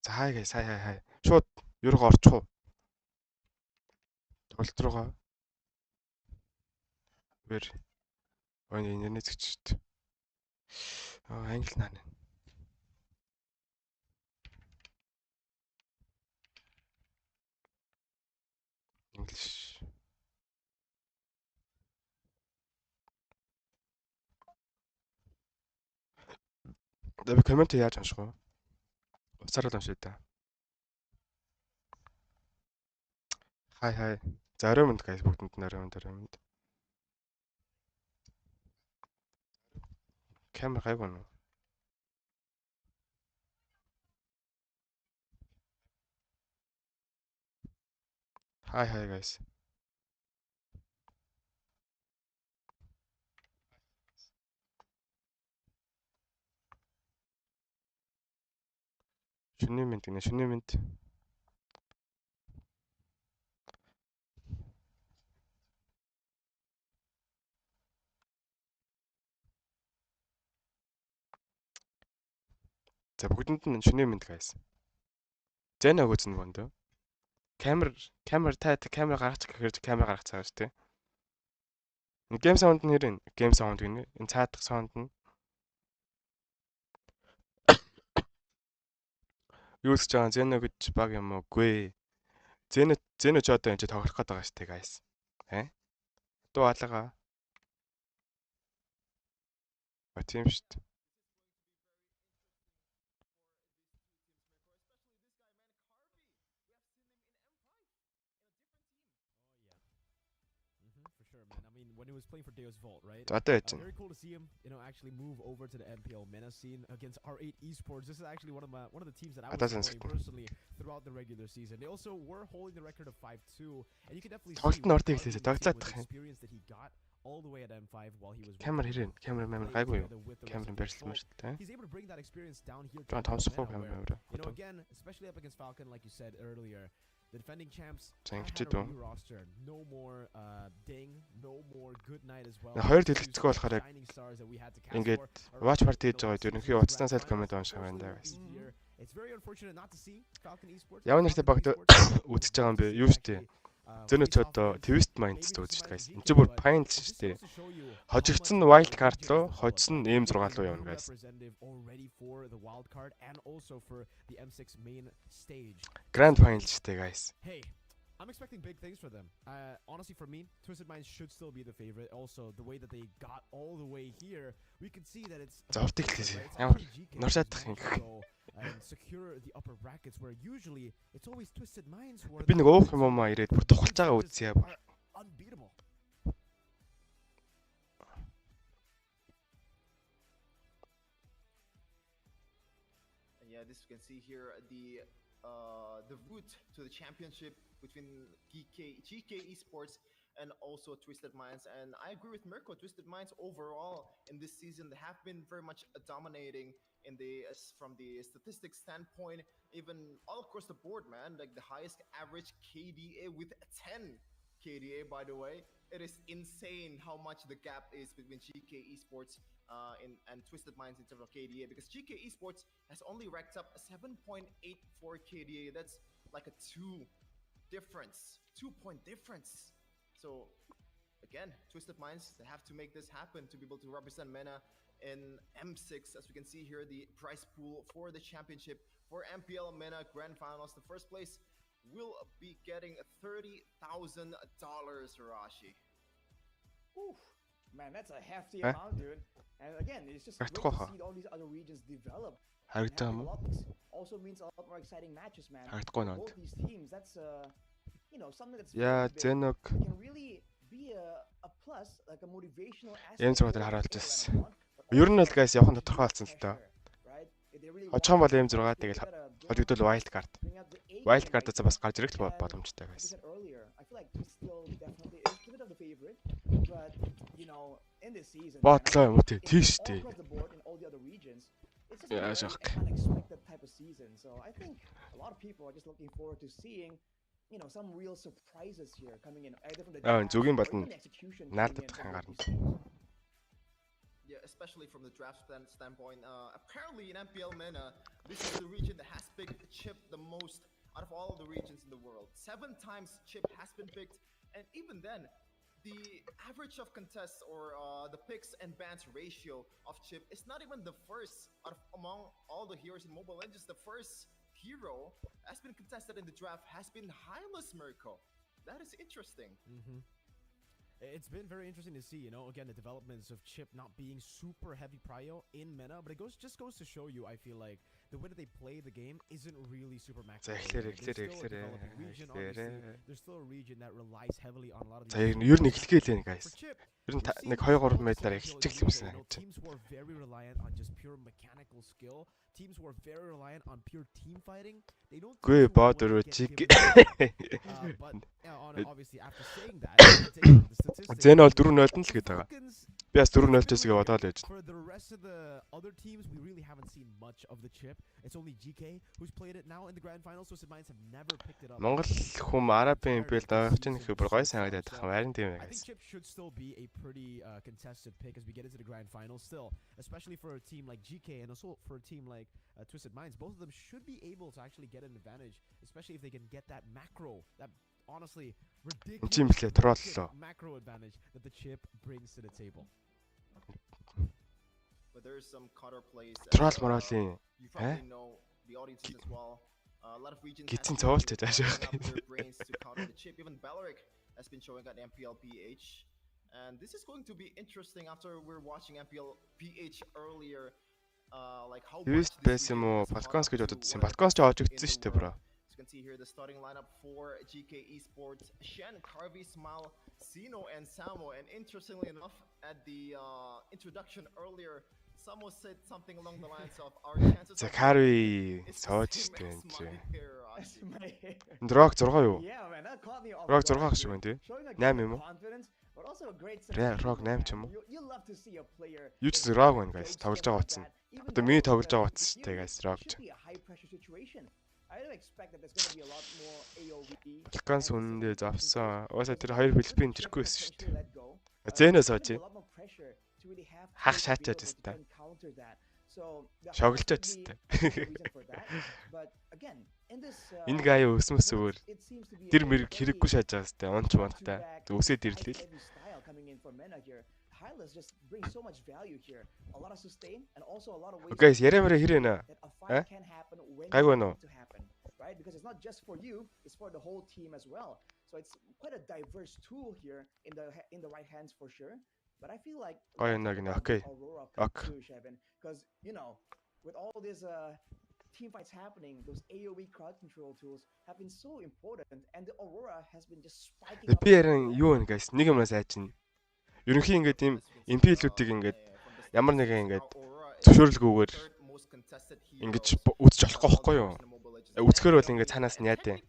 За хай guys, хай. Шууд юу руу орчих уу? Тоглолт руугаа. Вэр. Ой энэ зэгчтэй. Англи наа. English. Дэвэ коммент яаж унших вэ? Уцаараа уншъя да. Хай. За орой мэнд guys бүгдэнд нь орой мэнд. Камер гайгүй нөө. Хай guys. Шөнийн мэнд гинэ, шөнийн мэнд. За бүгдэнд нь шөнийн мэнд guys. Xeno-G үзнэ гонд. Камер та камер гаргачих гэхээр камер гаргах цааш тий. Энэ гейм саунд нь хэрэг гейм саунд гинэ. Энэ цаадах саунд нь юу гэж байгаа Xeno гэж баг юм уу? Гүй. Xeno ч одоо энэ тоглох гээд байгаа шүү дээ guys. Дуу алгаа. Тийм шүү дээ. When he was playing for Deus Vault, right? Very cool to see him, actually move over to the MPL MENA scene against R8 Esports. This is actually one of the teams that I was following personally throughout the regular season. They also were holding the record of 5-2, and you can definitely see the experience that he got all the way at M5 while he was. Камер гайгүй юу? Камер барьсан шүү дээ. He's able to bring that experience down here. Again, especially up against Falcon, like you said earlier. The defending champs had a new roster. No more Ding, no more Good Night as well. Хоёр дэлгэцгүй болохоор яг ингээд watch party хийж байгаа ерөнхий утаснаас л комент унших байна даа guys. It's very unfortunate not to see Falcon Esports. Яв нэртэй багт үзэж байгаа юм бэ? Юу штэ? Зөнөч одоо Twist Minds гэж үзэж guys. Энд чинь бүр Pine шүү дээ. Хожигдсон wild card руу, хоцсон M6 руу явна guys. Grand final шүү дээ guys. Hey, I'm expecting big things for them. Honestly, for me, Twisted Minds should still be the favorite. Also, the way that they got all the way here, we can see that it's. За уртыг хэлээсэй. Ямар нуршаадах юм гэх. And secure the upper brackets where usually it's always Twisted Minds who are. Би нэг уух юм уу ирээд бүр тухалж байгаа үзье. Unbeatable. Yeah, this you can see here the route to the championship between GK Esports and also Twisted Minds. And I agree with Mirko. Twisted Minds overall in this season, they have been very much dominating in from the statistics standpoint, even all across the board, man. Like the highest average KDA with 10 KDA, by the way. It is insane how much the gap is between GK Esports and Twisted Minds in terms of KDA, because GK Esports has only racked up a 7.84 KDA. That's like a 2-point difference. So again, Twisted Minds, they have to make this happen to be able to represent MENA in M6. As we can see here, the prize pool for the championship for MPL MENA Grand Finals, the first place will be getting $30,000, Rashi. Oof, man, that's a hefty amount, dude. And again, it's just great to see all these other regions develop. Also means a lot more exciting matches, man. Both these teams, that's something that's can really be a plus, like a motivational aspect. Ер нь л guys явах нь тодорхой болсон л доо. Очихон бол M6 тэгэл хожигдол wild card. Wild card-аас бас гарч ирэх боломжтой guys. Бодлоо юм уу тийш тий. Яаш ах. So I think a lot of people are just looking forward to seeing some real surprises here coming in. Зүгийн болно. Наадах ангарна. Yeah, especially from the draft standpoint. Apparently in MPL MENA, this is the region that has picked Chip the most out of all of the regions in the world. 7 times Chip has been picked, and even then, the average of contests or the picks and bans ratio of Chip is not even the first out of among all the heroes in Mobile Legends. The first hero has been contested in the draft has been Hylas Mirko. That is interesting. Mm-hmm. It's been very interesting to see, again, the developments of Chip not being super heavy prio in MENA, but it just goes to show you, I feel like, the way that they play the game isn't really super macro. There's still a developing region, obviously. There's still a region that relies heavily on a lot of these... ер нь эхлэхээ guys. Ер нь нэг 2-3 метраар эхэлчих юм шиг санагдав. Teams who are very reliant on just pure mechanical skill, teams who are very reliant on pure team fighting, they don't... Гүй баадэр чиг. But obviously after saying that, Xeno бол 4-0 нь л гээд байгаа. Би бас 4-0-ч гэсэн бодоод байж. For the rest of the other teams, we really haven't seen much of the chip. It's only GK who's played it now in the grand finals, so Minds have never picked it up. Монгол хүм Арабын MPL даах чинь хөр гоё санагдаад байгаа. Харин тийм I ээ. think chip should still be a pretty contested pick as we get into the grand finals still, especially for a team like GK and also for a team like Twisted Minds. Both of them should be able to actually get an advantage, especially if they can get that macro, that honestly ridiculous macro advantage that the chip brings to the table. But there is some counter plays. Troll мороолын You probably know the audiences as well. A lot of regions гитэн have цоолч been тааш using up байгаа. their brains to counter the chip. Even Valoric has been showing at MPL PH. And this is going to be interesting after we're watching MPL PH earlier. Like how much Бэс юм уу? Балконс гэж боддсон. Балконс ч оож ирсэн шүү дээ бро. You can see here the starting lineup for GK Esports: Shen, Carvey, Smile, Xeno, and Samo. And interestingly enough, at the introduction earlier, Samo said something along the lines of our chances. Carvey цоож штэ энэ. Дрог 6 юу? Рог 6 ах шиг байна тий. 8 юм уу? Рог 8 ч юм уу? Юу ч рог байна guys. Тоглож байгаа утсан. Одоо миний тоглож байгаа утас штэ guys рог. I do expect that there's going to be a lot more AoE. Балканс үнэндээ завсан. Уусаа тэр хоёр Филиппин ирэхгүй байсан шүү дээ. Зэнэ сооч. Хах шаачаад тест. Шоглож тест. Энэ гай өсмөс өөр. Тэр мэр хэрэггүй шааж байгаа сте. Онч монтой. Өсөөд ирлээ. Hylas just brings so much value here. A lot of sustain and also a lot of ways. Guys, ярэмэрэ хэрэнэ. Гайгүй нөө. Right? Because it's not just for you, it's for the whole team as well. So it's quite a diverse tool here in the right hands for sure. But I feel like okay. Because with all these team fights happening, those AoE crowd control tools have been so important, and the Aurora has been just spiking up. Би ярин юу вэ guys? Нэг юмнаас айчин. Ерөнхийн ингээд ийм MP-лүүдийг ингээд ямар нэгэн ингээд зөвшөөрлгүйгээр ингэж үзэж болохгүй байхгүй юу? Үзэхэр бол ингээд цаанаас нь яадэ.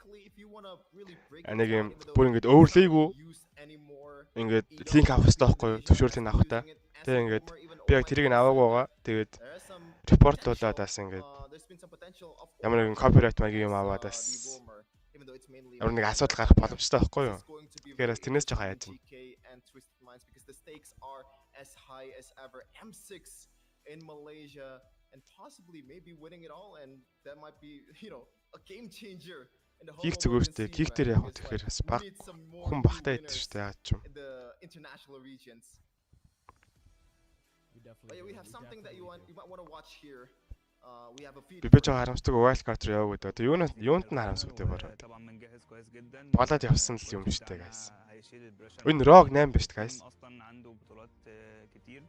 Нэг юм бүр ингээд overlay-гүү ингээд линк авах хэрэгтэй байхгүй юу? Зөвшөөрлийг авахтаа. Тэгээ ингээд би яг тэрийг аваагүй байгаа. Тэгээд репортлуулаад бас ингээд ямар нэгэн copyright маягийн юм аваад бас ямар нэг асуудал гарах боломжтой байхгүй юу? Тэгэхээр бас тэрнээс жоохон яаж юм. Because the stakes are as high as ever. M6 in Malaysia and possibly maybe winning it all, and that might be, a game changer in the whole Kick дээр яг тэгэхээр бас баг хүн багтаа идэж штэ яаж ч юм. In the international regions. We have something that you might want to watch here. We have a feed. Би жоо харамсдаг wild card руу яваад одоо юунд нь харамсдаг бараа. Болоод явсан л юм штэ guys. Энэ рог 8 биш guys. اصلا عنده بطولات كتير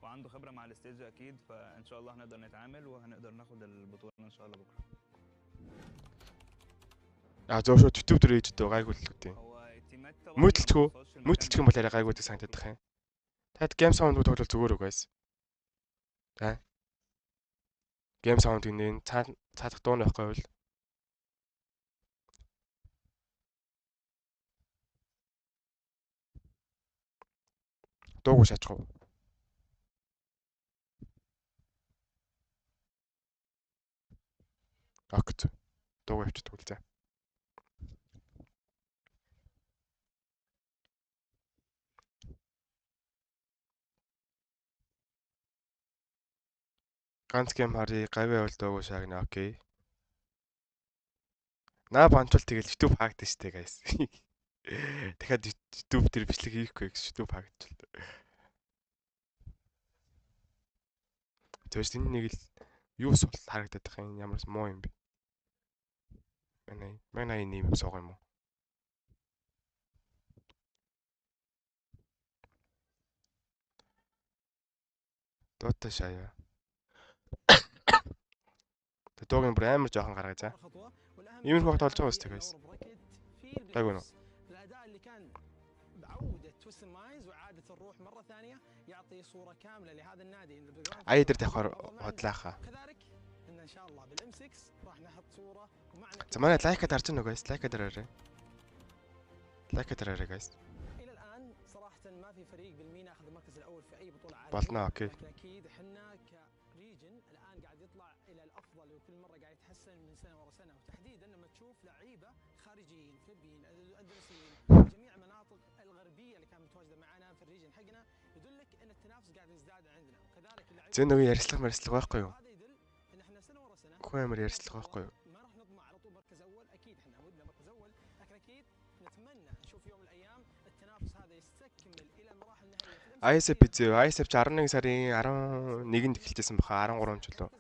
وعنده خبره مع الستيج اكيد فان شاء الله هنقدر نتعامل وهنقدر ناخد البطوله ان شاء الله بكره. Зөшөө YouTube дээр ээж дээ гайгүй л үү. Мөтөлчгүй юм бол арай гайгүй гэж санагдаад байна. Таад game sound тоглол зүгээр үү guys? За. Game sound гинэ цаадах дуу нэхгүй бол дуугүй шаачих уу? Окей. Дуугүй явчихдаг л за. Ганц гейм харъя гавь явуулдаагүй шагна. Окей. Наа банчвал тэгэл YouTube хаагдсан штэ guys. Дахиад YouTube дээр бичлэг хийхгүй гэж YouTube хаагдчихлаа. Тэгвэл энэ нэг л юу сул харагдаад байгаа юм ямар муу юм бэ? Манай нэм суугаа юм уу? Дота шаяа. Дуугийн бүр амар жоохон гаргаж за. Иймэрхүү хот болж байгаа үстэй guys. Гайгүй нөө. Ай дээр тавихаар бодлааха. За манай лайка дарж байна уу guys? Лайка дараарай. Лайка дараарай guys. Болно окей. وكل مره قاعد يتحسن من سنه ورا سنه وتحديدا لما تشوف لعيبه خارجيين فلبين اندلسيين جميع المناطق الغربيه اللي كانت متواجده معنا في الريجن حقنا يدلك ان التنافس قاعد يزداد عندنا وكذلك اللعيبه Xeno-G ярилцлага байхгүй юу? ان احنا سنه ورا سنه كوامر ярилцлага байхгүй юу? ما راح نطمع على طول مركز اول اكيد احنا ودنا مركز اول لكن اكيد نتمنى نشوف يوم من الايام التنافس هذا يستكمل الى مراحل نهائيه. ISF Vziy ISF 11 сарын 11-нд эхэлжсэн баха 13 ч лөө.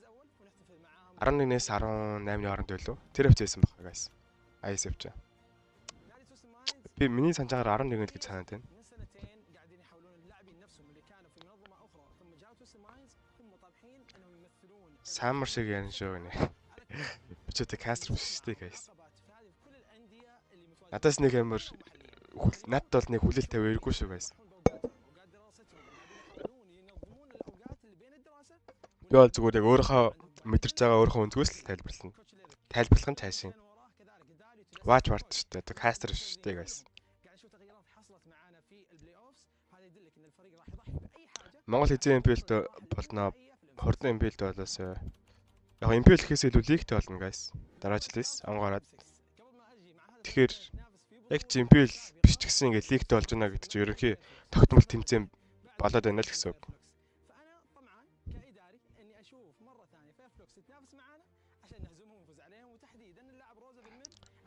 11-ээс 18-ны хооронд байлуу. Тэр хвцээсэн баг guys. ISF ч. Би миний санджаагаар 11 л гэж санаад байна. Самар шиг яан шүү гэнэ. Бичээтэй кастер биш шүү guys. Надаас нэг амар надд бол нэг хүлээлт тавиагүй шүү guys. Би бол зүгээр яг өөрийнхөө мэдэрч байгаа өөрийнхөө өнцгөөс л тайлбарлана. Тайлбарлах нь цаашийн. Watch part шүү дээ. Одоо кастер шүү дээ guys. Монгол эзэн MPL-д болно. Хурдан MPL-д болоос яг MPL гэхээс илүү лигтэй болно guys. Дараа жилээс онгороод. Тэгэхээр яг MPL биш ч гэсэн ингээд лигтэй болж байна гэдэг чинь ерөнхий тогтмол тэмцээн болоод байна л гэсэн үг.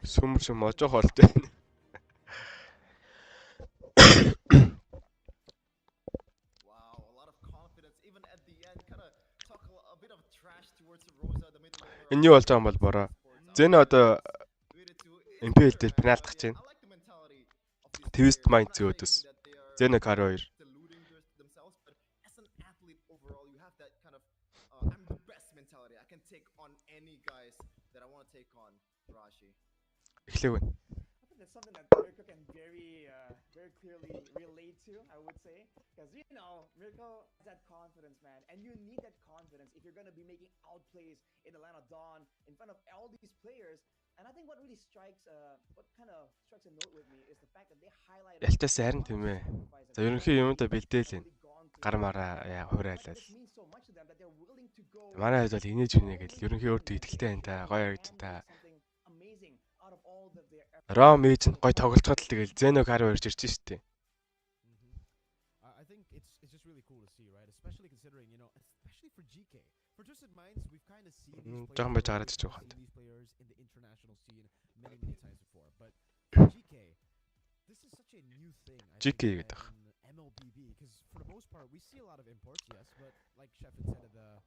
Сүмэр шим можоо хоолтой. Энэ юу болж байгаа юм бол бороо. Xeno одоо MPL дээр пенальт гach байна. Twist mind зөөдөс. Xeno Car 2. Эхлэв. That's something that Mirko can very clearly relate to, I would say, because you know Mirko has that confidence, man, and you need that confidence if you're gonna be making outplays in the line of dawn in front of all these players. And I think what really strikes a note with me is the fact that they highlight. Ялтаас харин тийм ээ. За ерөнхий юмудаа бэлдээл энэ. Гар мараа яа хуурайлал. Манай хэд бол инээж гинэ гэл ерөнхий өөртөө итгэлтэй байна та. Гоё харагд та. Rom ээж нь гой тоглолцоход л тэгэл Xeno Car 2 ирж штэ. I think it's just really cool to see, right? Especially considering, you know, especially for GK. For Twisted Minds, we've kind of seen these players in the international scene many times before. But GK, this is such a new thing. GK гэдэг. MLBB, because for the most part, we see a lot of imports, yes, but like Chef had said at the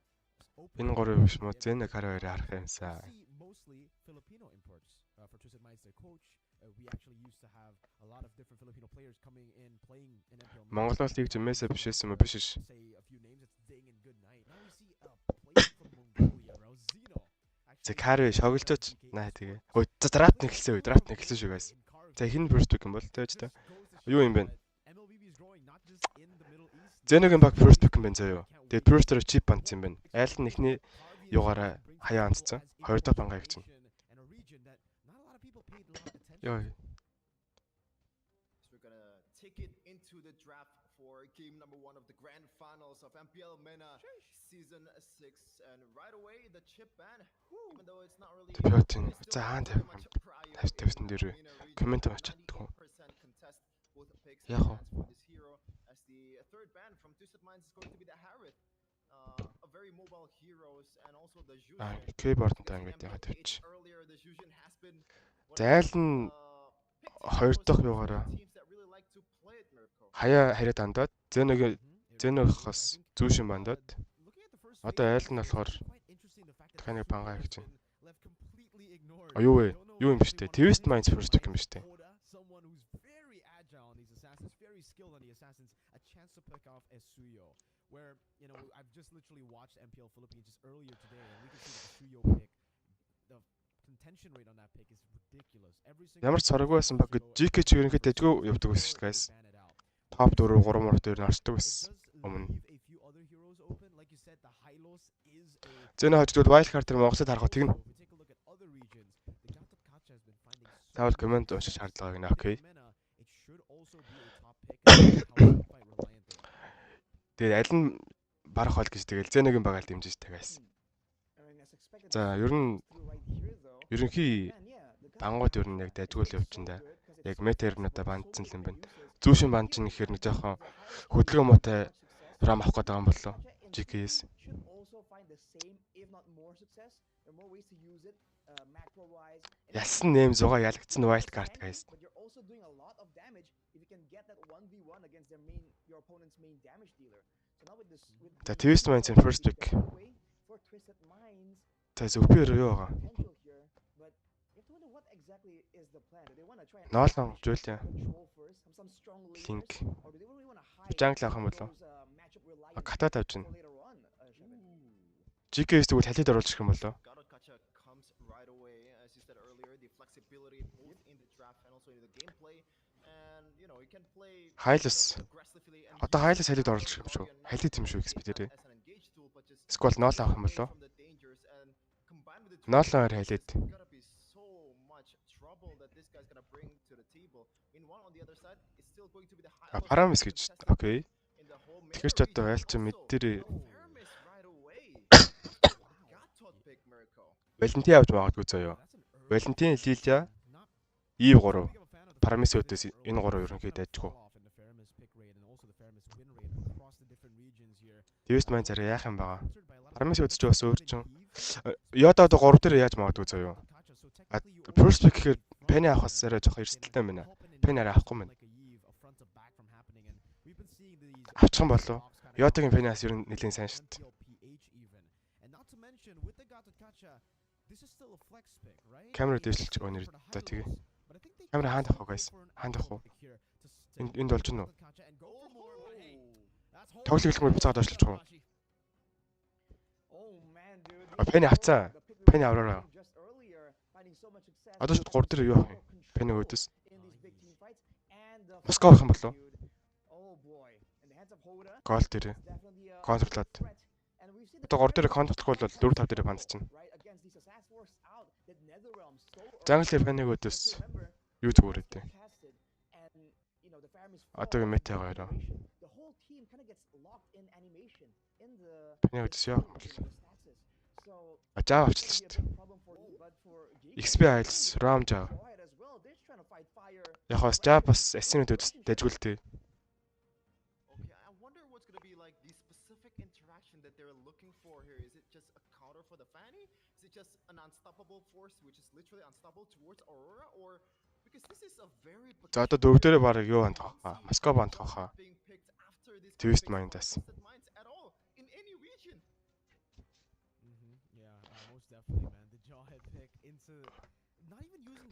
Энэ гурав биш мó Xeno Car 2-ыг харах юмсаа. Mostly Filipino imports. For Twisted Minds, their coach, we actually used to have a lot of different Filipino players coming in playing in MPL. Монгол бол тийг жимээсээ бишсэн юм биш ш. Say a few names. It's Ding and Good Night. Now we see a player from Mongolia, Xeno. За Car шоглож наа тэгээ. Өө за драфт нэгэлсэн шүү guys. За хин first pick юм бол тээж та. Юу юм бэ? Xeno-гийн баг first pick юм байна заяа. Тэгээд first дээр chip банд юм байна. Айл нь ихний югаараа хаяа анцсан. Хоёр дахь бангаа гэж чинь. Yo. So we're gonna take it into the draft for game number 1 of the grand finals of MPL MENA season 6, and right away the chip ban, even though it's not really За хаан тавьсан дээр комент очиадгүй. Яг as the third ban from Twisted Minds is going to be the Harith, a very Keyboard-тай ингээд ягаад тавьчих. Зайл нь 2 дахь юугаараа хаяа хараа дандаад Xeno-гоос зүүшин бандаад одоо айл нь болохоор дахиад бангаа хийж байна. Юу вэ? Юу юм бэ штэ? Twist Minds first pick юм штэ. Where, you know, I've just literally watched MPL Philippines just earlier today, and we can see the Suyo pick. The contention rate on that pick is ridiculous. Ямар ч цараг байсан баг гэж GK ч ерөнхийдөө дэжгүй явдаг байсан шүү guys. Топ 4 3 мөр дээр нарчдаг байсан. Өмнө. Зэна хажууд wild card дээр Монголд харах тэгнэ. Таавал комент уншиж шаардлагааг нэ окей. Тэгээд аль нь барах хол гэж тэгэл Xeno-гийн багаал дэмжиж тагаас. За ер нь ерөнхий бангууд ер нь яг дайгуул явчихна да. Яг метернуудаа бандсан юм байна. Зүүшин банд чинь гэхээр нэг жоохон хөдөлгөөн муутай рам авах гэдэг юм болоо. GKS. Ялсан нэм зугаа ялагдсан wild card guys. За Twist Minds in first pick. За зөвхөн юу байгаа? Ноолон Жулиа. Link. Jungle авах юм болов? Ката тавьж байна. GKS тэгвэл халид оруулах юм болов? Хайлс. Одоо хайлс халид оруулах юм шүү. Халид юм шүү XP дээрээ. Сквал ноол авах юм болов? Ноолоор халид. Парамис гэж. Окей. Тэгэхээр ч одоо айл чи мэд дээр Валентин авч магадгүй заяа. Валентин, Лилия, Ив 3. Парамис өдөөс энэ 3 ерөнхийдөө дайжгүй. Twist Minds арай яах юм байгаа. Парамис өдөж бас өөр чин. Яда одоо 3 дээр яаж магадгүй заяа. First pick гэхээр Penny авахаас арай жоох эрсдэлтэй байна. Penny арай авахгүй байна. Авчих юм болов. Ядагийн Penny-аас ер нь нэлийн сайн шүү дээ. Камера дэвшилж байгаа нэр та тэгээ. Камера хаанд авах guys. Хаанд авах уу? Энд болж гэнэ үү? Тоглолтын бицаад ошлож байгаа. Penny авцаа. Penny авраарай. Одоо шууд 3 дээр юу авах юм? Penny өдөс. Москва авах юм болов? Гол дээр. Контрлаад. Одоо 3 дээр контрлох бол 4 5 дээр банд чинь. Jungle Penny өдөс. Юу зүгээр үү? Одоо метагаа яруу. Penny өдөс яах юм бол? Жав авчлаа шүү дээ. XP Isles, Ram Java. Яг бас Java бас Ascent өдөс дайжгуултэй. За одоо дөрөв дээрээ баг юу банд хаа? Москва банд хаа? Twist Minds.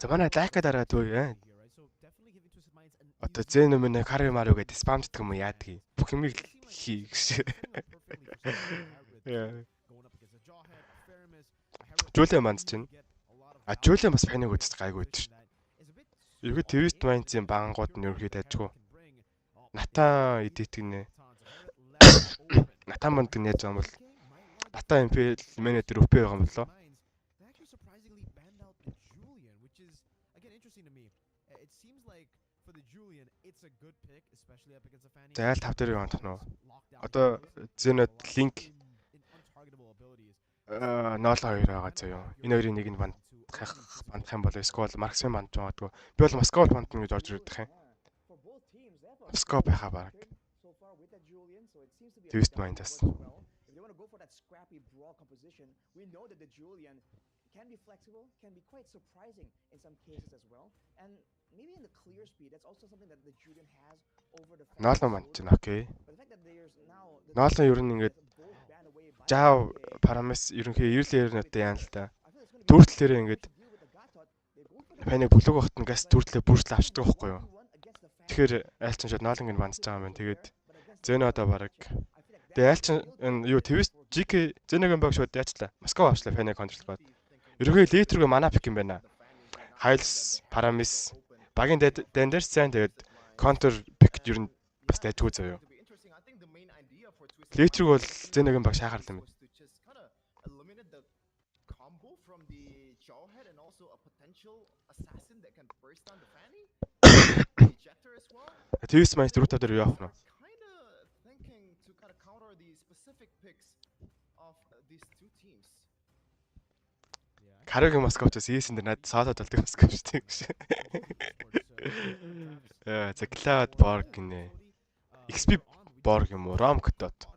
За манай лайка дараад үе. Одоо Xeno мэнэ Кари Марио гэдэг спамддаг юм уу яадаг. Бүх юм хий гэж. Жулиан манд чинь. Жулиан бас Penny өдөс гайгүй дээ шүү. Ерхий Twist Minds-ийн бангууд нь ерхий дайжгүй. Натан эдитг нэ. Натан манд нь яаж байгаа юм бол Натан MPL менежер өвпөө байгаа юм болоо. За айл 5 дээр явах нь. Одоо Xeno Link ноол 2 байгаа заяа. Энэ хоёрын нэг нь бандах юм бол Скол Марксмен банд жаадгүй. Би бол Москва банд нь гэж орж ирэх юм. Москва байхаа баг. Twist Minds. that scrappy brawl composition, we know that the Julian can be flexible, can be quite surprising in some cases as well. And maybe in the clear speed, that's also something that the Julian has over the fast. Ноолон манд чинь окей. Ноолон ер нь ингээд Жав Парамис ерөнхий Юрлиернүүдтэй яана л та. Дүүртлээрээ ингээд Фэнэг бүлэг багт нь газ дүүртлээ бүртэл авчдаг байхгүй юу? Тэгэхээр айлчин шууд Ноолонг нь бандж байгаа юм байна. Тэгээд Xeno одоо бараг. Тэгээд айлчин юу твист GK Xeno-гийн баг шууд яачлаа. Москва авчлаа Фэнэг контрол бод. Ерөнхий литрүүгээ мана пик юм байна. Хайлс, Парамис, багийн дендерс сайн тэгээд контр пик ер нь бас дайггүй заяа. Литрүүг бол Xeno-гийн баг шахарлаа юм. Твист маань дөрөв тавдар юу авах нь? Карагийн Москвчаас ийсэн дээр надад соолоод болдог Москв шүү дээ. За Cloud Borg гинэ. XP Borg юм уу? Romctot.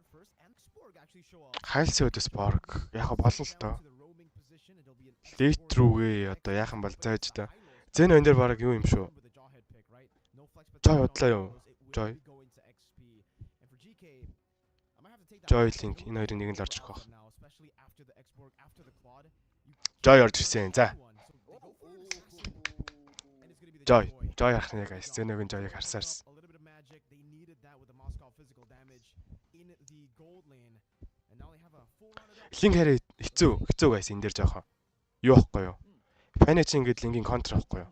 Хайлсын өдөс Borg. Яг болно л доо. Late рүүгээ одоо яахан бол зааж та. Xeno энэ дээр бараг юу юм шүү. Joy удлаа юу? Joy. Joy Link энэ хоёрын нэг нь л орж ирэх байх. Joy орж ирсэн. За. Joy харах нь guys. Xeno-гийн Joy-ыг харсаарс. Link хараа хэцүү guys энэ дээр жоохоо. Юу аахгүй юу? Фэнэ чи ингээд Link-ийн контр аахгүй юу?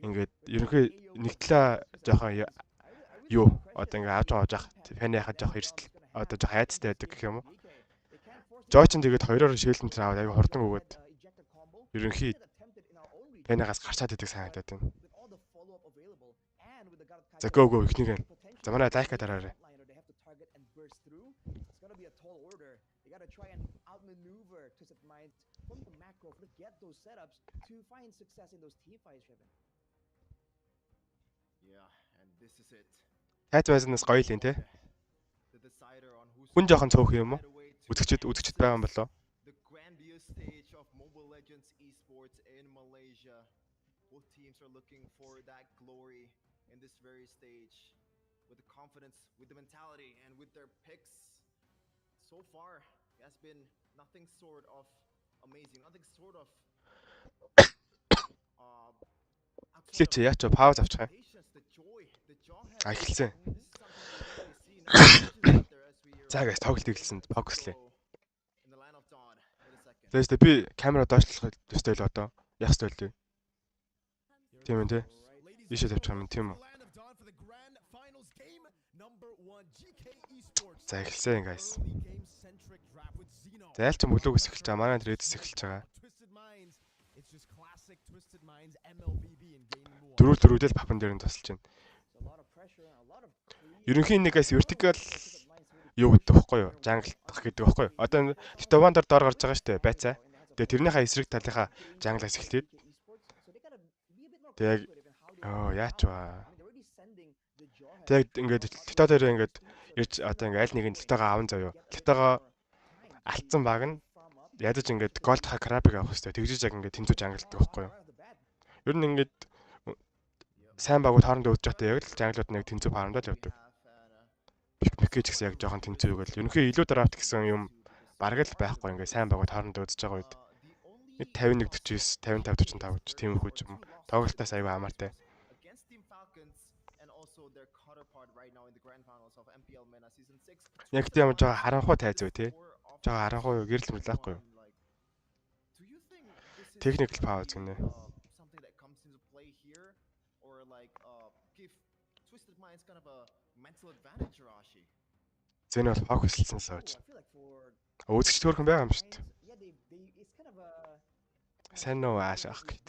Ингээд ерөнхий нэгтлээ жоохоо юу одоо ингээд авч аваад явах. Фэнэ яхад жоох эрсдэл одоо жоох айцтай байдаг гэх юм уу? Joy ч тэгээд хоёроор шилэн тэр аваад аяга хурдан өгөөд ерөнхий Фэнэгаас гарчаад идэг санагдаад байна. За go ихнийг нь. За манай лайка дараарай. Хайт байснаас гоё л юм те. Хүн жоохон цөөх юм уу? Үзэгчд байгаа юм болоо. The grandiose stage of Mobile Legends esports in Malaysia. Both teams are looking for that glory in this very stage with the confidence, with the mentality, and with their picks. So far, it has been nothing short of amazing, nothing short of Чи яач пауз авчих юм. Эхэлсэн. За guys тоглолт эхэлсэн. Фокуслээ. Тэгээс би камера доошлох ёстой л одоо. Яах ёстой л вэ? Тийм үү те? Ийшээ тавьчих юм тийм үү? За эхэлсэн guys. За ялч мөлөөс эхэлж байгаа. Манай редс эхэлж байгаа. Дөрөвдөл папан дээр нь тусалж байна. Ерөнхийн нэгээс vertical юу гэдэг вэ? Жанглах гэдэг вэ? Одоо Титовандор доор гарч байгаа шүү дээ. Байцаа. Тэгээ тэрнийхээ эсрэг талынхаа жанглаас эхэлээд. Тэгээ яач вэ? Тэгээ ингээд Тито дээр ингээд ирж одоо ингээд аль нэг нь Титогоо аван заяа. Титогоо алдсан баг нь ядаж ингээд голдха крабыг авах хэрэгтэй. Тэгжиж яг ингээд тэнцүү жангладаг байхгүй юу? Ер нь ингээд сайн багууд хоорондоо өдөж байхдаа яг л жанглууд нэг тэнцүү хоорондоо л явдаг. Пикмикэж гэсэн яг жоохон тэнцүү өгөөл. Ерөнхий илүү драфт гэсэн юм бараг л байхгүй ингээд сайн багууд хоорондоо өдөж байгаа үед 51 49 55 45 гэж тиймэрхүү юм. Тоглолтоос аягүй амартай. Яг тийм жоо харанхуй тайз үү те? Жоо харанхуй гэрэл мэрлэхгүй юу? Technical pause гэнэ. Зэн бол фокуслсан сууж. Үзэгч төрхөн байгаа юм шүү дээ. Сайн нөө ааш ах гэд.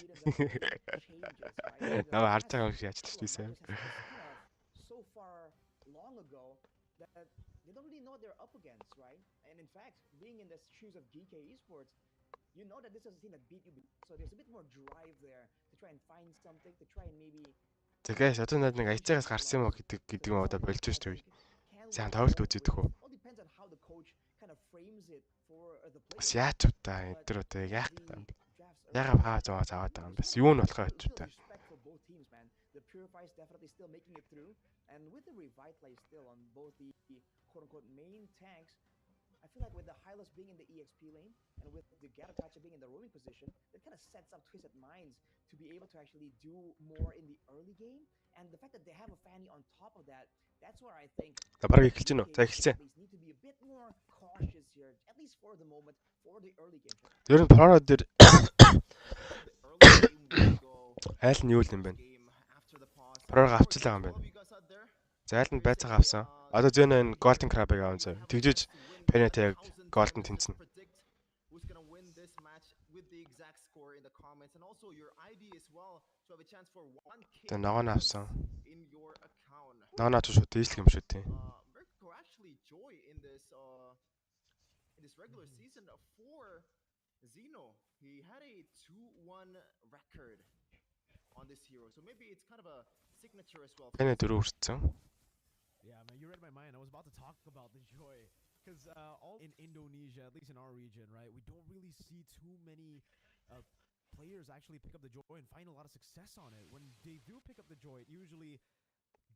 Наа харж байгаа юм шиг яаж тийсэн. They don't really know what they're up against, right? And in fact, being in the shoes of GK Esports, you know that this is a team that beat you, so there's a bit more drive there to try and find something, to try and maybe. Тэгээс одоо нэг айцаагаас гарсан юм уу гэдэг юм одоо болж шүү дээ. Сайн тоглолт үзээд хөө. the coach kind of frames it for the Бас players. яач удаа энэ төр одоо яах гэдэг юм бэ? Яагаад хаа зовоо заваад байгаа юм бэ? Юу нь болохоор ч удаа. Respect for both teams, man. The Purify is definitely still making it through, and with the Revitalize still on both the quote-unquote main tanks, I feel like with the Hylos being in the EXP lane and with the Garatacha being in the roaming position, that kind of sets up Twisted Minds to be able to actually do more in the early game. And the fact that they have a Fanny on top of that, that's where I think Бараг эхэлж гинөө. За эхэлсэн. need to be a bit more cautious here, at least for the moment, for the early game. Ер нь Pro дээр айл нь юу юм бэ? Pro-г авчлаа юм байна. За айл нь байцаага авсан. Одоо Xeno энэ Golden Crab-ыг авсан зав. Тэгжиж Penetag Golden тэнцэнэ. Who's gonna win this match with the exact score in the comments and also your ID as well to have a chance for 1k Тэгээ ногоо нь авсан. in your account. Ногоо наач шүү дийслэх юм шүү дээ. Mirko actually joy in this regular season for Xeno. He had a 2-1 record on this hero. So maybe it's kind of a signature as well. Penny 4 хүрсэн. Yeah, man, you read my mind. I was about to talk about the joy. Because all in Indonesia, at least in our region, right, we don't really see too many players actually pick up the joy and find a lot of success on it. When they do pick up the joy, it usually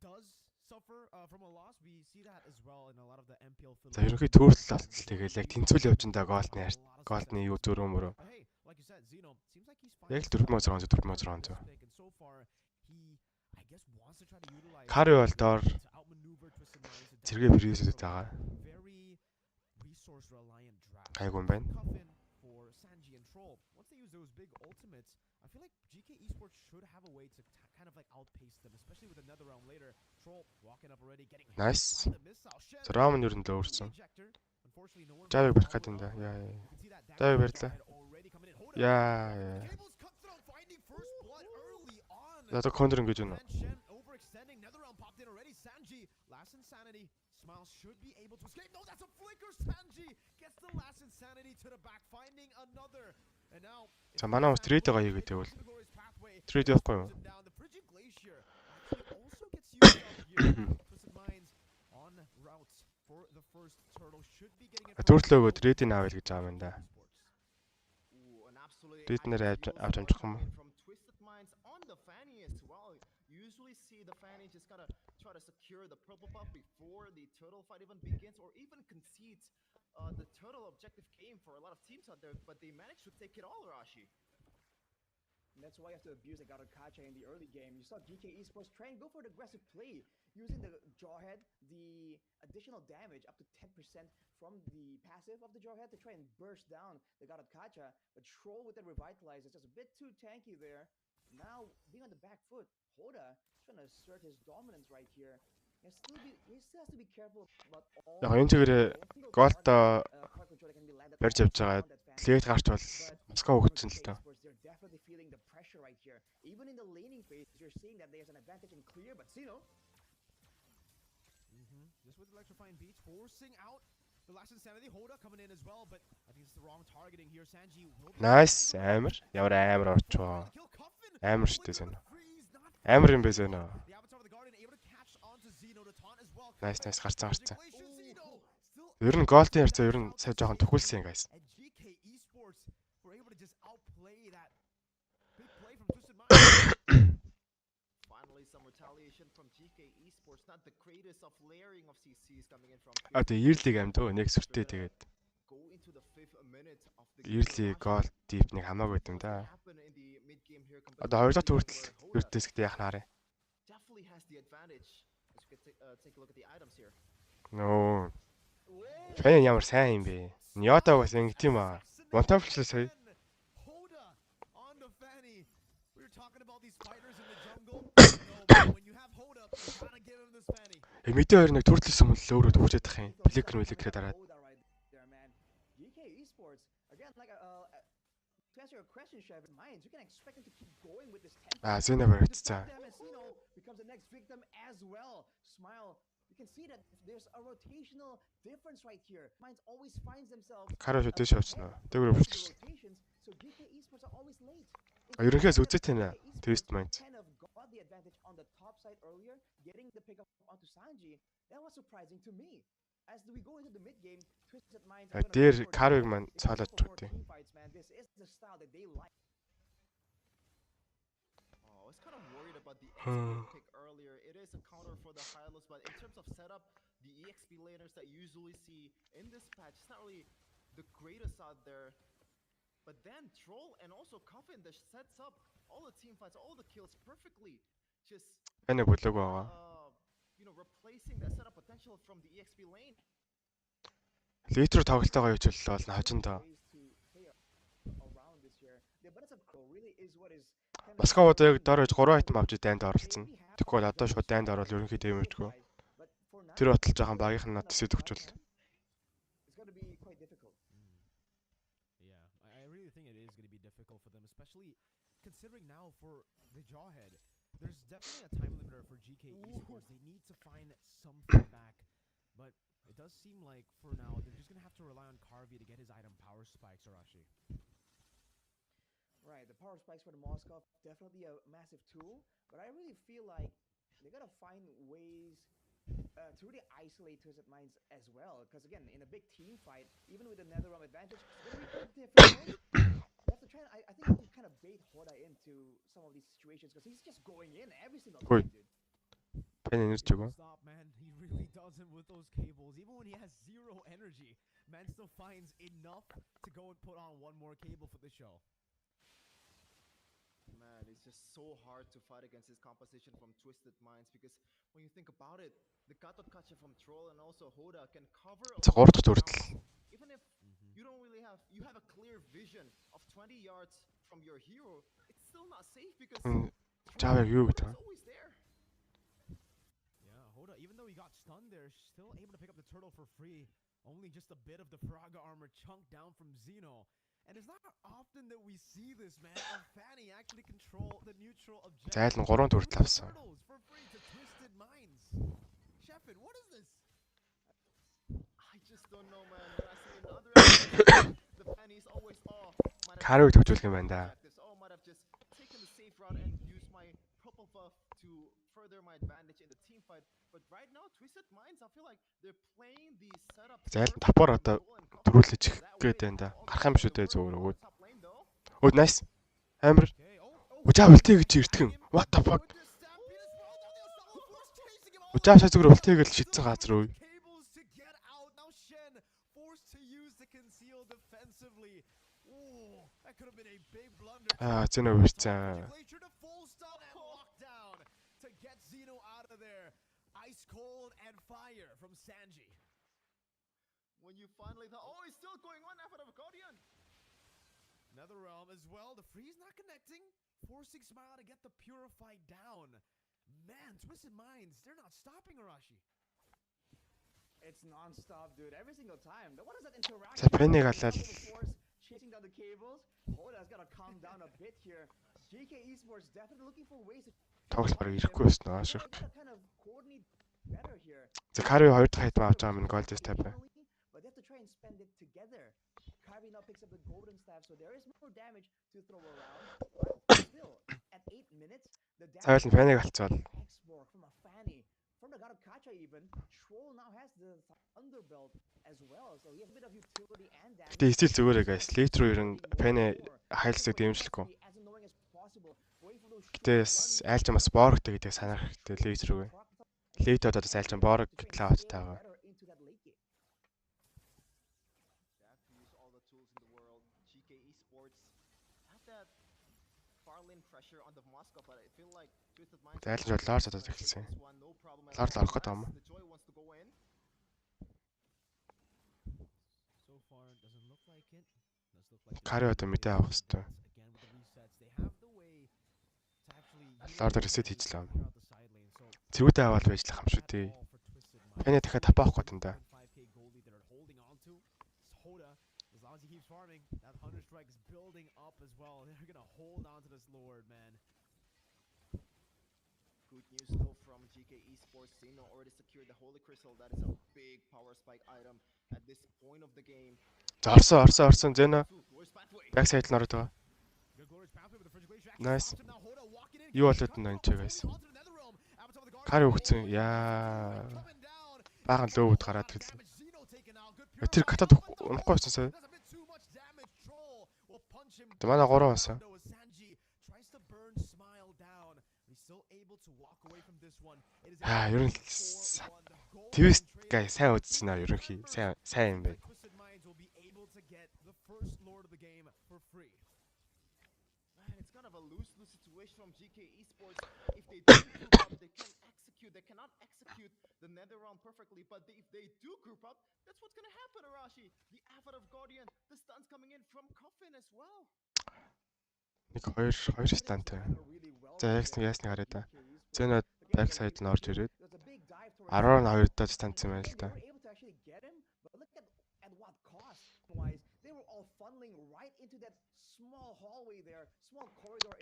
does suffer from a loss. We see that as well in a lot of the MPL За ерөнхий төрөл болтол тэгэл яг тэнцүүл явж энэ Golden юу зөрөө мөрөө. Hey, like you said, Xeno seems like he's Яг finding 4-6 4-6. and so far he I guess wants to try to utilize Кари бол доор to outmaneuver Twisted Minds to зэрэг пресэд байгаа. very resource reliant draft. Гайгүй юм байна. Coffin for Sanji and Troll. Once they use those big ultimates, I feel like GK Esports should have a way to kind of like outpace them, especially with another round later. Troll walking up already, getting hit Nice. by the missile. Shen, За Rom нь ер нь л өөрсөн. ejector. Unfortunately, no one Жавиг барих гэдэг юм да. You Яа. can see that Жавиг damage барьлаа. had already come in. Hold up. Яа. Cables cut through, finding first blood early on. За одоо Counter ингэж байна. And Shen overextending. Another round popped in already. Sanji, last insanity. Smile should be able to escape. No, that's a flicker. Sanji gets the last insanity to the back, finding another. And now. За манай хүмүүс трейд байгаа хийгээд байвал трейд явахгүй юу? The frigid glacier actually also gets used up here. Twisted Minds on routes for the first turtle should be getting it. Төртлөөгөө трейдийг авъя гэж байгаа юм да. Ooh, an absolutely Трейд нэр авч ideal амжих юм уу? play from Twisted Minds on the Fanny as well. You usually see the Fanny just gotta try to secure the purple buff before the turtle fight even begins or even concedes the turtle objective game for a lot of teams out there, but they managed to take it all, Rashi. And that's why you have to abuse the Garakacha in the early game. You saw GK Esports try and go for the aggressive play, using the Jawhead, the additional damage up to 10% from the passive of the Jawhead to try and burst down the Garakacha. But Troll with the Revitalize is just a bit too tanky there. Now, being on the back foot, Hoda trying to assert his dominance right here. He still has to be careful about all. Яг энэ чигээр Gold-о card control that can be landed барьж явж байгаа. on that fan. Лейт гарч бол Москва хөгжсөн л доо. They're definitely feeling the pressure right here. Even in the laning phase, you're seeing that there's an advantage in clear, but Xeno. Just with electrifying beats, forcing out the last insanity. Hoda coming in as well, but I think it's the wrong targeting here. Sanji will be Nice, амар. Ямар амар орчоо. kill Coffin. Амар шүү дээ Xeno. Freeze, not Амар юм бэ Xeno. the avatar of the garden able to catch onto Xeno to taunt as well. Nice гарцсан. Manipulation, Xeno still Ер нь Gold-ийн харьцаа ер нь сая жоохон төхүүлсэн guys. and GK Esports were able to just outplay that big play from Twisted Minds. Finally, some retaliation from GK Esports. Not the greatest of layering of CCs coming in from. А тэгээ Early game дөө нэг сүртэй тэгээд Go into the 5th minute of the Early Gold Deep нэг хамаагүй юм да. happen in the mid game here compared Одоо хоёрдоо хүртэл Early-с гэдэг яах нараа. definitely has the advantage. As you can take a look at the items here. Нөө. Фэн ямар сайн юм бэ? Ньота бас ингэ тийм аа. Монтовчлаа сая. Hoda on the Fanny. We were talking about these fighters in the jungle. No, but when you have Hoda, you gotta give him this Fanny. Мэдээ хоёр нэг төрөлс юм л өөрөө төвчээд тах юм. Бликрээ дараад. Hoda right there, man. GK Esports, again, like to answer your question, Chef, Minds, you can expect them to keep going with this tempo. А Xeno баригдсан. Them as Xeno becomes the next victim as well. Smile. You can see that there's a rotational difference right here. Minds always finds themselves. Караа шүдэж явчихна. Тэгвэр өвчлөсөн. Rotations, so GK Esports are always late. Ерөнхийдөө үзэж байна. Twist Minds. Kind of got the advantage on the top side earlier, getting the pick up onto Sanji. That was surprising to me. as we go into the mid game, Twisted Minds are going to дээр Carvig маань цаалаад чүтээ. Man, this is the style that they like. I was kind of worried about the XP pick earlier. It is a counter for the Hylos, but in terms of setup, the EXP laners that you usually see in this patch, it's not really the greatest out there. But then Troll and also Coffin that sets up all the team fights, all the kills perfectly. Just replacing that setup potential from the EXP lane. Литр тоглолтойгоо хийж бол хажиндаа. Баскавууд яг доор 3 айтем авч дайнд оролцсон. Тэгэхгүй бол одоо шууд дайнд орвол ерөнхийдөө юм өгчгөө. Тэр батал жоохон багийнх нь над төсөд өгчвөл. Yeah, I really think it is going to be difficult for them, especially considering now for the Jawhead. There's definitely a time limiter for GK Esports. They need to find something back, but it does seem like for now they're just going to have to rely on Carvey to get his item power spikes, Arashi. Right, the power spikes for the Moskov, definitely a massive tool, but I really feel like they gotta find ways to really isolate Twisted Minds as well, because again, in a big team fight, even with the NetherRealm advantage, it's gonna be difficult. You have to try, I think you have to kind of bait Hoda into some of these situations, because he's just going in every single time, dude. Stop, man. He really doesn't with those cables. Even when he has zero energy, man still finds enough to go and put on one more cable for the show. Man, it's just so hard to fight against this composition from Twisted Minds because when you think about it, the Gatot Kacha from Troll and also Hoda can cover a lot of ground. Even if you don't really have a clear vision of 20 yards from your hero, it's still not safe because Troll is always there. Yeah, Hoda, even though he got stunned there, still able to pick up the turtle for free. Only just a bit of the Praga armor chunked down from Xeno. And it's not often that we see this, man. Fanny actually control the neutral objective. Зайл нь 3 төрөлт авсан. For free to Twisted Minds. Shepard, what is this? I just don't know, man. When I see another the Fanny's always Carvig төгжүүлэх юм байна да. Might have just taken the safe route and used my purple buff to further my advantage in the team fight. But right now, Twisted Minds, I feel like they're playing the setup. Зайл нь тапор одоо дөрүүлж гээд байна да. Гарах юм шүү дээ зүгээр өгөөд. Өө nice. Амар. Учаа үлтээ гэж иртгэн. What the fuck? Учаа шаа зүгээр үлтээ гэж шидсэн газар өө. Xeno вирцэн. Ice cold and fire from Sanji. When you finally thought, oh, it's still going on after the Guardian. NetherRealm as well. The freeze not connecting, forcing Smile to get the Purified down. Man, Twisted Minds, they're not stopping Arashi. It's non-stop, dude. Every single time. What is that interaction? Chasing down the cables. Hoda's gotta calm down a bit here. GK Esports definitely looking for ways to. Тоглох бараг ирэхгүй байсан аа шиг. За Carvey 2 дахь хайт авч байгаа минь гол дэс тав. But they have to try and spend it together. Carvey now picks up the golden staff, so there is more damage to throw around. But still, at 8 minutes, the damage Fanny галцвал. From a Fanny, from the Gatot Kacha even, Troll now has the underbelt as well, so he has a bit of utility and damage. Гэтэ стил зүгээрээ guys, late руу ер нь Fanny хайлсдаг дэмжлэхгүй. Гэтэ айлч бас борогтэй гэдэг санаа хэрэгтэй late руу. Late одоо айлч борог клауд тагаа. Зайлж болоор цадад эхэлсэн. Лаар л орох гэдэг юм. Carvey одоо мэдээ авах хэрэгтэй. Лаар ресет хийжлээ. Цэвүүдээ аваад байжлах юм шүү дээ. Fanny дахиад тапаах гээд энэ да. Good news though from GK Esports. Xeno already secured the Holy Crystal. That is a big power spike item at this point of the game. Орсон Xeno. Backside нь ороод байгаа. Nice. Юу болоод энэ ч guys. Carvey өгцөн. Яа. Баахан лөөд гараад ирлээ. Тэр катад унахгүй байсан сая. Манай 3 байсан. Ер нь твист гай сайн үзсэн аа ерөнхий сайн юм байна. It's kind of a lose-lose situation from GK Esports. If they do group up, they can execute. They cannot execute the nether round perfectly, but if they do group up, that's what's gonna happen, Arashi. The Avatar of Guardian, the stuns coming in from Coffin as well. Нэг хоёр стантай. За яг ясны хараа да. Зэнэ back side нь орж ирээд 12 доод станц юм байна л да.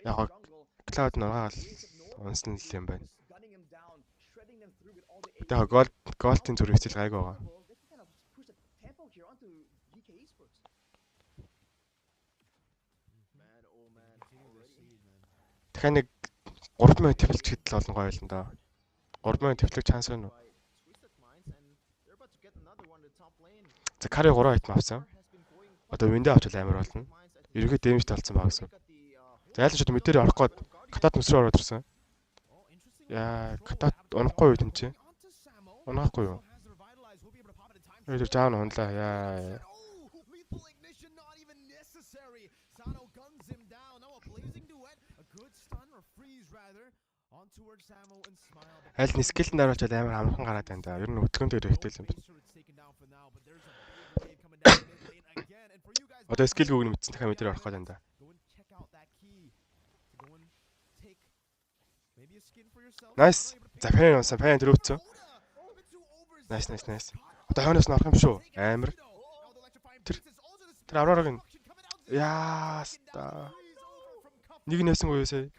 Яг Cloud нугаал унсан л юм байна. Тэгээ голтын зүрх хэл гайг байгаа. Тэгэхээр нэг 3 минут төвлөж хэдэл олон гоё юм да. 3 минут төвлөх шанс байна уу? За кари 3 айтм авсан. Одоо виндэ авчвал амар болно. Ерөнхий дэмжтэй болсон баг гэсэн. За ялан шууд мэдээр орох гээд катат нүсрээ ороод ирсэн. Яа, катат унахгүй юу тэнцээ? Унаахгүй юу? Тэр жаав нь хунлаа. Яа. Аль нь скелтэн дараалж амар амархан гараад байна да. Ер нь өтлгөнтэй хэрэгтэй юм байна. Одоо скил гүг нь мэдсэн дахиад мэдээр орох гээд байна да. Nice. За фэн онсан фэн төрөвцөө. Nice. Одоо хойноос нь орох юм шүү. Амар. Тэр авраараг нь яаста. Нэг нэсэн уу юусаа.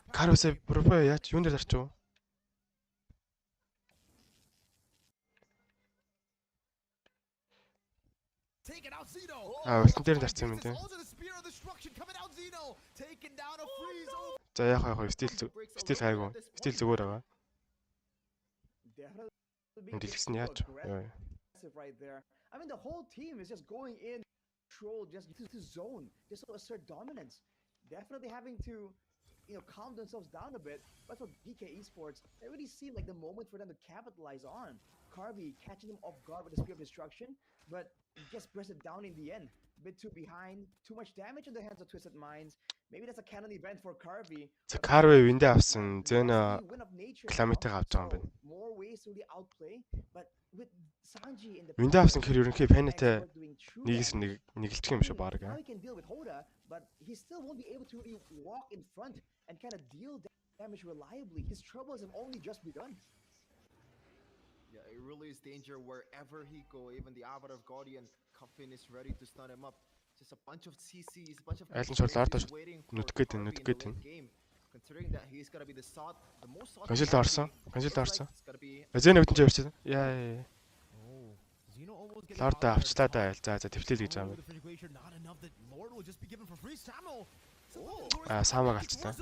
Карусэ профо яач юунд дээр зарчив? Ультан дээр зарцсан юм тийм. За яах стил гайгүй. Стил зүгээр байгаа. Дэлгэсэн яач? I mean, the whole team is just going in, control, just to zone, just to assert dominance. Definitely having to, calm themselves down a bit. That's what DK Esports, it really seemed like the moment for them to capitalize on. Carby catching them off guard with the Spear of Destruction, but just press it down in the end. A bit too behind, too much damage in the hands of Twisted Minds. Maybe that's a canon event for Carby. За Carby виндэ авсан. Зэна километр авч байгаа юм байна. More ways to outplay, but with Sanji in the виндэ авсан хэр ерөнхий панитай нэгээс нэгэлчих юм шиг баг аа. He can deal with Hoda, but he still won't be able to really walk in front and kind of deal damage reliably. His troubles have only just begun. Yeah, it really is danger wherever he go. Even the Avatar of Guardian, Coffin is ready to stun him up. Just a bunch of CCs, a bunch of waiting for the game. Considering that he's gonna be the most sought. Консилд орсон. Зэна өвдөн чирч. Яа. Лорд авчлаа да айл. За төвлөл гэж байгаа юм. Самаг алчлаа.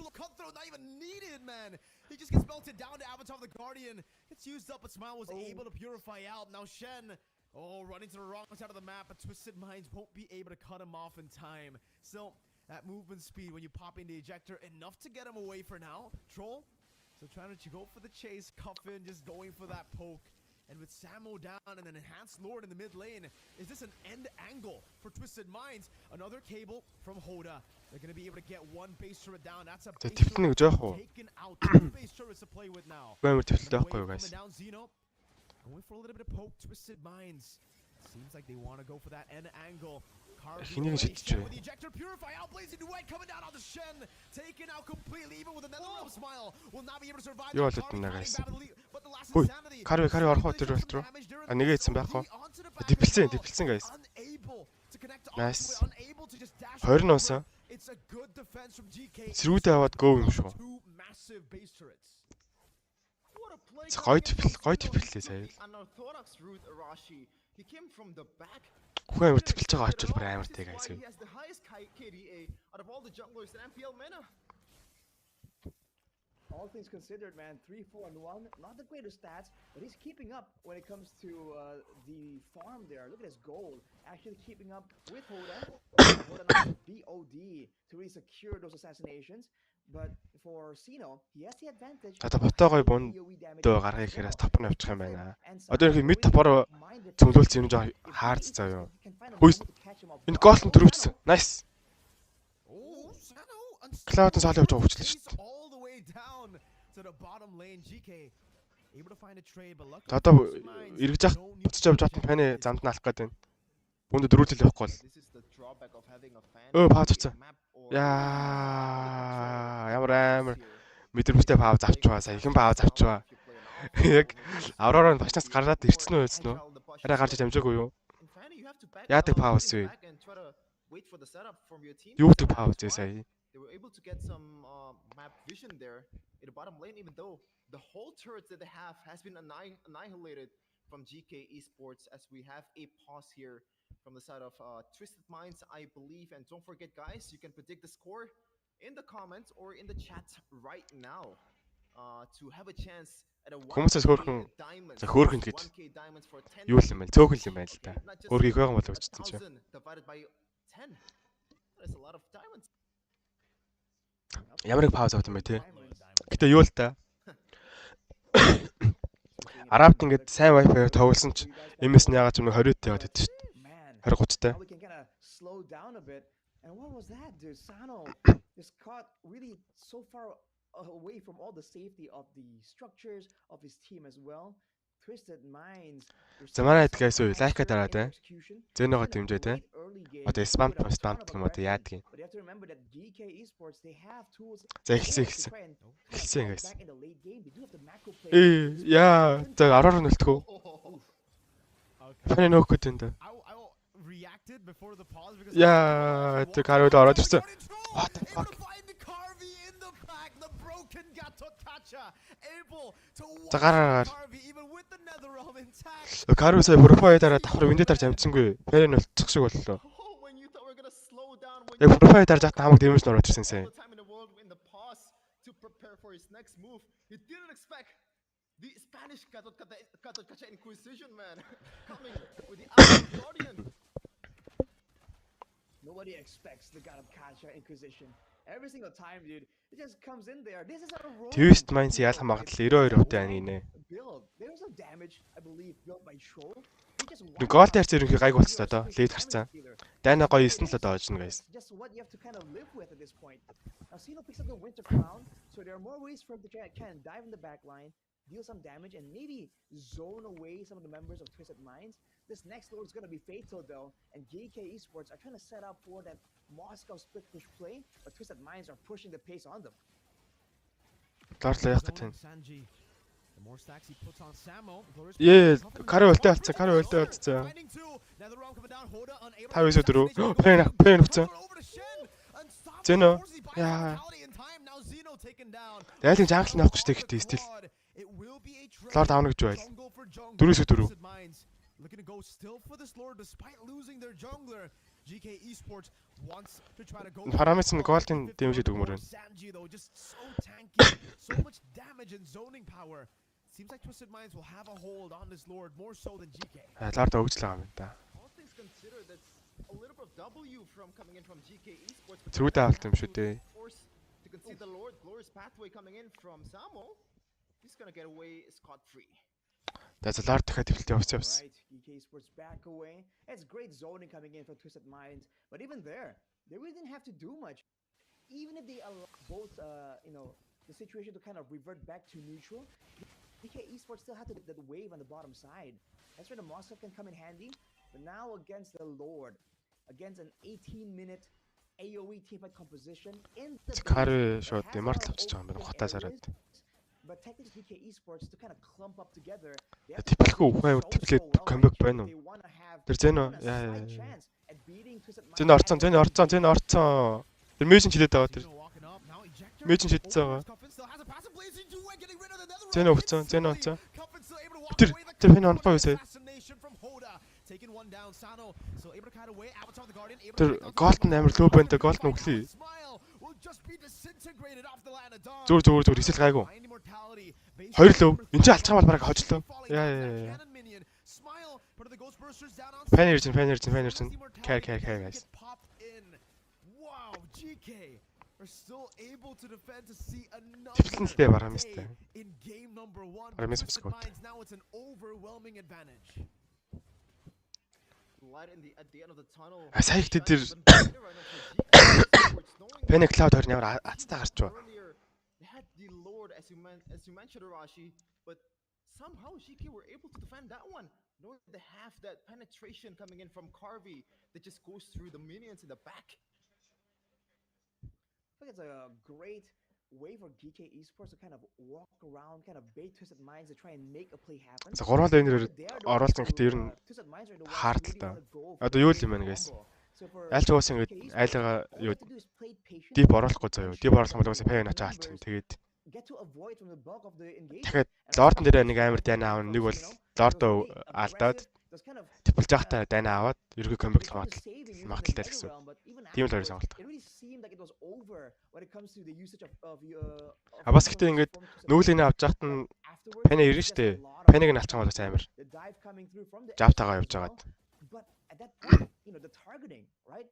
He just gets melted down to Avatar of the Guardian. It's used up, but Smile was able to purify out. Now Shen, running to the wrong side of the map, but Twisted Minds won't be able to cut him off in time. So, that movement speed when you pop in the ejector, enough to get him away for now. Troll, so trying to go for the chase. Cuffin just going for that poke. And with Samo down and an enhanced Lord in the mid lane, is this an end angle for Twisted Minds? Another cable from Hoda. They're going to be able to get one base turret down. That's a base turret taken out. Two base turrets to play with now. Going down Xeno. Going for a little bit of poke. Twisted Minds. Seems like they want to go for that end angle. With the ejector purify out, blazing duet coming down on the Shen, taken out completely. Even with another realm smile, will not be able to survive. But the last insanity. Carry орох тэр болтроо. Нэгэ ийдсэн байхгүй. Дипэлсэн guys. Nice. 20 нуусан. Сэргүүдээ аваад go юм шүү. Гоё типэлээ сая. He came from the back. Хүн амар типэлж байгаа очвол бүр амар тэг guys. He has the highest KDA out of all the junglers in MPL meta. All things considered, man, 3-4-1, not the greatest stats, but he's keeping up when it comes to the farm there. Look at his goal, actually keeping up with Hoda. Hoda now has a BOD to really secure those assassinations. But for Xeno, he has the advantage. Одоо ботогой бунд гаргахыг ихээр топ нь авчих юм байна. Одоо их мид топор цөглүүлж юм жоо хаард заа юу. Хүйс. Энэ гол нь төрөвчсөн. Nice. Клаудын саал явж өвчлөө шүү дээ. Одоо эргэж явах буцаж явж хатан фаны замд нь алах гээд байна. Бүндө дөрүүлэл явахгүй бол. Пауз авцсан. Яа, ямар амар мэдрэмжтэй пауз авчваа. Саяхан пауз авчваа. Яг Авророо бачнаас гараад ирсэн үү байсан уу? Арай гарч амжаагүй юу? Яадаг пауз вэ? Юу гэдэг пауз вэ сая? They were able to get some map vision there in the bottom lane, even though the whole turret that they have has been annihilated from GK Esports, as we have a pause here from the side of Twisted Minds, I believe. And don't forget, guys, you can predict the score in the comments or in the chat right now to have a chance at a 1K diamonds. 1K diamonds for 10. Юу юм бэ? Цөөхөн юм байна л да. Өөрийг байгаа бол өчтсөн чи. Divided by 10. That's a lot of diamonds. Ямар их пауз авсан бэ те. Гэтэ юу л та. Арабд ингээд сайн wifi тоглосон ч MS нь яагаад ч юм 20-т яваад идэв шүү дээ. 20-30-тай. And what was that, dude? Xeno is caught really so far away from all the safety of the structures of his team as well. Twisted Minds. За манай эдгээс үү лайка дараад байна. Зэногоо дэмжээ те. Одоо спам гэх юм одоо яадаг юм. За эхэлсэн guys. Яа, за араар нөлтгөө. Фаны нөөхөд энэ. Яа, тэ карууд ороод ирсэн. What the fuck? За гараар. Каруу сая профайл дараа давхар виндэ тарж амжсангүй. Фэрэн болчих шиг боллоо. Яг профайл дараа жат хамаг дэмэж н ороод ирсэн сая. The Spanish Kacha Inquisition, man, coming with the Guardian. Nobody expects the God of Kacha Inquisition. Every single time, dude, it just comes in there. This is a roll. Twist Minds яалах магадлал 92% байна гинэ. There's no damage, I believe, built by Troll. Гол дээр ерөнхий гайг болчихсон одоо. Лид гарцсан. Дайна гоё 9 л одоо оожно guys. Just what you have to kind of live with at this point. Now Xeno picks up the Winter Crown, so there are more ways for him to kind of dive in the back line, deal some damage, and maybe zone away some of the members of Twisted Minds. This next lord is going to be fatal though, and GK Esports are trying to set up for that Moscow split push play, but Twisted Minds are pushing the pace on them. Дартлаа яах гэж байна. Yes, каруу өлтөө алдсан, каруу өлтөө алдсан. 5-4. Пэн өгцөн. Зэнэ. Яа. Яалын жангал навах гэж тэгтээ стил. Лорд аавна гэж байл. 4-4. Looking to go still for this lord despite losing their jungler. GK Esports wants to try to go. Парамец нь голдын дэмжиж өгмөр байна. Xeno-G though just so tanky, so much damage and zoning power. Seems like Twisted Minds will have a hold on this lord more so than GK. Лорд өгчлээ юм да. All things considered, that's a little bit of W from coming in from GK Esports. Зүрхтэй авалт юм шүү дээ. To concede the lord glorious pathway coming in from Samo. He's going to get away scot free. That's a large difficulty of steps. GK Esports back away. It's great zoning coming in from Twisted Minds, but even there, they really didn't have to do much. Even if they allow both, the situation to kind of revert back to neutral, GK Esports still had to get that wave on the bottom side. That's where the Moscow can come in handy. But now against the Lord, against an 18-minute AOE teamfight composition in the but technically GK Esports to kind of clump up together. Typical way to come back байна уу? Тэр зэн үү? Яа. Зэн орцсон. Тэр мэйжин чилээд байгаа тэр. Мэйжин чидсэн байгаа. Зэн өгцөн. Тэр хэн онцгой үсэ. Тэр голден амар лөө байна да голд нүглээ. Зүгээр эсэл гайгүй. Хоёр лөө. Энд чинь алцгаа бол бараг хожлоо. Яа. Fan ирсэн. Care guys. Wow, GK are still able to defend to see another Тэвлэнтэй барам юмстай. in game number 1. Барам юм скот. Now it's an overwhelming advantage. Сая ихтэй тэр Panic Cloud 20 ямар аттай гарч байна. They had the Lord as you mentioned Arashi, but somehow GK were able to defend that one. Knowing they have that penetration coming in from Carvey that just goes through the minions in the back. I think it's a great way for GK Esports to kind of walk around, kind of bait Twisted Minds to try and make a play happen. За 3 лейнерээр оруулсан гэхдээ ер нь хард л та. Одоо юу л юм бэ guys? Аль ч уус ингэ айлгаа юу дип оруулахгүй заяа. Дип оруулах юм бол уусаа пэн очоо алдчихна. Тэгээд дахиад лордн дээр нэг амар дайна аав нэг бол лордоо алдаад тэпэлж явахтаа дайна аваад ерөөг комбиклэх магадaltaй л гэсэн. Тийм л хоёрын сонголт. Бас гэхдээ ингээд нүүлийг авч яхад нь пэнэ ирнэ штэ. Пэнэг нь алцсан бол бас амар. Жавтагаа явж байгаад.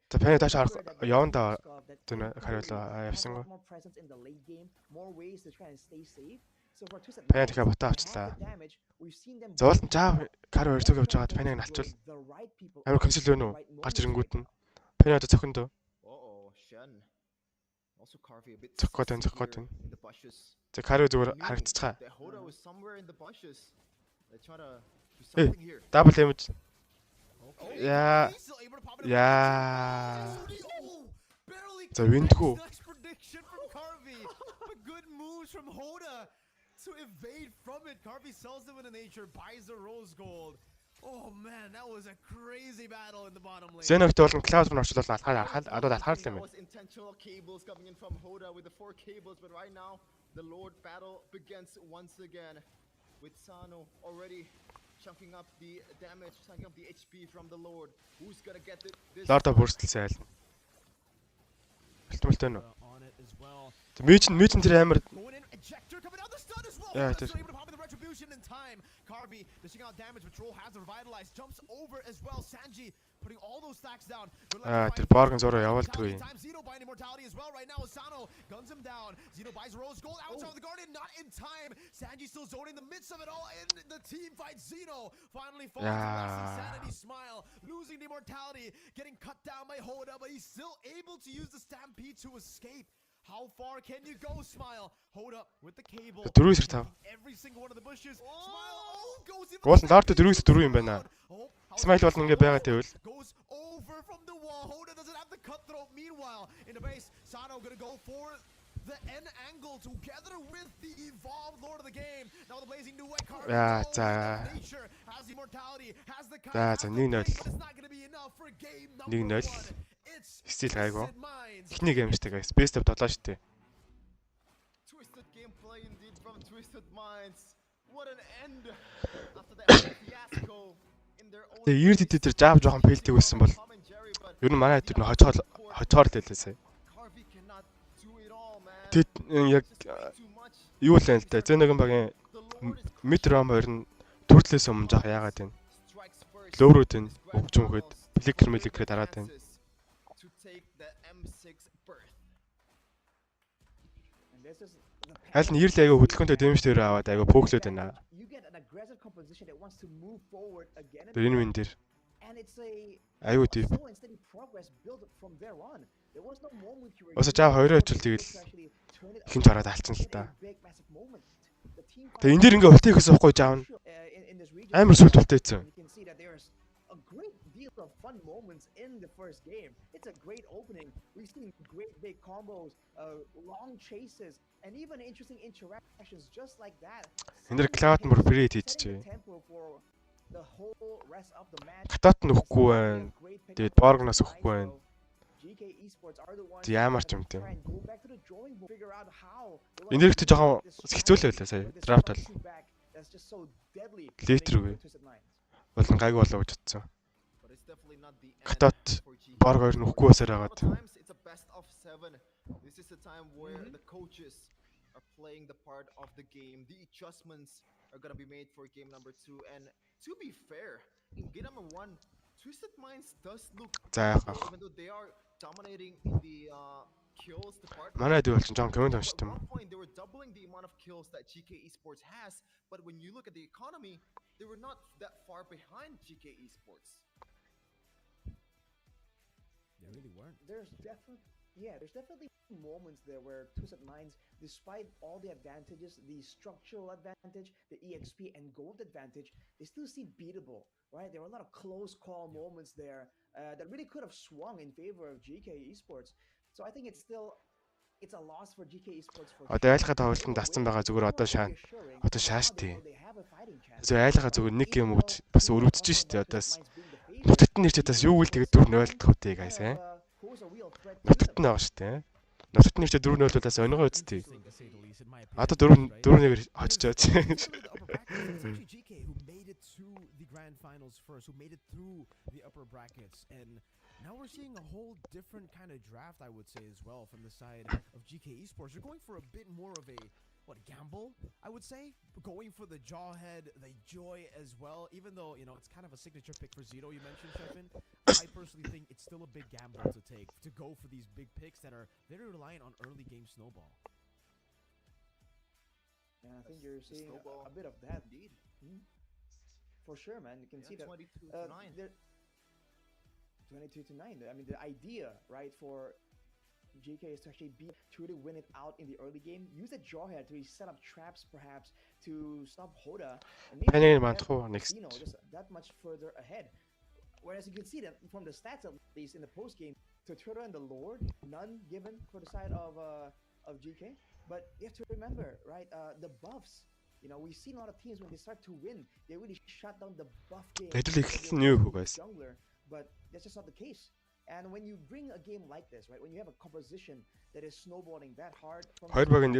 За пэнэ тааш яванда тэр хариулаа явсан гоо. Пэнэ дахиад ботоо авчлаа. Зоолн жаав кар хоёр цог явж байгаад пэнэг нь алчвал амар консол вэ нүү? Гарч ирэнгүүт нь. Пэнэ одоо цохинд дөө. Цохгоод байна. За каро зүгээр харагдчихаа. Дабл damage. Яа. За виндгүй. Good moves from Hoda to evade from it. Carvey sells them in nature, buys the rose gold. Oh man, that was a crazy battle in the bottom lane. Xeno-G болон Cloud руу орчлол алхаад юм байна. Intentional cables coming in from Hoda with the 4 cables, but right now the Lord battle begins once again with Sano already chunking up the damage, chunking up the HP from the Lord. Who's gonna get this? Lord бүрстэлсэн айл. Үлтэмэлтэй нөө. Мичн тэр амар. Яа тэр. Carvey dishing out damage, but Troll has the revitalize, jumps over as well. Sanji putting all those stacks down. Тэр Borgen зураа явуулдгүй. Xeno buying immortality as well right now. Sano guns him down. Xeno buys Rose gold outside of the Guardian, not in time. Sanji still zoning in the midst of it all, and the team fights Xeno. Finally falls to Sanity Smile, losing the immortality, getting cut down by Hoda, but he's still able to use the Stampede to escape. How far can you go, Smile? Hold up with the cable. Every single one of the bushes. Smile goes in. Гол нь Lord 4-4 юм байна. Smile бол ингэ байгаа тэгвэл. Goes over from the wall. Hoda doesn't have the cutthroat. Meanwhile, in the base, Sano gonna go for the N angle together with the evolved Lord of the game. Now the blazing new way card. Nature has immortality, has the За 1-0. It's not gonna be enough for game number 1. Стил гайгүй. Эхний гейм штэ guys. Best of долоо штэ. Twisted gameplay indeed from Twisted Minds. What an end after that fiasco in their own. Тэгээ ирд идэ тэр жаав жоохон фейлдэг байсан бол ер нь манай тэр хожоор л хэлээ сая. Тэд яг юу л байна л да. Xeno-G багийн mid rom хоёр нь төрдлөөс өмнө жоох яагаад байна. Лөөрөөд энэ өвчмөхөд фликер дараад байна. Аль нь ирл аяга хөдөлгөөнтэй дэмж дээр аваад аяга пөөглөөд байна. Тэр энэ дээр аюу тийм. Ос жаа хоёроо очил тэгэл ихэнч хараад алцсан л та. Тэгээ энэ дэр ингээ ултыг ихээс уухгүй жаав. Амар сүлт ултээсэн. Of fun moments in the first game. It's a great opening. We've seen great big combos, long chases, and even interesting interactions just like that. Энэ Cloud мөр free хийчихээ. The whole rest of the match. Катат нөхгүй байна. Тэгээд Borgnoос өгөхгүй байна. GK Esports are the ones. Ямар ч юм тийм. Энэ дэрэгт жоохон хэцүү л байлаа сая. Draft бол. Литр үгүй. Болон гайг болоо гэж бодсон. Катат Borg хоёр нөхгүй басаар хагаад. This is the time where the coaches are playing the part of the game. The adjustments are gonna be made for game number 2. And to be fair, in game number 1, Twisted Minds does look За beatable, яах. even though they are dominating in the kills department. Манай дүү болсон Жон комент At уншдаг юм. one point, they were doubling the amount of kills that GK Esports has, but when you look at the economy, they were not that far behind GK Esports. They really weren't. There's definitely moments there where Twisted Minds, despite all the advantages, the structural advantage, the EXP and gold advantage, they still seem beatable, right? There were a lot of close call moments there that really could have swung in favor of GK Esports. So I think it's a loss for GK Esports for Одоо айлхад тоглолтод татсан байгаа зүгээр одоо шааш тий. Зөв айлхаа зүгээр нэг гейм өгч бас өрөвдөж штэ одоос. Нутагт нь ирчээд бас юу гээл тэгээд 4-0 дах үтэй guys Нутагт нь байгаа штэ. Нутагт нь ирчээд 4-0 бол бас өнгөө үсттэй. Одоо 4-1-ээр очиж GK who made it to the grand finals first, who made it through the upper brackets, and now we're seeing a whole different kind of draft, I would say, as well, from the side of GK Esports. They're going for a bit more of a gamble, I would say, going for the jawhead, the joy as well, even though, it's kind of a signature pick for Zito, you mentioned, Shevin. I personally think it's still a big gamble to take, to go for these big picks that are very reliant on early game snowball. Yeah, I think you're seeing a bit of that. Indeed. For sure, man. You can see that 22 to 9. 22 to 9. I mean, the idea, right, for GK is to actually truly win it out in the early game. Use the jawhead to set up traps, perhaps, to stop Hoda. And maybe just that much further ahead. Whereas you can see that from the stats, at least in the post game, Tutura and the Lord, none given for the side of GK. But you have to remember, right, the buffs. We've seen a lot of teams when they start to win, they really shut down the buff game. Jungler, but that's just not the case. And when you bring a game like this, right, when you have a composition that is snowballing that hard, and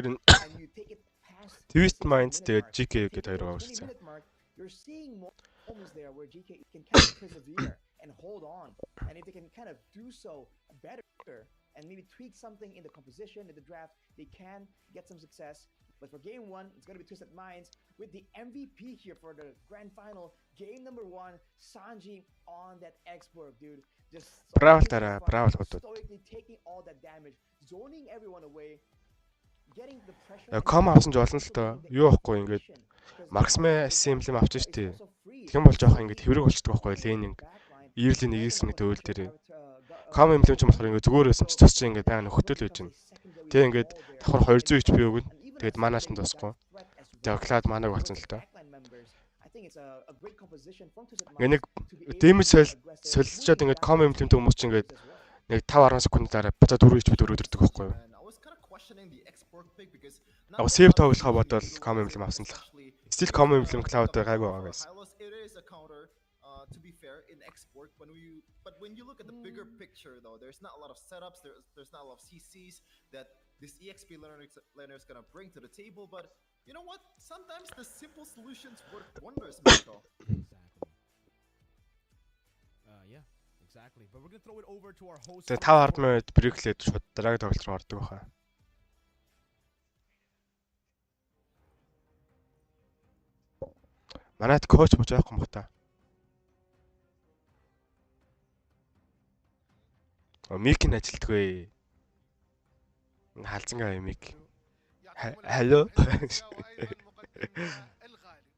you take it past Twist Minds тэгээд GK гэдэг хоёр байгаа. You're seeing moments there where GK can kind of persevere and hold on, and if they can kind of do so better and maybe tweak something in the composition, in the draft, they can get some success. But for game 1, it's going to be Twisted Minds with the MVP here for the grand final. Game number 1, Sanji on that X-Borg, dude. Just stoically taking all that damage, zoning everyone away, getting the pressure. Ком авсан ч болно л доо. Юу ахгүй ингээд Maximum Assembly авчих штий. Тэгэн бол жоох ингээд хэврэг болчихдог байхгүй лейнинг. Early нэгээс нэг дөөл дээр. Ком эмблем ч болохоор ингээд зүгээр байсан ч цус чи ингээд баян нөхтөл байж байна. Тэг ингээд давхар 200 HP өгнө. Тэгээд манаач нь тусахгүй. Тэгээд Cloud манаг болсон л доо. Нэг damage солилцоод ингээд ком эмблемтэй хүмүүс чинь ингээд нэг 5-10 секунд дараа буцаад 4 HP өрөөдөрдөг байхгүй юу? Save тоглохоо бодвол ком эмблем авсан л. Still ком эмблем Cloud-аар гайгүй байгаа guys. To be fair, in export, but when you look at the bigger picture, though, there's not a lot of setups. There's not a lot of CCs that this EXP laner is gonna bring to the table. But you know what? Sometimes the simple solutions work wonders, Michael. Exactly. Yeah, exactly. But we're gonna throw it over to our host. Тэгээ 5 минут брэклээд шууд дараагийн тоглолт руу ордог баха. Манайд коуч бож байхгүй юм та. ميك ناجلتгүй. حالцангаа ميك. هلو.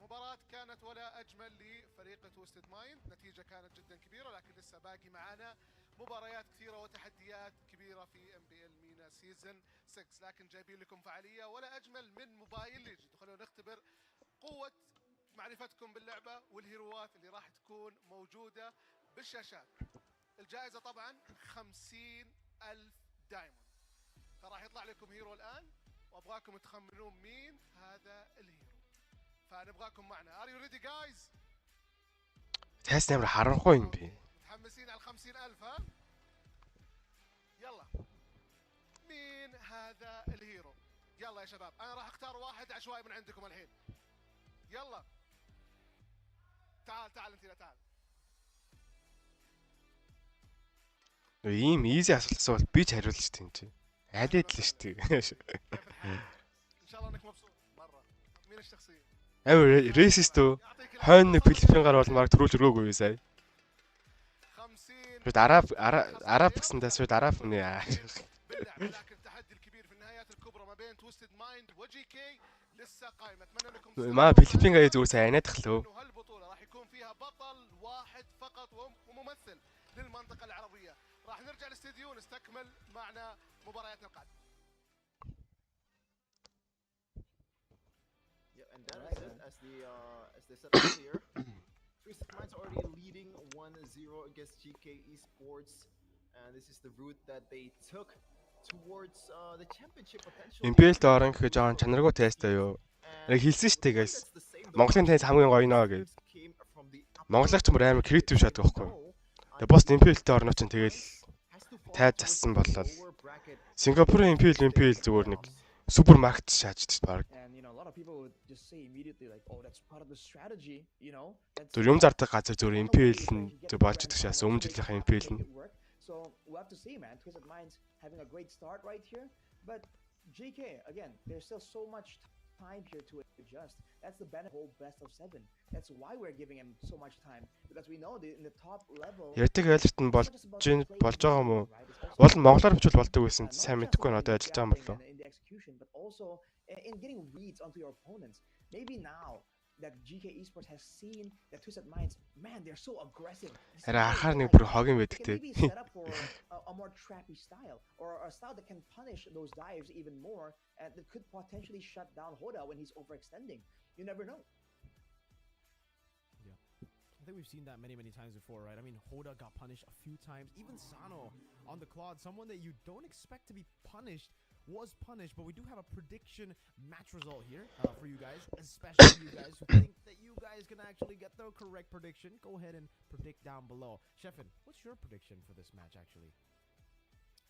مباراة كانت ولا أجمل لفريق تويستد مايند، نتيجة كانت جدا كبيرة، لكن لسه باقي معانا مباريات كثيرة وتحديات كبيرة في MPL مينا سيزن 6، لكن جايبين لكم فعالية ولا أجمل من موبايل ليجند. خلونا نختبر قوة معرفتكم باللعبة والهيروات اللي راح تكون موجودة بالشاشات. الجائزة طبعا 50,000 دايموند. فراح يطلع لكم هيرو الآن وأبغاكم تخمنون مين هذا الهيرو. فنبغاكم معنا. Are you ready guys? تحس نمر حرقوا يم بي. متحمسين على 50,000 ها؟ يلا. مين هذا الهيرو؟ يلا يا شباب أنا راح أختار واحد عشوائي من عندكم الحين. يلا. تعال أنت تعال. Ийм easy асуулт асуувал би ч хариулж чинь чи. عادي لشتي كيف الحال؟ ان شاء الله انك مبسوط مره. مين الشخصيه؟ ريسيستو хойно Филиппин гар бол марк төрүүлж өргөөгүй сая. 50 شوت عرب гэсэндээ шууд араб хүний باللعب لكن التحدي الكبير في النهايات الكبرى ما بين تويستد مايند وجي كي لسه قائم. اتمنى انكم ما Филиппин гай зүгээр сайн найдахлаа. انه هالبطوله راح يكون فيها بطل واحد فقط وممثل للمنطقه العربيه. راح نرجع الاستديو نستكمل معنا مبارياتنا القادمه. Yeah, and that is it. As they said earlier, Twisted Minds already leading 1-0 against GK Esports, and this is the route that they took towards the championship potential. Impel орон гэхэ жоон чанаргүй тесттэй юу. Яг хэлсэн шүү дээ guys. Монголын тест хамгийн гоё нөө гэж. Монголч ч амар креатив шатдаг байхгүй. Тэгээ бос Impel-тэй орно ч тэгэл тайд зассан боллоо. Сингапурын Impel зүгээр нэг супермаркет шааждаг баг. People would just say immediately like, oh, that's part of the strategy, you know. Зүр юм зардаг газар зүгээр Impel нь зүр болж идэх шээс өмнө жилийнхэн Impel нь. So we'll have to see, man. Twisted Minds having a great start right here, but JK again, there's still so much time here to adjust. That's the benefit of best of 7. That's why we're giving him so much time, because we know that in the top level. Ярьдаг айлт нь болж байгаа юм уу? Бол монголоор бичвэл болдог байсан. Сайн мэдэхгүй нь одоо ажиллаж байгаа юм болов. But also in getting reads onto your opponents. Maybe now that GK Esports has seen that Twisted Minds, man, they're so aggressive. Харахаар нэг бүр хогийн байдаг те. Maybe set up for a more trappy style or a style that can punish those dives even more and that could potentially shut down Hoda when he's overextending. You never know. Yeah. I think we've seen that many times before, right? I mean, Hoda got punished a few times. Even Sano on the Claude, someone that you don't expect to be punished, was punished, but we do have a prediction match result here for you guys, especially you guys who think that you guys can actually get the correct prediction. Go ahead and predict down below. Sheffin, what's your prediction for this match actually?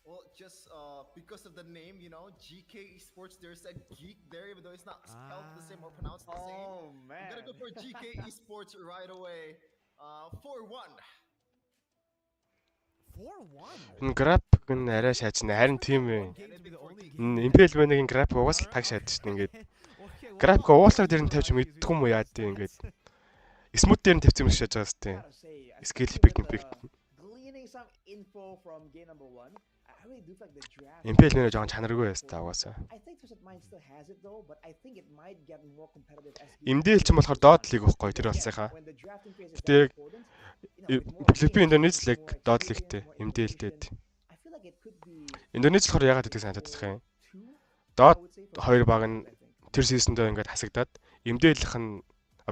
Well, just because of the name, you know, GK Esports, there's a geek there, even though it's not spelled the same or pronounced the same. Oh, man. I'm gonna go for GK Esports right away. 4-1. 4-1. График нь арай шаачна. Харин тийм ээ. Impel Manaгийн график угаасаа таг шаадчихна ингээд. График уулаар дээр нь тавьж мэддэг юм уу яа дээ ингээд. Smooth дээр нь тавьчих юм шиг шааж байгаа сте. Scale effect impact. Gleaning some info from game number 1. I really do like the draft. Impel нэр жоохон чанаргүй байсаа угаасаа. I think Twisted Mind still has it though, but I think it might get more competitive as Имдэл ч юм болохоор доод лиг байхгүй тэр болсойхаа. Гэтэ Филиппин Индонез лиг доод лигтэй имдэлтэд. Индонез болохоор яагаад гэдгийг санагдах юм. Доод хоёр баг нь тэр сизондөө ингээд хасагдаад имдэлийнх нь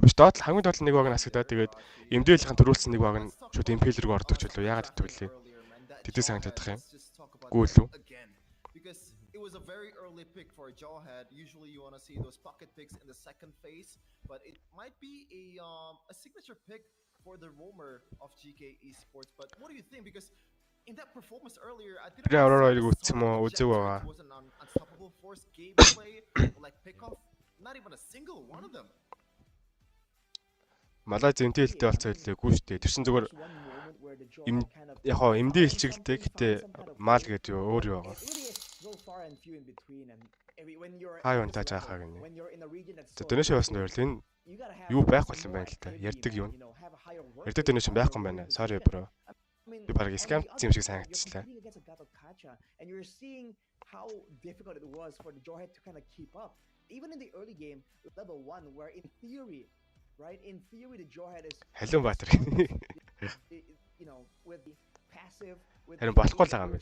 биш доод хамгийн доод нэг баг нь хасагдаад тэгээд имдэлийнх нь төрүүлсэн нэг баг нь шууд Impel рүү ордог ч үлээ яагаад гэдэг вэ? Тэдний санагдах юм. Гүйлүү. Because it was a very early pick for a Jawhead. Usually you want to see those pocket picks in the second phase, but it might be a signature pick for the roamer of GK Esports. But what do you think? Because in that performance earlier, I didn't it was an unstoppable force gameplay, like pickoff, not even a single one of them. Малайз имдэлтэй болцоо хэлээгүй шүү дээ. Тэр чин зүгээр яг хоо имдэл хилчгэлтэй гэтээ мал гэдэг өөр юу байгаа. Хаа юун тааж аахаа гинэ. Донешн явсан дээр л энэ юу байхгүй юм байна л та. Ярддаг юм. Ярддаг донешн байхгүй юм байна. Sorry bro. Би баг скам юм шиг санагдчихлаа. And you're seeing how difficult it was for the Jawhead to kind of keep up. Even in the early game, level 1, where in theory, right? In theory, the Jawhead is. Халуун Баатар. You know, with the passive, with харин болохгүй л байгаа юм.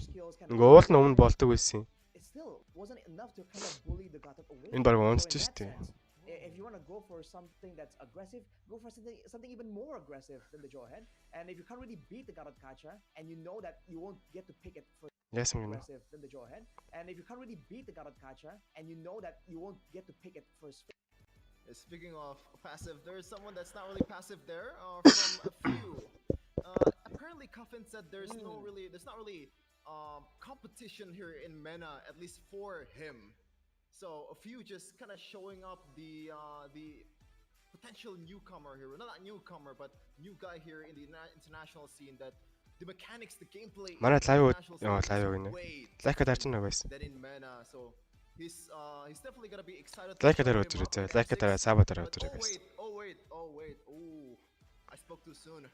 Ингээ уул нь өмнө болдог байсан. It still wasn't enough to kind of bully the Gatot away. Энэ баг унсч штэ. If you want to go for something that's aggressive, go for something even more aggressive than the Jawhead. And if you can't really beat the Gatot Kacha, and you know that you won't get to pick it for aggressive than the Jawhead, and if you can't really beat the Gatot Kacha, and you know that you won't get to pick it for. Speaking of passive, there's someone that's not really passive there from a few. Apparently, Coffin said there's not really competition here in MENA, at least for him. So a few just kind of showing up the potential newcomer here, not a newcomer, but new guy here in the international scene that the mechanics, the gameplay. Манай лайв International stage лайв is гинэ. way Лайка дарч нэг байсан. than in MENA. So he's definitely gonna be excited to Лайка start дараа him өдрөө up заа. in Лайка M6. дараа саба дараа But өдрөө oh гэсэн. wait, oh wait, oh wait, ooh, I spoke too soon.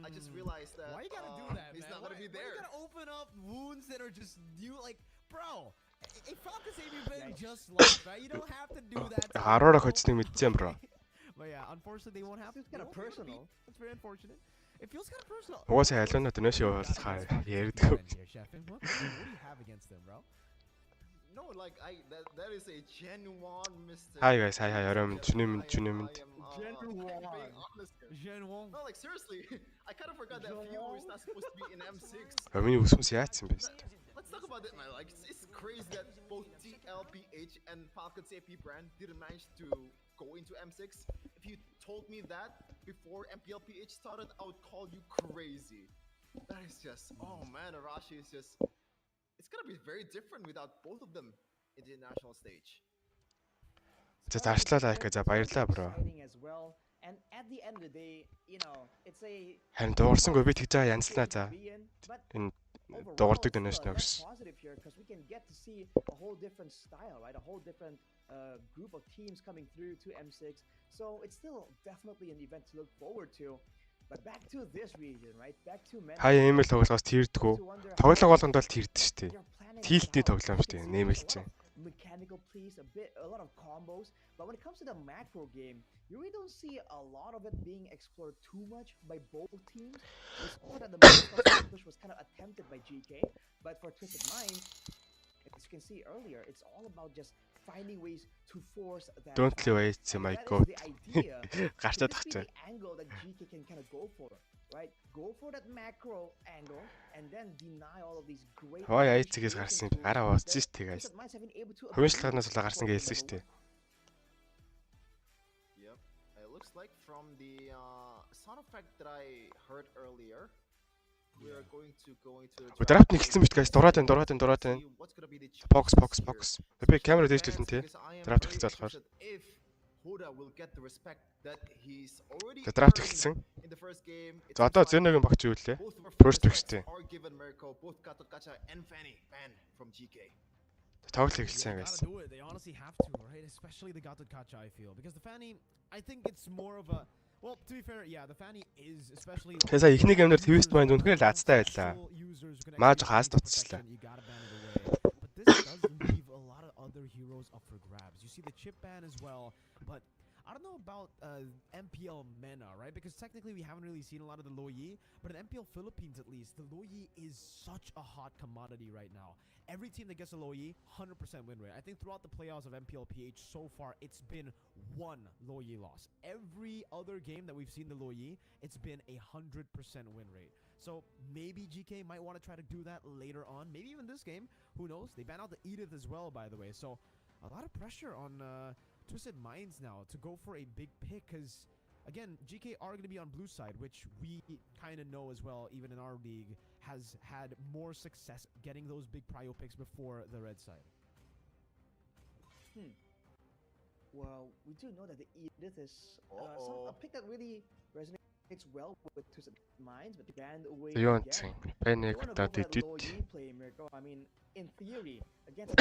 I just realized that why you gotta do that, he's man? not gonna be Why there. you gotta open up wounds that are just you like, bro? If Falcon save you been just lost, right? You don't have to do that. Харуура хоцсныг мэдсэн бро. But yeah, unfortunately they won't have to. It's kind of personal. That's very unfortunate. It feels kind of personal. Угаасаа ялуунаа дөнөөш явуулахаа ярьдаг. What do you have against them, bro? No, like that is a genuine mistake. Hi guys, hi оройн чинэмэнд. Genuine. Genuine. No, like seriously, I kind of forgot that Vziy is not supposed to be in M6. Миний үсмэс яатсан бэ? Let's talk about it, man. Like it's crazy that both TLPH and Falcon CP brand didn't manage to go into M6. If you told me that before MPLPH started, I would call you crazy. That is just, oh man, Arashi is just, it's gonna be very different without both of them in the national stage. За заачлаа лайка за баярлаа бро. And at the end of the day, you know, it's a Харин дуурсангүй би тэгж байгаа янзлаа за. Энэ дуурдаг дэнэш нэгс. Positive here because we can get to see a whole different style, right? A whole different group of teams coming through to M6. So it's still definitely an event to look forward to. But back to this region, right? Back to men. Хаяа имэл тоглоос тэрдгүү. Тоглоог болгонд бол тэрдэж штэ. Тилтний тоглоом штэ. Нэмэлч. Mechanical plays, a lot of combos, but when it comes to the macro game, you really don't see a lot of it being explored too much by both teams. We saw that the push was kind of attempted by GK, but for Twisted Mind, as you can see earlier, it's all about just finding ways to force that. Don't wait, my god. Гарчаад тахчаа. The angle that GK can kind of go for, right? Go for that macro angle and then deny all of these great. Хой айцгээс гарсан юм. Гараа ууцсан шүү дээ, guys. Хувьшлагнаас улаа гарсан гэж хэлсэн шүү дээ. Yep. It looks like from the sound effect that I heard earlier, we are going to go into the Драфт нэгсэн бит guys. Дураад байна. Box. Би камера дээшлүүлэн тий. Драфт эхэлсэн болохоор. Huda will get the respect that he's already драфт эхэлсэн. In the first game. За одоо Xeno-G багч юу лээ? First тэгштэй. Both Gacha and Fanny ban from GK. Тоглол эхэлсэн guys. They honestly have to, right? Especially the Gatot Kacha, I feel, because the Fanny, I think it's more of a, well, to be fair, yeah, the Fanny is especially. Тэсээ ихний геймээр Twist Mind үнэхээр лаацтай байлаа. Мааж хаас дуцчлаа. But this does leave a lot of other heroes up for grabs. You see the chip ban as well, but I don't know about MPL MENA, right? Because technically we haven't really seen a lot of the Loyi, but in MPL Philippines at least, the Loyi is such a hot commodity right now. Every team that gets a Loyi, 100% win rate. I think throughout the playoffs of MPLPH so far, it's been one Loyi loss. Every other game that we've seen the Loyi, it's been 100% win rate. So maybe GK might want to try to do that later on. Maybe even this game. Who knows? They ban out the Edith as well, by the way. So a lot of pressure on Twisted Minds now to go for a big pick because, again, GK are going to be on blue side, which we kind of know as well, even in our league, has had more success getting those big prio picks before the red side. Well, we do know that the Edith is a pick that really resonates well with Twisted Minds, but banned away again. Panic that they did. I mean, in theory, against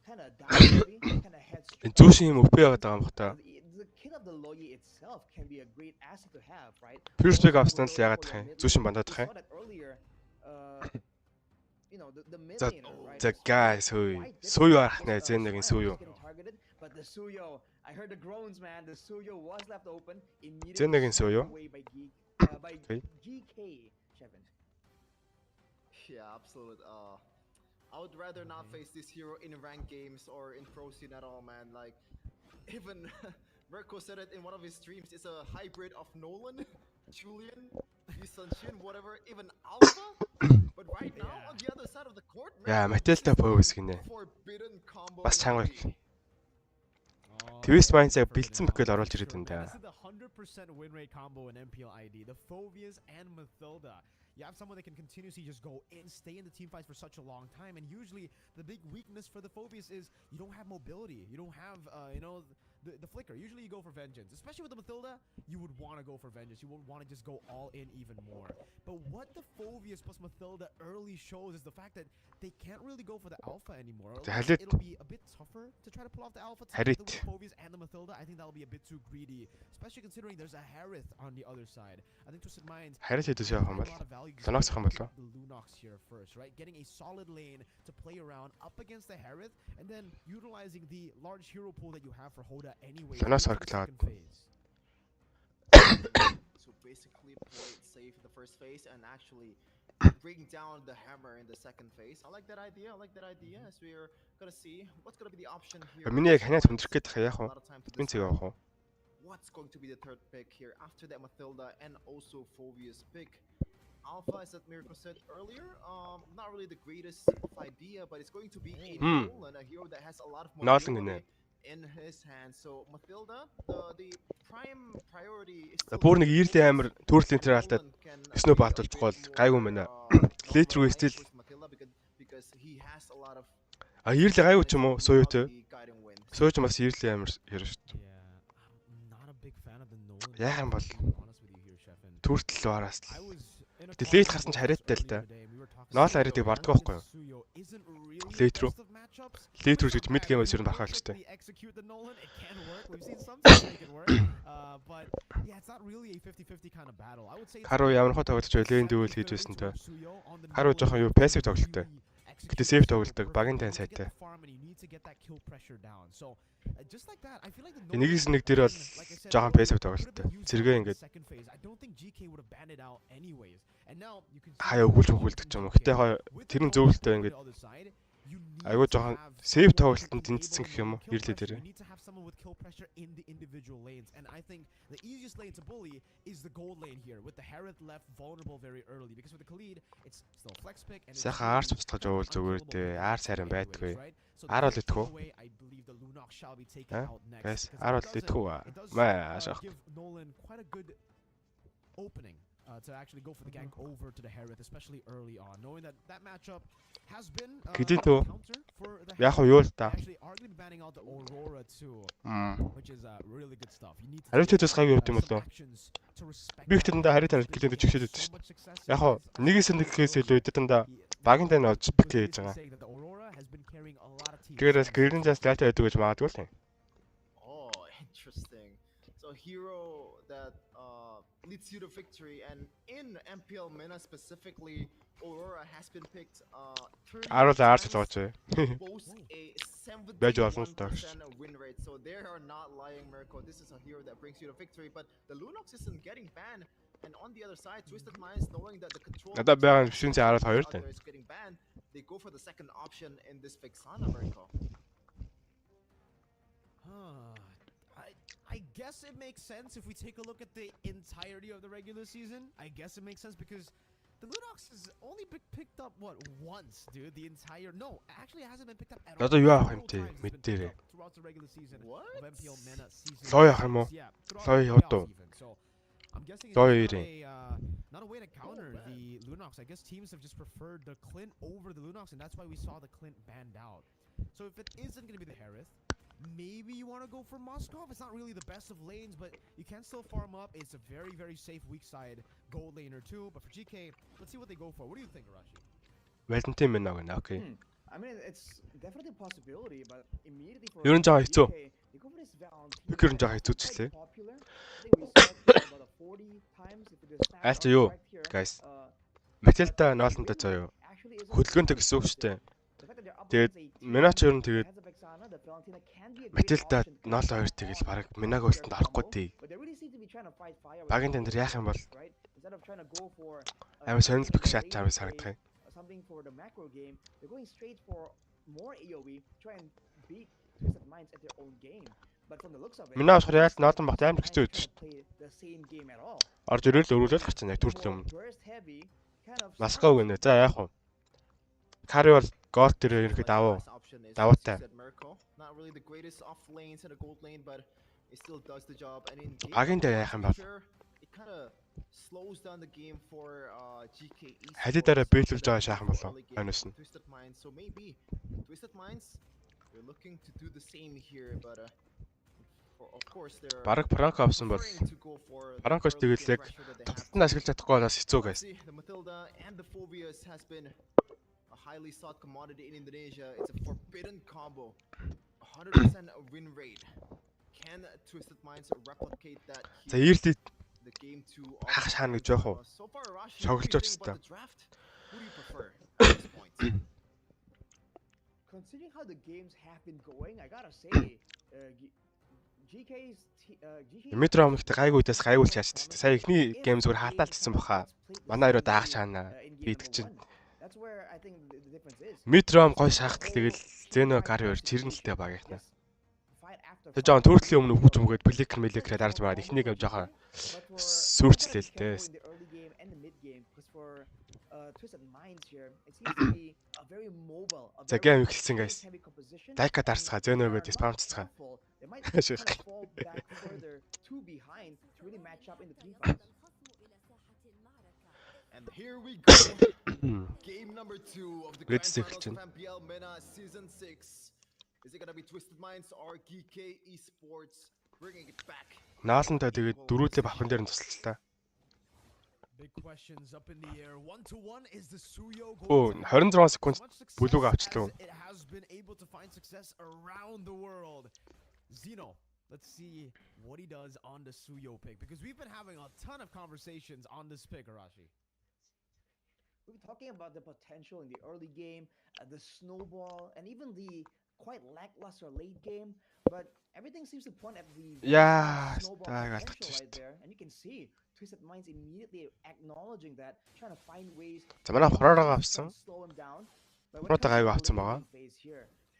kind of down-heavy, kind of headstrong. Зүүшин юм өвпөө яваад байгаа юм хата. The kill of the Loyi itself can be a great asset to have, right? First pick авсан л ягаад тах юм. Зүүшин бандаад тах юм. You know, the mid За laner, right? за guys сую арах нэ Xeno-G сую. But the Suyo, I heard the groans, man. The Suyo was left open immediately. Xeno-G Suyo. By GK, Shevin. Yeah, absolute. I would rather not face this hero in ranked games or in pro scene at all, man. Like, even Mirko said it in one of his streams. It's a hybrid of Nolan, Julian, Yusunshin, whatever, even Alpha. But right now, on the other side of the court, Yeah, Matilda Pose гинэ. Бас чанга. Twist Minds-ыг бэлдсэн бэкэл оруулж ирээд байна да. This is the 100% win rate combo in MPL ID. The Phobias and Mathilda. You have someone that can continuously just go in, stay in the team fights for such a long time, and usually the big weakness for the Phobias is you don't have mobility. You don't have, the flicker. Usually you go for vengeance, especially with the Mathilda. You would want to go for vengeance. You would want to just go all in even more. But what the Phoveus plus Mathilda early shows is the fact that they can't really go for the alpha anymore. It'll be a bit tougher to try to pull off the alpha together with the Phoveus and the Mathilda. I think that'll be a bit too greedy, especially considering there's a Harith on the other side. I think Twisted Minds Harith хэдэж явах юм бол Lunox ах юм болоо. The Lunox here first, right? Getting a solid lane to play around up against the Harith, and then utilizing the large hero pool that you have for Hoda anyway. Lunox harклаа. So basically play it safe in the first phase and actually bring down the hammer in the second phase. I like that idea. As we're gonna see what's gonna be the option here. Миний яг ханаас хүндрэх гээд яах вэ? Min цэг явах уу? What's going to be the third pick here after that Mathilda and also Phoveus pick? Alpha, as that Miracle said earlier, not really the greatest of idea, but it's going to be a role and a hero that has a lot of mobility in his hands. So Mathilda, the prime priority is still Бүр нэг ийрлийн амир төрлийн тэр алдаад Snow баатуулж гол гайгүй мэнэ. Late rүү стил because he has a lot of ийрлийн гайгүй ч юм уу сууюутэй. Сууж бас ийрлийн амир хэрэг шүү дээ. Яах юм бол төртөл вараас л Лейт харсан ч хариаттай л да. Ноол хариатыг барддаг байхгүй юу? Лейт рүү гэж мид геймээс ер нь барахаа л ч тээ. Харуу ямар хөө тоглож лейн дүүл хийж байсан те. Харуу жоохон юу пассив тоглолттой. Гэтэ сейф тоглолдог, багийн тань сайтай. Нэгээс нэг дээр бол жоохон пассив тоглолттой. Зэрэгээ ингээд хаяа өгүүлдэг ч юм уу. Гэтэ тэр нь зөвлөлтөө ингээд айгуу жоохон сейв тоглолтод тэнцсэн гэх юм уу? Ирлээ дээр. Сайхан арс устгаж уул зүгээр дээ. Арс харин байдгүй. Ар бол идэхгүй. Гайс, ар бол идэхгүй. Маш ах. To actually go for the gank over to the Harith, especially early on, knowing that matchup has been counter for the яг юу л та. Actually, arguably banning out the Aurora too, which is really good stuff. You need to Харитаас гайгүй юм болоо. Би ихтэй дандаа харитаар гэлээд чигшээд өгдөө шүү дээ. Яг хоо нэгээс нэгээс илүү дандаа багийн тань олж пик хийж байгаа. Тэгээс гэрэн зас дата өгдөг гэж магадгүй л юм. Oh, interesting. So hero that leads you to victory, and in MPL Mena specifically, Aurora has been picked 30 times, boasts a 70% win rate, so they are not lying, Mirko. This is a hero that brings you to victory, but the Lunox isn't getting banned, and on the other side, Twisted Minds, knowing that the control is getting banned, they go for the second option in this Vexana, Mirko. I guess it makes sense if we take a look at the entirety of the regular season. I guess it makes sense because the Lunox has only been picked up once, dude. The entire actually it hasn't been picked up at all. Throughout the regular season of MPL Mena season. So I'm guessing it's not a way to counter the Lunox. I guess teams have just preferred the Clint over the Lunox, and that's why we saw the Clint banned out. So if it isn't going to be the Harith, maybe you want to go for Moskov. It's not really the best of lanes, but you can still farm up. It's a very, very safe weak side gold laner too. But for GK, let's see what they go for. What do you think, Arashi? Okay. I mean, it's definitely a possibility, but immediately for You're in GK, they go for this Valentine. After you, guys. Matilda ноолонтой заяа. Хөдөлгөөнтэй гэсэн үг шүү дээ. Тэгээд Минач ер нь тэгээд Matilda ноол хоёр тэгэл баг Минаг уултанд орохгүй тий. Багийн тань дээр яах юм бол амар сонирхол бих шат чамд санагдах юм. Something for the macro game, they're going straight for more AoE, try and beat Twisted Minds at their own game. But from the looks of it, Минач реал ноолон багт амар хэцүү үү шүү. Орж ирэл өрөөлөл гарч байгаа яг түртэл юм. Маскав гэнэ. За яах вэ? Кари бол гол дээр ерөнхийд даваатай. Багийн дээр яах юм бол халидаараа бэлүүлж байгаа шахах юм болоо. Хойноос нь. Бараг Франко авсан бол Франкоч тэгэл яг тоглолтод ашиглаж чадахгүй болоос хэцүү guys. The Matilda and the Phobias has been a highly sought commodity in Indonesia. It's a forbidden combo. 100% win rate. Can Twisted Minds replicate that? За Early The game to хах шаана гэж яах вэ? so far Arashi Шоглож predicting очтой. about the draft. Who do you prefer at this point? Considering how the games have been going, I gotta say, GK's Метро өмнөхтэй гайгүй үдээс гайгуулж яаж ч. Сая ихний гейм зүгээр хаалтаал гэсэн баха. Манай хоёроо даах шаана хийдэг чинь. That's where I think the difference is. Метро гой шахтал тэгэл Xeno-G чирнэлтэй баг яхна. Тэг жоон төрөлхийн өмнө хүүч өмгөөд пликер мэликрээ дарж байгаа ихнийг авч байгаа сүрчлээ л дээ. За гейм эхэлсэн guys. Дайка дарсгаа Xeno-G спамццгаа. And here we go. Game number 2 of the Grand Finals of MPL MENA Season 6. Is it gonna be Twisted Minds or GK Esports bringing it back? Наалантай тэгээд дөрүүлээ бахын дээр нь туслалаа. Big questions up in the air. 1-1 is the Suyo Оо 26 секунд бүлүүг авчлаа. It has been able to find success around the world. Xeno, let's see what he does on the Suyo pick because we've been having a ton of conversations on this pick, Arashi. We've been talking about the potential in the early game, the snowball, and even the quite lackluster late game. But everything seems to point at the snowball potential right there. And you can see Twisted Minds immediately acknowledging that, trying to find ways За манай хураагаа авсан. slow him down. But Хураагаа гайгүй авсан байгаа.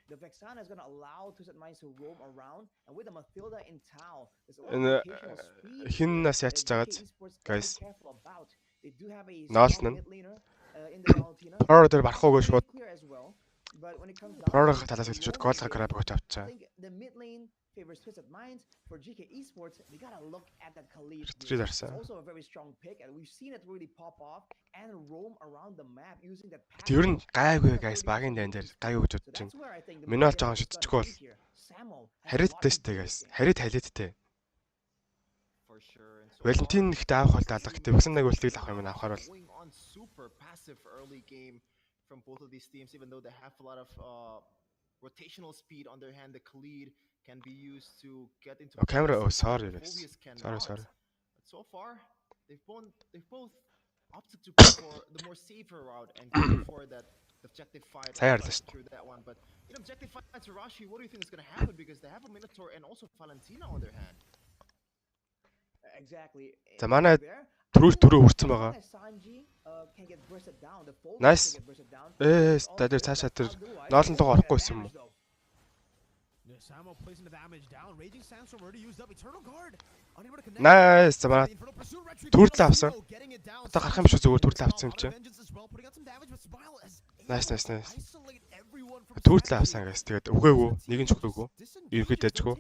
The Vexana is going to allow Twisted Minds to roam around, and with the Matilda in town, there's a lot Энэ of rotational speed хин нас that ячж байгааз GK Esports gotta guys. be careful about. They do have a Наалт strong нь mid laner in the Valentina. Pro дээр барахгүй шууд Clear as well. But when it comes down Pro-гийн to талаас the хэлж шууд roam гол phase, граб гэж I авчаа. think the mid lane favors Twisted Minds. For GK Esports, they gotta look at that Khalid. Retreat It's арсан. also a very strong pick, and we've seen it really pop off and roam around the map using that. Тэр нь гайгүй guys багийн дан дээр гайгүй гэж бодож чинь. Миний олж байгаа шидчихгүй бол харидтай штэ guys. Харид хайлттай. For sure. And so Валентин ихтэй авах бол даалга гэдэг. Бусад нэг үлтгийг авах юм авахаар бол going on super passive early game from both of these teams, even though they have a lot of rotational speed on their hand. The Khalid can be used to get into. Oh, camera. Oh, places sorry, that guys. Phobias cannot. Sorry. But so far, they've both opted to go for the more safer route and go for that objective fight. Сайн and ярьлаа шүү. secure that one. But in objective fight, Arashi, what do you think is going to happen? Because they have a Minotaur and also Valentina on their hand. Exactly. За манай төрөө хүрсэн байгаа. Nice. Та дээр цаашаа тэр ноолонтойгоо орохгүй байсан юм уу? Samo placing the damage down. Raging Sandstorm already used up Eternal Guard. Unable to connect. Nice. За манай төрөлөө авсан. Одоо гарах юм шүү зүгээр төрөлөө авсан юм чи. Nice. Төрөлөө авсан guys. Тэгээд өгөөгүй. Нэг нь ч өгөөгүй. Ерөөд дайжгүй.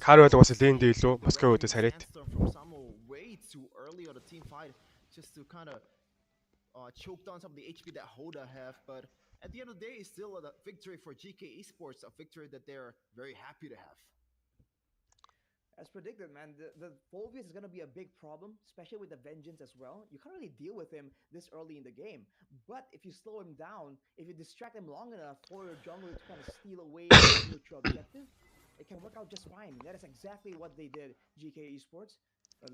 Кар байдаг бас лэнд илүү Москва өдөөс хараад. Just to kind of choke down some of the HP that Hoda have, but at the end of the day, it's still a victory for GK Esports, a victory that they're very happy to have. As predicted, man, the Volvius is going to be a big problem, especially with the Vengeance as well. You can't really deal with him this early in the game. But if you slow him down, if you distract him long enough for your jungler to kind of steal away the neutral objective, it can work out just fine. And that is exactly what they did, GK Esports.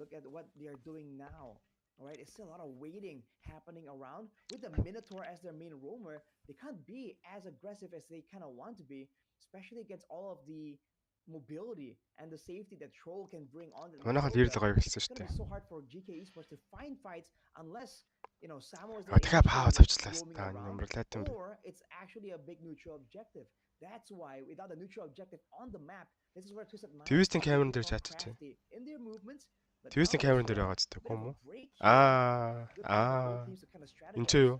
Look at what they are doing now. All right, it's still a lot of waiting happening around. With the Minotaur as their main roamer, they can't be as aggressive as they kind of want to be, especially against all of the mobility and the safety that Troll can bring on. Манайхад 90 гоё эхэлсэн It's шүү gonna дээ. be so hard for GK Esports to find fights unless, you know, Samo is дахиад пауз авчлаа та нэмэрлээд юм. or it's actually a big neutral objective. That's why without a neutral objective on the map, this is where Twisted Minds Twisting camera дээр шаачиж. in their movements. Twisting camera дээр байгаа ч гэдэг юм уу? Энд чи юу?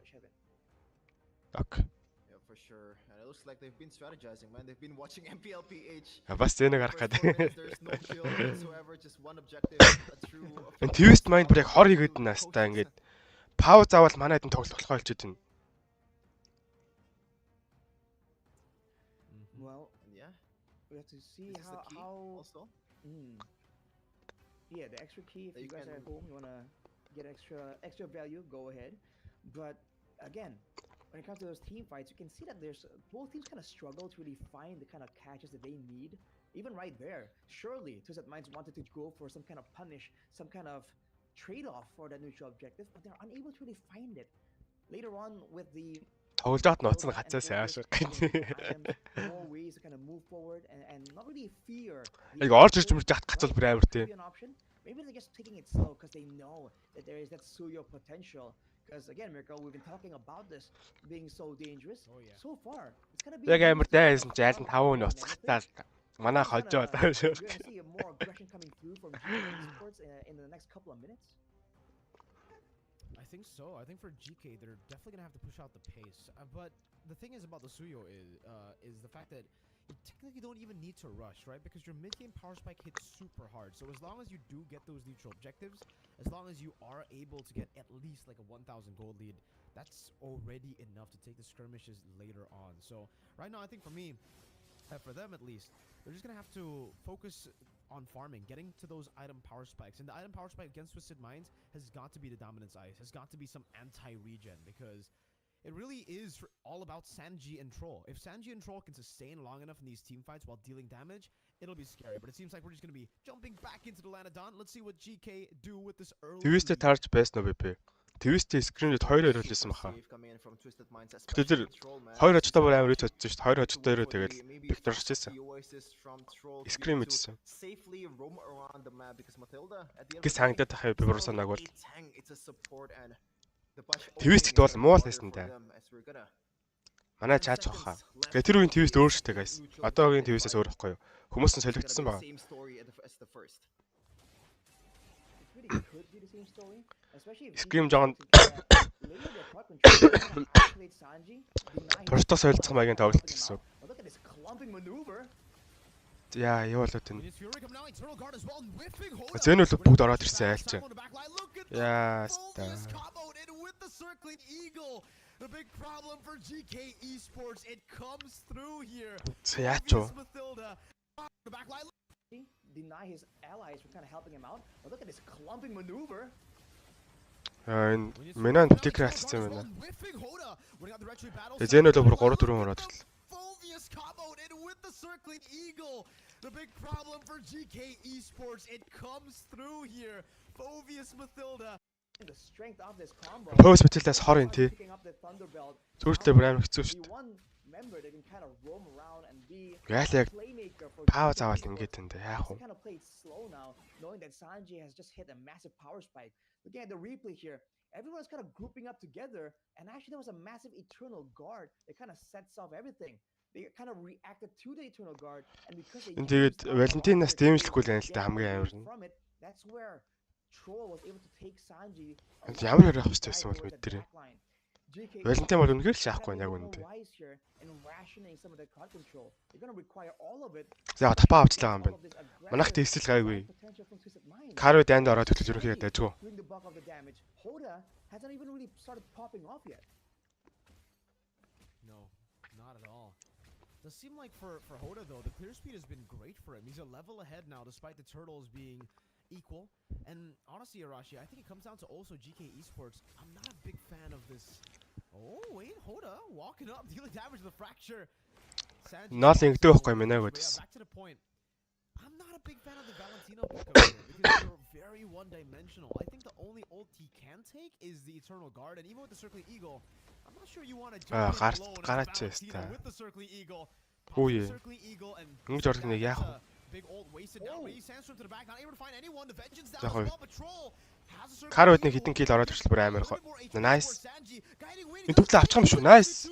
Ок. Yeah, for sure. And it looks like they've been strategizing, man. They've been watching MPLPH. Бас зэнийг гарах First гэдэг. there's no kill whatsoever, just one objective, a true. Энэ Twist Mind бүр яг хор игээд настаа ингээд пауз авал манайд нь тоглох болохоо олчихэд байна. We have to see This is the key how also. Yeah, the extra key. If That you guys are at home, you wanna get extra value, go ahead. But again, when it comes to those team fights, you can see that there's both teams kind of struggle to really find the kind of catches that they need. Even right there, surely Twisted Minds wanted to go for some kind of punish, some kind of trade-off for that neutral objective, but they're unable to really find it. Later on with the тоглож нууцны гацаасаа аашиг. more ways to kind of move forward and not really fear. Яг орж ирж мөрж яхад гацвал бүр амар тий. Maybe they're just taking it slow because they know that there is that Suyo potential. Because again, Mirko, we've been talking about this being so dangerous. Oh, yeah. So far, it's gonna be. Яг амар дайсан ч яалан 5 нь уцхтаа. Манай хожоо даа шүү. We're gonna see more aggression coming through from GK Esports in the next couple of minutes. I think so. I think for GK, they're definitely gonna have to push out the pace. But the thing is about the Suyo is the fact that you technically don't even need to rush, right? Because your mid-game power spike hits super hard. So as long as you do get those neutral objectives, as long as you are able to get at least like a 1,000 gold lead, that's already enough to take the skirmishes later on. So right now, I think for me, for them at least, they're just gonna have to focus on farming, getting to those item power spikes. And the item power spike against Twisted Minds has got to be the Dominance Ice, has got to be some anti-regen, because it really is all about Xeno-G and Troll. If Xeno-G and Troll can sustain long enough in these team fights while dealing damage, it'll be scary. But it seems like we're just going to be jumping back into the land of Dawn. Let's see what GK do with this early. Твистэ таарч байсан уу бэ? Твистэ скринэд 2 оруулсан баха. Гэтэ тэр 2 очтой бүр амар үз очсон шүү дээ. 2 очтойроо тэгэл Виктор шижсэн. Скрин мэдсэн. Гис хангадаад тахаа би буруу санааг бол. Твистд бол муу л байсан даа. Манай чаач баха. Тэгээ тэр үеийн твист өөр шүү дээ guys. Одоогийн твистээс өөр ихгүй юу? Хүмүүс нь солигдсон байгаа. Scream жоон Туртаа солилцох маягийн тоглолт гэсэн. Яа, юу болоод энэ. Xeno л бүгд ороод ирсэн айлч. Яа, ста. The big problem for GK Esports, it comes through here. Яачо. Deny his allies for kind of helping him out. But look at this clumping maneuver. Менан битгэр алдсан байна. Xeno л бүр 3-4 ороод ирлээ. The big problem for GK Esports, it comes through here. Fovius Mathilda. The strength of this combo. Fovius Mathildas хор юм тий. Зүрхлээ бүр амар хэцүү шүү дээ. Member that can kind of roam around and be яг playmaker for пау заавал ингэж энэ яах вэ? Kind of played slow now, knowing that Xeno-G has just hit a massive power spike. Looking at the replay here, everyone's kind of grouping up together, and actually there was a massive Eternal Guard that kind of sets off everything. They kind of reacted to the Eternal Guard, and because they тэгээд Валентинаас дэмжлэхгүй л байна л да хамгийн амар нь. That's where Troll was able to take Xeno-G. Ямар ярих хэрэгтэй байсан бол мэдэрээ. Валентин бол үнэхээр л шаахгүй яг үнэндээ. За тапаа авчлаа юм байна. Манайх тэгсэл гайгүй. Карве дайнд ороод төлөж ерөнхийдөө дайжгүй. No, not at all. Does seem like for Hoda though, the clear speed has been great for him. He's a level ahead now despite the turtles being equal. And honestly, Arashi, I think it comes down to also GK Esports. I'm not a big fan of this. Oh wait, Hoda walking up, dealing damage to the fracture. Nothing to байхгүй мэнэ гэдээс. Back to the point. I'm not a big fan of the Valentino pickup here because they're very one-dimensional. I think the only ult he can take is the Eternal Guard, and even with the Circling Eagle, I'm not sure you want to jump in alone with the Circling Eagle. Үгүй. Circling Eagle and Ингэж орох нэг яах вэ? big ult wasted now. He sandstorm to the back, not able to find anyone. The vengeance down За as хой. well. Patrol. Карвед нэг хитэн кил ороод ирсэн бүр амар гоё. Nice. Энэ төрлөө авчих юм шүү. Nice.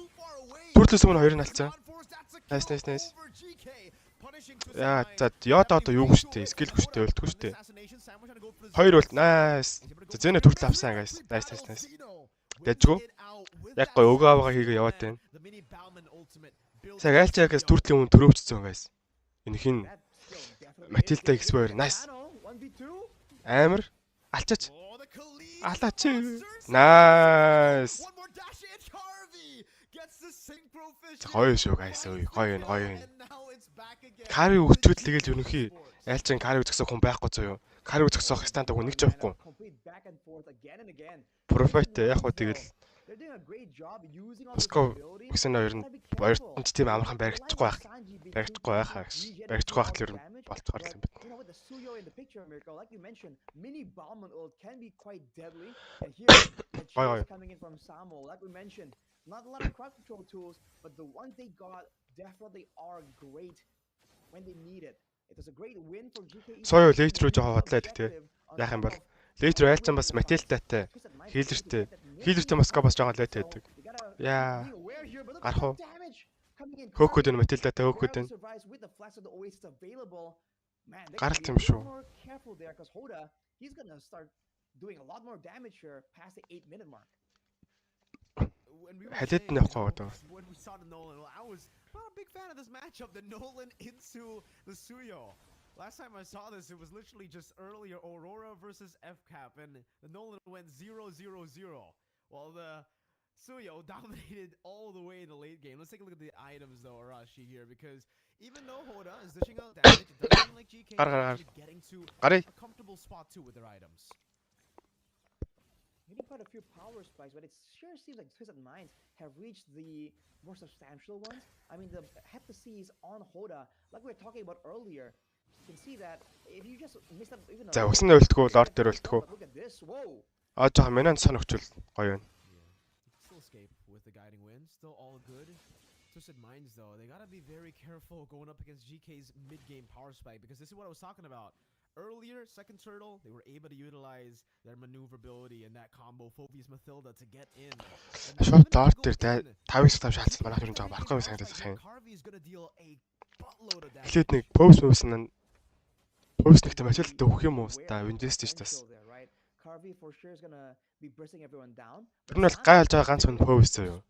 Төрлөөс өмнө хоёр нь алцсан. Nice. Яа, за Yoda одоо юу гүштэй? Скил гүштэй өлтгөө штэ. Хоёр ult. Nice. За Xeno төрлөө авсан guys. Nice. Дэжгүй. Яг гоё өгөө аваа хийгээ яваад байна. Цаг айлчаагаас төрлийн өмнө төрөвчсөн guys. Энэ хин Matilda Explorer. Nice. Амар алчаач. Алаач. Nice. Гоё шүү guys. Гоё. Кари өгчүүд тэгэл ерөнхий айлчин кари зөксөн хүн байхгүй зөө юу. Кари зөксөх стандарт нэг ч явахгүй. Профит яг хөө тэгэл Москов гэсэн хоёр нь хоёрт тийм амархан баригдчихгүй байх. Баригдахгүй байхаа гэж. Баригдахгүй байх л ер нь болцохоор л юм байна. You know, with the Suyo in the picture, Mirko, like you mentioned, mini bomb on ult can be quite deadly. And here, the cheers coming in from Samo, like we mentioned, not a lot of crowd control tools, but the ones they got definitely are great when they need it. It was a great win for GK. Сая лейт рүү жоо бодлоо гэдэг те. Яах юм бол лейт рүү айлцсан бас Матилтатай, Хилертэй. Хилертэй Москва бас жоо лейт байдаг. Яа. Гарах уу? Хөөхөд энэ Матилтатай хөөхөд энэ. Гаралт юм шүү. Халид нь явах гэдэг. When we saw the Nolan, I was not a big fan of this matchup, the Nolan into the Suyo. Last time I saw this, it was literally just earlier Aurora versus FCAP, and the Nolan went 0-0-0, while the Suyo dominated all the way in the late game. Let's take a look at the items though, Arashi here, because even though Hoda is dishing out damage, it doesn't seem like GK is getting to a comfortable spot too with their items. Maybe quite a few power spikes, but it sure seems like Twisted Minds have reached the more substantial ones. I mean, the Heptacies on Hoda, like we were talking about earlier, you can see that if you just missed up even a... За өгснөө өлтгөө, лорд дээр өлтгөө. Look at this, whoa! Жоо минут соногчул гоё байна. Still escape with the guiding wind, still all good. Twisted Minds though, they gotta be very careful going up against GK's mid-game power spike, because this is what I was talking about. Earlier, second turtle, they were able to utilize their maneuverability and that combo Phobius Mathilda to get in. Шууд лорд дээр 5x 5 шалцсан манайх юм жаа барахгүй санагдах юм. Эхлээд нэг post нь post нэгтэй Матилтатай өгөх юм уу та Windows ч tas. Carvey for sure is gonna be bursting everyone down. Тэр нь бол гай алж байгаа ганц хүн post зөө юу.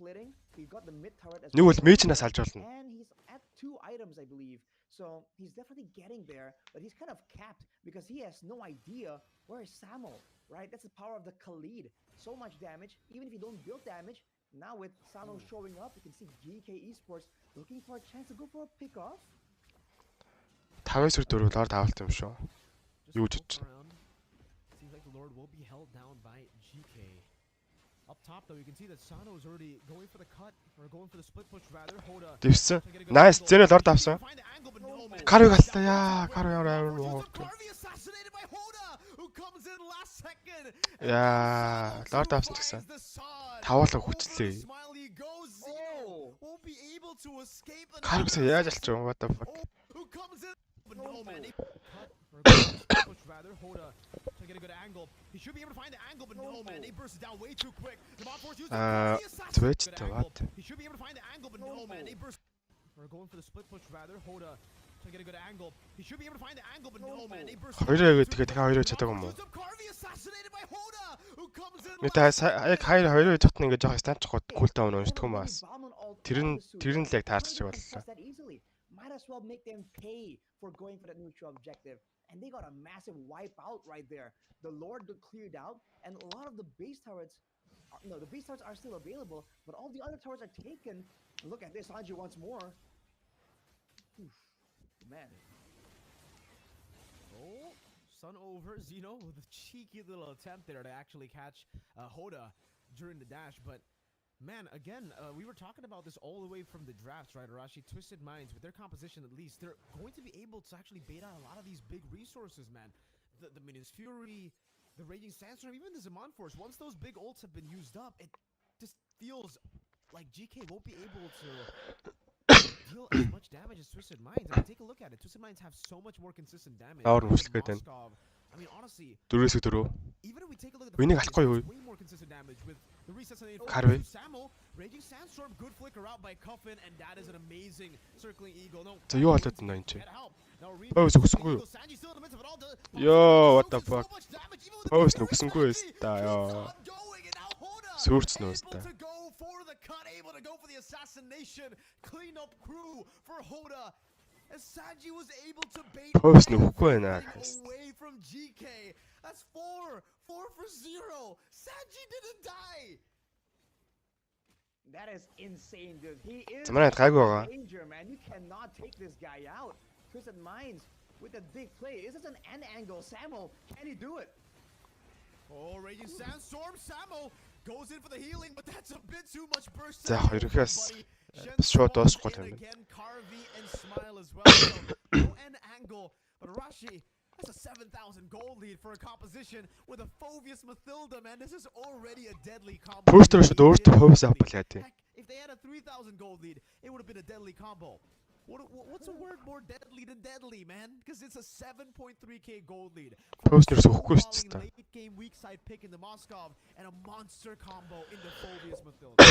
Нэг бол мейжнаас алж болно. And he's at 2 items I believe. So he's definitely getting there, but he's kind of capped because he has no idea where is Samo, right? That's the power of the Khalid. So much damage, even if you don't build damage. Now with Samo showing up, you can see GK Esports looking for a chance to go for a pick-off. 5-4 лорд авалт юм шүү. Юу ч ч. Seems like the Lord will be held down by GK. Up top though, you can see that Sano is already going for the cut or going for the split push rather. Hoda. Дэвсэн. Nice. Зэний лорд авсан. Карыг алтаа яа. Карыг аваа. Яа, лорд авсан гэсэн. Таваалаа хүчлээ. Карыг яаж алч юм? What the fuck? To get a good angle. He should be able to find the angle, but no, man, they burst down way too quick. The bot force used Twitch to what? He should be able to find the angle, but no, man, they burst. We're going for the split push rather. Hoda to get a good angle. He should be able to find the angle, but no, man, they burst. хоёроо тэгээд хоёроо чаддаг юм уу? Мэдээ яг хоёроо татна ингээд жоох станчхууд кулдаун уншдаг юм бас. Тэр нь л яг таарчих боллоо. Might as well make them pay for going for that neutral objective. And they got a massive wipeout right there. The Lord got cleared out, and a lot of the base turrets, the base turrets are still available, but all the other turrets are taken. Look at this, Sanji once more. Oof, man. Oh, sun over. Xeno with a cheeky little attempt there to actually catch Hoda during the dash, but man, again, we were talking about this all the way from the drafts, right, Arashi? Twisted Minds, with their composition at least, they're going to be able to actually bait out a lot of these big resources, man. The Minus Fury, the Raging Sandstorm, even the Zaman Force. Once those big ults have been used up, it just feels like GK won't be able to deal as much damage as Twisted Minds. I mean, take a look at it. Twisted Minds have so much more consistent damage. I mean, honestly, even if we take a look at the way more consistent damage with the resets on the Samo, Raging Sandstorm, good flicker out by Cuffin, and that is an amazing circling eagle. No, so you wanted to know it. Oh, so good. Yo, what the fuck? Oh, so good. Surts knows that. Able to go for the assassination, clean up crew for Hoda. As Sanji was able to bait away from GK. That's 4 for 0. Sanji didn't die. That is insane, dude. He is danger, man. You cannot take this guy out. Twisted Minds with a big play. Is this an end angle? Samo, can he do it? Oh, Raging Sandstorm. Samo goes in for the healing, but that's a bit too much burst. За хоёрхоос шууд дуусахгүй юм байна. Again, Carvey and Smile as well. So, no end angle, but Rashi, that's a 7,000 gold lead for a composition with a Phobius Mathilda, man. This is already a deadly combo. Poster should өөртөө Phobius авбал яа тий. If they had a 3,000 gold lead, it would have been a deadly combo. What's a word more deadly than deadly, man? Because it's a 7.3k gold lead. Poster söхгүй шүү дээ. Late game weak side pick in the Moscow and a monster combo in the Phobius Mathilda.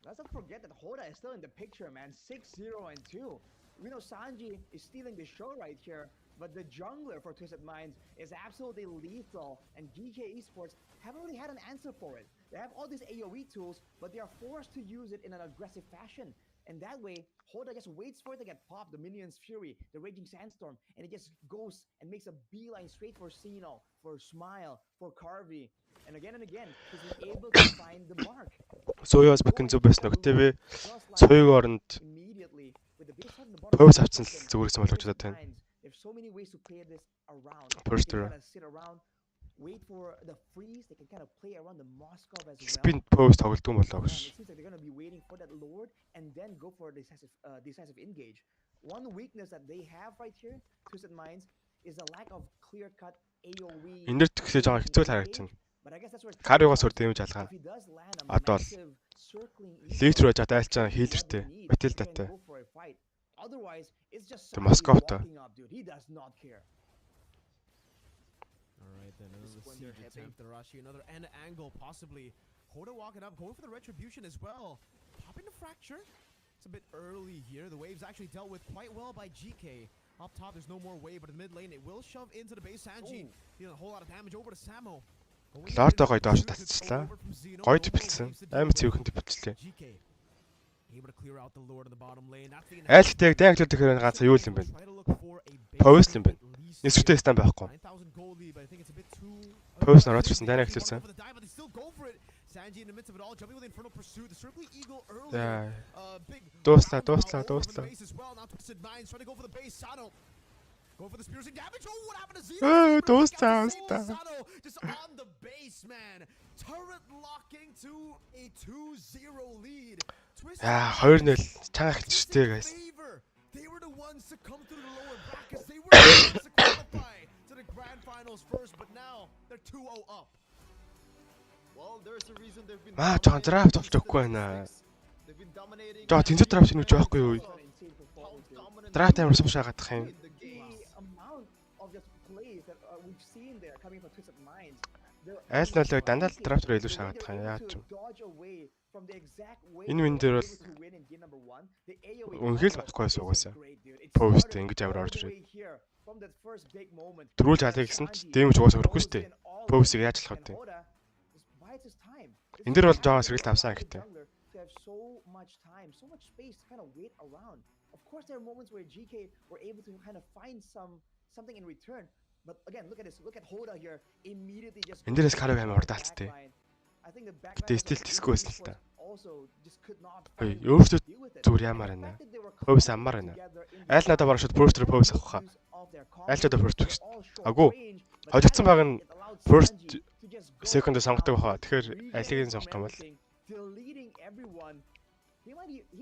Let's not forget that Hoda is still in the picture, man. 6-0 and 2. We know Sanji is stealing the show right here, but the jungler for Twisted Minds is absolutely lethal, and GK Esports haven't really had an answer for it. They have all these AoE tools, but they are forced to use it in an aggressive fashion. And that way, Hoda just waits for it to get popped, the Minion's Fury, the Raging Sandstorm, and it just goes and makes a beeline straight for Xeno, for Smile, for Carvey. And again, he's been able to find the mark. Сууяас бэкэн зүг байсан нөхтэй би суугийн оронд Pose авсан л зүгээр юм болов ч удаа тань. There's so many ways to play this around. Poster. Sit around, wait for the freeze. They can kind of play around the Moscow as well. Spin pose тоглодог юм болоо гэж. It seems like they're gonna be waiting for that Lord and then go for a decisive engage. One weakness that they have right here, Twisted Minds, is the lack of clear-cut AoE. Энэрт гэхээ жоо хэцүү л харагдчихна. Кариогоос өөр дэмж алгаа. Одоо л литр байж байгаа айлчаа хийлэртэй. Матилдатай. Тэ Москватай. Alright then, another siege attempt, Arashi, another end angle possibly. Hoda walking up, going for the retribution as well. Popping the fracture. It's a bit early here. The wave's actually dealt with quite well by GK. Up top, there's no more wave, but in the mid lane, it will shove into the base. Sanji dealing a whole lot of damage over to Samo. Лордо гоё доош татчихлаа. Гоё төвлөсөн. Амар цэвхэн төвлөлээ. Айлтайг дайглууд гэхээр ганц юу юм бэ? Pose юм бэ? Эсвэл стан байхгүй. Pose нараад ирсэн дайглуулсан. Дуслаа. Go for the spears and damage. Oh, what happened to Xeno? Just on the base, man. Turret locking to a 2-0 lead. Yeah, 2-0 чанга хэлчихтэй guys. They were the ones to come through the lower brackets. They were the ones to qualify to the grand finals first, but now they're 2-0 up. Well, there's a reason they've been жоохон драфт болж өгөхгүй байна. Жоо тэнцүү драфт хийж байхгүй юу? Драфт амар сум шаагаадах юм. Айл нөлөөг дандаа л драфтер илүү шаагаадах юм яа ч юм. Энэ вин дээр бол үнхээр л болохгүй байсан угаасаа. Post ингэж аваар орж ирээд. Дөрүүл жалыг гэсэн ч дэмж угаасаа хөрөхгүй шүү дээ. Post-ийг яаж болох вэ? Энэ дээр бол жоо сэргэлт авсан гэхдээ. Of course, there are moments where GK were able to kind of find something in return. But again, look at this. Look at Hoda here. Immediately just. Эндээс караг амар урдаалцтай. Гэтэ стил тисгүй байсан л та. Ой, өөртөө зүгээр ямар байна. Pose аммаар байна. Айл надад барах шууд poster pose авах хаа. Айл ч одоо first гэж. Агуу. Хожигдсан баг нь first second сонгодог баха. Тэгэхээр алийг нь сонгох юм бол. He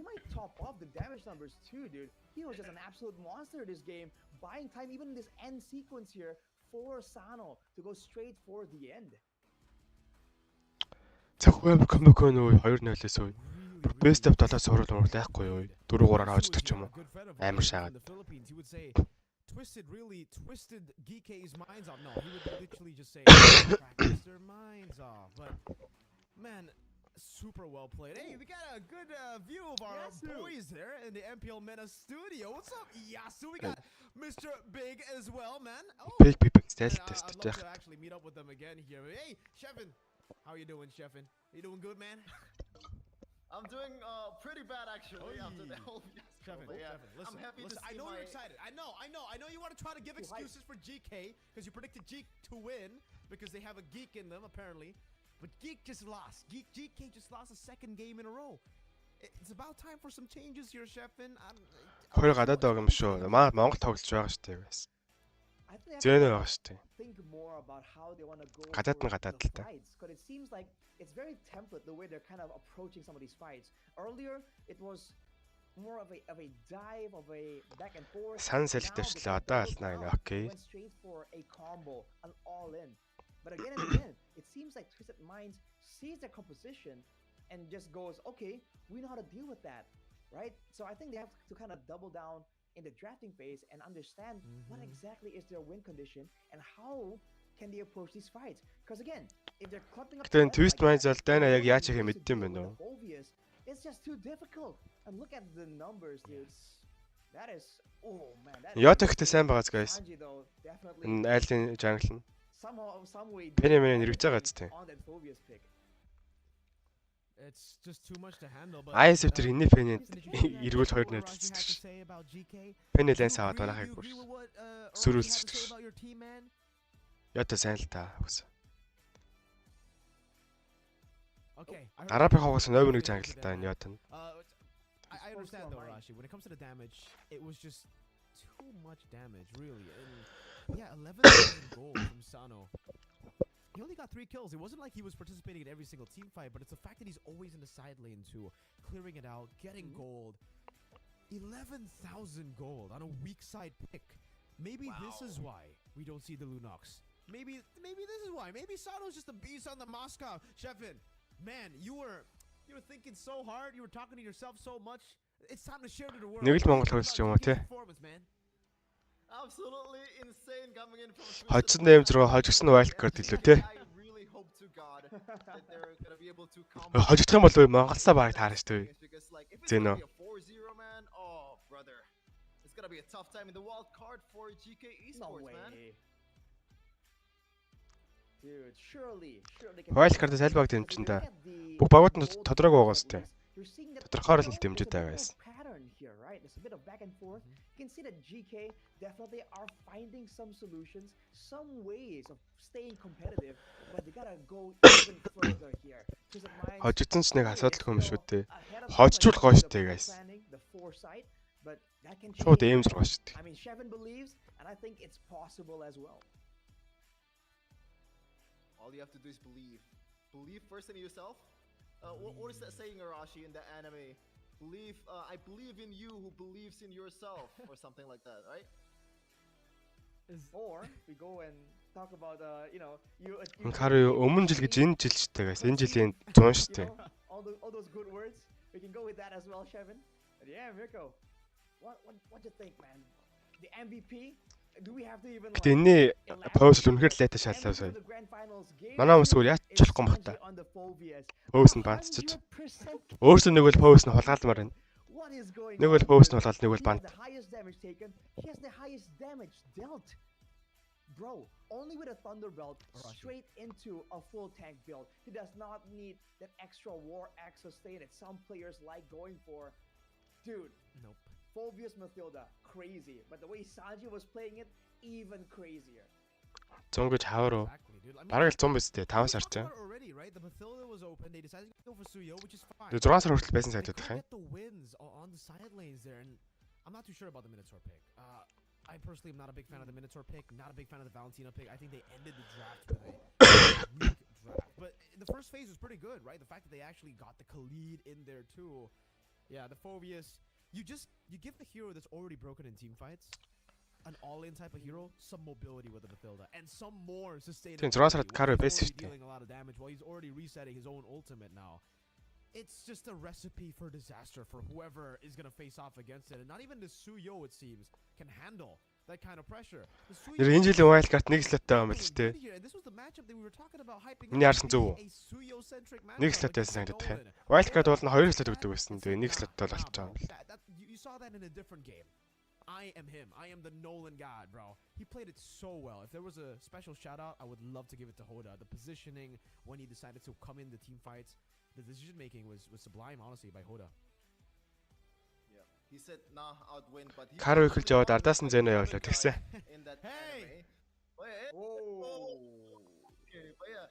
might top off the damage numbers too, dude. He was just an absolute monster this game, buying time even in this end sequence here for Sano to go straight for the end. Цахваа комбо нөө 2-0-ээс үе. Best of 7 сурал уралдахгүй юу? 4-3-аар хождог ч юм уу. Амар шаагаад. Twisted really twisted GK's minds off. No, he would literally just say practice their minds off. But man, super well played. Hey, we got a good view of our boys there in the MPL Meta studio. What's up, Yasu? We got Mr. Big as well, man. Oh, Big test. I'd love to actually meet up with them again here. Hey, Shevin, how you doing, Shevin? You doing good, man? I'm doing pretty bad actually after the whole Shevin, listen, I'm happy to see I know you're excited. I know you want to try to give excuses for GK because you predicted Geek to win because they have a geek in them apparently. But Geek just lost. GK just lost a second game in a row. It's about time for some changes here, Sheffin. Хоёр гадаад байгаа юм шүү. Монгол тоглож байгаа шүү дээ бас. Зэнэ байгаа шүү дээ. Гадаад нь гадаад л та. Because it seems like it's very template the way they're kind of approaching some of these fights. Earlier, it was more of a dive, of a back and forth. Сан сэлтэвчлээ одоо алнаа гэнэ. Окей. Went straight for a combo, an all in. But again and again, it seems like Twisted Minds sees their composition and just goes, okay, we know how to deal with that, right? So I think they have to kind of double down in the drafting phase and understand what exactly is their win condition and how can they approach these fights. Because again, if they're clumping up Гэтэ Twist Minds бол дайна яг яаж хийх мэддэм байна уу? It's just too difficult. And look at the numbers, dude. That is, oh man, that Ятагт сайн байгаа guys. Энэ айлын jungle нь. Some way Penny нэрвэж байгаа зү. It's just too much to handle, but IS өтер энэ Penny эргүүл хоёр найдалцсан шүү. Penny лэнс аваад барахыг бүр сүрүүлсэн шүү. Ята сайн л та үс. Okay. Арабын хогоос нойвныг jungle та энэ ята нь. I understand though, Rashi. When it comes to the damage, it was just too much damage, really. And yeah, 11 gold from Sano. He only got 3 kills. It wasn't like he was participating in every single team fight, but it's the fact that he's always in the side lane too, clearing it out, getting gold. 11,000 gold on a weak side pick. Maybe this is why we don't see the Lunox. Maybe this is why. Maybe Sano's just a beast on the Moscow. Sheffin, man, you were thinking so hard. You were talking to yourself so much. It's time to share to the world. Нэг л Монгол хөлсөж юм уу те? Absolutely insane coming in from Хожсон нэмж рүү хожигсон wildcard илүү те? I really hope to God that they're going to be able to come. Хожигдох юм бол Монголсаа бараг таарна шүү дээ. Because like if it's Xeno. going to be a 4-0 man, oh brother. It's going to be a tough time in the wild card for GK Esports, man. Dude, surely. Wildcard-аас аль баг дэмжинтэй. Бүх багууд нь тодорхойг байгаа шүү дээ. Тодорхойор л дэмжэтэй байсан. Here, right? There's a bit of back and forth. You can see that GK definitely are finding some solutions, some ways of staying competitive, but they gotta go even further here. Хожигдсон ч нэг асуудалгүй юм шүү дээ. Хожжуул гоё шүү дээ, guys. Шууд эйм зургаа шүү дээ. I mean, Sheffin believes, and I think it's possible as well. All you have to do is believe. Believe first in yourself. What is that saying, Arashi, in the anime? Believe, I believe in you who believes in yourself, or something like that, right? Or we go and talk about, you know, you. Хараа өмнө жил гэж энэ жил ч дээ guys. Энэ жилийн 100 шүү дээ. All those good words. We can go with that as well, Sheffin. But yeah, Mirko. What do you think, man? The MVP? Do we have to even? Гэтэ энэ пост үнэхээр лайта шаллаа сая. Манай хүмүүс зүгээр яаж чалахгүй юм хата. Пост нь бандчиж. Өөрсдөө нэг бол пост нь хулгаалмаар байна. Нэг бол пост нь хулгаал, нэг бол банд. He has the highest damage dealt. Bro, only with a Thunder Belt straight into a full tank build. He does not need that extra war axe sustain that some players like going for. Dude, nope. Phobius Mathilda, crazy. But the way Sanji was playing it, even crazier. 100 гэж хавар уу? Бараг л 100 биз дээ. 5 сар чинь. Тэгээ 6 сар хүртэл байсан сайд байх юм. I'm not too sure about the Minotaur pick. I personally am not a big fan of the Minotaur pick, not a big fan of the Valentina pick. I think they ended the draft with a weak draft. But the first phase was pretty good, right? The fact that they actually got the Khalid in there too. Yeah, the Phobius. You give the hero that's already broken in team fights an all-in type of hero, some mobility with the Mathilda, and some more sustainability. Dealing a lot of damage while he's already resetting his own ultimate now. It's just a recipe for disaster for whoever is gonna face off against it, and not even the Suyo, it seems, can handle that kind of pressure. Энэ жилийн wildcard нэг слоттой юм байна шүү дээ. Миний харсан зөв үү? Нэг слот байсан санагдах юм. Wildcard бол нь 2 слот өгдөг байсан. Тэгээ нэг слот бол болчих юм байна. You saw that in a different game. I am him. I am the Nolan god, bro. He played it so well. If there was a special shout out, I would love to give it to Hoda. The positioning when he decided to come in the team fights, the decision making was sublime, honestly, by Hoda. Yeah, he said, "Nah, I'd win," but he. Каро ихэлж яваад ардаас нь Xeno явуулаад тэгсэн. Hey. Okay, but yeah,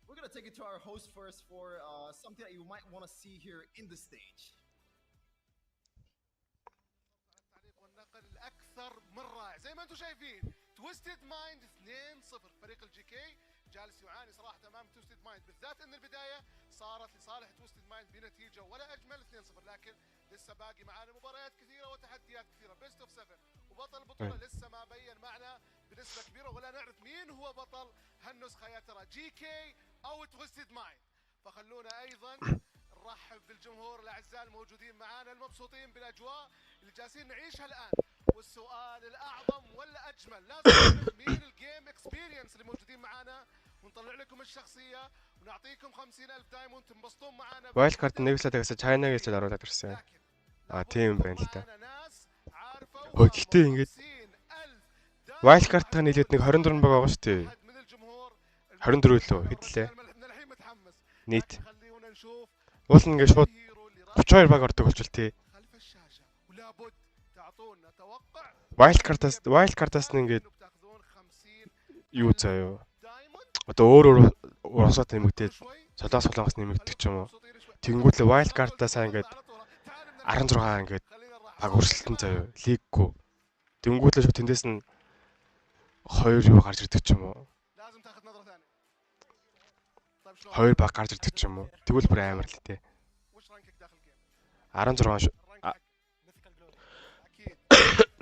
we're gonna gonna take it to our host first for something that you might want to see here in the stage. والنقل الاكثر من رائع زي ما انتم شايفين تويستد مايند 2-0 فريق الجي كي جالس يعاني صراحه امام تويستد مايند بالذات ان البدايه صارت لصالح تويستد مايند بنتيجه ولا اجمل 2-0 لكن لسه باقي معانا مباريات كثيره وتحديات كثيره بيست اوف 7 وبطل البطوله لسه ما بين معنا بنسبه كبيره ولا نعرف مين هو بطل هالنسخه يا ترى جي كي او تويستد مايند فخلونا ايضا نرحب بالجمهور الاعزاء الموجودين معانا المبسوطين بالاجواء اللي جالسين نعيشها الان والسؤال الاعظم والاجمل لازم نعرف مين الجيم اكسبيرينس اللي موجودين معانا ونطلع لكم الشخصيه ونعطيكم 50,000 دايموند تنبسطون معانا وايلд карт нэгслээд China гэж оруулаад ирсэн. Тийм байна л да. Гэхдээ ингэж Wild card-аа нийлээд нэг 24 байгаа шүү дээ. 24 лөө хэдлээ. Нийт. Уул нь ингээд шууд 32 баг ордог болчихвол тий. Wild card-аас нь ингээд юу заяа. Одоо өөр урсаад нэмэгдээд солонгос нэмэгдэх ч юм уу. Тэнгүүтлээ wild card-аас ингээд 16 ингээд баг өрсөлдөн заяа. Лиггүй. Тэнгүүтлээ шууд тэндээс нь 2 юу гарч ирдэг ч юм уу. 2 баг гарч ирдэг ч юм уу. Тэгвэл бүр амар л тээ. 16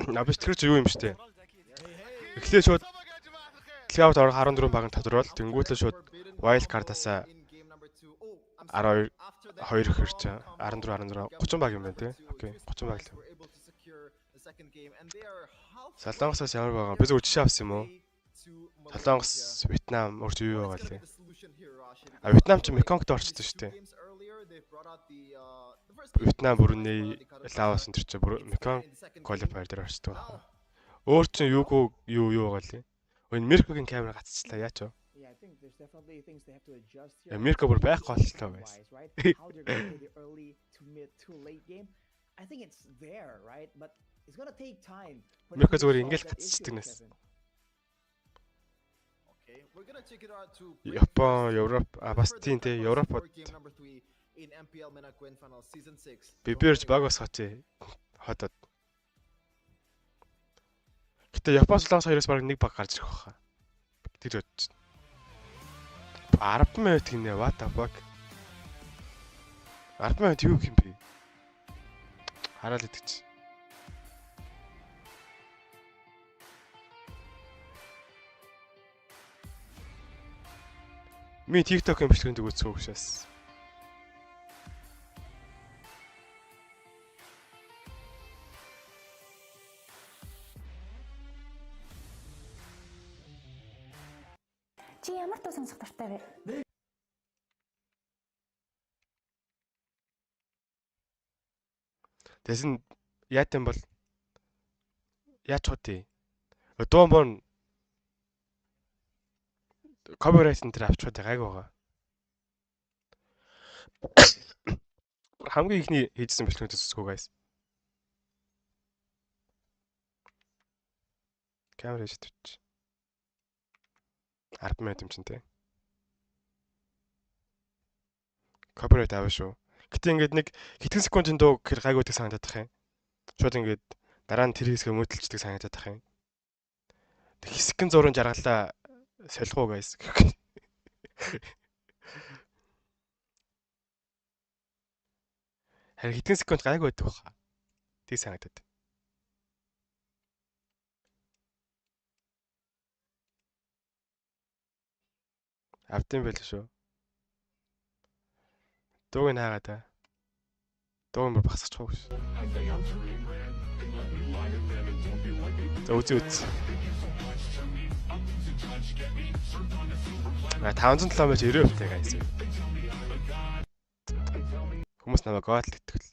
Абиш тэр чи юу юм штэ. Эхлээ шууд Cloud 14 багын тодорхойл тэнгүүтлээ шууд wild card-аас 12 хэрч 14 30 баг юм байна тий. Окей 30 баг л. Солонгосоос ямар байгаа? Бид үжиж авсан юм уу? Солонгос, Вьетнам урд юу байгаа лээ? Вьетнам ч Меконгт орчсон шүү дээ. Вьетнам, Бруней, Лаос энэ ч Меконг qualifier дээр орчсон байна. Өөр чинь юу байгаа лээ? Энэ Меркогийн камера гацчлаа яач вэ? Мерко бүр байхгүй болчихлоо guys. I think it's there, right? But it's going to take time. Мерко зүгээр ингээл гацчдаг нас. Okay, we're going to check it out to Япон, Европ, бас тийм те Европод in MPL MENA Grand Final Season 6. Биберж баг басгаач хотод. Гэтэ Япон Солонгос хоёроос баг нэг баг гарч ирэх байхаа. Тэр бодож. 10 минут гинэ what the fuck. 10 минут юу юм бэ? Хараад идэгч. Ми TikTok-ын бичлэгэнд үзсэн учраас. Чи ямар дуу сонсох дуртай вэ? Тэсэн яатан бол яач хот. Дуумбон copyright энэ авч чад гайг байгаа. Хамгийн ихний хийжсэн бичлэгнүүдээс үзгөө guys. Камера шидвч. 10 минут юм чин тэ. Copyright аваа шүү. Гэтэ ингээд нэг хэдхэн секундын дуу гэр гайгуудыг санагдаад тах юм. Шууд ингээд дараа нь тэр хэсгээ мөдөлчдөг санагдаад тах юм. Тэг хэсгэн зургийн жаргалаа солих уу guys. Харин хэдхэн секунд гайг байдаг баха. Тийг санагдаад. Автын байл шүү. Дууг нь хаагаад та. Дууг нь багсчихгүй шүү. Үз. 500 км 90 хувьтай guys. Хүмүүс намайг гол итгэл.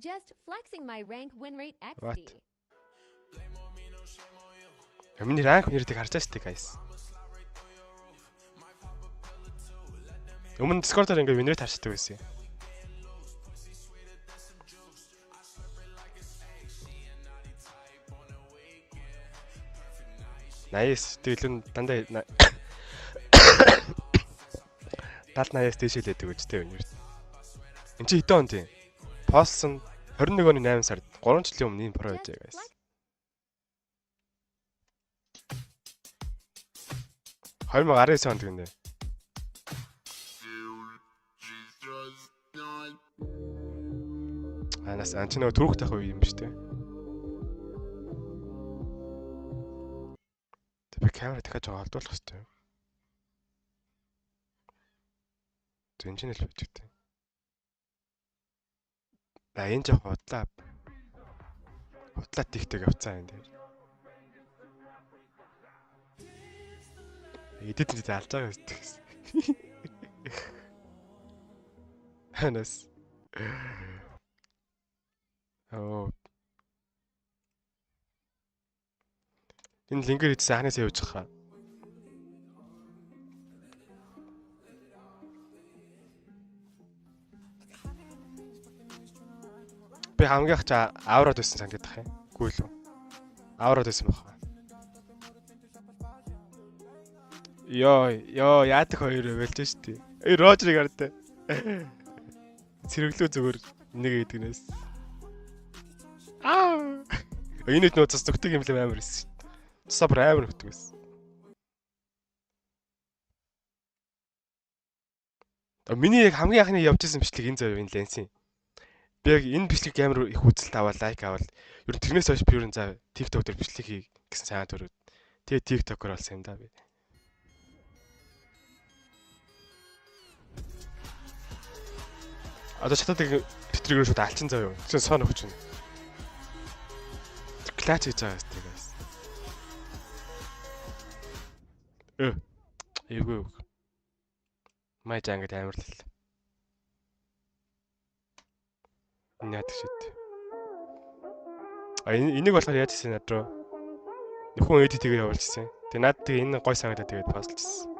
Just flexing my rank win rate XD. Миний ранк нэрийг харж байгаа шүү дээ guys. Өмнө Discord-оор ингээ винрейт харчдаг байсан юм. Nice. Тэгэл нь дандаа 70-80-аас дээшээ л байдаг үстэй байна. Энд чи хэдэн он тийм? Постсон 21 оны 8 сард 3 жилийн өмнө ийм про байжээ guys. 2019 онд гинэ. Анаас анч нөгөө түрүүх тах үе юм биш үү? Би камера дахиад жоо олдуулах хэрэгтэй. Зэнчэн л байж гэдэг. Энэ жоо худлаа. Худлаа тихтэй авцаа энэ дээр. Эдэд нь алж байгаа юм гэсэн. Ханас. Энэ линкээр идсэн анхнаас явж байгаа. Би хамгийн их авраад байсан санагдах юм. Үгүй л үү? Авраад байсан баха. Йоо, яадаг хоёр байлж штий. Рожерыг хардаа. Цэрэглүү зүгээр нэг эдгнээс. Энэ хэд нөө цас зүгтэг юм л амар байсан шүү. Цасаа бүр амар хөтөг байсан. Миний яг хамгийн анхны явж исэн бичлэг энэ зав энэ ленсийн. Би яг энэ бичлэг амар их үзэлт аваад лайк аваад ер нь тэрнээс хойш би ер нь зав TikTok дээр бичлэг хий гэсэн сайн төрөд. Тэгээ TikTok-оор болсон юм да би. Одоо чатаад битрийгээр шууд алчин зав юу. Чи сон өгч байна. Клач хийж байгаа юм guys. Эвгүй. Май жангад амарлал. Наад шít. Энийг болохоор яаж хийсэн над руу. Нөхөн эдитээр явуулж ирсэн. Тэгээ наад тэгээ энэ гой санагдаад тэгээд постолж ирсэн.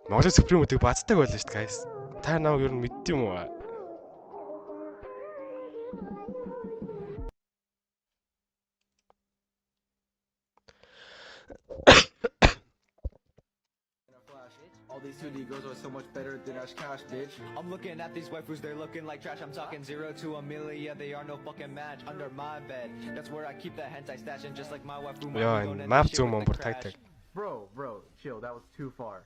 Монголын Supreme-уудыг бацдаг байлаа шүү дээ guys. Та намайг ер нь мэдд юм уу? All these 2D girls are so much better than us cash, bitch. I'm looking at these waifus, they're looking like trash. I'm talking 0 to a million, they are no fucking match. Under my bed, that's where I keep the hentai stash. And just like my wife, map zoom on protected. Bro, chill, that was too far.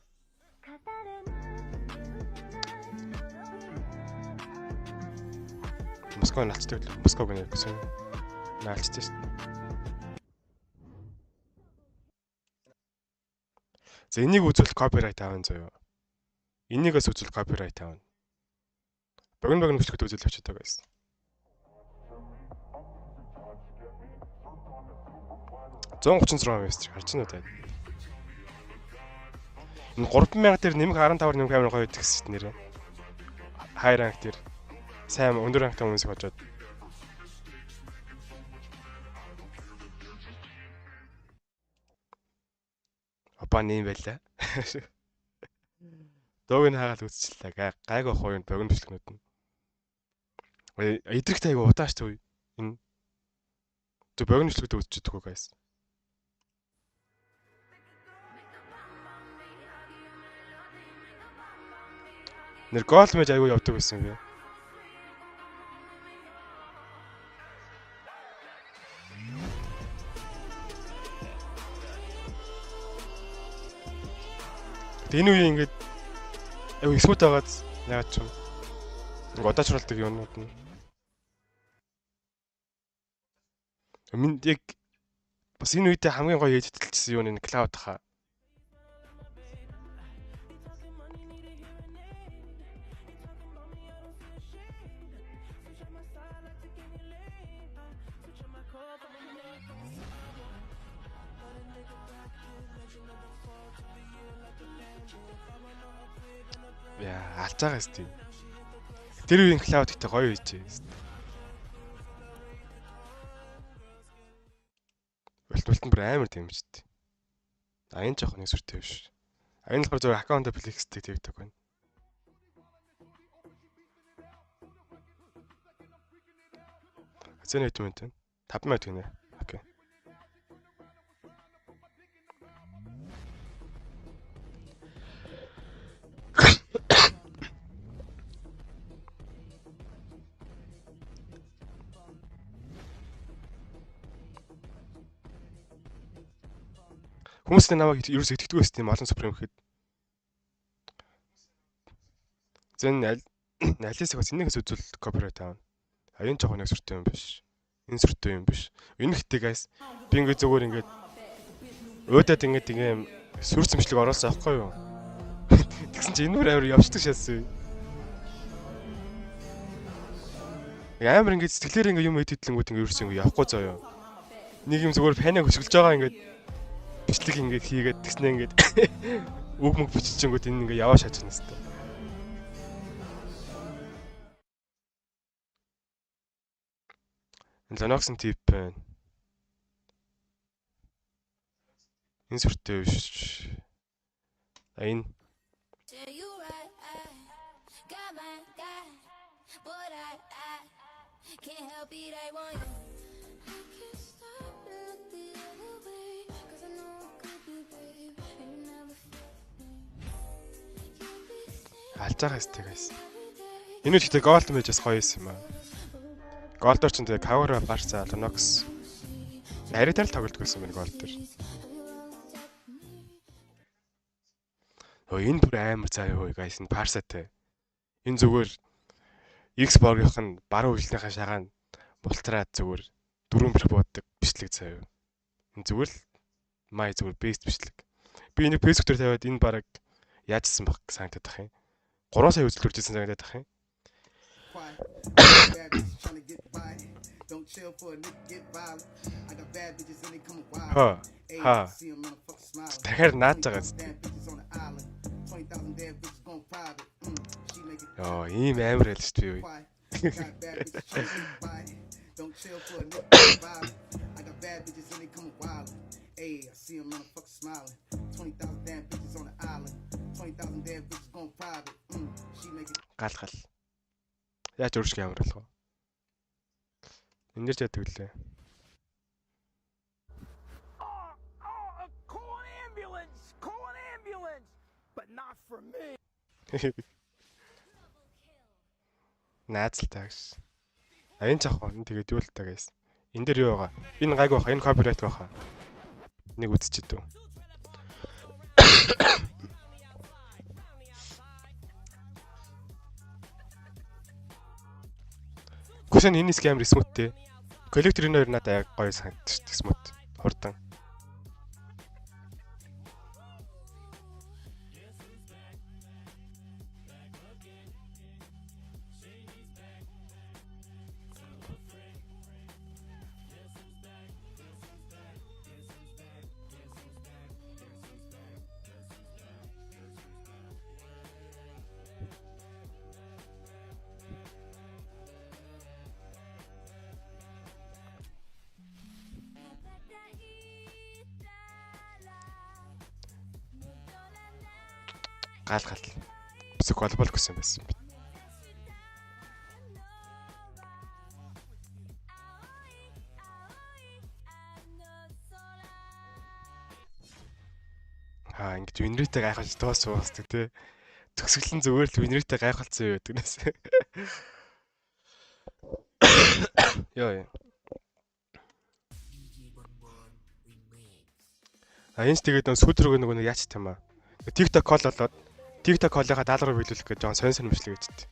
Москва наачдаг л. Москваг нэр гэсэн. Наачдаг шүү. За энийг үзвэл копирайт авах заяа. Энийгээс үзвэл копирайт авах. Богино бичлэгт үзэл авчиад байгаа гэсэн. $136 харж байна уу та? Энэ 3000 дээр нэмэх 15-аар нэмэх камер гоё идэх гэсэн нэрээ. High rank дээр сайн өндөр ранктай хүмүүсийг хожоод. Апа нэм байлаа. Дууг нь хаагаад үзчихлээ. Гайгүй хойно богино бичлэгнүүд нь. Эдрэгт айгу удааш төв. Энэ зөв богино бичлэгт үзчихдэг үү guys. Нэр гол мэж айгу явдаг байсан би. Энэ үе ингээд айгу смут байгаад яагаад ч юм. Удаачруулдаг юмнууд нь. Минь яг бас энэ үедээ хамгийн гоё эдитэлсэн юу нэ клауд хаа. Яа, алж байгаа юм тийм. Тэр үеийн клауд ихтэй гоё үйжээ. Өлтөлтөн бүр амар дэмждэг. Энэ жоох нэг сүртэй биш. Энэ болохоор зөв аккаунт флекстэй тэгдэг байна. Xeno хэд минут вэ? 5 минут гинэ. Окей. Хүмүүс намайг ерөөсөө итгэдэггүй байсан юм олон супрем гэхэд. Зэн алисаг бас энэс үзүүл копирайт аав. А энэ жоохон нэг сүртэй юм биш. Энэ сүртэй юм биш. Энэ ихтэй гайс. Би ингээ зүгээр ингээд өөдөд ингээд ингээм сүрцэмжлэг оруулсан аахгүй юу? Тэгсэн чи энэ бүр амар явждаг шаасан. Амар ингээд сэтгэлээр ингээ юм идэтлэнгүүд ингээ ерөөсөө ингээ явахгүй заяа. Нэг юм зүгээр паниг хөшгөлж байгаа ингээд бичлэг ингээд хийгээд тэгснэ ингээд үг мөг биччихэнгүүт энэ ингээд яваа шаачна хэвээр. Xenox-ын тип байна. Энэ сүртэй биш. Энэ алж байгаа хэвчээ гайс. Энэ үедээ голд мэж бас гоё юм аа. Голдор ч тэгээ cover барьцаа Xenox. Аритаар л тоглолт гэсэн байна голдор. Энэ бүр амар заяа хөөе гайс энэ парсатай. Энэ зүгээр Xbox-ийнх нь баруун хөлнийхээ шагаан бултраад зүгээр дөрвөн бууддаг бичлэг заяа. Энэ зүгээр л май зүгээр бест бичлэг. Би энийг Facebook дээр тавиад энэ бараг яажсан баг санагдаад тах юм. 3 сая үзэлт хүрчээсэн санагдаад тах юм. Дахиад нааж байгаа зү. Оо, ийм амар байл шүү дээ. Hey, I see them motherfuckers smiling. 20,000 damn bitches on the island. 20,000 damn bitches going private. She make it. Гал. Яаж өөрчлөх ямар болох вэ? Эндэрч яадаг үлээ. Call an ambulance, but not for me. Наацлтаагш. Аян цаах энэ тэгээд юу л таа гэсэн. Энд дээр юу байгаа? Энэ гайг баха, энэ копирайт баха. Нэг үзчихэв. Гүсэн энэ скам смуттэй. Коллекторын хоёр надад яг гоё санагдчих смут. Хурдан. Гал. Бисэг голбол гэсэн байсан юм. Ингэж винритэй гайхалж дуусдаг тий. Төгсгөлн зүгээр л винритэй гайхалцсан юу гэдэг нэс. Яа. Энд тэгээд сүүл рүү нэг яач юм аа. TikTok call болоод TikTok call-ийнхаа даалгаврыг биелүүлэх гэж жоон сонь мөчлөг гэжтэй.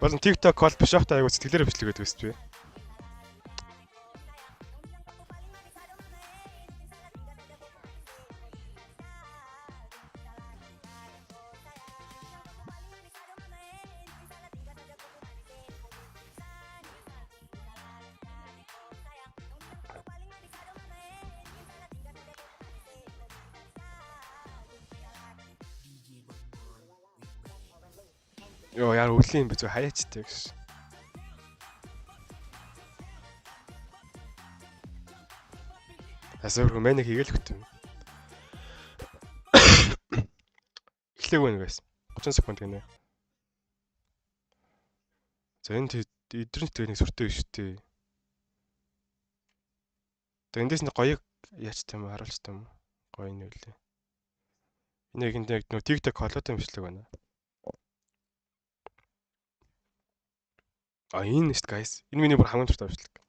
Болон TikTok call биш ахтай аягүй сэтгэлээрээ бичлэг гэдэг үст би. Йоо яар өвлийн юм бэ зү хаяачтай гэж. Асуур хэмээнэ хийгээл хөтөн. Эхлэв байна guys. 30 секунд гинэ. За энэ эдрийн тэтгэний сүртэй биш үү? Тэгээ эндээс нэг гоёг яач юм харуулж та юм. Гоё нь үлээ. Энийг нэг нөө TikTok холоотой юмшлэг байна. А энэ шүү дээ guys. Энэ миний бүр хамгийн дуртай юмшлэг.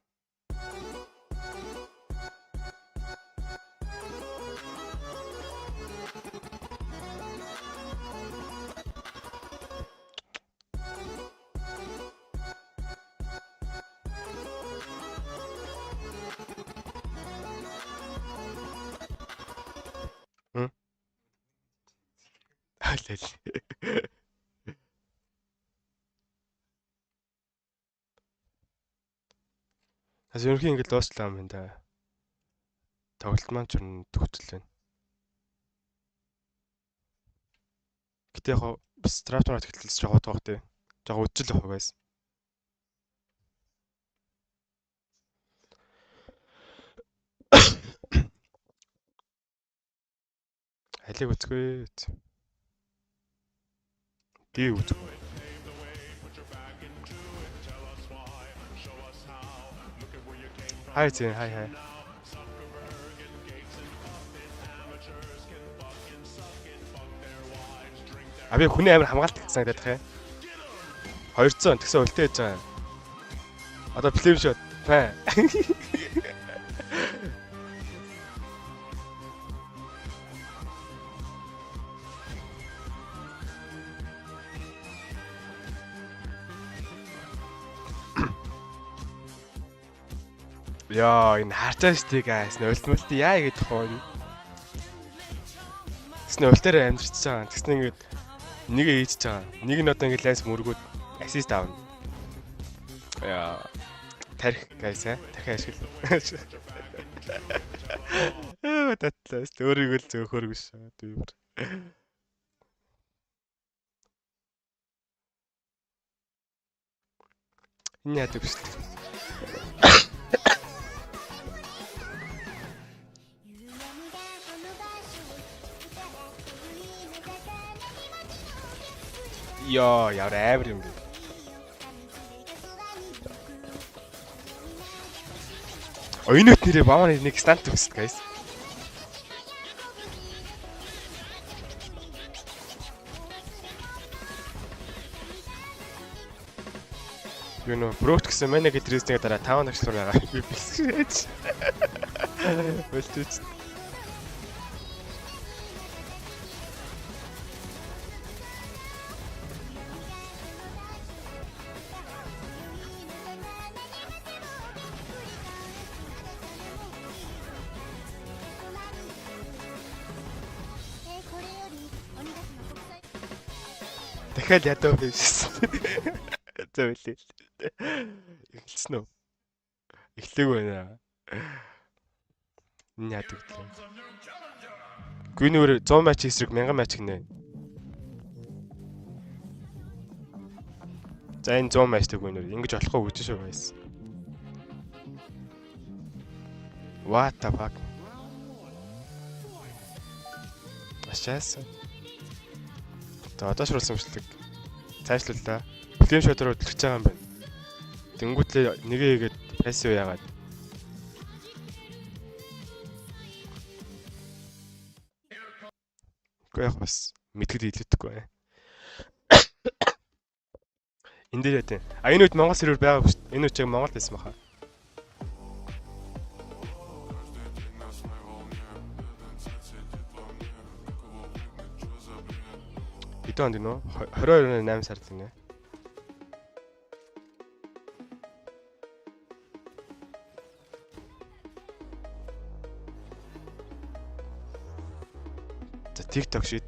Алэл. Ас ерөнхий ингэ дуусчлаа юм да. Тоглолт маань ч төгсөл байна. Гэтэ яг бас стратмаар төгсөлс жоо тоох тий. Жоо үдчил явах guys. Алиг үзгүй. Ди үзгүй. Хай зэн хай. Аби хүний амир хамгаалт гэсэн гэдэг юм. 200 тэгсэн үлдээж байгаа. Одоо flip shot. Фэ. Яа, энэ хартаа штий guys. Нулт яа гэдэг хоо. Тэснэ ультаараа амьдэрч байгаа. Тэснэ ингээд нэг ээжж байгаа. Нэг нь одоо ингээд лайс мөргүүд ассист аавна. Яа. Тарих guys тарих ашиг. Татлаас өөрийгөө л зөөхөр биш. Дүүр. Энэ яадаг биш. Яа, яар амар юм бэ. Ойнот нэрээ баамаар нэг стант өгсөд guys. You know, брот гэсэн манай гэдрээсний дараа 5 нагшлуур байгаа. Би бэлсэж. Бэлтэж. Дахиад ядуу биш. Зөвлөл. Эхэлсэн үү? Эхлэв байна. Энэ яадаг вэ? Гүнээр 100 матч эсрэг 1000 матч гинэ. За энэ 100 матчтай гүнээр ингэж болохгүй гэж шүү guys. What the fuck? Ашаас. За одоо шруулсан юмшлэг. Цаашлууллаа. Флейм шотор хөдлөж байгаа юм байна. Тэнгүүтлээ нэгээ хийгээд пассив яагаад. Гэхдээ яг бас мэдгэд илүүдэхгүй бай. Энд дээр яа. А энэ үед Монгол сервер байгаа биш. Энэ үед яг Монгол байсан баха. Хэдэн онд нөө 22-8 сард гинэ. За TikTok шít.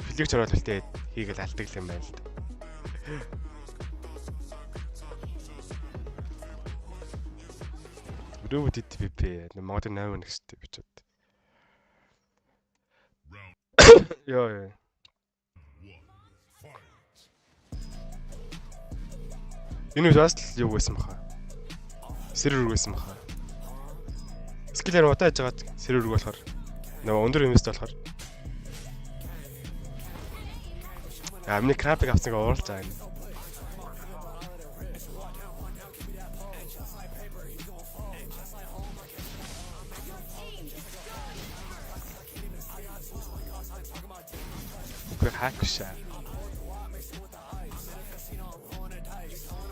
Фликс оруулалтыг хийгээл алдаг юм байна л да. Рүүдэд PP Монгол 8 нэгстэй бичээд. Яа. Энэ бас л юу байсан баха. Сервер байсан баха. Скиллэр удаа яж байгаа сервер болохоор нөгөө өндөр инвест болохоор. Амны крампыг авсныг ууралж байгаа юм. Гэх хакшаа.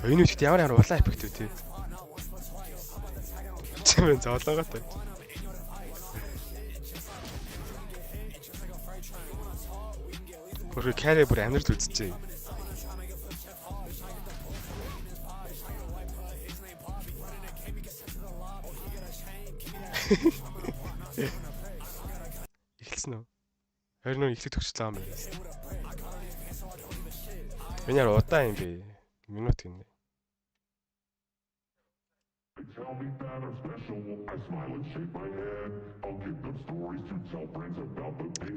Энэ үгт ямар улаан эффект үү тий. Чимэн зоолооготой. Бүр carry бүр амьдрал үзчихье. Эхэлсэн үү? Харин нөө ихлэх төгсчлээ юм байна. Энэ яар удаан юм бэ? Минут гинэ.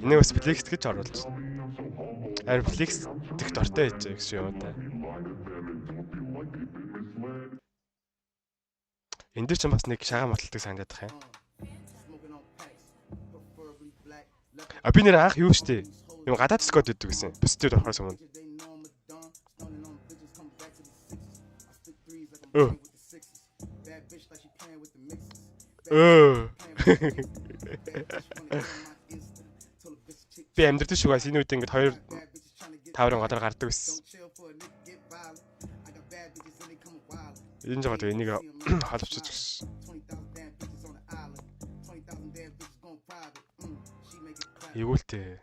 Энийг бас флекс гэж оруулж. Харин флекс дэх дортой байж байгаа гэсэн юм да. Энд дээр ч бас нэг шагаан баталдаг санагдаад байгаа юм. А би нэр анх юу штэ? Юм гадаад скот гэдэг гэсэн. Positive орохоос өмнө. Би амьдрал шиг бас энэ үед ингээд 2 5 гадар гардаг байсан. Энэ жоод энийг холбоцож гис. Егүүлтэй.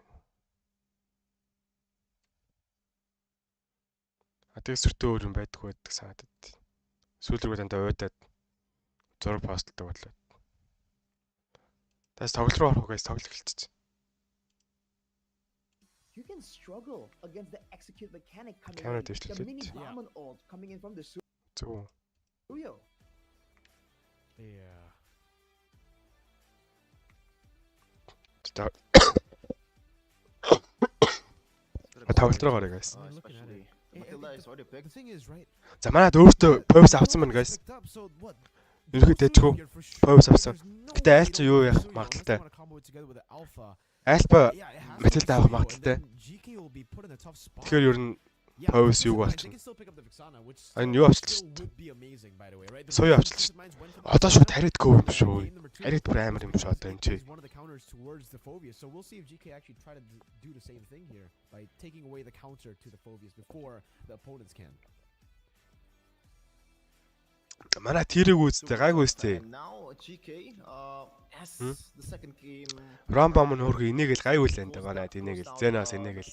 Атэг сүртөө өөр юм байдаггүй байдаг санагдав. Сүүлрүүгээ дандаа уйдаад зураг постлдог болоо. Тас тоглол руу орох гэж тоглох эхэлчихэ. You can struggle against the execute mechanic coming Camera in. The mini Brahman ult coming in from the studio. Yeah. Тоглолт руу гараа guys. За манайд өөртөө повс авсан байна guys. Ерөөхдөө дэжгүй повс авсан. Гэтэ айл ч юу яах магадaltaй. Альпа металд авах магадaltaй. Тэгэхээр ер нь повс юу болчихно. Энэ юу авчилж шүү. Сая авчилж шүү. Одоо шууд харидгүй юм шүү. Харид бүр амар юм шүү одоо энэ чи. So we'll see if GK actually try to do the same thing here by taking away the counter to the Phobius before the opponents can. Манай тэрэг үзтээ гайг үзтээ. Ромбом нь хөргө инээгээл гайг үлэн та манай инээгээл Xeno-G инээгээл.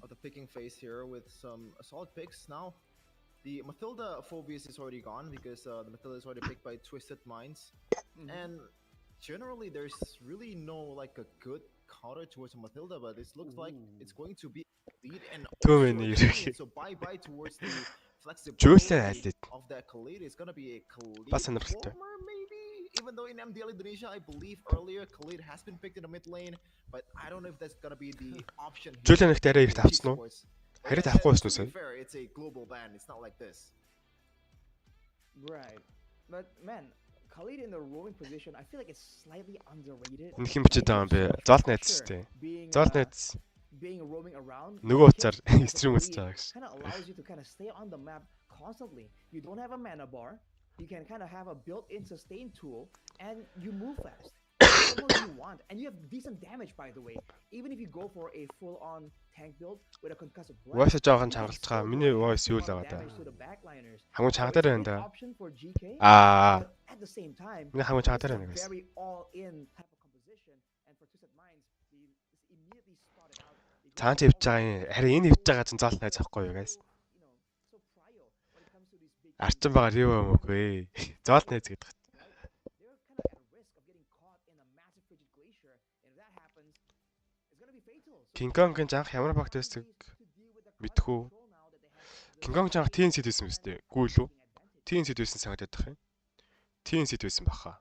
Of the picking phase here with some solid picks now. The Mathilda Phobius is already gone because the Mathilda is already picked by Twisted Minds. And generally there's really no like a good counter towards a Mathilda, but it looks like it's going to be lead and so bye towards the flexibility of that Khalid. It's gonna be a Khalid maybe. Even though in MDL Indonesia, I believe earlier Khalid has been picked in the mid lane, but I don't know if that's gonna be the option. Julian ихтэй арай их авчихсан уу? Харин авахгүй байсан уу сая? It's a global ban. It's not like this. Right. But man, Khalid in the roaming position, I feel like it's slightly underrated. Энэ хин бичээд байгаа юм бэ? Золт найдс тий. Золт найдс. Being roaming around. Нөгөө утсаар стрим үзэж байгаа гэж. Kind of allows you to kind of stay on the map constantly. You don't have a mana bar. You can kind of have a built-in sustain tool, and you move fast. What you want, and you have decent damage, by the way. Even if you go for a full-on tank build with a concussive blast. Voice жоохон чангалж байгаа. Миний voice юу л байгаа даа. Хамгийн чангадар байна даа. At the same time, миний хамгийн чангадар байна guys. Very all-in type of composition, and for Twisted Minds, immediately spotted out. Цаан ч явж байгаа юм. Харин энэ явж байгаа чинь золт найз авахгүй юу guys. Арчин байгаа юу юм үгүй. Золт найз гэдэг. King Kong-ын жанх ямар багт байсан мэдхүү. King Kong жанх TNC дээсэн мэт дээ. Гүү лүү. TNC дээсэн санагдаад байх юм. TNC дээсэн баха.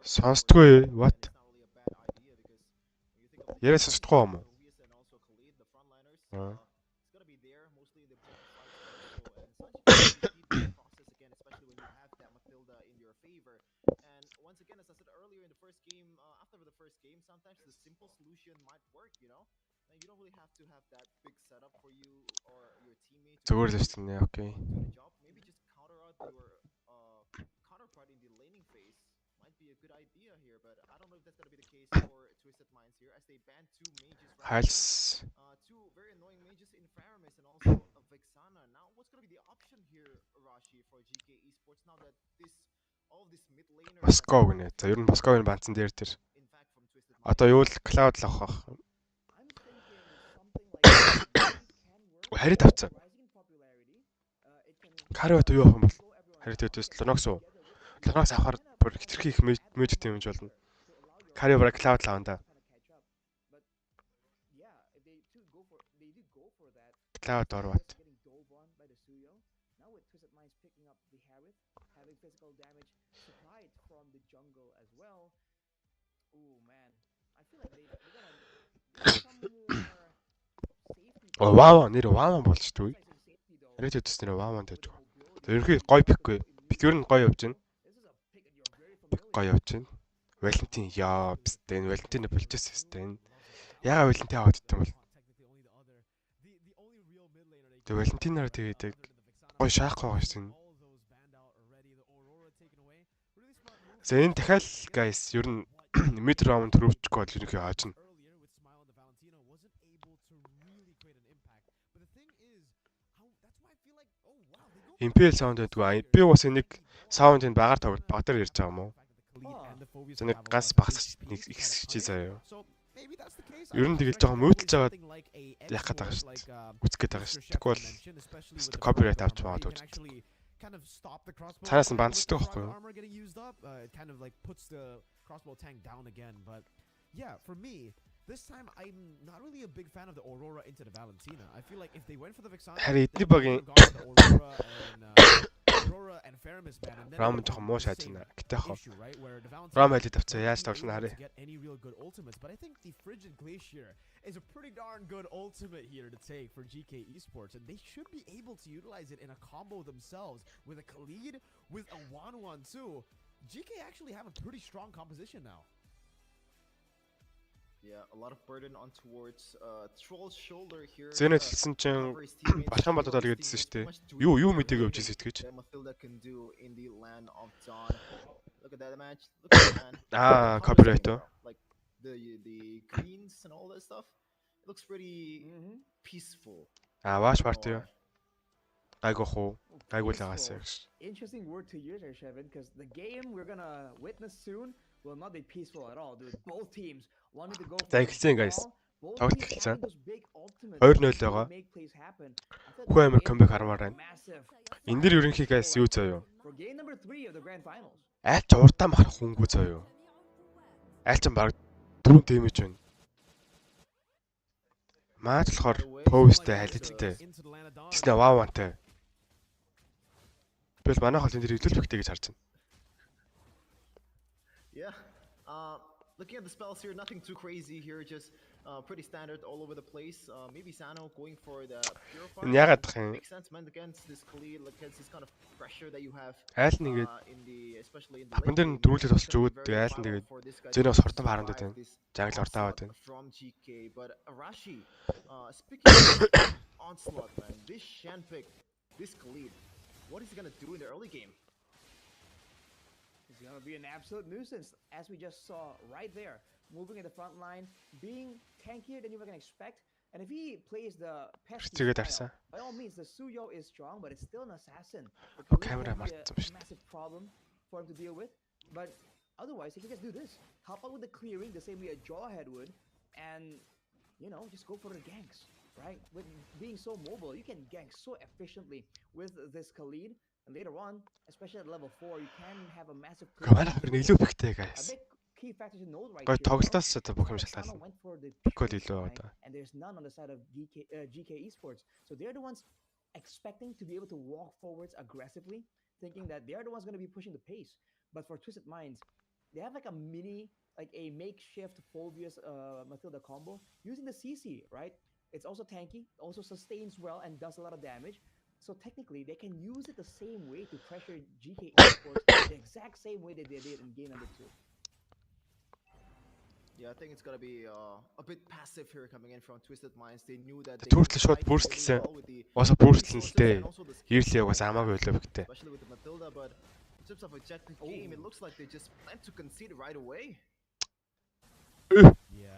Сонсдгүй what? Яриа сонсдохгүй юм уу? the first game, sometimes the simple solution might work, you know? And you don't really have to have that big setup for you or your teammate to Зүгээр л actually шүү дээ. Окей. do the job. Maybe just counter out your counterpart in the laning phase might be a good idea here, but I don't know if that's gonna be the case for Twisted Minds here as they ban two mages right Хайлс. now. Two very annoying mages in Faramis and also a Vexana. Now, what's gonna be the option here, Rashi, for GK Esports now that all of this mid laner Москов гинэ. За ер нь Московын банцсан дээр тэр. Одоо юу л Cloud л авах. Харит авцаа. Карват юу авах юм бол? Харит өдөөс Lennox уу? Lennox авахаар бүр хитрхи их мэд тийм юмж болно. Кари бараг Cloud л аван да. Cloud орват. Physical damage supplied from the jungle as well. Oh man, I feel like they're gonna some more safety. Вау, нэр вау болж шүү. Харит өдөөс нэр вау гэж байгаа. Ерөнхий гой пикгүй. Пик ер нь гой явж байна. Пик гой явж байна. Валентин яа, бистэ энэ Валентин болчихсон бистэ. Яга Валентин аваад дитэн бол. Тэг Валентинаар тэгээд гой шаах байгаа шин. За энэ дахиад guys ер нь mid round төрөвчих бол ерөнхий хаажна. MPL sound гэдгүй. Би бас энийг sound-ыг багаар тоглож багтаар ярьж байгаа юм уу? За нэг газ багсч нэг ихсэж заяа. Ер нь тэгэл жоохон мөөдөлж байгаа яах гээд байгаа шүү дээ. Үцэх гээд байгаа шүү дээ. Тэгвэл copyright авч байгаа гэж. Kind of stop the crossbow. Цаанаас нь бандчдаг байхгүй юу? Armor getting used up, kind of like puts the crossbow tank down again. But yeah, for me, this time I'm not really a big fan of the Aurora into the Valentina. I feel like if they went for the Vexana, Aurora and Faramis ban, and then Ram жоохон муу шааж байна. Гэтэ яг Ram хэлээд авцаа яаж тавьсан харъя. Get any real good ultimates, but I think the Frigid Glacier is a pretty darn good ultimate here to take for GK Esports, and they should be able to utilize it in a combo themselves with a Khalid, with a 1-1-2. GK actually have a pretty strong composition now. Yeah, a lot of burden on towards Troll's shoulder here. Зэнэ хэлсэн чинь Балхан бодоод л гэдсэн шүү дээ. Юу мэдээг өвж ирсэн гэж. Look at that match. Look at that man. Copyright. Like the greens and all that stuff. It looks pretty peaceful. Watch party. Айгу хуу. Айгу л агаасаа. Interesting word to use there, Shevin, because the game we're gonna witness soon will not be peaceful at all, dude. Both teams wanted to go for the guys. Тоглолт эхэлсэн. 2-0 байгаа. Хүн Хүн амир комбек хармаар байна. Энд дэр ерөнхий guys юу заяа? Айл ч урдаа махар хүнгүй заяа. Айл ч баг 4 дэмэж байна. Маад болохоор повстэй халидтэй. Тэснэ ваавантай. Би л манайх хол энэ дэр хөдөлбөгтэй гэж харж байна. Yeah. Looking at the spells here, nothing too crazy here, just pretty standard all over the place. Maybe Xeno going for the Purifier. Makes sense, man, against this Khalid, against this kind of pressure that you have in the, especially in the late game. From GK, but Arashi, speaking of onslaught, man, this Shanpick, this Khalid, what is he gonna do in the early game? It's going to be an absolute nuisance, as we just saw right there. Moving in the front line, being tankier than you were going to expect. And if he plays the pesky style, by all means, the Suyo is strong, but it's still an assassin. Okay, a massive problem for him to deal with. But otherwise, he can just do this. Help out with the clearing the same way a Jawhead would. And, you know, just go for the ganks, right? With being so mobile, you can gank so efficiently with this Khalid. And later on, especially at level 4, you can have a massive guys. A big key factor to note right here. Went for the pure, right? And there's none on the side of GK Esports. So they're the ones expecting to be able to walk forwards aggressively, thinking that they're the ones going to be pushing the pace. But for Twisted Minds, they have like a mini, like a makeshift Phobius Matilda combo using the CC, right? It's also tanky, also sustains well and does a lot of damage. So technically, they can use it the same way to pressure GK Esports the exact same way that they did in game number 2. Yeah, I think it's gonna be a bit passive here coming in from Twisted Minds. They knew that they Түртэл could шууд fight really бүрсэлсэн. well with the Уусаа бүрсэлсэн л resources дээ. and also the skills Ирлээ they угаасаа have, хамаагүй өлөвхтэй. especially with the Matilda, but in terms of objective game, it looks like they just plan to concede right away.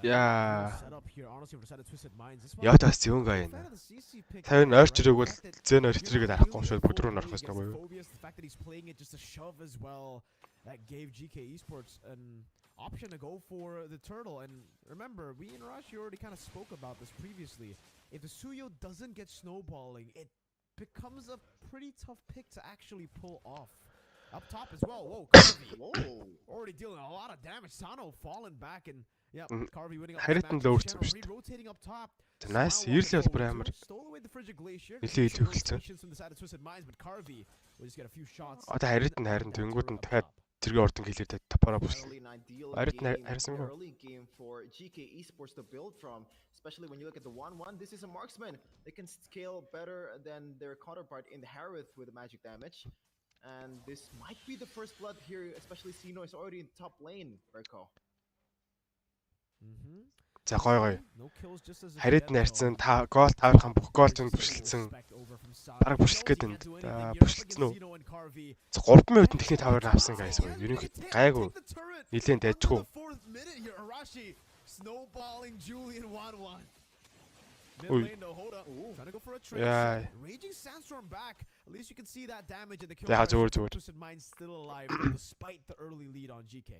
Яа. Setup here, honestly, for the side of Twisted Minds. This one, Ятаас зүүн гай fan энэ. of the CC pick Сайн there, ойрч ирэг бол right? The fact that зэн you're ойрч not ирэгээ дарахгүй really шууд бүгд рүү fully нарах against гэсэн юм уу? Phobias, the fact that he's playing it just a shove as well, that gave GK Esports an option to go for the turtle. And remember, we in Rashi already kind of spoke about this previously. If the Suyo doesn't get snowballing, it becomes a pretty tough pick to actually pull off. Up top as well. Whoa, Carvey. Whoa. Already dealing a lot of damage. Sano falling back and yeah, Carvey winning up Харит нь л өөрчлөсөн шүү дээ. rotating up top. Nice. Ирлээ бол бүр амар. Stole away the frigid glacier. Нилээ илүү эхэлсэн. From the side of Twisted Minds, but Carvey will just get a few shots. Одоо харит нь харин тэнгууд нь дахиад тэргээ ордон хэлээд тапараа бүслээ. Really an ideal Харит нь game, харсан юм уу? early game for GK Esports to build from, especially when you look at the 1-1. This is a marksman. They can scale better than their counterpart in the Harith with the magic damage. And this might be the first blood here, especially Xeno is already in top lane, Berko. За гой гой. Харит нь ярьсан та гол тавих бүх гол зүүн бүшилдсэн. Бараг бүшилдэх гээд байна. Бүшилдсэн үү? За 3 минутын техник таваар авсан guys. Ерөнхийд гайгүй. Нилийн дайжгүй. Snowballing Julian 1-1. Ui. Trying to go for a trace. Yeah. Raging Sandstorm back. At least you can see that damage in the kill. Yeah, зүгээр. Twisted Minds still alive despite the early lead on GK.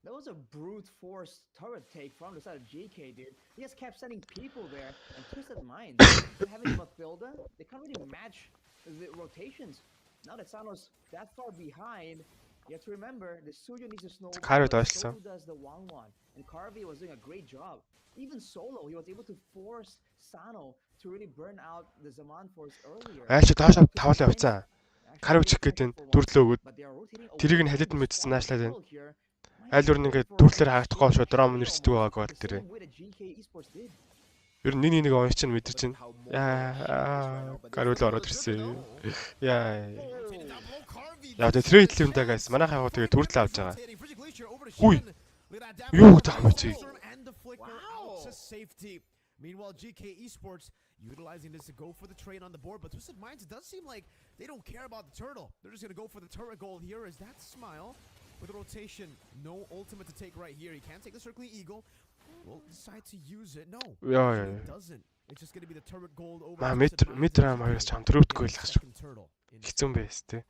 That was a brute force turret take from the side of GK, dude. He just kept sending people there and Twisted Minds. Having Matilda, they can't really match the rotations. Now that Sano's that far behind, you have to remember the Suyo needs to snowball. So does the 1-1. And Carvey was doing a great job. Even solo, he was able to force Sano to really burn out the Zaman force earlier. Айлч таашаа тавлаа явцсан. Карв чих гээд энэ дүрлөө өгөөд тэрийг нь халид нь мэдсэн наашлаад байна. Айл өөр нь ингээд дүрлээр хаагдахгүй шууд драм нэрсдэг байгаа гол тэр. Ер нь нэг онч чинь мэдэр чинь. Яа, карв л ороод ирсэн. Яа. Яа тэр идэл юм даа guys. Манайхаа яг тэгээ дүрлээ авч байгаа. Үй. Юу гэдэг юм чи? To safety. Meanwhile, GK Esports utilizing this to go for the trade on the board, but Twisted Minds, it does seem like they don't care about the turtle. They're just going to go for the turret goal here. Is that Smile with a rotation? No ultimate to take right here. He can't take the Circling Eagle. Will decide to use it. No, he doesn't. It's just going to be the turret gold over. Мидрам хоёроос чам төрөвдөггүй л гэж. Хэцүү байс тээ.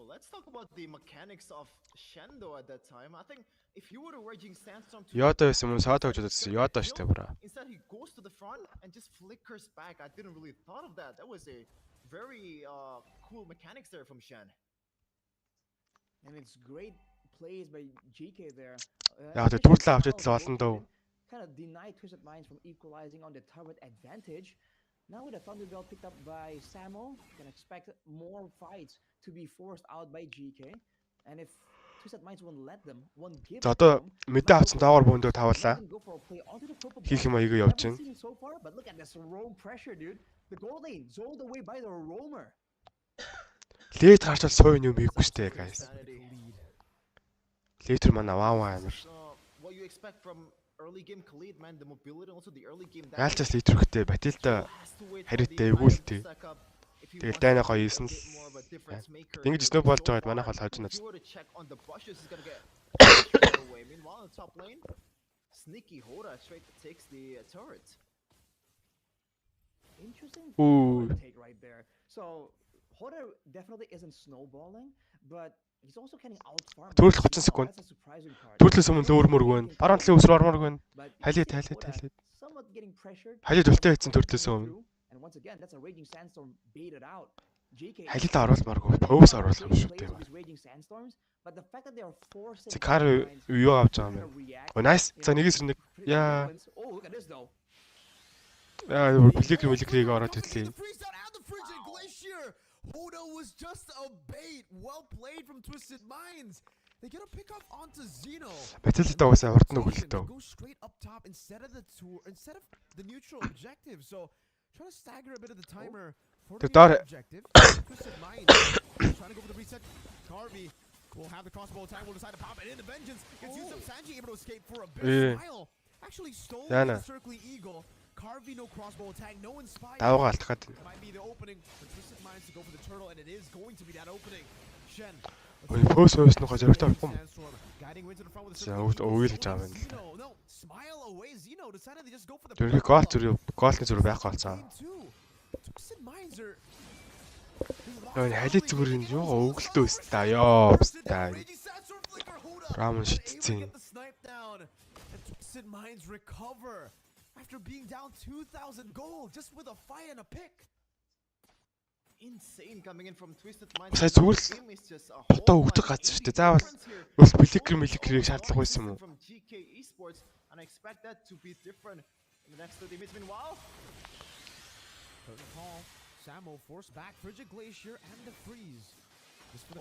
Let's talk about the mechanics of Shendo at that time. I think if you were to Raging Sandstorm to Yoda байсан юм саада гэж бодсон. Yoda штэ бра. Instead he goes to the front and just flickers back. I didn't really thought of that. That was a very cool mechanics there from Shen. And it's great plays by GK there. Яг тэ дүрлээ авч идэл олон дөө. Kind of denied Twisted Minds from equalizing on the turret advantage. Now with the Thunder Belt picked up by Samo, you can expect more fights to be forced out by GK. And if Twisted Minds won't let them, won't give За одоо мэдээ авсан даавар бөөндөө тавуулаа. Хийх юм аяга явж байна. So far, but look at this roam pressure, dude. The goal lane zoned away by the roamer. Лейт гарчвал сойн юм хийхгүй штэ guys. Лейтер манай ваа амир. What you expect from early game Khalid, man, the mobility also the early game damage. Яалчаас лейтер хөхтэй Батилда хариттай эвгүүлтэй. Тэгэл дайна гоё ийсэн л. Ингэж snowball жоод манайх бол хожно. Meanwhile, top lane, sneaky Hoda straight takes the turret. Interesting take right there. So Hoda definitely isn't snowballing, but he's also getting outfarmed. Төрөл 30 секунд. Төрлөөс өмнө өөр мөргөн. Баруун талын өсрөө ормор гэн. Халид. Халид үлтэй хийсэн төрлөөс өмнө. And once again, that's a Raging Sandstorm baited out. GK Халид оруулмааргүй. Повс оруулах юм шүү дээ. But the fact that they are forcing Кар юу авч байгаа юм бэ? Oh nice. За нэгээс нэг. Яа. Oh, look at this though. Пликрийг ороод ирлээ. Hoda was just a bait. Well played from Twisted Minds. They get a pick off onto Xeno. Батилда уусаа урд нь өглөө. Go straight up top instead of the neutral objective. So trying to stagger a bit of the timer for the objective. Twisted Minds trying to go for the reset. Carvey We'll have the crossbow attack. We'll decide to pop it in. The vengeance gets used up. Sanji able to escape for a bit. Smile actually stole the circling eagle. Carvey no crossbow attack. No inspire. Might be the opening for Twisted Minds to go for the turtle, and it is going to be that opening. Shen. Guiding into the front with the circle. No, smile away. Xeno decided to just go for the Twisted Minds are халид зүгээр нь юу өглөө өстаа ёо өстаа. Рамон шитцэн. Twisted Minds recover after being down 2,000 gold just with a fight and a pick. Insane coming in from Twisted Minds. Сая зүгээр л бодоо өгдөг газар шүү дээ. Заавал өөс миликрийг шаардлага байсан юм уу? From GK Esports, and I expect that to be different in the next 30 minutes. Meanwhile, call. Samo forced back Frigid Glacier and the freeze. Just for the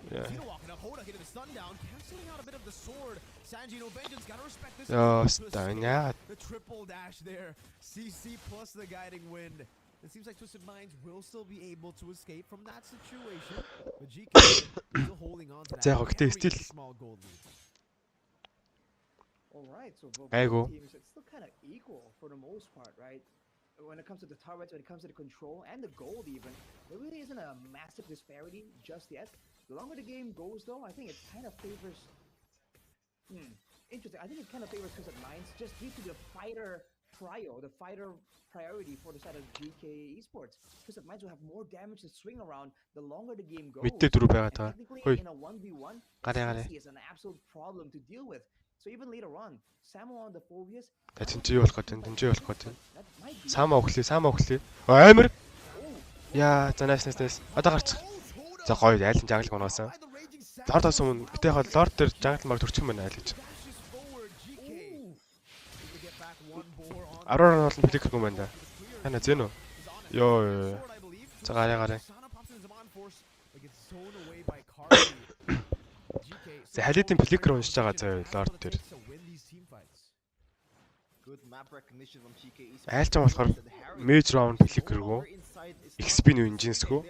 vengeance. Xeno walking up, Hoda getting the stun down, canceling out a bit of the sword. Sanji no vengeance, gotta respect this. The triple dash there. CC plus the guiding wind. It seems like Twisted Minds will still be able to escape from that situation. But GK still holding on to that very small gold lead. Alright, so both teams, it's still kind of equal for the most part, right? When it comes to the turrets, when it comes to the control, and the gold even, there really isn't a massive disparity just yet. The longer the game goes though, I think it kind of favors... Interesting, I think it kind of favors Twisted Minds just due to the fighter priority for the side of GK Esports. Twisted Minds will have more damage to swing around the longer the game goes. Technically, in a 1v1, CC is an absolute problem to deal with. So even later on, Samo on the Phobias. Тэнцээ болох гэдэг. Само өглөө. Амар. Яа, за nice. Одоо гарчих. За гоё айлын жаглал гоноосон. Лорд асан. Гэтэ яг лорд дээр жаглал маг төрчих юм байна айл гэж. Араар нь бол флик юм байна да. Хана Xeno. Йоо. За гараа. За халидын фликер уншиж байгаа заяа лорд дээр. Айлч юм болохоор мэж раунд фликергөө. XP нь инжинсгөө.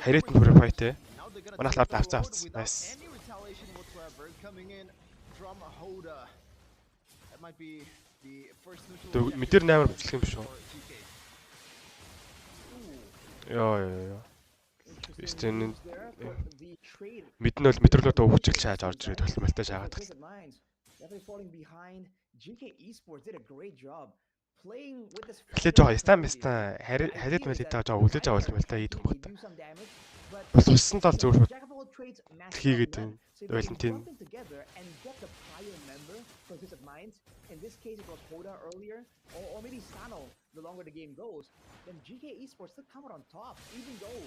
Харит нь профайт ээ. Манайх лорд авцсан. Nice. Мэдэр 8 бичлэх юм биш үү? Яа. Стэн мэдэн бол метрлуудаа өвчл шааж орж ирээд толмолтой шаагаад гал. Эхлээд жоо стам харид мэлэдээ жоо үлээж авал юм л та ийдэх юм байна. Бас уссанд бол зөв хийгээд Valentine. In this case, it was Hoda earlier, or maybe Sano. The longer the game goes, then GK Esports still come out on top, even though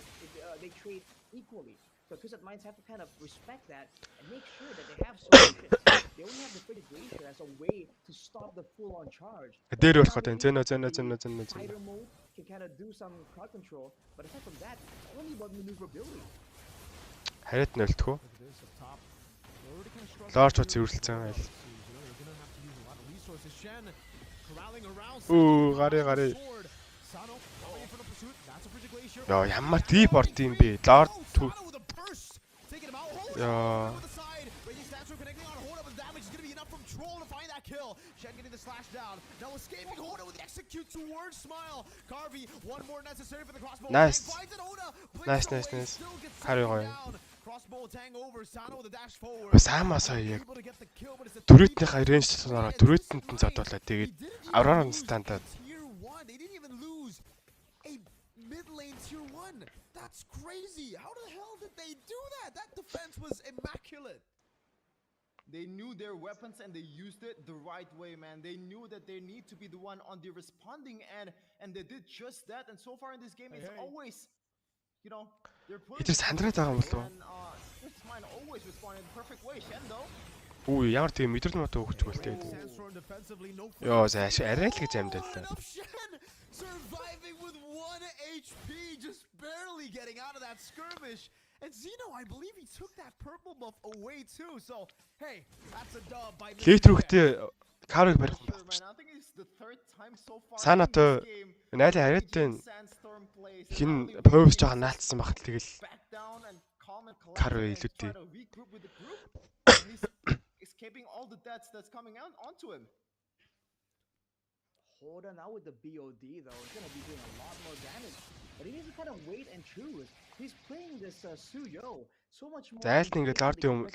they trade equally. So Twisted Minds have to kind of respect that and make sure that they have solutions. They only have the Frigid Glacier as a way to stop the full-on charge. Fighter mode can kind of do some crowd control, but aside from that, only about maneuverability. Харит нөлтгөө. Лорч цэвэрлэлцэн айл. Гараа. Яа, ямар deep орд юм бэ? Lord яа. Shen getting the slash down. Now escaping Hoda with the execute towards Smile. Carvey, one more necessary for the crossbow. Nice. Nice. Хараа гоё. Crossbow tang over. Sano with the dash forward. Саамасаа яг дөрөвтнийхээ range татвараа дөрөвтөнд нь задуулаад тэгээд авраар нь стандаад. They didn't even lose a mid lane tier 1. That's crazy. How the hell did they do that? That defense was immaculate. They knew their weapons and they used it the right way, man. They knew that they need to be the one on the responding end, and they did just that. And so far in this game, it's always, you know, they're putting. It's 100 байгаа юм болов. This mine always responded in the perfect way, Shen though. Үу, ямар тийм мэдрэл мото өгч болтой. Йоо, зааш арай л гэж амьдаллаа. Surviving with 1 HP, just barely getting out of that skirmish. And Xeno, I believe he took that purple buff away too. So, hey, that's a dub by Лейтрүхтэй Карыг барих юм байна. Санатай найла хараатай хин повс жоохон наалтсан багт тэгэл calm and Karu collected and илүүтэй. try to regroup with the group. He's escaping all the deaths that's coming out onto him. Hold on now with the BOD though, it's gonna be doing a lot more damage. But he needs to kind of wait and choose. He's playing this Suyo so much more. Зайлт ингээд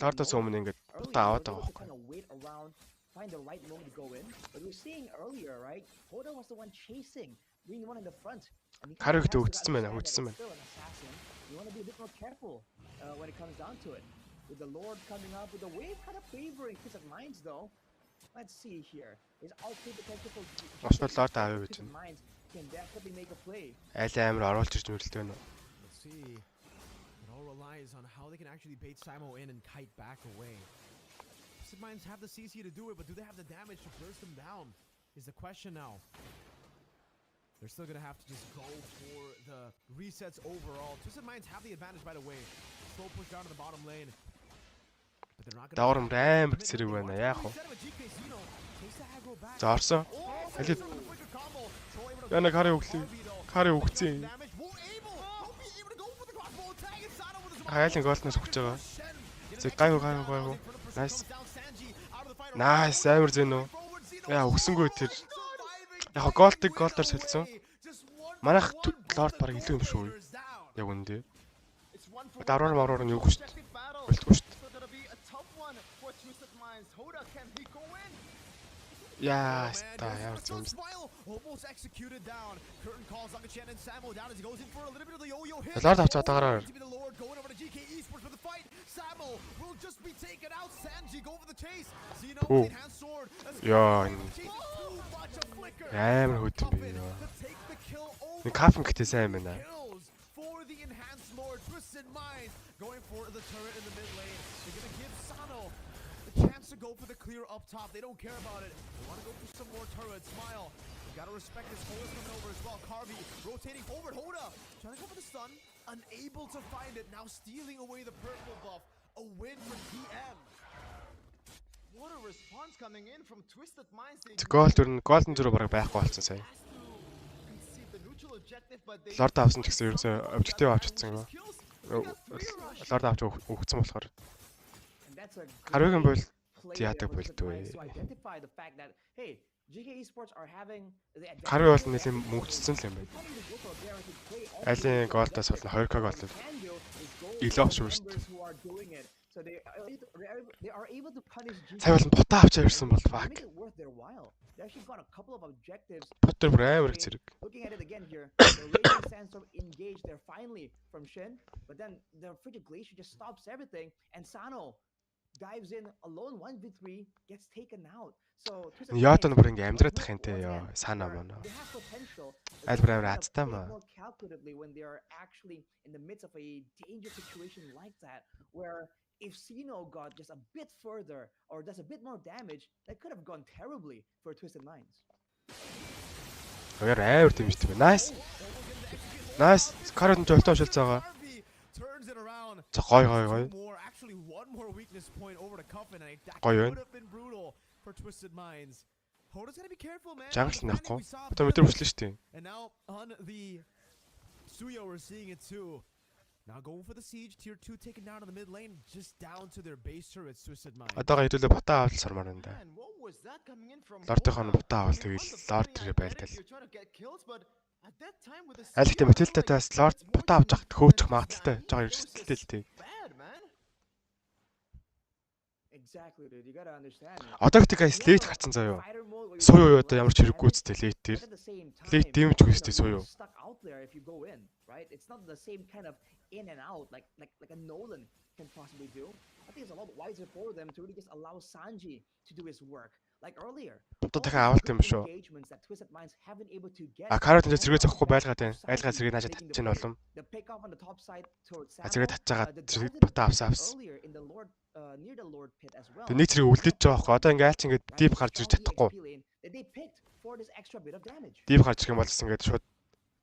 лордоос өмнө ингээд бутаа аваад байгаа байхгүй. Kind of wait around, find the right moment to go in. But we're seeing earlier, right? Hoda was the one chasing, being the one in the front. Karu ихтэй үтцсэн байна, үтцсэн байна. You want to be a bit more careful when it comes down to it. With the Lord coming up, with the wave kind of favoring Twisted Minds though. Let's see here. His outplay potential for Oscar Lord авъя гэж байна. Can definitely make a play. Айл амар оруулж ирж нүрэлтэй байна. Let's see. It all relies on how they can actually bait Simo in and kite back away. Twisted Minds have the CC to do it, but do they have the damage to burst them down? Is the question now. They're still gonna have to just go for the resets overall. Twisted Minds have the advantage, by the way. Slow push down to the bottom lane. But they're not gonna. Даурам амар зэрэг байна. Яах вэ? За орсон. Халид. Яна Кари өглөө. Кари өгцэн. Хайлын голноос өгч байгаа. Зөв гайгүй. Nice. Nice, амар зэн үү. Яа өгсөнгөө тэр. Яг голдор солилцсон. Манайх лорд баг илүү юм шүү. Яг үндэ. Давраар нь юу гэж шүү. Болтгүй шүү. Yeah, almost executed down. Curtain calls on Chen and Samo down as he goes in for a little bit of the yo-yo hit. Lord авч чадаагаар. The Lord going over to GK Esports for the fight. Samo will just be taken out. Sanji go for the chase. Xeno with enhanced sword. Яа. Амар хөтөн би яа. Нэг кафен гэтээ сайн байна. For the enhanced Lord, Twisted Minds going for the turret in the mid lane. They're gonna give Sano chance to go for the clear up top. They don't care about it. They want to go for some more turrets. Smile. You gotta respect this. Hoda's coming over as well. Carvey rotating forward. Hoda trying to go for the stun. Unable to find it. Now stealing away the purple buff. A win for TM. What a response coming in from Twisted Minds. Golden зүрх бараг байхгүй болсон сая. Лорд авсан ч гэсэн ерөөсөө обжектив авчихсан юм. Лорд авч өгцөн болохоор. Харугийн бол яадаг болдгүй. Харуг бол нэлийн мөнгөцсөн л юм байна. Айлын голдоос бол 2k гол. Илоош шүү дээ. Сайн бол бутаа авч явсан бол fuck. Поттер брэвэр зэрэг. Looking at it again here, the Raging Sandstorm engaged there finally from Shin, but then the Frigid Glacier just stops everything, and Sano dives in alone 1v3, gets taken out. So Яатан бүр ингээм амьдраад тах юм те ёо Сана мөн. Аль брэвэр аттай маа. When they are actually in the midst of a dangerous situation like that, where if Xeno got just a bit further or does a bit more damage, that could have gone terribly for Twisted Minds. Хоёр амар тийм шүү дээ. Nice. Nice. Карод нь жолтоо шилж байгаа. За гой. Actually one more weakness point over to Cuffin, and that would have been brutal for Twisted Minds. Hoda's got to be careful, man. Жангал нахгүй. Одоо метр хүслээ шүү дээ. And now on the Suyo we're seeing it too. Now going for the siege, tier 2 taken down in the mid lane, just down to their base turrets, Twisted Minds. Одоо хэдүүлээ бутаа авал сармаар энэ. Лордын бутаа авал тэгэл лорд тэрэ байлтал. Аль ихтэй Матилдатаас лорд бутаа авч явахд хөөчих магадaltaй. Жоо эрсдэлтэй л тий. Exactly, dude. You got to understand. Одоо гэдэг слейт гарцсан заяа. Сууй одоо ямар ч хэрэггүй үстэй лейт дээр. Лейт дэмжгүй үстэй сууй. Right? It's not the same kind of in and out like a Nolan can possibly do. I think it's a lot wiser for them to really just allow Sanji to do his work. Like earlier. Одоо дахин авалт юм шүү. Карот энэ зэрэг зөхгүй байлгаад байна. Айлгаа зэрэг наашаа татчих чинь болом. Зэрэг татж байгаа зэрэг бата авсан. Тэг нэг зэрэг үлдэж байгаа хөөе. Одоо ингээ айлч ингээ дип гарч ирж чадахгүй. Дип гарч ирэх юм бол ингээ шууд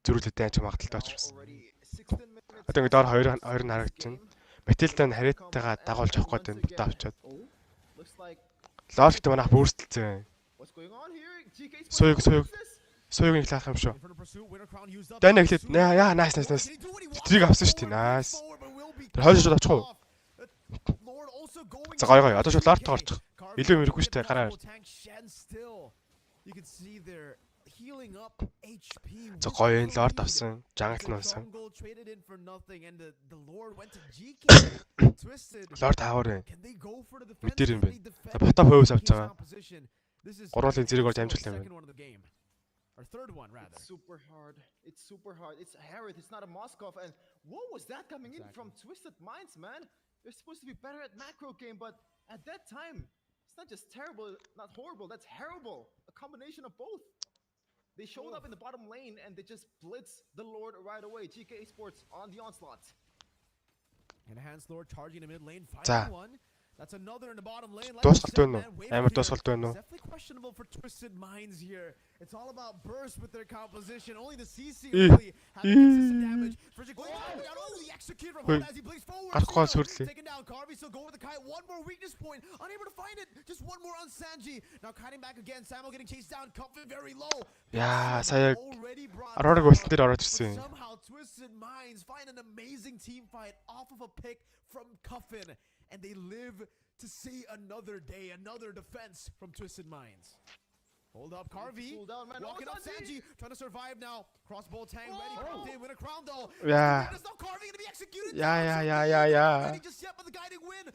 зөрүүлээд байж магадaltaй очроос. Одоо ингээ доор хоёр нь харагдчихна. Матилда нь харьяаттайгаа дагуулж авах гээд байна. Бата авчаад. Лорд манайх бүрсэлцээ. Сууйг нэг лаах юм шүү. Дайна гэлээд яа nice. Трийг авсан шүү дээ. Nice. Тэр хойш авчих уу? За гоё гоё. Одоо шууд лорд гарчих. Илүү мэрэггүй штэ гараа. За гоё энэ лорд авсан. Jungle нуусан. Лорд хаавар. Мэдэр юм байна. За бота хөөс авч байгаа. Гурван зэрэг орж амжилт юм байна. Or third one, rather. It's super hard. It's super hard. It's Harith. It's not a Moskov. And what was that coming in from Twisted Minds, man? They're supposed to be better at macro game, but at that time, it's not just terrible, not horrible. That's terrible. A combination of both. They showed up in the bottom lane and they just blitzed the Lord right away. GK Esports on the onslaught. Enhanced Lord charging the mid lane. Final one. That's another in the bottom lane. Дуусгалт байна уу? Амар дуусгалт байна уу? Definitely questionable for Twisted Minds here. It's all about burst with their composition. Only the CC really has consistent damage. Oh, the execute from Honda as he plays forward. Taking down Carvey, still going with the kite. One more weakness point. Unable to find it. Just one more on Sanji. Now kiting back again. Samuel getting chased down. Comfort very low. Яа, сая Aurora гөлтөн дээр ороод ирсэн. Somehow Twisted Minds find an amazing team fight off of a pick from Cuffin. And they live to see another day, another defense from Twisted Minds. Hold up, Carvey. Walking up Sanji, trying to survive now. Crossbow Tang ready. They win a crown though. Yeah. There's no Carvey gonna be executed. Yeah. Ready just yet, but the guiding win.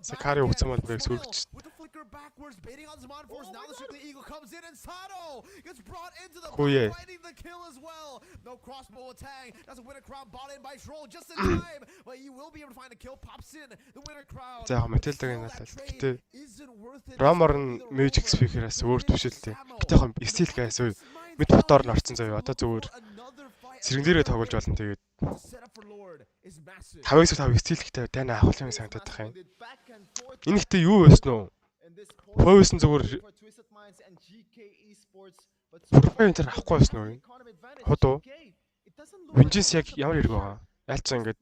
Sakari угцсан бол нэг сүргэж. With the flicker backwards, baiting on Zaman Force. Now the Strictly Eagle comes in and Sato gets brought into the fighting the kill as well. No crossbow Tang. That's a winner crown bought in by Troll just in time. But he will be able to find a kill. Pops in the winner crown. За яг Metal-даг энэ надад. Гэтэ Romor нь Music Speaker-аас өөр төвшөлтэй. Гэтэ яг Steel гайс өөр мэд ботоор нь орсон заяа. Одоо зүгээр сэргэлээрээ тоглож болно. Тэгээд 5x5 Steel гэхтэй дайна авах юм санагдаад байх юм. Энэ ихтэй юу байсан уу? Хойсон зүгээр Profile энэ авахгүй байсан уу? Ходоо. Vengeance яг ямар хэрэг байгаа? Альцсан ингээд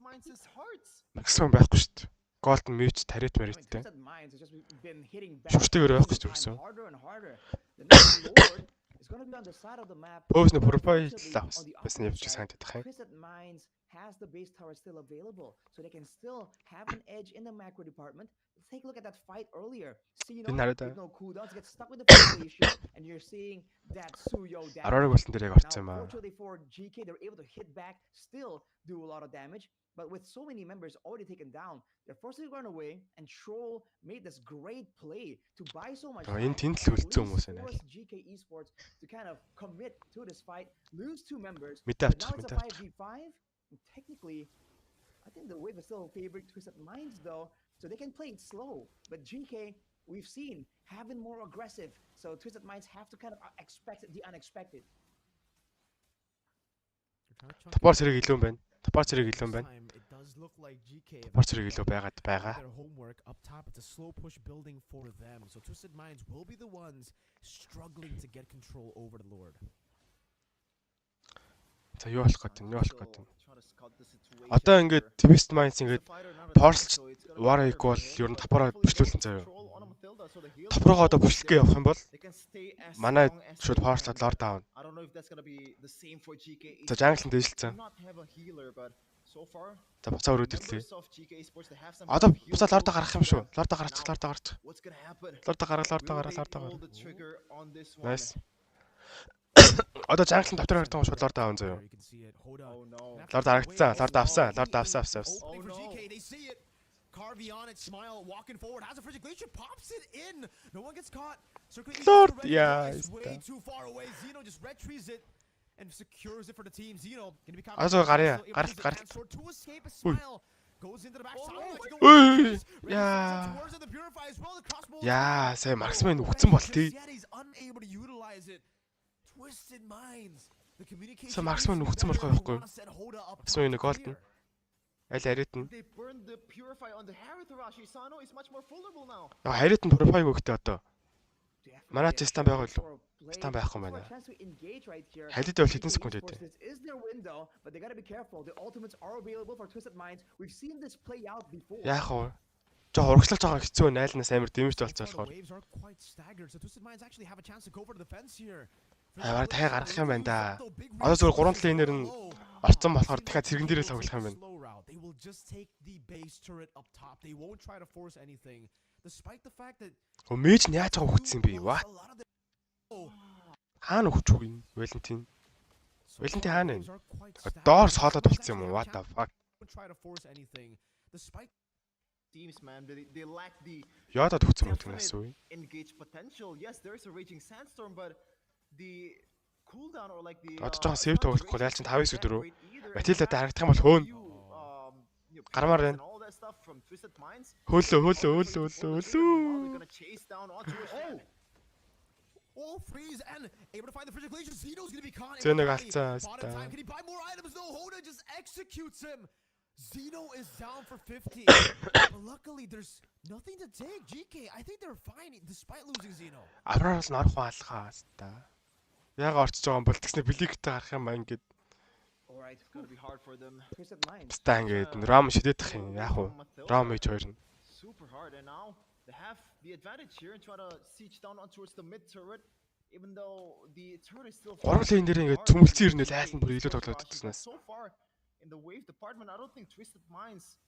maximum байхгүй шүү дээ. Golden Mute тарит мариттэй. Шүртэйгээр байхгүй шүү гэсэн. Post no profile байсан явж санагдаад байна. Twisted Minds has the base tower still available, so they can still have an edge in the macro department. Let's take a look at that fight earlier. Xeno with no cooldowns gets stuck with the foundation, and you're seeing that Suyo damage. Aurora гөлтөн дээр яг орсон юм аа. Fortunately for GK, they're able to hit back, still do a lot of damage. But with so many members already taken down, they're forced to run away, and Troll made this great play to buy so much time. Force GK Esports to kind of commit to this fight, lose 2 members. But now it's a 5v5. Technically, I think the wave is still favoring Twisted Minds though, so they can play it slow. But GK, we've seen, have been more aggressive, so Twisted Minds have to kind of expect the unexpected. Топор зэрэг илүү юм байна. Топор зэрэг илүү юм байна. Топор зэрэг илүү байгаад байгаа. Their homework up top, it's a slow push building for them. So Twisted Minds will be the ones struggling to get control over the Lord. За юу болох гэдэг нь юу болох гэдэг нь. Одоо ингээд Twisted Minds ингээд Portal War equal ер нь топороо бүшлүүлэн заяа. Топороо одоо бүшлэгээ явах юм бол манай шууд Portal Lord down. За Jungle дээшлсэн. За буцаа өрөөд ирлээ. Одоо буцаа Lord гарах юм шүү. Lord гарч. Lord гараа. Nice. Одоо Jungle доктор хардаг шууд Lord даун заяа. Lord харагдсан. Lord авсан. Carvey on it, Smile walking forward, has a frigid glacier, pops it in. No one gets caught. Lord, yeah, it's way too far away. Xeno just retrieves it and secures it for the team. Xeno gonna be гараа. To escape a Smile. Goes into the back side. Яа, сая Марксмен үгцэн бол тий. Twisted Minds. The communication. Сая Марксмен үгцэн болохгүй байхгүй. Марксмен нэг голд нь. Аль харит нь. Харит нь Profile өгдөө одоо. Манай Стан байгаа юу? Стан байхгүй байна. Халид бол хэдэн секунд үүдээ. Яах вэ? Жоо урагшлах жоохон хэцүү байна. Айлнаас амар дэмжтэй болцоо болохоор. Хавар дахиад гарах юм байна да. Одоо зөвхөн 3 лейнер нь орцсон болохоор дахиад цэргэн дээрээ тоглох юм байна. They will just take the base turret up top. They won't try to force anything. Despite the fact that Мэж нь яаж байгаа хөгцсөн бэ? What? Хаана өгч үг юм? Валентин. Валентин хаана вэ? Доор соолоод болцсон юм уу? What the fuck? Try to force anything. Despite teams, man, they lack the Яадад өгсөн юм тэгнээс үү? engage potential. Yes, there is a raging sandstorm, but the cooldown or like the Одоо жоохон сейв тоглохгүй яаль чин 5-9 өдрөө. Батилдад харагдах юм бол хөөн. Гармаар байна. Хөөлөө. All freeze and able to find the frigid glacier. Xeno's gonna be caught. Xeno галцсан. Can he buy more items? No, Hoda just executes him. Xeno is down for 50. But luckily, there's nothing to take. GK, I think they're fine despite losing Xeno. Авраараас нь орох алхаа хаста. Яга орчиж байгаа юм бол тэгснэ бликтэй гарах юм аа ингээд. Alright, it's gonna be hard for them. Ста ингээд рам шидэдэх юм. Яг уу. Рам ээж хоёр нь. Super hard, and now they have the advantage here and try to siege down on towards the mid turret, even though the turret is still. Гурван лейн дээр ингээд цөмөлцөн ирнэ айл нь бүр илүү тоглоод идчихснаас. So far in the wave department, I don't think Twisted Minds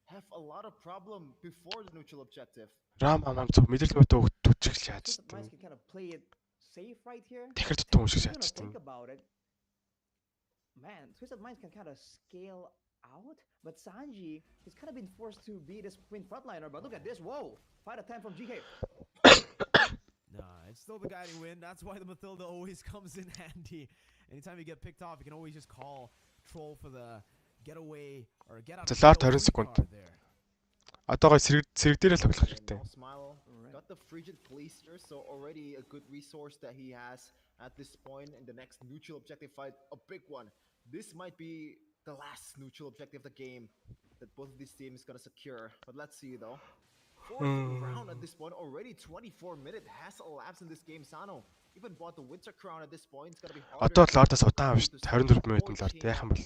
have a lot of problem before the neutral objective. Рам зөв мэдрэл мотоо өгдөж шааж. Тэгэхэр тутам юм шиг шааж. Man, Twisted Minds can kind of scale out, but Sanji has kind of been forced to be this twin frontliner. But look at this, whoa! 5 out of 10 from GK. Nah, it's still the guiding win. That's why the Mathilda always comes in handy. Anytime you get picked off, you can always just call Troll for the getaway or get out. Ларт 20 секунд. Одоогоо сэрэг дээрээ л тоглох хэрэгтэй. Got the frigid glacier, so already a good resource that he has at this point in the next neutral objective fight, a big one. This might be the last neutral objective of the game that both of these teams gonna secure. But let's see though. Fourth round at this point, already 24 minutes has elapsed in this game. Sano even bought the winter crown at this point. It's gonna be harder. Одоо лордоос удаан авч 24 минут нь лорд яах юм бол.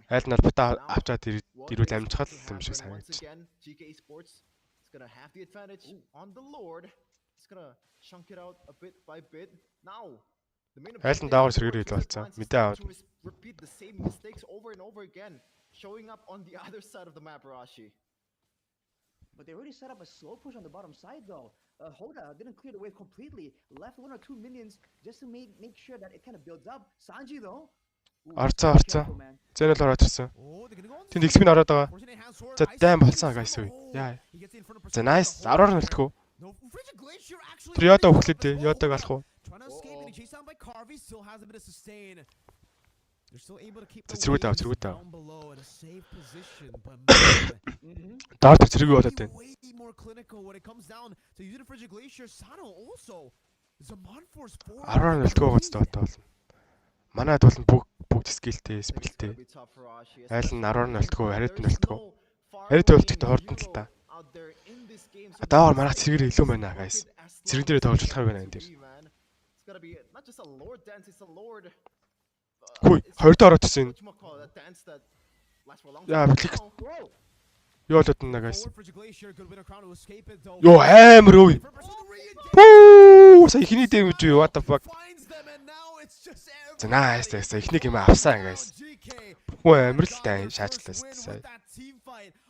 Айл нь албатаа авчаад ирүүл амжихад юм шиг санагдчих. GK Esports is gonna have the advantage on the Lord. It's gonna chunk it out a bit by bit. Now Айл нь даавар сэргээр хил болцсон. Мэдээ аваад. Repeat the same mistakes over and over again, showing up on the other side of the map, Rashi. But they already set up a slow push on the bottom side, though. Hoda didn't clear the wave completely. Left 1 or 2 minions just to make sure that it kind of builds up. Sanji, though. Арцаа. Зэнэл ороод ирсэн. Тэнд XP-н ороод байгаа. За дайм болсон guys уу. Яа. За nice. 10-аар нь үлдэхүү. Приода өглөө дээ. Ядаг алах уу? Trying to escape and he chased down by Carvey, still has a bit of sustain. They're still able to keep the down below in a safe position, but way more clinical when it comes down to using the frigid glacier. Sano also Zaman force 4. Араар нь үлдэхүү гоцтой бол. Манайд бол бүгд скиллтэй, спилтэй. Айл нь 10-аар нь үлдэхүү, харид нь үлдэхүү. Харид үлдэхдээ хордон л та. Даавар манайх цэргээр илүү байна guys. Цэрэг дээрээ тоглож болох юм байна энэ дээр. Gonna be not just a lord dance, it's a lord. Хүй, 20-д ороод ирсэн. Яа, блик. Юу болоод байна guys. Йоо, амар өө. Пүү, сая ихний дэмж юу, what the fuck. За nice, ихнийг юм авсан guys. Хөө амар л тай шаачлаа сая.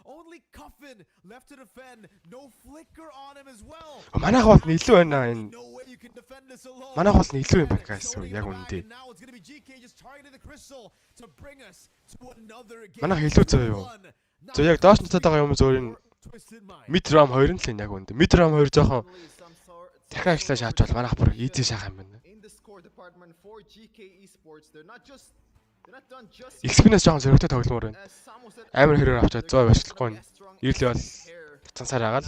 Only Coffin left to defend. No flicker on him as well. Манайх бол илүү байна энэ. Манайх бол илүү юм байна guys. Яг үнэндээ. Манайх илүү зөө юу. За яг доош нутаад байгаа юм зөөр энэ Midram 2 нь л яг үнэндээ. Midram 2 жоохон дахиад ажиллаа шаач бол манайх бүр easy шаах юм байна. XP-нээс жоохон зөрөгтэй тогломоор байна. Амар хэрээр авчаад 100 башлахгүй нь. Ирлээ бол цансаар агаал.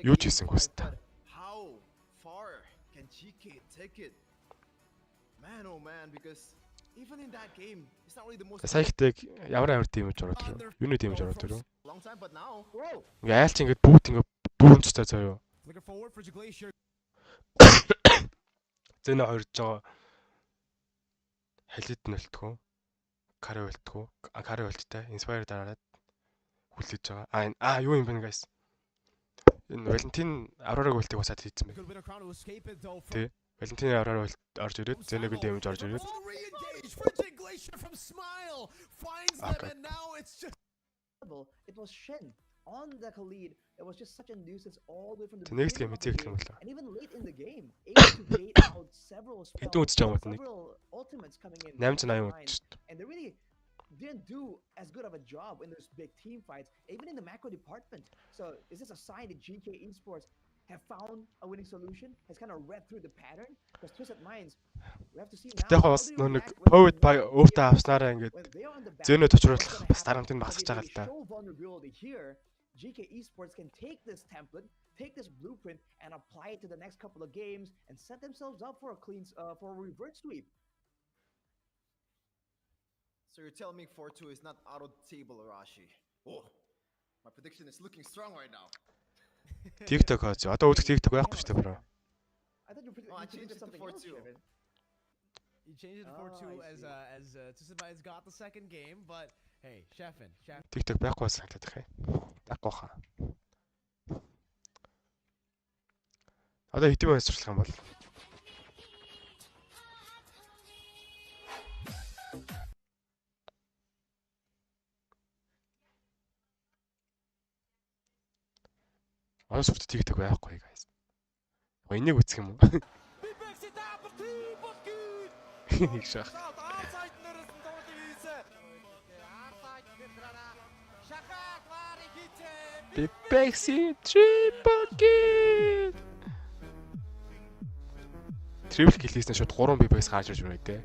Юу ч хийсэн хүстэй. Саяхтыг ямар тим гэж ороод ирв. Юуны тим гэж ороод ирв. Ингээ айлч ингээд бүгд ингээ дүүрэн цэцээ заяа. Зэнэ хоёрж байгаа. Халид нь өлтгөө. Кари өлтгөө. Кари өлттэй. Inspire дараад хүлээж байгаа. Юу юм бэ guys? Энэ Валентин Аврорыг өлтгийг басаад хийсэн байна. Тэ. Valentine ороор орж ирээд Xeno-G damage орж ирээд. From Smile finds them and now it's just it was Shen on the lead. It was just such a nuisance all the way from the next game эцэг гэх юм болоо. And even late in the game, able to bait out several spells, several ultimates coming in. 880 and they really didn't do as good of a job in those big team fights, even in the macro department. So is this a sign that GK Esports have found a winning solution? Has kind of read through the pattern? Because Twisted Minds, we have to see now. Яг бас нэг Poet by өөртөө авснараа ингээд Xeno төвчруулах бас дарамтын багсаж байгаа л да. GK Esports can take this template, take this blueprint, and apply it to the next couple of games and set themselves up for a clean, for a reverse sweep. So you're telling me 4-2 is not out of the table, Arashi? Oh, my prediction is looking strong right now. TikTok хаач. Одоо үзэх TikTok байхгүй шүү дээ, bro. I thought you changed it to 4-2. You changed it to 4-2 as Twisted Minds got the second game, but hey, Sheffin. TikTok байхгүй санагдаад их. Байхгүй хаа. Одоо хэдийн байс сурчлах юм бол? Онс хүрт TikTok байхгүй guys. Энийг үзэх юм уу? Их шах. Pepsi triple kill. Triple kill хийснээр шууд 3 BBS гарч ирж байна те.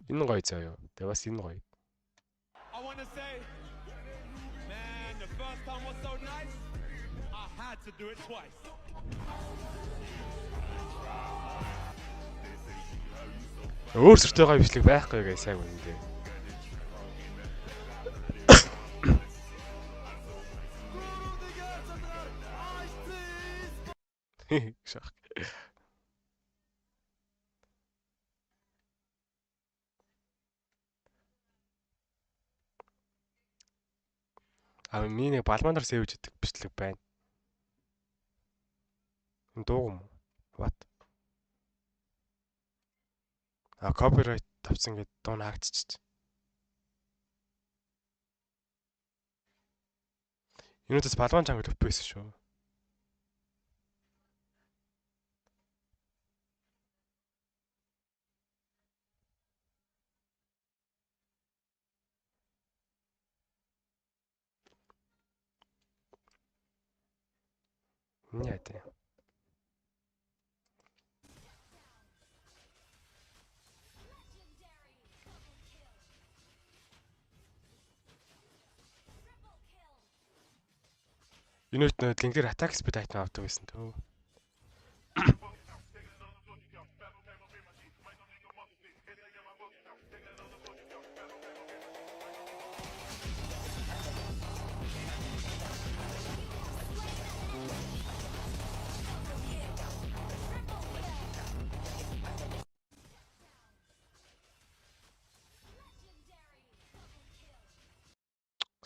Энэ гоё заяа. Тэ бас энэ гоё. I want to say, man, the first time was so nice, I had to do it twice. Өөр сөртэй гоё бичлэг байхгүй гэж сайн үнэ дээ. Шах. Миний балмандар сэвж идэх бичлэг байна. Дуу юм уу? What? Copyright тавцсан гэдэг дуу хаагдчихчих. Юунаас балван чанга төвпөөсөн шүү. Нет. Юунит линкээр attack speed item авдаг гэсэн төө.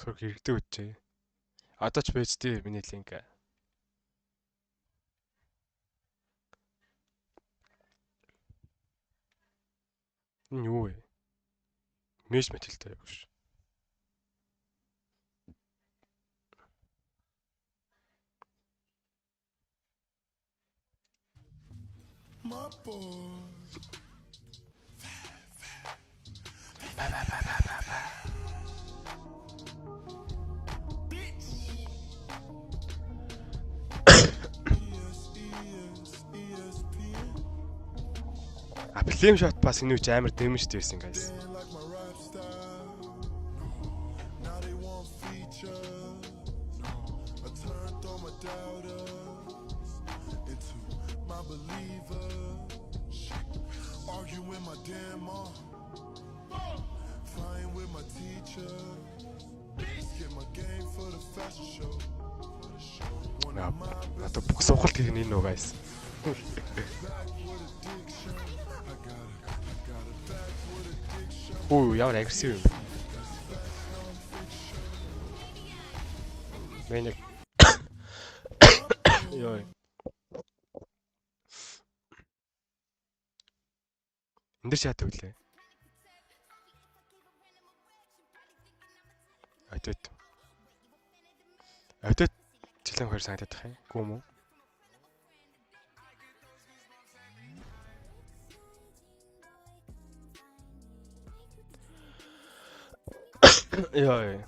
Сөрөг хэрэгтэй үтчээ. Одоо ч байж тээ миний линк. Энэ юу вэ? Мэж мэтэлтэй яг ш. My boy. Flame shot бас энэ үуч амар damage дээрсэн guys. Одоо бүх сухалт хийх нь нөө guys. Ooh, y'all aggressive. Man, Ёо. Энд дэр шатаг үлээ. Атет. Атет жилэн хоёр санагдаад тах юм. Гүм үү? Ёо.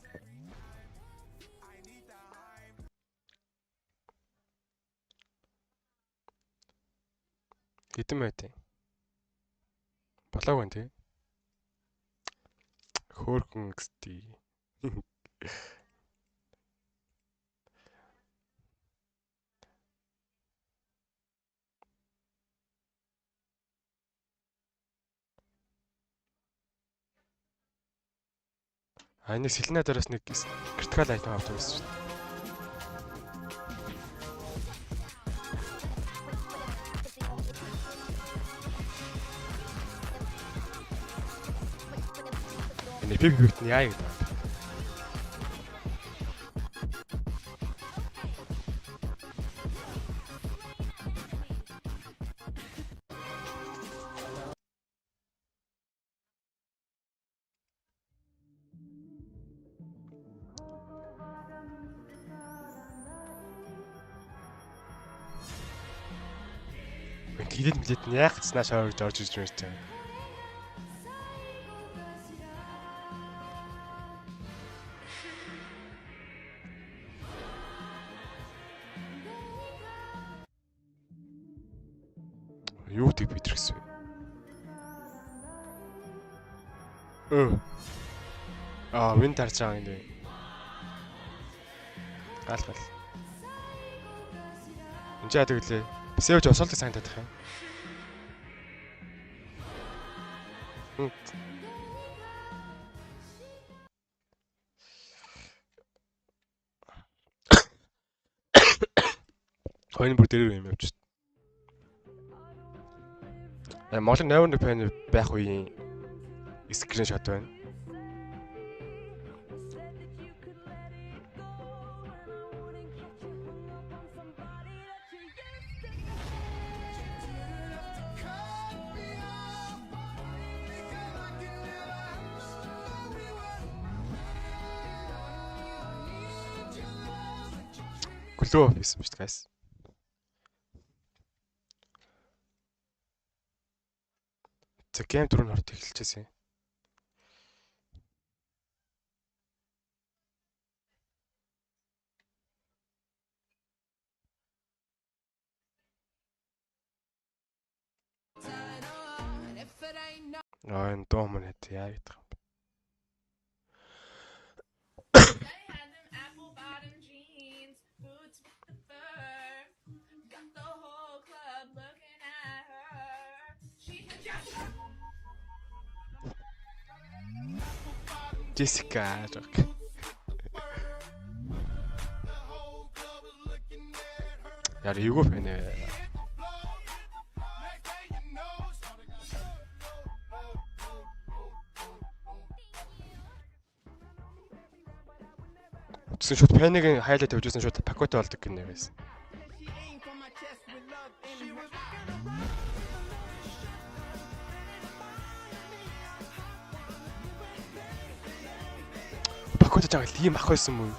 Хэдэн байт? Болоог байна тий. Хөөрхөн XT. Нэг Селена дээрээс нэг критикал айтем авч байсан шүү дээ. Энэ пик нь яа гэдэг. Гидэл мэлэт нь яг ч нааш орж ирж байна. Юу тийг битрэгс вэ? Вин тарж байгаа юм дээ. Гал. Энд яа тэглээ. Сэвж осолдог санагдаад тах юм. Хойны бүр дээр юм явж шít. Монгол 81 фэн байх үеийн скриншот байна. Глөө хийсэн шүү дээ guys. За гейм дөрөв хорт эхэлчихсэн. Энэ доо мөн яа гэдэг юм. Jessica. Яа юу вэ нэ? Тэгсэн шууд паник хайлаа тавьжсэн шууд пакет болдог гинэ байсан. Пакет жаgal тийм ах байсан мүү?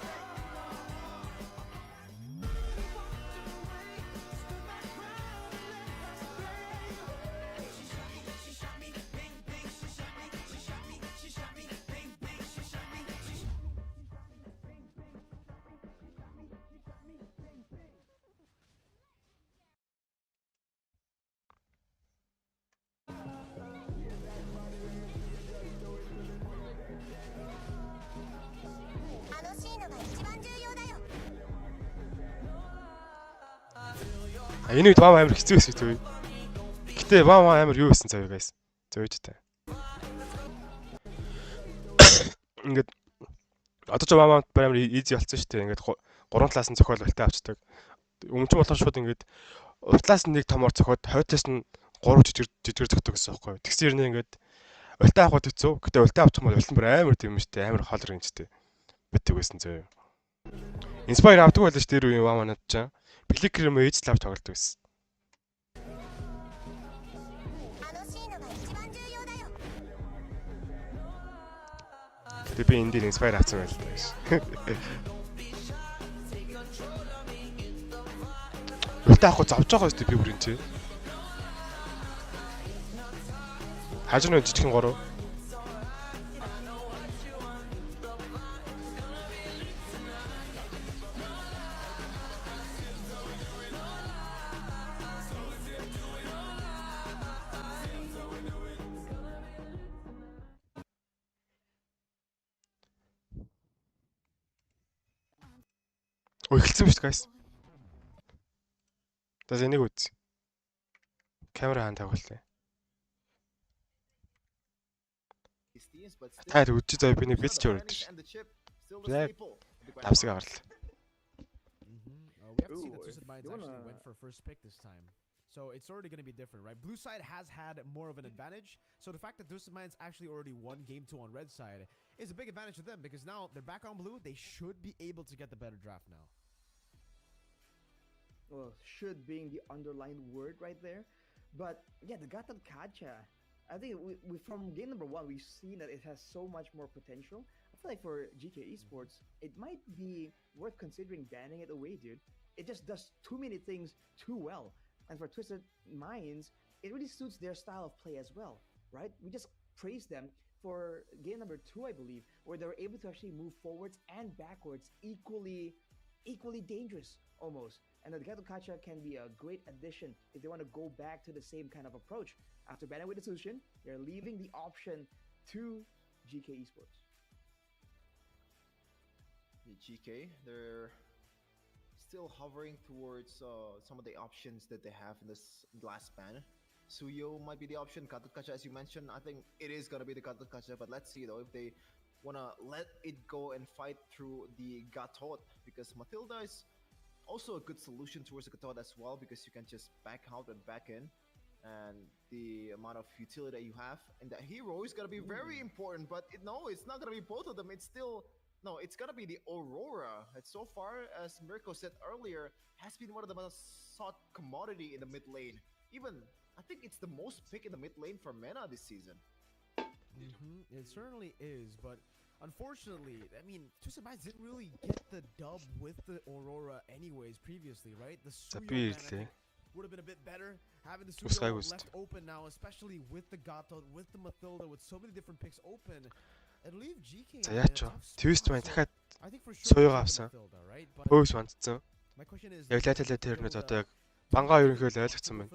Энэ үед баам амар хэцүү байсан шүү дээ. Гэтэ баам амар юу байсан цаа guys. Зөөж таа. Ингээд одоо ч баам амар easy болсон шүү дээ. Ингээд 3 талаас нь зохиол болтой авчдаг. Өмнө нь болохоор шууд ингээд уртлаас нь нэг томор зохиод хойтлоос нь 3 жижиг зохидог гэсэн байхгүй. Тэгсэр нэ ингээд ультаа авахд хэцүү. Гэтэ ультаа авчих юм бол ультан бүр амар тийм шүү дээ. Амар холрын ч дээ. Битэг байсан зөө. Inspire авдаг байлаа ш тэр үеийн баам надад чаа. Flicker юм ээж лав тоглолт байсан. Би энэ дээр inspire авсан байл тааш. Үлдээ авах зовж байгаа шүү дээ би бүрэн чи. Хажууны жижигхэн гороо. Ой эхэлсэн биз guys. За энийг үз. Камера хаан тавиулъя. Таад үжиж зав би нэг бич өрөөд. Яг давсаг аварлаа. We have to see that Twisted Minds actually went for first pick this time. So it's already going to be different, right? Blue side has had more of an advantage. So the fact that Twisted Minds actually already won game 2 on red side is a big advantage to them because now they're back on blue. They should be able to get the better draft now. Well, should being the underlined word right there. But yeah, the Gatan Kacha, I think we from game number 1, we've seen that it has so much more potential. I feel like for GK Esports, it might be worth considering banning it away, dude. It just does too many things too well. And for Twisted Minds, it really suits their style of play as well, right? We just praised them for game number 2, I believe, where they were able to actually move forwards and backwards equally dangerous almost. And the Gato Kacha can be a great addition if they want to go back to the same kind of approach. After banning with the solution, they're leaving the option to GK Esports. The GK, they're still hovering towards some of the options that they have in this last ban. Suyo might be the option. Gato Kacha, as you mentioned, I think it is going to be the Gato Kacha, but let's see though if they want to let it go and fight through the Gatot, because Matilda is also a good solution towards the Gatot as well, because you can just back out and back in, and the amount of utility that you have. And that hero is going to be very important, but no, it's not going to be both of them. It's still, no, it's going to be the Aurora. And so far, as Mirko said earlier, has been one of the most sought commodity in the mid lane. Even, I think it's the most pick in the mid lane for Mena this season. It certainly is, but unfortunately, I mean, Twisted Minds didn't really get the dub with the Aurora anyways previously, right? The Suyo would have been a bit better. Having the Suyo left open now, especially with the Gato, with the Mathilda, with so many different picks open, it leaves GK. Twist маань дахиад Suyo-г авсан. Хөөс вандсан. Яг лайталаа тэрнээс одоо яг бангаа ерөнхийдөө ойлгоцсон байна.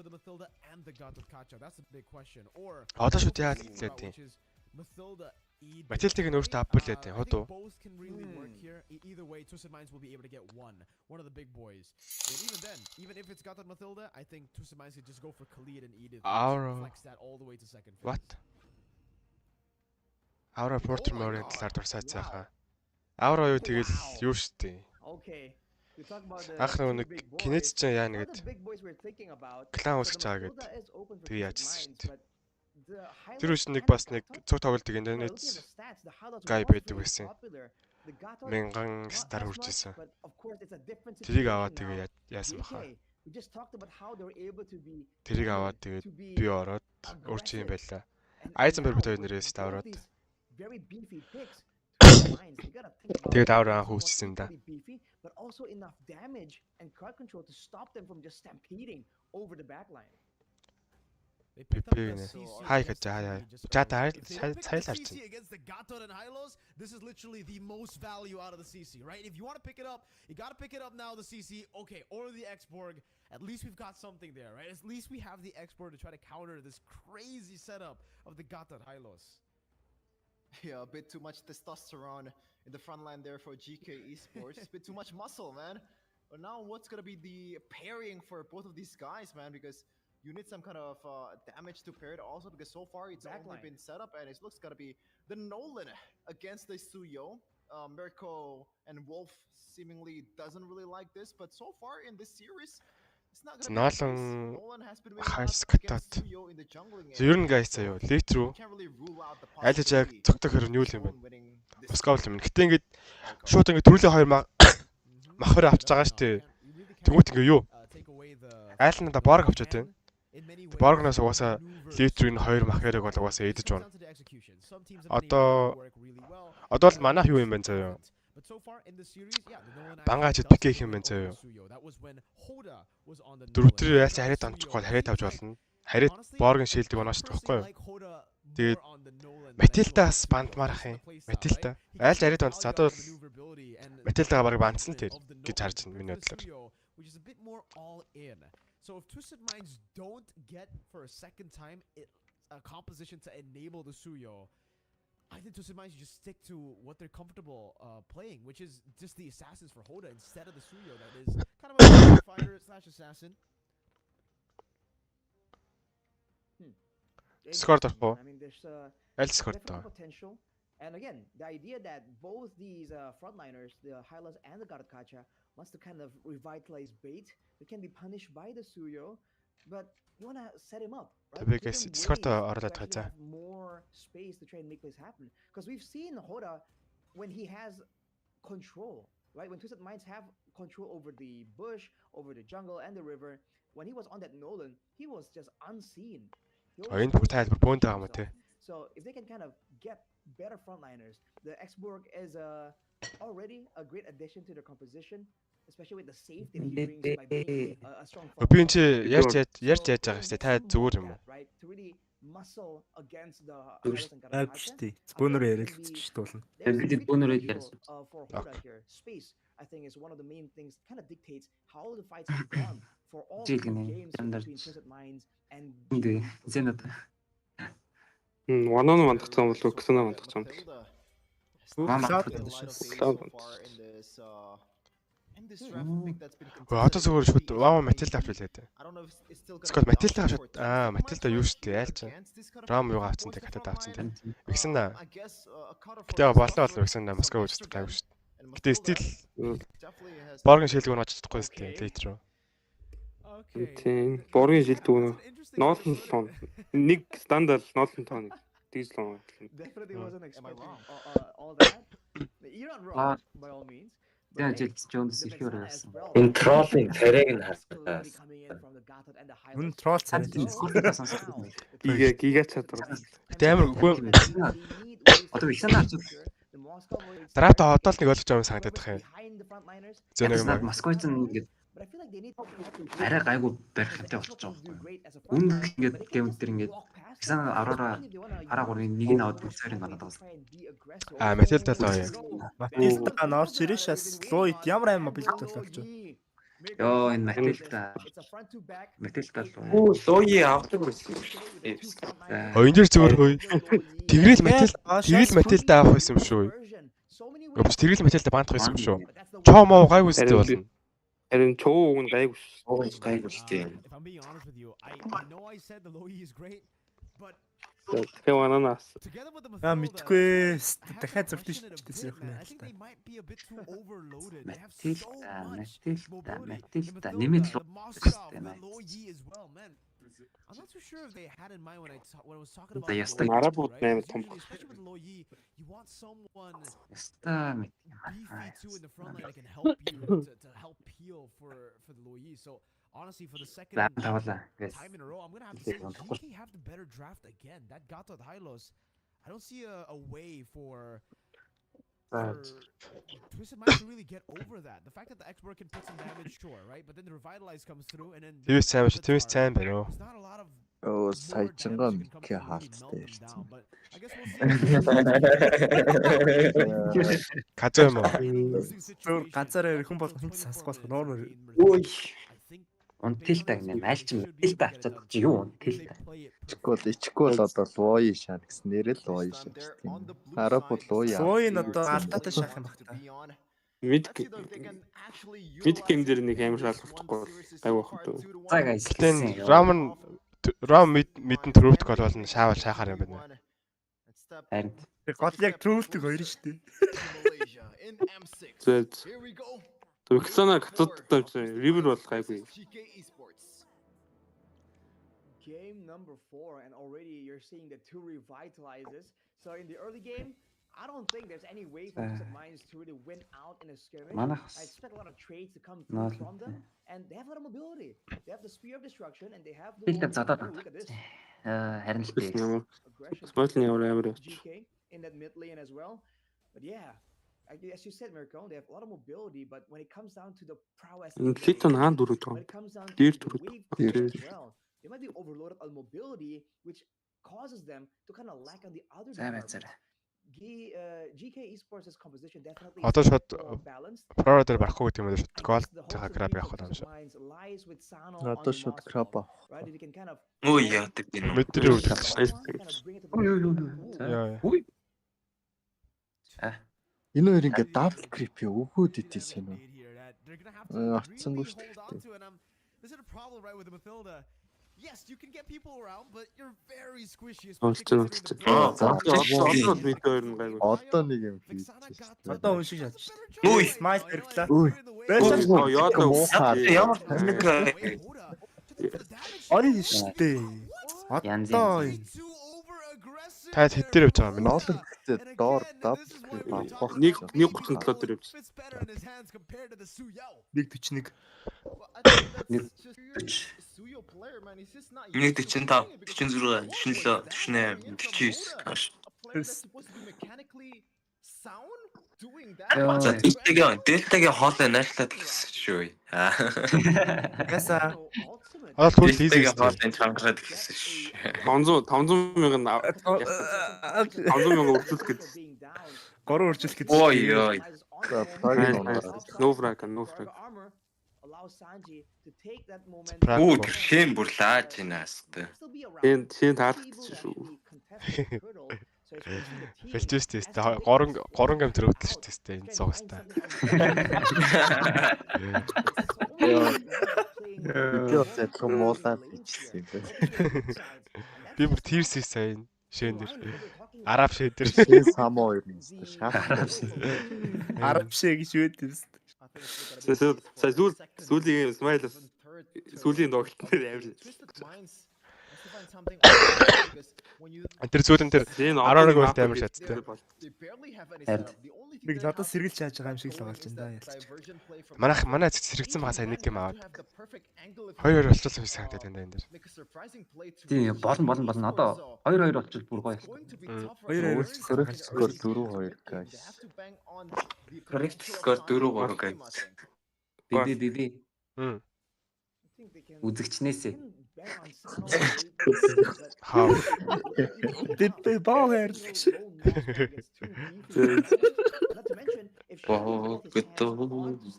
Одоо шүт яа лээ тийм. Matilda-г өөртөө авбуулээ тийм. Хот уу? Both can really work here. Either way, Twisted Minds will be able to get one of the big boys. And even then, even if it's Gatot Matilda, I think Twisted Minds could just go for Khalid and Edith. Flex that all the way to second phase. What? Aura Porter Mori талаар дурсаад цаахан. Aura юу тэгэл юу штэ. Okay. You talk about the Ах нэг кинец ч яа нэгэд. Клан усч байгаа гэд. Тэг яажсэн штэ. Тэр үс нэг бас нэг цог тоглолтыг интернет гай байдаг байсан. Мянган стар хүрчээсэн. Тэрийг аваад тэгээ яасан баха. Тэрийг аваад тэгээд би ороод өөрч юм байлаа. Айзенберг бид хоёр нэрээс тавраад. Тэгээд авраа хүүссэн да. But also enough damage and crowd control to stop them from just stampeding over the back line. Hi against the Gatot and Hylos, this is literally the most value out of the CC, right? If you want to pick it up, you got to pick it up now, the CC. Okay, or the X-Borg. At least we've got something there, right? At least we have the X-Borg to try to counter this crazy setup of the Gatot Hylos. Yeah, a bit too much testosterone in the front line there for GK Esports. A bit too much muscle, man. But now what's going to be the pairing for both of these guys, man? Because you need some kind of damage to pair it also, because so far it's only been set up, and it looks going to be the Nolan against the Suyo. Mirko and Wolf seemingly doesn't really like this, but so far in this series, it's not going to be Nolan has been winning against Suyo in the jungling area. Ер нь guys заяа лейт рүү аль ч яг цогтой хэрэг юу юм бэ? Москов юм. Гэтэ ингээд шууд ингээд төрүүлээ хоёр махвар авч байгаа шүү дээ. Тэгвэл ингээ юу? Айл надаа борг авчаад байна. Боргноос угаасаа литрийн 2 махерыг бол угаасаа эдэж байна. Одоо л манайх юу юм бэ заяа? Бангаачд пик хийх юм байна заяа. Дөрөвдөр ялч хараад амжихгүй бол хараад авч болно. Хараад боргийн шилдэг оноч тахгүй юу? Тэгээд Матилдаас бандмаарах юм. Матилда. Айлч хараад бандц. Одоо бол Матилдагаа барыг бандсан л тэр гэж харж байна миний бодлоор. Which is a bit more all in. So if Twisted Minds don't get for a second time a composition to enable the Suyo, I think Twisted Minds should just stick to what they're comfortable playing, which is just the assassins for Hoda instead of the Suyo. That is kind of a fighter / assassin. Score I mean, there's definitely potential. And again, the idea that both these frontliners, the Hylas and the Garakacha, wants to kind of revitalize bait. They can be punished by the Suyo, but you want to set him up, right? Have more space to try and make this happen. Because we've seen Hoda when he has control, right? When Twisted Minds have control over the bush, over the jungle, and the river, when he was on that Nolan, he was just unseen. So if they can kind of get better frontliners, the X-Borg is already a great addition to their composition, especially with the safety that he brings by being a strong frontline. Ярьж байгаа шүү дээ. Та зүгээр юм уу? Right, to really muscle against the Бөөнөр ярилцчих дуулна. Бид бөөнөр ярьсан. For Hoda here, space I think is one of the main things kind of dictates how the fights have gone for all the games between Twisted Minds and Xeno. One-on мандагцсан бол Xeno мандагцсан. Одоо зөвөр шүт Вава Матилда авч үлээд. Скот Матилда авч Матилда юу шүү дээ айлч. Рам юу авцсан те хатад авцсан те. Виксена. Гэтэ болоо Виксена Москва үжтэй тайв шүү дээ. Гэтэ стил боргийн шилдэг нь очиж чадахгүй шүү дээ литр. Тийм. Боргийн шилдэг нь ноолн тон. Нэг стандарт ноолн тон. Дизл тон. Definitely wasn't expecting all that. You're not wrong by all means. Энэ троллын царайг нь хараа. Мөн тролл царай. Гига чадвар. Гэтэ амар үгүй. Одоо их санаа авчих. Драфта одоо л нэг ойлгож байгаа юм санагдаад байна. Зэнэг Москвац ингээд арай гайгүй барих хэрэгтэй болчих жоох байхгүй. Үнд ингээд геймд төр ингээд Xeno Aurora хараа гурын нэг нь аваад бүсэрийг манад байгаа. Матилда л аа. Матилда норч ирэшээс Лойд ямар аймаа бэлт болооч. Йоо энэ Матилда л. Лойи авдаг байсан. Энэ дэр зүгээр хөөе. Тэгэл Матилда авах байсан юм шүү. Өвч тэгэл Матилда баандах байсан юм шүү. Чоо моо гайгүй сте болно. Харин чоо уг нь гайгүй шүү. Гайгүй сте. If I'm being honest with you, I know I said the Loi is great, but Тэвананаас. Мэдгүй дахиад зөвтөн шийдсэн юм байна. I think they might be a bit too overloaded. They have Матилда нэмээд л Loi as well, man. I'm not too sure if they had in mind when I was talking about Арабууд нэмээд том. Especially with Loi, you want someone Яста beefy too in the front line that can help you to help peel for the Loi. So honestly, for the second time in a row, I'm gonna have to say GK have the better draft again. That Gato Hylos, I don't see a way for Twisted Minds to really get over that. The fact that the X-Borg can put some damage, sure, right? But then the Revitalize comes through and then Twist time байна. there's not a lot of саячингаа мэдхий хаалттай down, but I guess we'll see. Газар юм уу? Газараа хүн бол хинт сасгоос ноор. Ой. Унтилтаг нэ айлч Матилда авчаад чи юу Унтилда. Ичгүүл одоо Лой шаа гэсэн нэрэл Лой шаа гэсэн. Арабууд Лой. Лой нь одоо алдаатай шах юм багтаа. Мид гейм дээр нэг амар шалгалтахгүй гайгүй хөө. За guys. Гэтэ Рам мэдэн трөвт гол болно шаавал шахаар юм байна. Харин гол яг трөвт хоёр шүү дээ. Зэт. Xeno гацуудтай ривер бол гайгүй. Game number 4 and already you're seeing the two revitalizes. So in the early game, I don't think there's any way for Twisted Minds to really win out in a skirmish. Манайхс. I expect a lot of trades to come through from them, and they have a lot of mobility. They have the Spear of Destruction, and they have the. Look at this. Харин л дээ. Спойлер ямар амар явж. GK in that mid lane as well, but yeah. As you said, Mirko, they have a lot of mobility, but when it comes down to the prowess, when it comes down to the wave as well, they might be overloaded on mobility, which causes them to kind of lack on the other departments. GK Esports' composition definitely Одоо шууд balanced. Pro-оор барахгүй гэдэг юм уу шууд гол тэгээ краб явах юм шиг. Одоо шууд краб авах. Өө яадаг гинэ. Мэдрээ үрдэх шүү дээ. Үй. Энэ хоёр ингээд дабл крип өгөөд идэсэн юм. Атсангүй шүү дээ. This is a problem, right, with the Mathilda. Yes, you can get people around, but you're very squishy. Одоо нэг юм хийж. Одоо уншиж чадчих. Үй, смайл хэрэглээ. Ямар нэг Ори штэ. Одоо Та хэд дээр явж байгаа юм бэ? Ноолон гэхдээ доор дабл крип авах. 1.37 дээр явж. 1.41. 1.45, 46, 47, 48, 49. За дэлтэгийн хоолой найшлаад гэсэн шүү. Яса. Аа тэгвэл дэлтэгийн хоолой чангараад гэсэн шүү. 500 мянган 500 мянган өргөжлөх гэж. 3 өргөжлөх гэж. Ой ой. No frag. Оо хэм бүр лааж инаас тэ. Хэн таалагдчих шүү. Фэлжээс тест 3 гам төрөвдөл шүү дээ энэ цогцтой. Би бүр тэрсээ сайн шэн дээр. Араб шээ дээр. Само хоёр юм шүү дээ. Араб шээ гэж юу гэдэг юм. Сүүлийн смайл сүүлийн тоглолт дээр амар. Тэр зүүдэн тэр 11 гол амар шаттай. Нэг надад сэргэлж яаж байгаа юм шиг л болж байна да. Манай сэрэгцэн байгаа сайн нэг юм аваад. Хоёр болчихсон юм санагдаад байна энэ дээр. Тийм болно. Одоо 2-2 болчихвол бүр гоё. 2-2 скор 4-2 guys. Correct score 4-3 guys. Би. Үзэгчнээсээ. Хаа. Бид баахэр.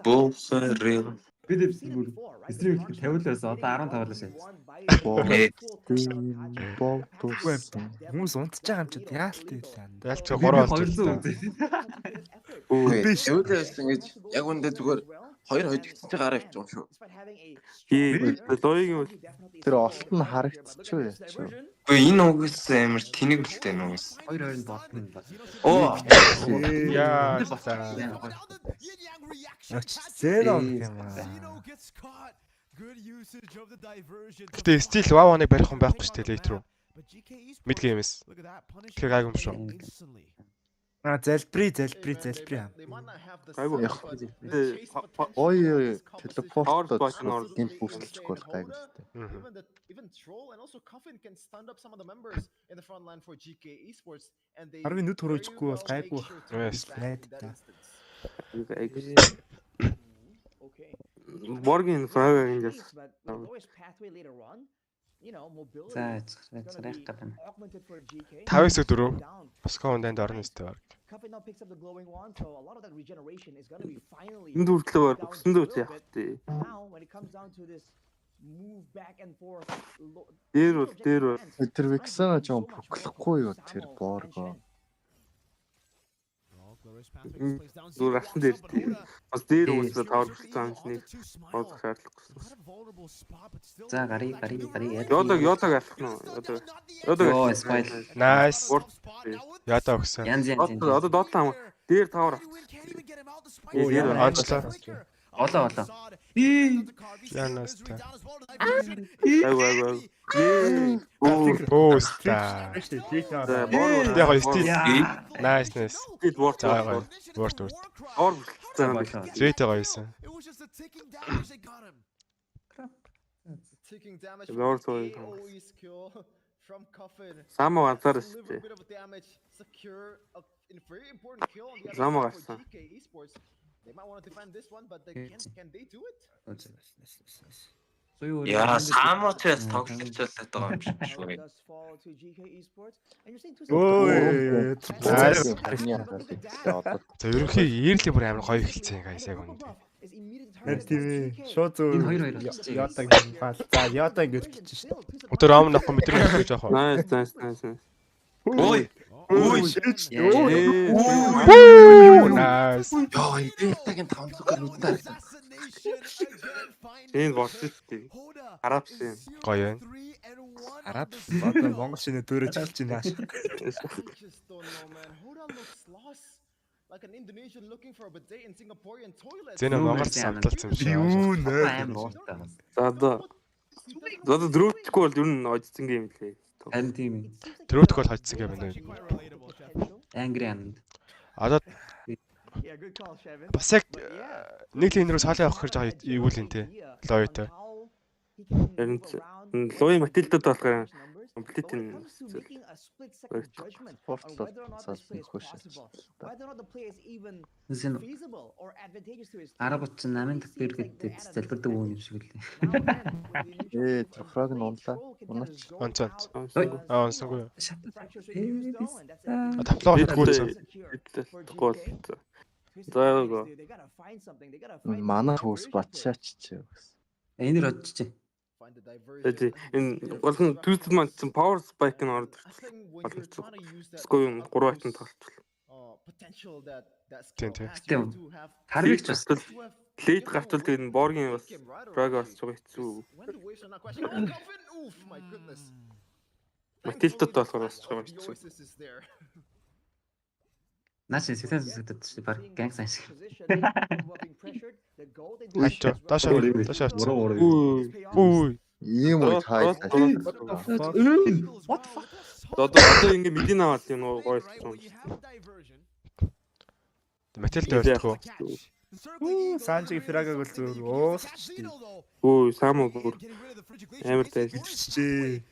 Бохорил. Бид стрим их 50-аас одоо 15-аас хүмүүс унтж байгаа юм чи яалт илээ. Ялч 3 болчихсон. Биш үүдээс ингэж яг үндэ зүгээр 2 тэгтэж гараа явчих юм шүү. Логийн тэр олт нь харагдчихв яа чи. Үгүй энэ угс амар тэнэг үлтэй нуус. 2-2 болно. Оо. Яа. Xeno юм аа. Гэтэ стил ваваныг барих хүн байхгүй шүү дээ лейт руу. Mid game-с. Тэгэхээр гайгүй юм шүү. Залбри. Гайгүй. Ой телепорт гин бүрсэлчихгүй бол гайгүй шүү дээ. Even Troll and also Coffin can stand up some of the members in the front line for GK Esports and they Харин нүд хөрөөжгүй бол гайгүй. Боргийн фраг ингэж. За царайх гэдэг. 5-4. Москва онданд орно өстэй баг. Энд хүртлээр өгсөндөө ч яах вэ? Дээр бол тэр Vziy жоо бүклэхгүй юу тэр борго. Зүгээр асан дээр бас дээр үсээ тавар болсон нэг бод шаардлагагүй. За гари. Yodag алах нь. Yodag смайл. Nice. Ята өгсөн. Янз. Одоо доотлаа дээр тавар авчих. Онцлоо. Олоо. Янаас та. Айгу. Бөөста. Яг гоё стил. Яа. Nice. Стил ворт. Ворт. Ор Зрэтэ гоёсэн. It was just a ticking damage they got him. Taking damage Lord from sorry. AOE skill from Coffin. Само ганцаар Deliver шүү. a bit of damage, secure a very important kill on the other Само side for гарсан. GK Esports. They might want to defend this one, but can they do it? Яа, Самоч-с тоглолцуулаад байгаа юм шиг шүү. Ой. За ерөнхий eerli бүр амар гоё эхэлсэн guys яг үнэ. Тийм. Шууд зөв. Энэ 2-2 Ятаг бал. За ятаг гэрчиж шүү. Өдөр ам нахгүй мэдрэмж гэж яах вэ? Nice. Ой. Nice. Яа, энэ бетагийн 500-аар нүдэн харагдана. Энэ ворт шүү. Арабсын. Гоё юм. Араб одоо Монгол шинэ төрөж хэлж байна. Just don't know, man. Hoda looks lost. Like an Indonesian looking for a bidet in Singaporean toilet. Зэна Монгол самталцсан юм шиг. Юу нэ. За одоо дөрөвчгүй бол ер нь одсон гейм лээ. Харин тийм. Төрөөдөх бол хоцсон юм байна. Angry and. Одоо бас яг нэг лин рүү салаа авах гэж байгаа ийгүүл энэ лойтой. Харин лой Матилдад болохоор комплит энэ Арабч 8 дахь дээр гэдэг залбирдаг үг юм шиг лээ. Фраг нь унлаа. Унаач. Онцгүй. Тавлаа хөтгүүлсэн. Заагаа. Манай хөөс батшаач чи. Энэр одчих. Энэ болон Twisted Mind power spike нь ордог. Ской 3 айтан тоглолцол. Тийм. Харвигч бас лейд гарчвал тэгээд энэ боргийн бас Braga бас жоо хэцүү. Матилдад болохоор бас жоо хэцүү. Наас сэтгэлдээ шүү баг ганг сайн шиг. Ташаа. Үй. Ийм үед хайлт. What the fuck? Одоо ингэ мэдин аваад юм уу гоё юм. Матилд өртгөө. Санжиг фрагаг бол зөв уусч. Үй, Само бүр амар тайлчжээ.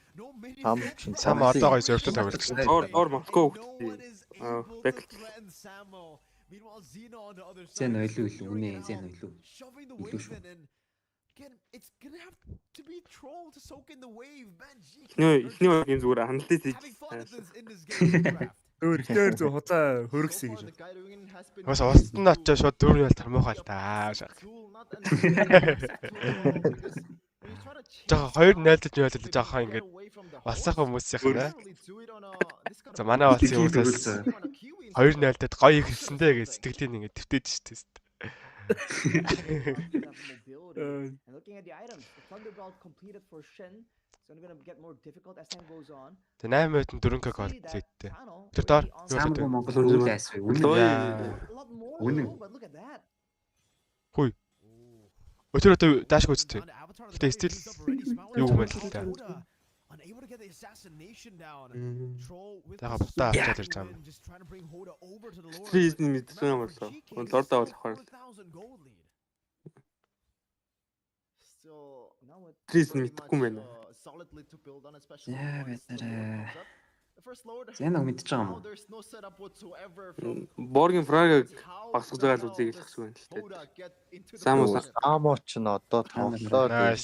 Само одоо гоё зөртөд тавилсан. Ор Москов. Бэк. Зэн ойлуу үнэ, зэн ойлуу. Илүү шүү. Again, it's gonna have to be troll to soak in the wave, man. Эхний үеийн зүгээр хандлаа in this game. Өөр зөв хуцаа хөргсөн гэж. Бас устан очиж шууд дөрөв ял томоохоо л таа. Жаа 2-0 гэж ойлгож байгаа ингээд балсаахан хүмүүс яхаа. За манай балсын өөрөөс 2-0 дээд гоё ихэлсэндээ гэж сэтгэлийн ингээд твтээд штэ. And looking at the items, the Thunderbolt completed for Shen. It's going to get more difficult as time goes on. Тэ 8 минутанд 4 кг олдтой. Тэр доор Самгүй Монгол үйл айсвэ. Үнэн. Хүй. Өтөр дааш гүйцтэй. Гэтэ стил юу юм бэ л та. Unable to get the assassination down. Troll with Тага бутаа авчаад ирж байгаа юм. just trying to bring Hoda over to the lower. Street мэдсэн юм болоо. Лорд авах. Still now with Street мэдхгүй юм байна. solidly to build on, especially Яа the бэтэр. first load. Зэнэг мэдчихэж байгаа юм уу? There's no setup whatsoever from Боргийн фраг багсгаж байгаа л үзье гэж хэлсэн байна л дээ. Самоч нь одоо тоглоод байна.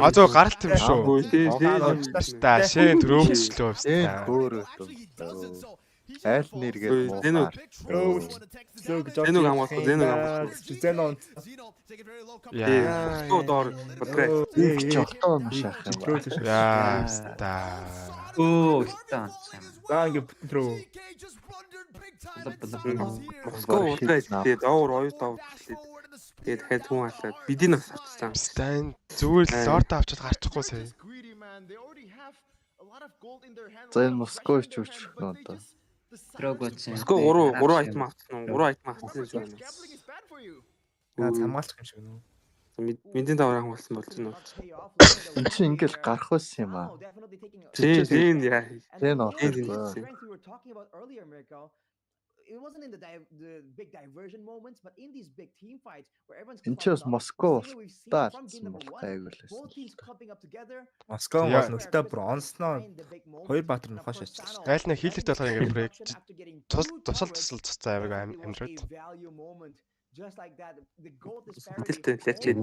А зөө гаралт юм шүү. Та шин төрөөмчлөө өстэй. Айл нэргээд Зэнэг хамгаалах. Зэнон. Яа. Доор бодлоо. Их ч отоо юм шах юм. Яа. Та. Оо, хитан. За ингэ бүтрөө. Москов тэгээд оор оюутаа тэгээд дахиад хүн алаад бидний нас авчихсан. Стайн зүгээр л лорд авчаад гарчихгүй сая. За энэ Москов ч үучих нөө одоо. Трогоч. Москов 3 айтм авсан уу? 3 айтм авсан юм байна. Хамгаалах юм шиг нөө. Мэдэн даваар хамгаалсан болж байна. Энд чи ингээл гарах байсан юм аа. Тийм яа. Зэн орох. It wasn't in the big diversion moments, but in these big team fights where everyone's Энд чи бас Москва таалцсан бол both teams clumping up together. Москва бол нүгтэй бронзноо 2 баатар нөхөш ажиллаж. Айл нэг хийлэгтэй болохоор ингээд проект тусал цацаа амираад. Just like that, the goal Мэдээлэлтэй лечэд.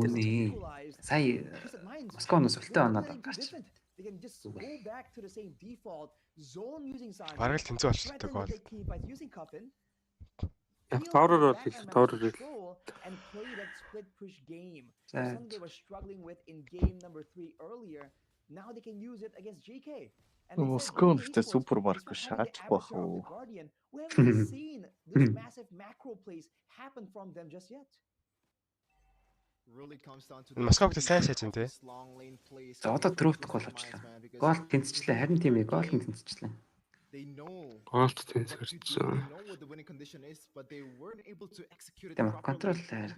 Сая Москваноос өлтөө оноод гарч. They can just go back to the same default zone using Sanji. Бараг л тэнцүү болчихдог бол. Using Coffin. Тавраар and play that split push game. Something they were struggling with in game number 3 earlier. Now they can use it against GK. Москва нэртэй супермаркет шаачих байх уу? We haven't seen this massive macro plays happen from them just yet. Москвагт сайн шааж юм те. За одоо трөөтг боловчлаа. Гол тэнцчлээ. Харин тийм ээ, гол тэнцчлээ. Голт тэнцэрсэн. Тэм контрол гай.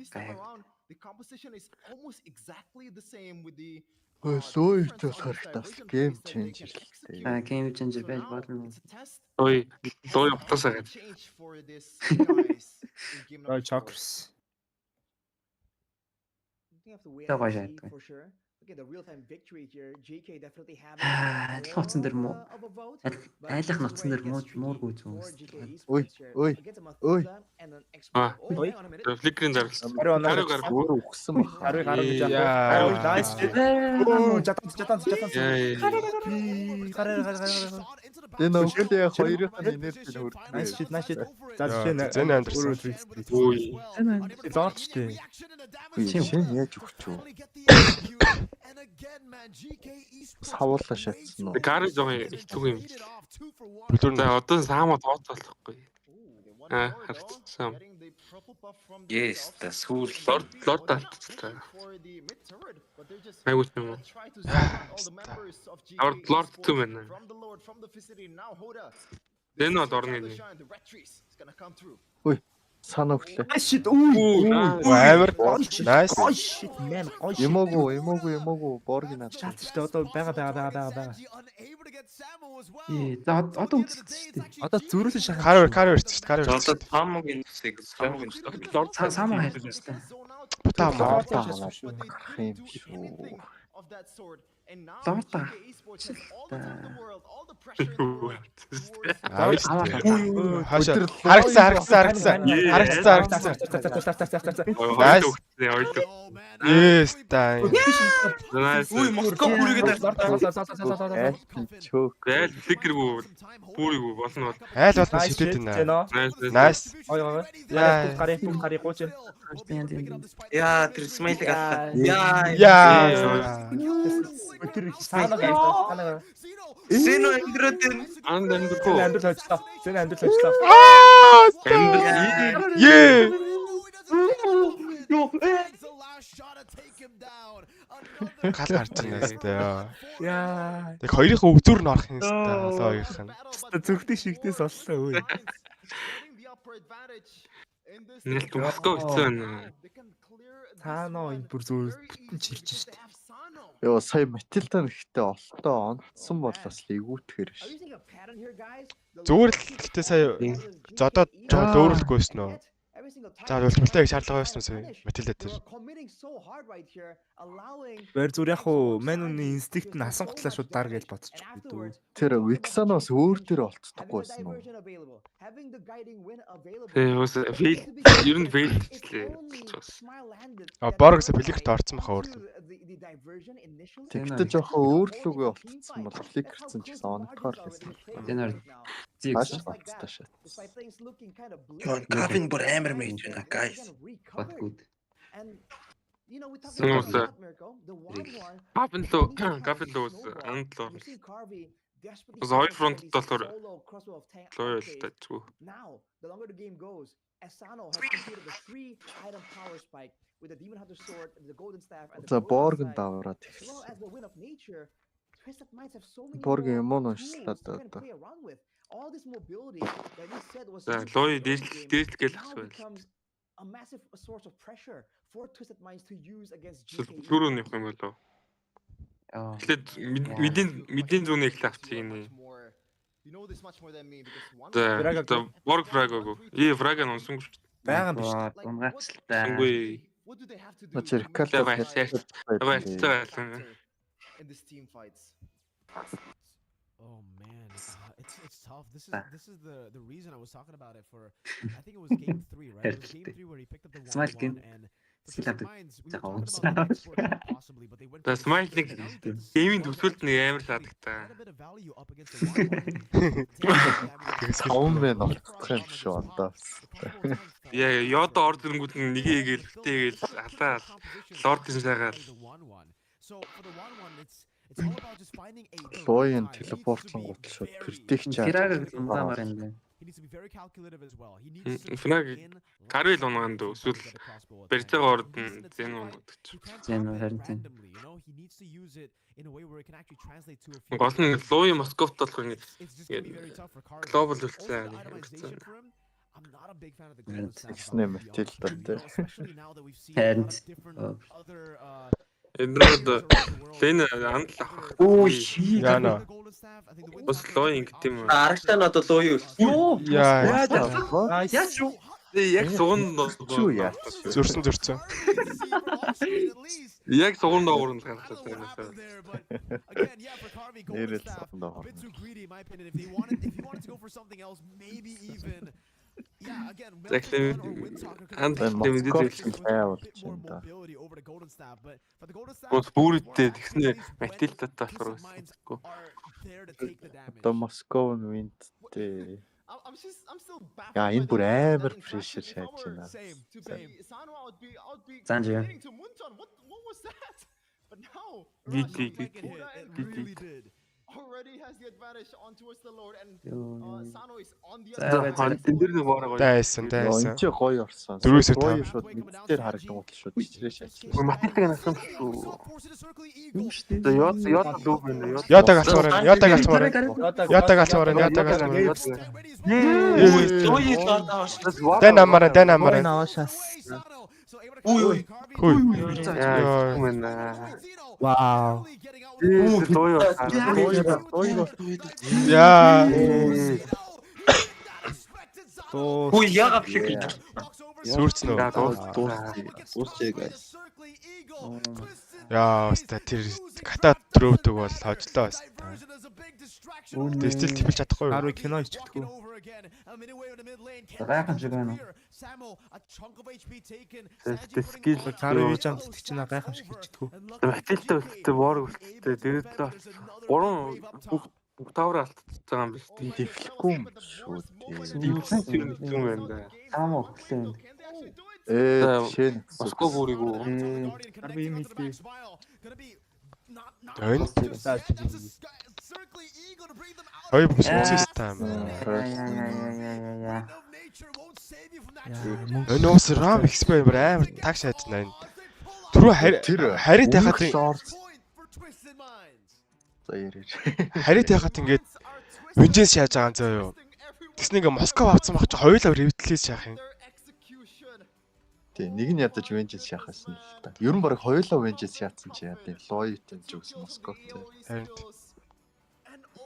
The composition is almost exactly the same with the Сой болохоор тас гейм ченжер л дээ. Гейм ченжер байж болно. Ой, лоо явтасаа гэж. Ой, чокерс. For sure. Look at the real-time victory here. GK definitely having Ноцсон дэр муу. Айлах ноцсон дэр муургүй зүүн. Ой. Фликрийн зарласан. Хариугаар өөрөө өгсөн баг. Хариу гэж яа. Nice. Жатан. Энэ өглөө хоёрын энерги хүрдэг. Nice shit. За жишээ Зэн амдэрсэн. Үй. Зоочтэй. Шин яаж өгч үү? Савуулаа шатсан уу? Гарыг зоо хэцүү юм. За одоо саама тооцоолохгүй. Харагдсан. Yes, that's cool. Лорд талцлаа. Айгуу юм уу? Лорд түм байна. Дэн од орны. Ой, санаа өглөө. Shit. Амар. Nice. Shit man. Эмоогүй боргинаа. Шатчтай одоо байгаа. За одоо үзчихсэн. Одоо зөрүүлэн шахах. Каро ирчихсэн. Одоо Самогийн Лорд Само хайх юмстай. Бутаа гарах юм шүү. Лорта. Харагцсан. Yes, тай. Үй, Москва бүрийгээ Гайл фликэргүй бүрийгүй болно. Айл болно шидэд байна. Nice. Яа. Гарыг гооч. Яа, тэр смайлыг авлаа. Яа. Тэр санаа. Xeno амьдруудын Андэргүй. Амьдрал ажиллаа. Зэн амьдрал ажиллаа. Yeah. Гал гарч байна сте. Яа. Тэг хоёрынхаа өвзөр нь орох юм сте. Хоёрынх нь. Зүрхний шигтээс оллоо үе. Нэлт Москва хэцүү. Таанаа энэ бүр зөв бүтэн чирч штэ. Йоо сая Матилда нэгтээ олтоо онцсон бол бас эвгүүтгэр ш. Зүгээр л гэхдээ сая зодоод дөөрөлгүйсэн нөө. За үлдмэлтэй шаардлага байсан сая Матилда тэр. Бэр зүр яг уу Мануны инстинкт нь хасан готлаа шууд дар гэж бодчихгүй дүү. Тэр Виксаноос өөр дээр олцдоггүй байсан уу? Ус фейл ер нь фейлчлээ. Боргос фликерт орсон баха өөрлөө. Тэгтээ жоохон өөрлөгөө олцсон бол фликерцэн ч гэсэн оногдохоор л байсан. Тэнэр Зигс олцтоо шат. Кавин бүр амар мэж байна, guys. What good. Кафелос андлоо. Ус хоёр фронт болохоор лоялтай. Now, the longer the game goes, Asano has completed the 3-item power spike with the Demon Hunter sword, the golden staff, and the За golden боргон staff, давраад as well as the win of nature. Twisted Minds have so many Боргон юм уу tools уншлаад they can одоо. play around with. All this mobility that he said was За used лой in the game дээсл гээл now ахсвал. becomes a massive source of pressure for Twisted Minds to use against GK. Лүүрүүнийх юм болоо. Эхлээд мэдийн зүүнээ эхлэх чинь нэ. You know this much more than me because one Borg Frago. Fraga non sun байгаа биш. Унгаачлаа. what do they have to do in this team fights? Oh man, it's tough. This is the reason I was talking about it for. I think it was game 3, right? It was game 3 where he picked up the 1-1 and for Twisted Minds, we were talking about export possibly, but they went. The Smile gaming төсөлд нэг амар шаардлагатай. A bit of value up against the 1-1. Хоммен олдох юм шүү одоо. Яа, Yoda ордерэнгүүд нэгээ гээл битээгээл алаа. Лорд гэсэн сайгаал. So for the 1-1 it's all about just finding a Лоин телепортлон гутал шууд предикт чаа. Фраг унгамаар юм байна. He needs to be very calculative as well. He needs to Фраг гарвал унганд эсвэл барьцаага ордон зэн унгадч. Зэн харин. You know, he needs to use it in a way where it can actually translate to a few. Гол нь Лои Москвт болох нэг глобал үлцээ. I'm not a big fan of the golden staff. Especially now that we've seen different other Эндрод тэн андл авах. Оо ший. Яна. Бас Лои ингэт юм. Арагтаа надад Лои юу? Яа. Яаж юу? Яг суган зөрсөн. Яг суган доогуур хандлаа. Нэрэл суган доогуур. A bit too greedy in my opinion. If he wanted to go for something else, maybe even again, бүрдээ тэгснэ Матилтатай болохоор одоо Москов винттэй. Яа энэ бүр амар прешэр шааж байна. Санжи. Already has the advantage on towards the Lord and Sano is on the Дайсан. Чи гоё орсон. 4-5 шууд мэдээр харагдсан гутал шууд бичрээ шааж. Матилтаг насан шүү. Ёд байна. Ятаг алцмаар. Дан амаар. Үй. Вау. Яа. Ой, яагаад хэлэх гэж. Сүрцнөө. Дуусчээ guys. Яа, тэр ката дрөөдөг бол хожлоо баста. Стил тэмэлж чадахгүй юу? Харуу кино хийчихдэггүй. Гайхамшиг байна уу? Статистикал харуу хийж амт чинь гайхамшиг хийчихдэггүй. Матилта үлдээ боор үлдээ дээд л 3 тавар алдчихсан байгаа юм биш. Дэвлэхгүй юм шүү. Дэвлэхгүй юм байна. Таамаа хөглөө. Жишээ нь Москов бүрийг үү? Харуу юм хийдээ. Өн. Ой бүсэстэм. Өнөөс рам экспер амар таг шаажна энэ. Түрүү харит яхад харит яхад ингээд Винжээс шааж байгаа юм зөө юу. Тэс нэг Москов авцсан баг чи хоёулаа ревитлээс шаах юм. Тэг нэг нь ядаж Винжээс шаахсан л та. Ер нь баг хоёулаа Винжээс шаацсан чи яа. Лойтэн ч үгс Москов тий.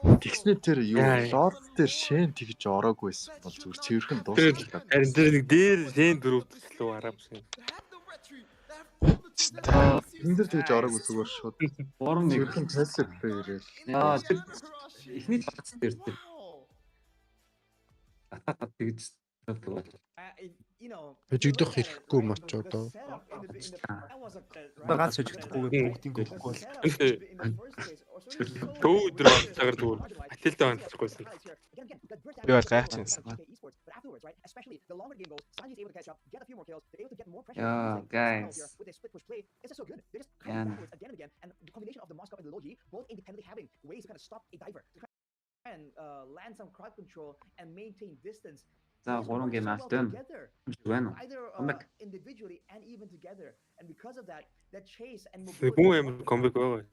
Тэгснэ тэр юу лорд тэр шэн тэгж ороогүйсэн бол зүгээр цэвэрхэн дуусчихлаа. Харин тэр нэг дээр шэн дөрөвтлөө арав шин. Энэ тэр тэгж ороогүй зүгээр шууд. Борон цэвэрхэн пассив плеер. Яа тэр ихний багц дээр тэр. Атаа тэгж Хожигдох хэрэггүй мач одоо. Ганц хожигдохгүйгээр бүгдийг өгөхгүй бол. Төвдөр цагаар дүүр. Матилта онцгойсэн. Би бол гайхчихсан. Yeah, guys. Yeah. And land some crowd control and maintain distance. За 3 гейм алдсан. Байна. Either individually and even together. And because of that, that chase and mobility.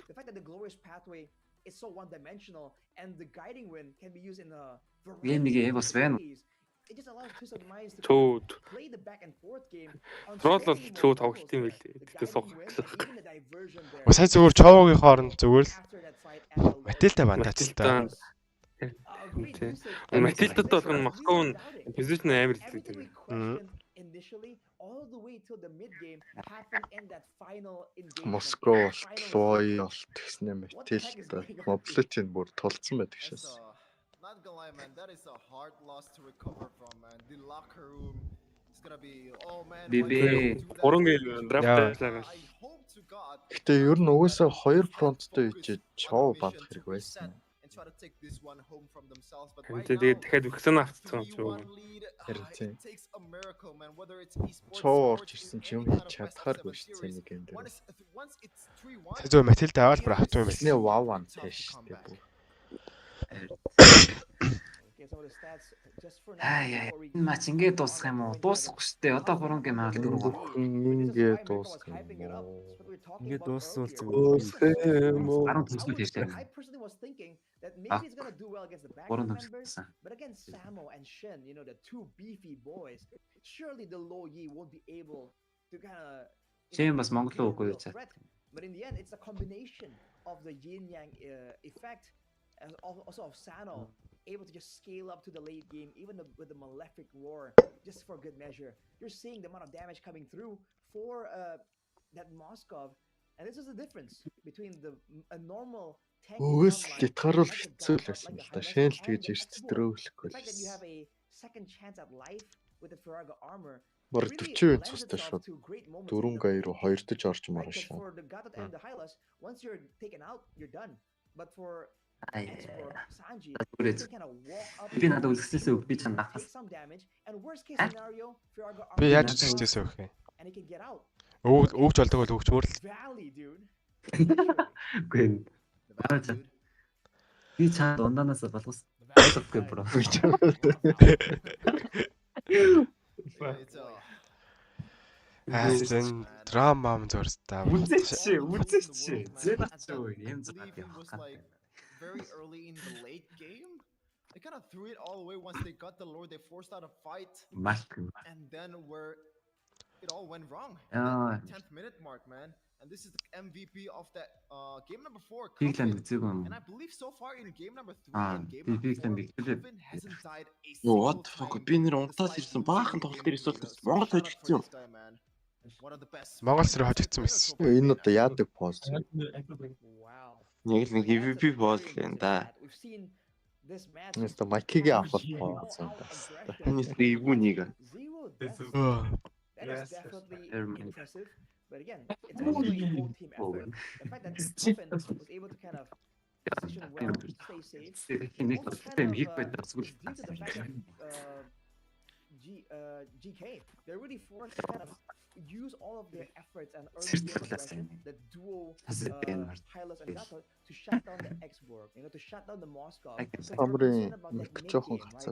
The fact that the glorious pathway is so one-dimensional and the guiding wind can be used in a variety of ways. it just allows Twisted Minds to Чөө play the back and forth game on so тролл бол many more чөө levels тоглолт юм there. билээ. The Тэгтээ guiding суух wind гэсэн. and even the diversion there. Сая зүгээр Човогийн хооронд зүгээр л After that fight and the Матилда бантаачтай. Матилдад бол Москов нь позишн амар Everything we questioned initially all the way till the mid game happened in that final engagement. Москов лой болт гэснээр Матилда Моблетийн бүр тулцсан байдаг шээс. Not gonna lie, man, that is a hard loss to recover from, man. The locker room is gonna be, oh man, Гурван гейм драфт хийлээ. Гэтэ ер нь угаасаа хоёр фронттой ичээд Чов бадах хэрэг байсан. Try to take this one home from themselves, but Тэгээд дахиад Xeno автсан ч юу. Харин it takes a miracle, man, whether it's esports Чов орж ирсэн ч юм хийж чадхааргүй шүү дээ нэг юм дээр. Зөв Матилда аваад бүр автсан юм байна. Нэ ваван тэш шүү дээ. Энэ матч ингээд дуусах юм уу? Дуусахгүй шүү дээ. Одоо 3 гейм аваад дөрөв. Ингээд дуусах юм уу? Ингээд дуусвал зүгээр. 10 төгсгөл хийж таа. I personally was thinking that maybe it's gonna do well against the back members, but against Samo and Shen, you know, the two beefy boys, surely the low Yi won't be able to kind of. Шин бас Монгол руу үгүй гэж. But in the end, it's a combination of the yin yang effect, and also of Sano able to just scale up to the late game, even with the Malefic Roar, just for good measure. You're seeing the amount of damage coming through for that Moskov, and this is the difference between a normal tank. Өөс литгаруул хэцүү л байсан л да. Шэн л тэгж эрсдрөөлөхгүй л. You have a second chance at life with the Firaga armor. Бар 40% цустай шууд 4 гай руу 2 дэж орж мараа шаа. For the Gatot and the Hylas, once you're taken out, you're done. But for Sanji, you kind of walk up. Би надад үлсэлсэн би чам нахас. Some damage, and worst case scenario, Firaga armor. Би яаж үзчихсэн вэ? And he can get out. Өвч болдог бол өвчмөр л. Valley, dude. Гүй. Би чад ундаанаас болгос. Ойлгохгүй бро. Зэн драма ам зурстаа. Үзээч. Зэнаач юу юм зураад явах. Very early in the late game, they kind of threw it all away once they got the lord. They forced out a fight, and then where it all went wrong. 10th minute mark, man. And this is the MVP of that game number 4. And I believe so far in game number 3 and game number 4, Kevin hasn't died a single time. Би нэр унтаас ирсэн баахан тоглолт дээр эсвэл Монгол хожигдсон юм. Монгол сэр хожигдсон байсан. Энэ одоо яадаг пост. Нэг л нэг MVP пост л энэ да. Нэстэ Майкигийн авах пост. Энэ ивүнийг. That is definitely impressive. But again, it's also a whole team effort. The fact that Stephen was able to kind of position well, stay safe. Also kind of due to the fact that GK, they're really forced to kind of use all of their efforts and early game aggression, the duo Hylas and Gato, to shut down the X-Borg, you know, to shut down the Moscow. So if you're concerned about that mid game, right,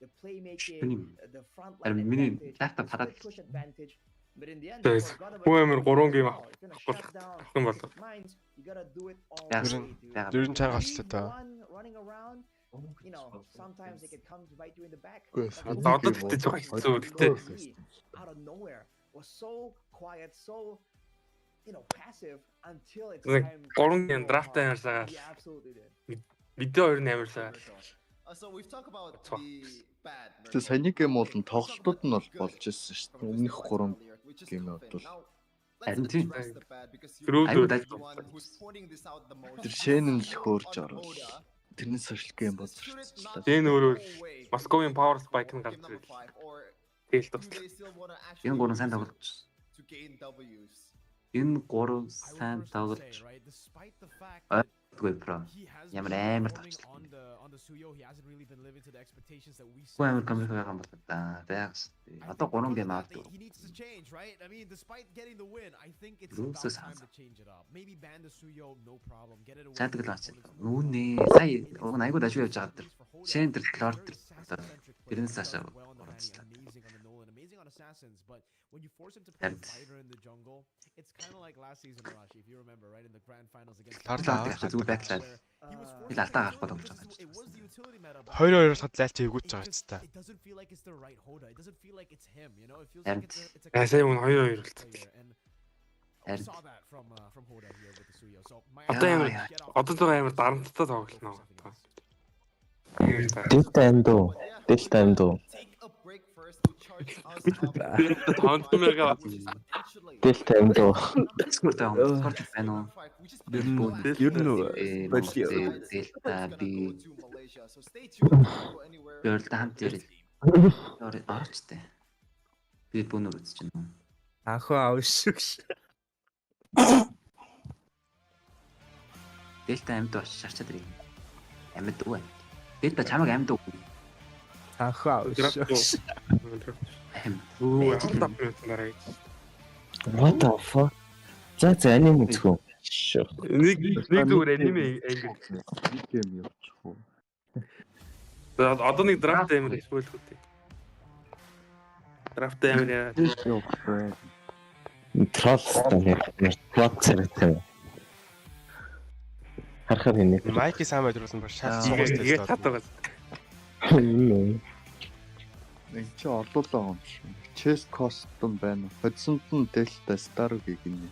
the playmaking, the front line advantage, push advantage. But in the end, Бүүмэр 3 гейм авах юм болов. You gotta do it all. Дөрөн цаг авчлаа та. Running around, you know, sometimes they can come to bite you in the back. Одоо тэгтээ жоо хэцүү тэгтээ. Out of nowhere was so quiet, so you know, passive until it's time. 3 гейм драфт ярьсаа. Видео 2 амарлаа. So we've talked about the bad. Тэ саяны гейм бол тоглолтууд нь бол болж ирсэн шүү дээ. Өмнөх 3 геймүүд бол харин тийм. Тэр Шэнэн л хөөрж орвол тэрнээс хойш гейм болчихлоо. Энэ өөрөө Московын Power Spike-ыг гарч ирэл. Тэгэл туслаа. Энэ 3 сайн тоглож. Энэ 3 сайн тоглож. Good bro. Ямар амар тавчлаа. Гоо амар камер байгаа юм байна да. Тэгс. Одоо 3 гейм аваад. He needs to change, right? I mean, despite getting the win, I think it's time to change it up. Maybe ban the Suyo, no problem. Get it away. Цаадаг л аач. Үүнээ сая айгуу дашгүй явж байгаа тэр. Шэн тэр Lord тэрнээс цаашаа. assassins, but when you force him to play fighter in the jungle, it's kind of like last season Rush, if you remember, right, in the grand finals against зүгээр backslide. He It was the utility meta, but 2-2 садлалт хийгүүч байгаа ч та. it doesn't feel like it's the right Hoda. It doesn't feel like it's him, you know? It feels like it's a Сая мөн 2-2 болчихсон. we saw that from Hoda here with the Suyo. So my одоо амар дарамттай тоглоно. Delta take a break first to charge us up. Delta M2. Скорч байна уу? Delta би Delta хамт ярил. Аачтай. Би бүүнөр үзэж байна. Анхөө авшиг. Delta M2 шарчаад ирээ. Амьд уу? Delta чамаг амьд уу? Анхөө авшиг. What the fuck? За аним үзгүй. Нэг зүгээр аниме англи. Гейм явуучих уу? Одоо нэг драфт амир используйте. Драфт амир яа. Троллстай платцэртэй. Харахад нэг Майки сайн байдруулсан ба шал суустай татдаг. Нэг чи орлуулаа юм шиг. Chest costume байна. Hodсонд нь Delta Star гэгнэ.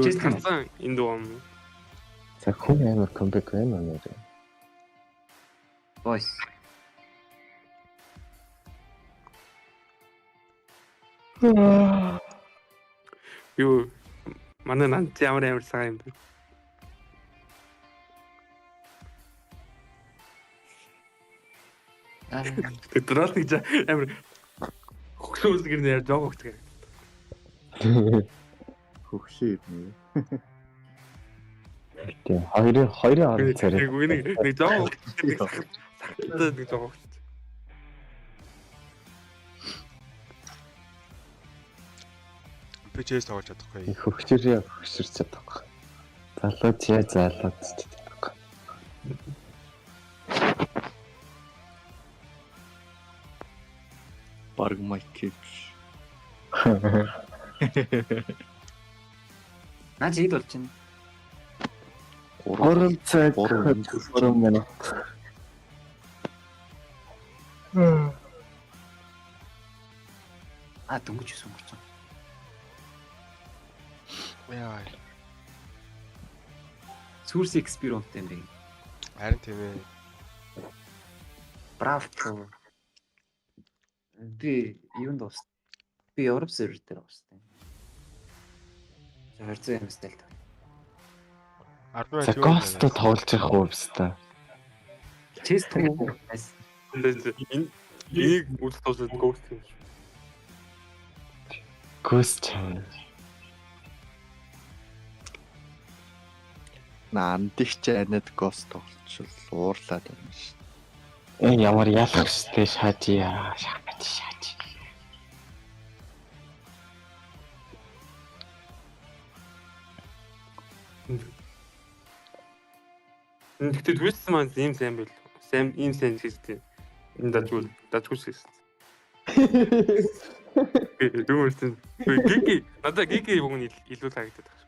Chest харсан энэ дуу юм. За хүн амар комбек байна нэр. Boys. Юу манай нант ямар сайн юм бэ? Тэдрал гэж амар хөгшөөс гэрнэ яа жоо хөгтгөө. Хөгшөө юм. Тэгээ хоёрын орон царай. Нэг жоо хөгтгөө. Нэг жоо хөгтгөө. Пичээс тоглож чадахгүй. Хөгшөрч чадахгүй. Залууд чадахгүй. Баг майк. Наа жид болж байна. 3 цаг 3 минут. Дөнгөж сонгоч. Яа. Source experiment юм бэ? Харин тийм ээ. Браво. Би юунд дуус? Би Европ сервер дээр дуустай. За харьцаа юм стил. За гост тоглож явах уу бистэ. Чест уу? Энийг үл тоосод гост юм. Гост. Наандих ч анад гост тоглолцол уурлаад байна шүү. Ямар ялах штэ шаажия. Шааж. Гэхдээ twist маань ийм сайн байл. Ийм сайн хийжтэй. Энэ дажгүй хийсэн. Дүүрсэн. Надаа гиги бүгд илүү харагдаад байна.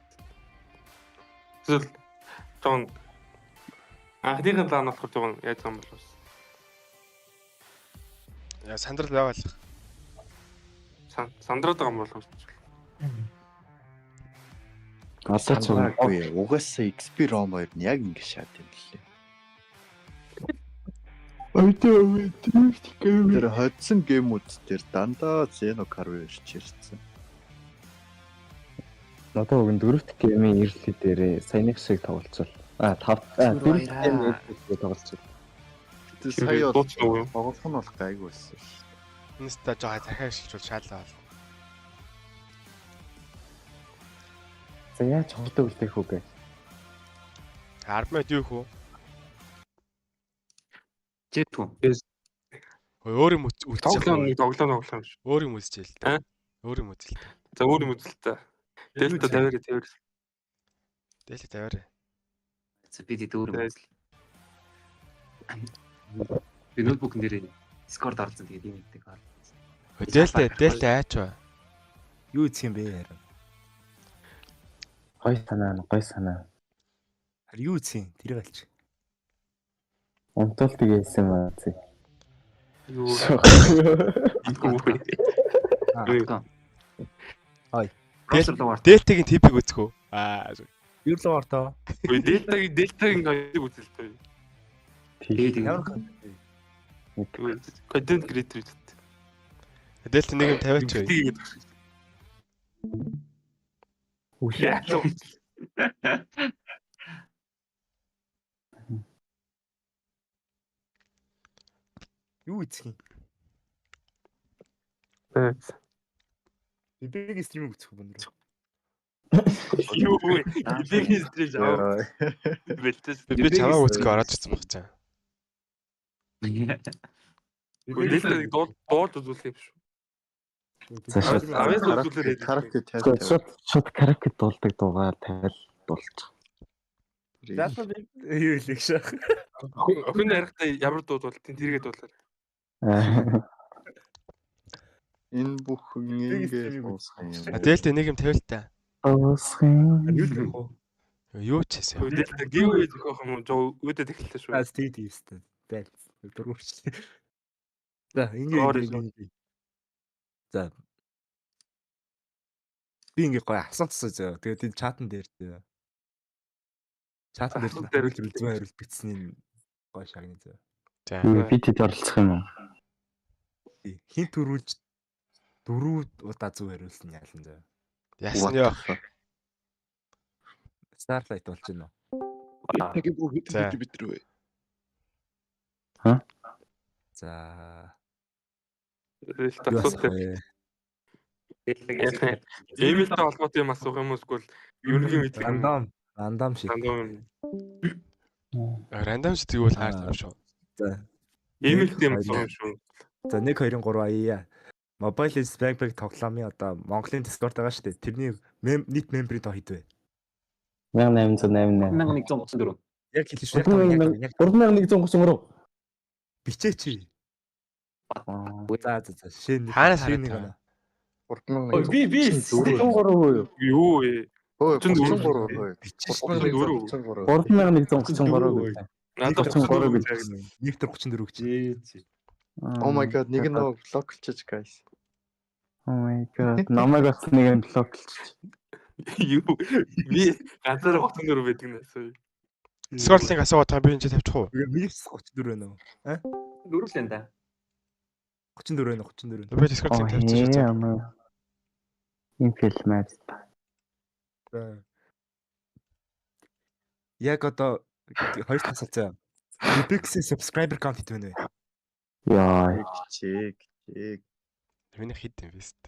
Эсвэл Жон анхныхын план болохоор жоо яаж юм бол яа сандрал яваалах. Сандраад байгаа юм бол Асар цоггүй. Угаасаа XP ROM хоёр нь яг ингэ шат юм лээ. Тэр hodсон геймүүд дээр дандаа Xeno-G ирчихсэн. Надад уг нь 4-р геймийн ирлээ дээр саяны шиг тоглолцол. 4-р геймийн ирлээ тоглолцол. Тэр сая тоглох нь бол гайгүй байсан шүү. Нэстэ жоо захиа шилжүүл шаалаа бол. За яаж хурдан үлдэх үгүй. 10 минут юу хөө? Чэтгүү. Өөр юм үлдчихэж тоглоом шүү. Өөр юм үлдчихээ л та. Өөр юм үлдэл та. За өөр юм үлдэл та. Delta 50-аар. Delta 50-аар. За бид өөр юм үлдэл. Би ноутбук нэрээ Discord орсон тэгээд юм гэдэг. Дээлтэй аач ба. Юу хийх юм бэ харин? Гой санаа. Харин юу хийх юм? Тэрийг алч. Унтуулт хийсэн маа зэ. Юу. Ай. Дээлтэйгийн типийг үзэх үү? Юу л ортоо. Ой дельтагийн гайг үзэлтэй. Тэгээд контент креатор үү. Дээлт нэг юм тавиач бай. Үгүй. Юу хийх юм? Бибиг стрим үзэх юм байна. Юу вэ? Бибиг стрим жаа. Би чамаа үзэх ороод ирсэн баг чаа. Дээлтэй доод үзүүлэх юм шүү. Шот каракет дуулдаг дуугаар тавил дуулчих. Заасан би юу хэлэх шээ. Охин ярихтаа ямар дуу дуултын тэргээ дуулаар. Энэ бүхэн ингэ уусах юм. Дээлтэй нэг юм тавил та. Уусах юм. Юу ч хийсэн. Дээлтэй гівээ зөхөх юм жоо өөдөд эхэллээ шүү. Тэгээд юмстай. Байл. Дөрөвч. За ингэ. За. Би ингээ гоё асуусан зөө. Тэгээд энэ чатан дээр зөө. Чатан дээр зөв хариулт бичсний гоё шагны зөө. За. Би тэд оролцох юм уу? Хин төрүүлж 4 удаа зөв хариулсан яалан зөө. Яасан ёо. Starlight болж байна уу? Таги бүр битрүү. Ха? За. Эмэлтэй холбоотой юм асуух юм уу эсвэл ерөнхий мэдээ рандом шиг. Рандом шиг тэгвэл хаард юм шүү. За. Эмэлтэй юм асуух юм шүү. За 1 2 3 аяа. Mobile Legends Backpack тоглоомын одоо Монголын Discord байгаа шүү дээ. Тэрний нийт мембрийн тоо хэд вэ? 1888. 1134. Яг хэлж шүү. 3133. Бичээч. За. Шинэ нэг байна. 3100. Би 33 юу вэ? 33. 3133. Надад 33 бил. 134 гэж. Oh my god, нэг нөө блоклчиж guys. Oh my god. Намайг бас нэг блоклч. Юу? Би ганцаар 34 байдаг нэ. Скорлинг асуугаад та би энэ тавьчих уу? Минус 34 байна уу? Дөрвөлэн да. 34 байна 34. Би Discord-ыг тавьчих шүү. Ийм фильмээр. Яг одоо хоёр тасалцаа. Big-ийн subscriber count хэд вэ? Яа. Чиг. Миний хэд юм бэ сте.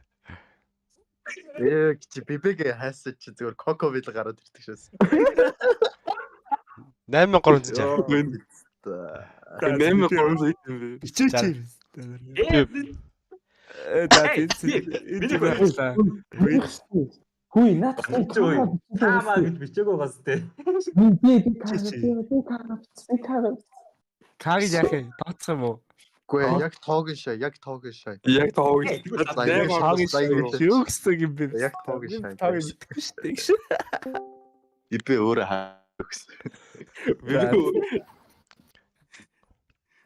Чи бибэг хайсаж чи зүгээр коко бил гараад ирдэг шээс. 8300 жаа. 8300 юм бэ. Бичээч. Хүй наад таамаа гэж бичээгөө бас тээ. Каг яах вэ? Тооцох юм уу? Үгүй яг тоог шаа. Яг тоог. Юу гэсэн юм бэ? Яг тоог шаа. Тоог мэдгүй шүү дээ. Ибэ өөрөө хаа гэсэн.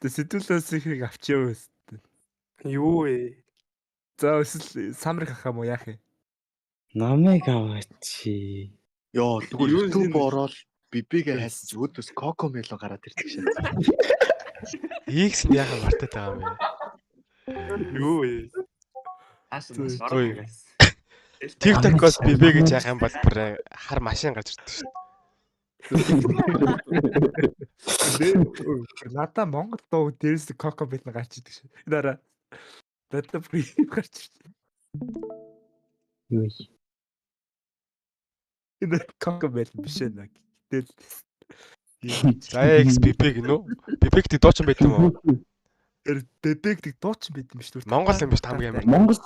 Тэ сэтүүлээс ихийг авчиа вэ? Юу вэ? За эсвэл самрыг авах юм уу яах вэ? Намайг аваач. Йоо тэгвэл YouTube ороод бибигээ хайсаж өөдөөс коко мело гараад ирдэг шээ. X нь яхаа мартаад байгаа юм бэ? Юу вэ? TikTok-оос бибэ гэж яах юм бол бүр хар машин гарч ирдэг шүү. Надаа Монгол дуу дээрс коко бит гарч идэг шүү. Дараа дата бүр гарч ирдэг. Юу. Энэ коко бит биш ээ. Тэгэл X бибэ гинөө. Бибэг тий дуучин байт юм уу? Бибэг тий дуучин байт юм шүү. Монгол юм биш хамгийн амар. Монгол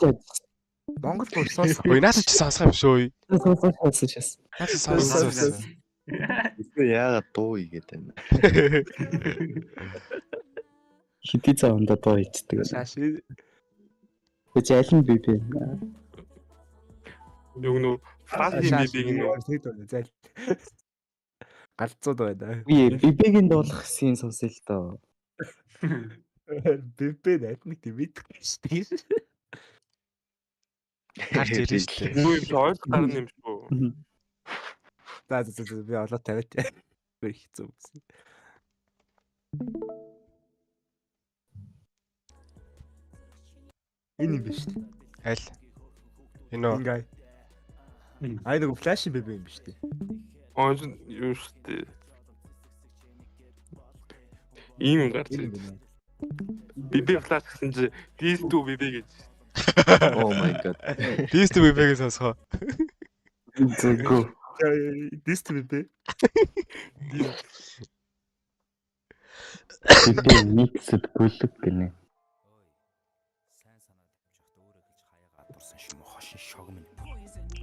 дуу сонс. Ой наас чи сонсох юм шүү. Сонсож. Наас сонсох. Яагаад дуу игээд байна? Хэдий цааванда доо ичдэг. Шааш. Үгүй аль нь бибэ. Юу нөө фрази бибиг нөө. Зал. Галзууд байна. Бибэгийн дуулах син сонсё л доо. Бибэ нэг тийм мэдгүй шүү дээ. Гарч ирэн шүү дээ. Юу юм ойл гарна юм шүү. За би олоо тавиад. Бүр хэцүү юмсан. Энэ юм биш үү? Аль? Энэ үү? Ингээ. Ай нэг флаш бибэ юм биш үү? Аа юу шүү дээ. Ийм юм гарч ирсэн. Бибэ флаш гэсэн чи these two бибэ гэж. Oh my god. These two бибэгээ сонсгоо. Зэгөө. These two бибэ. Бибэ миксэд бүлэг гинэ.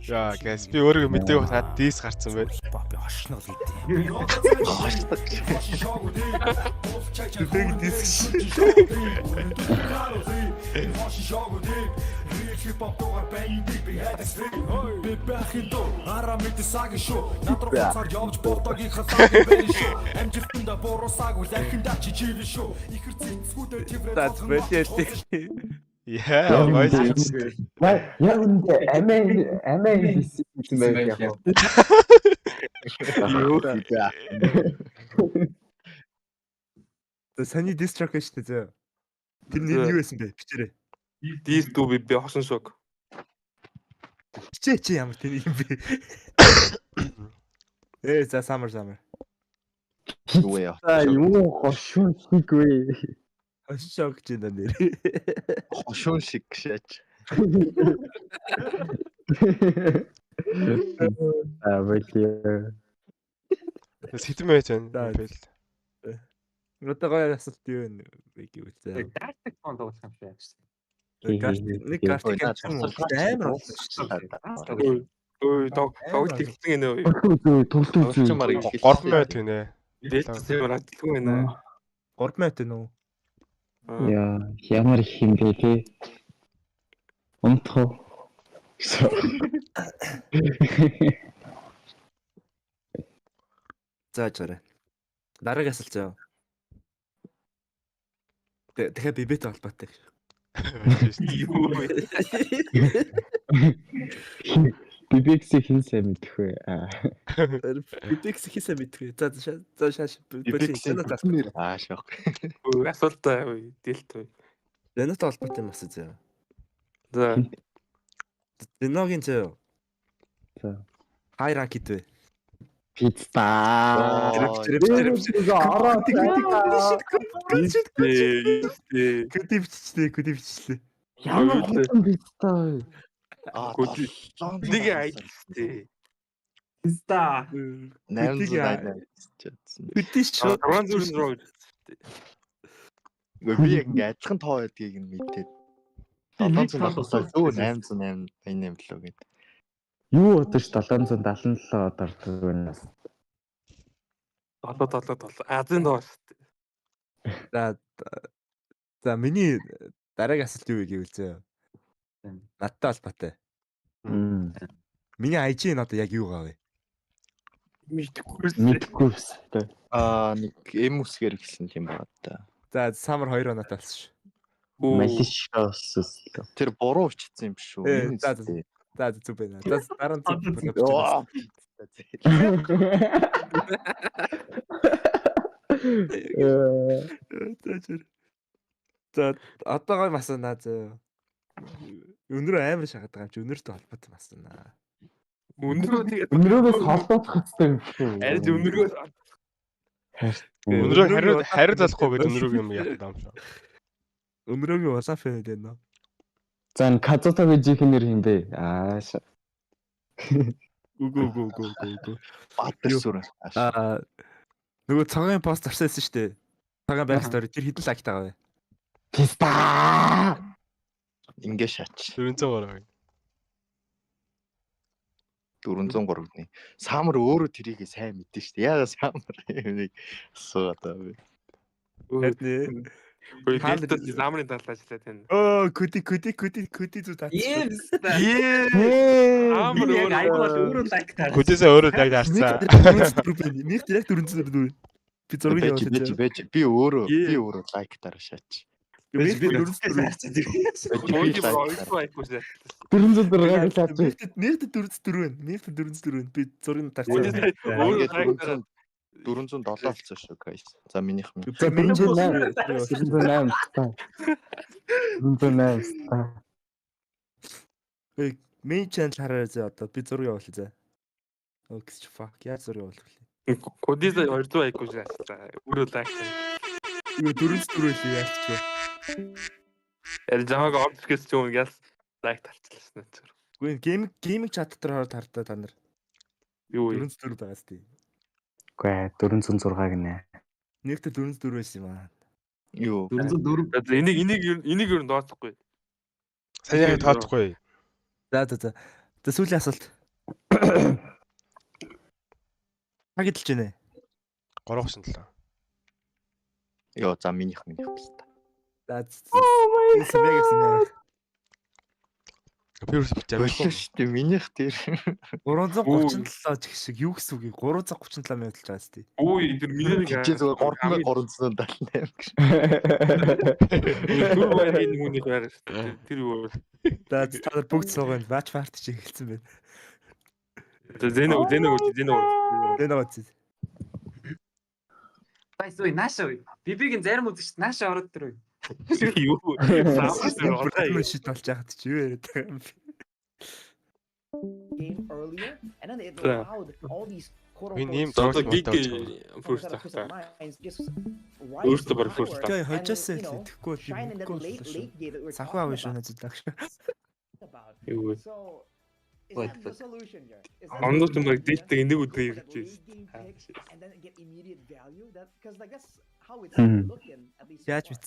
Яа, гэс би өөрөө мэдээ хаад дис гарцсан байна. Би хошнол гэдэг. Бибэг дис. That's very Яа, баяж. Яг үндэ амаа хийсэн байх яг. Юу гэдэг. Саний дистрак шүү дээ. Тэр нэр юу байсан бэ? Бичээрэй. These two би хосон шок. Чи ямар тэр юм бэ? За summer. Юу яа. Юу хошун шиг вэ? Шок ч энэ нэр. Хошун шиг шаач. Авэлээ. Сэтэн байж байна. Надад гоё асуулт юу вэ гэвэл заа. Тактик фон тоглох юм шиг. Нэг картик амар шүү. Ой, тоглолт ихсэн гэнэ. Тоглолт Гормон байт гинэ. Дэлгэсэн юм радилгүй байна. Гормон байт нөө. Яа, ямар их юм бэ те. Унтах. За жаарэ. Дараагийн асуулт заа. Тэгэхээр бибэтэй холбоотой. Бибекс хин сайн мэдэх вэ? Бибекс хин сайн мэдэх вэ? За шааш. Бибекс аашаа. Асуултаа дэлт вэ. Зэнотой холбоотой юм асуу заа. За. Зэногийн заа. За. Хай ранк хэд вэ? Пицца. Күдивчлээ. Ямар хутан пицца вэ? Нэг айдтэй. Пицца. 800 Үдиш ч 500 руу. Би яг ингээ адилхан тоо байдгийг нь мэдээд 700 болсоо 888 лөө гээд. Юу бодож 777 дордог байна. 777. Азийн доо шүү дээ. За миний дараагийн асуулт юу вэ гэвэл зөө. Надтай холбоотой. Миний IG нь одоо яг юу гав вэ? Мэдхгүй. Нэг эмүсгэр гэсэн юм байна та. За Summer 2 оноотой болсон шүү. Малишос. Тэр буруу бичсэн юм биш үү? За зүг байна. За дараа нь зүг. За одоогоо масна зөө. Өнөрөө амар шахаад байгаа юм чи өнөртэй холбоотой масна. Өнөрөөс холбоох хэрэгтэй юм шүү. Арид өнөрөө хариуд болохгүй гэдэг өнөрөө юм яах юм шүү. Өнөрөөгийн улаан фэн үү нэ. За н Казутагийн жихнэр юм бэ? Ааш. Үгүй. Баатар сүр. Нөгөө цагаан пост авсаасан шүү дээ. Цагаан байх стори тэр хідэн лайк тагаа вэ? Писта. Ингээ шаач. 400 гараа. 403-ны. Саамар өөрөө тэрийг сайн мэдэн шүү дээ. Яагаад Саамар энийг асуугаад байгаа вэ? Үгүй дийтэл замрын талаар ажиллаад байна. Көди зү татчих. Амар өөрөө лайк таарсан. Көдөөсөө өөрөө лайк таарсан. Нэг яг 404. Би зургийг явуулчих. Би өөрөө лайк таараа шаач. Би 404 би зургийг таарсан. 407 болсон шүү guys. За минийх минь. 408. Main channel хараа зэ одоо би зураг явуулъя зэ. Окей fuck яа зураг явуулах вэ? Кодис 200 айкуу шаасан. Өөрөө лайк. Юу 404 л яалчих. Жамаг ордгээс ч юм яас лайк талцлаа. Үгүй гейминг чат дээр хараад хартаа та нар. Юу 404 байгаас тий. Үгүй 406 гинэ. Нэгт 404 байсан юм аа. Юу 404. Энийг юу дооцохгүй. Саяхан тооцохгүй. За сүүлийн асуулт. Хагидэлж байна. 337. Йоо за минийх баста. За мегасинэ. Пирс бичээгүй шүү дээ. Минийх дээр 337 ч шиг юу гэсэн үг 337 мянга талж байгаа сте. Үй тэр минийх чи зүгээр 3378 гэж. Түр байрын хүмүүний байгаа шүү дээ. Тэр юу. За та нар бүгд суугаад бач парти чи эхэлсэн байна. Зэно. Байсуу наашаа. Бибигийн зарим үзэгч наашаа ороод тэр үү. Юу. Саамар шид болж яхад чи юу яриад байгаа юм бэ? Game earlier and then it allowed all these We name the gig first тахта. Өөртөө баг first тахта. Хожоосоо тэгэхгүй би санхүү авах шүү надад шүү. Юу. Is that the solution here? Ондоо ч баг дээлтэй энийг үдээ ирж байна. And then get immediate value that because like that's how it's looking at least. Яаж бит.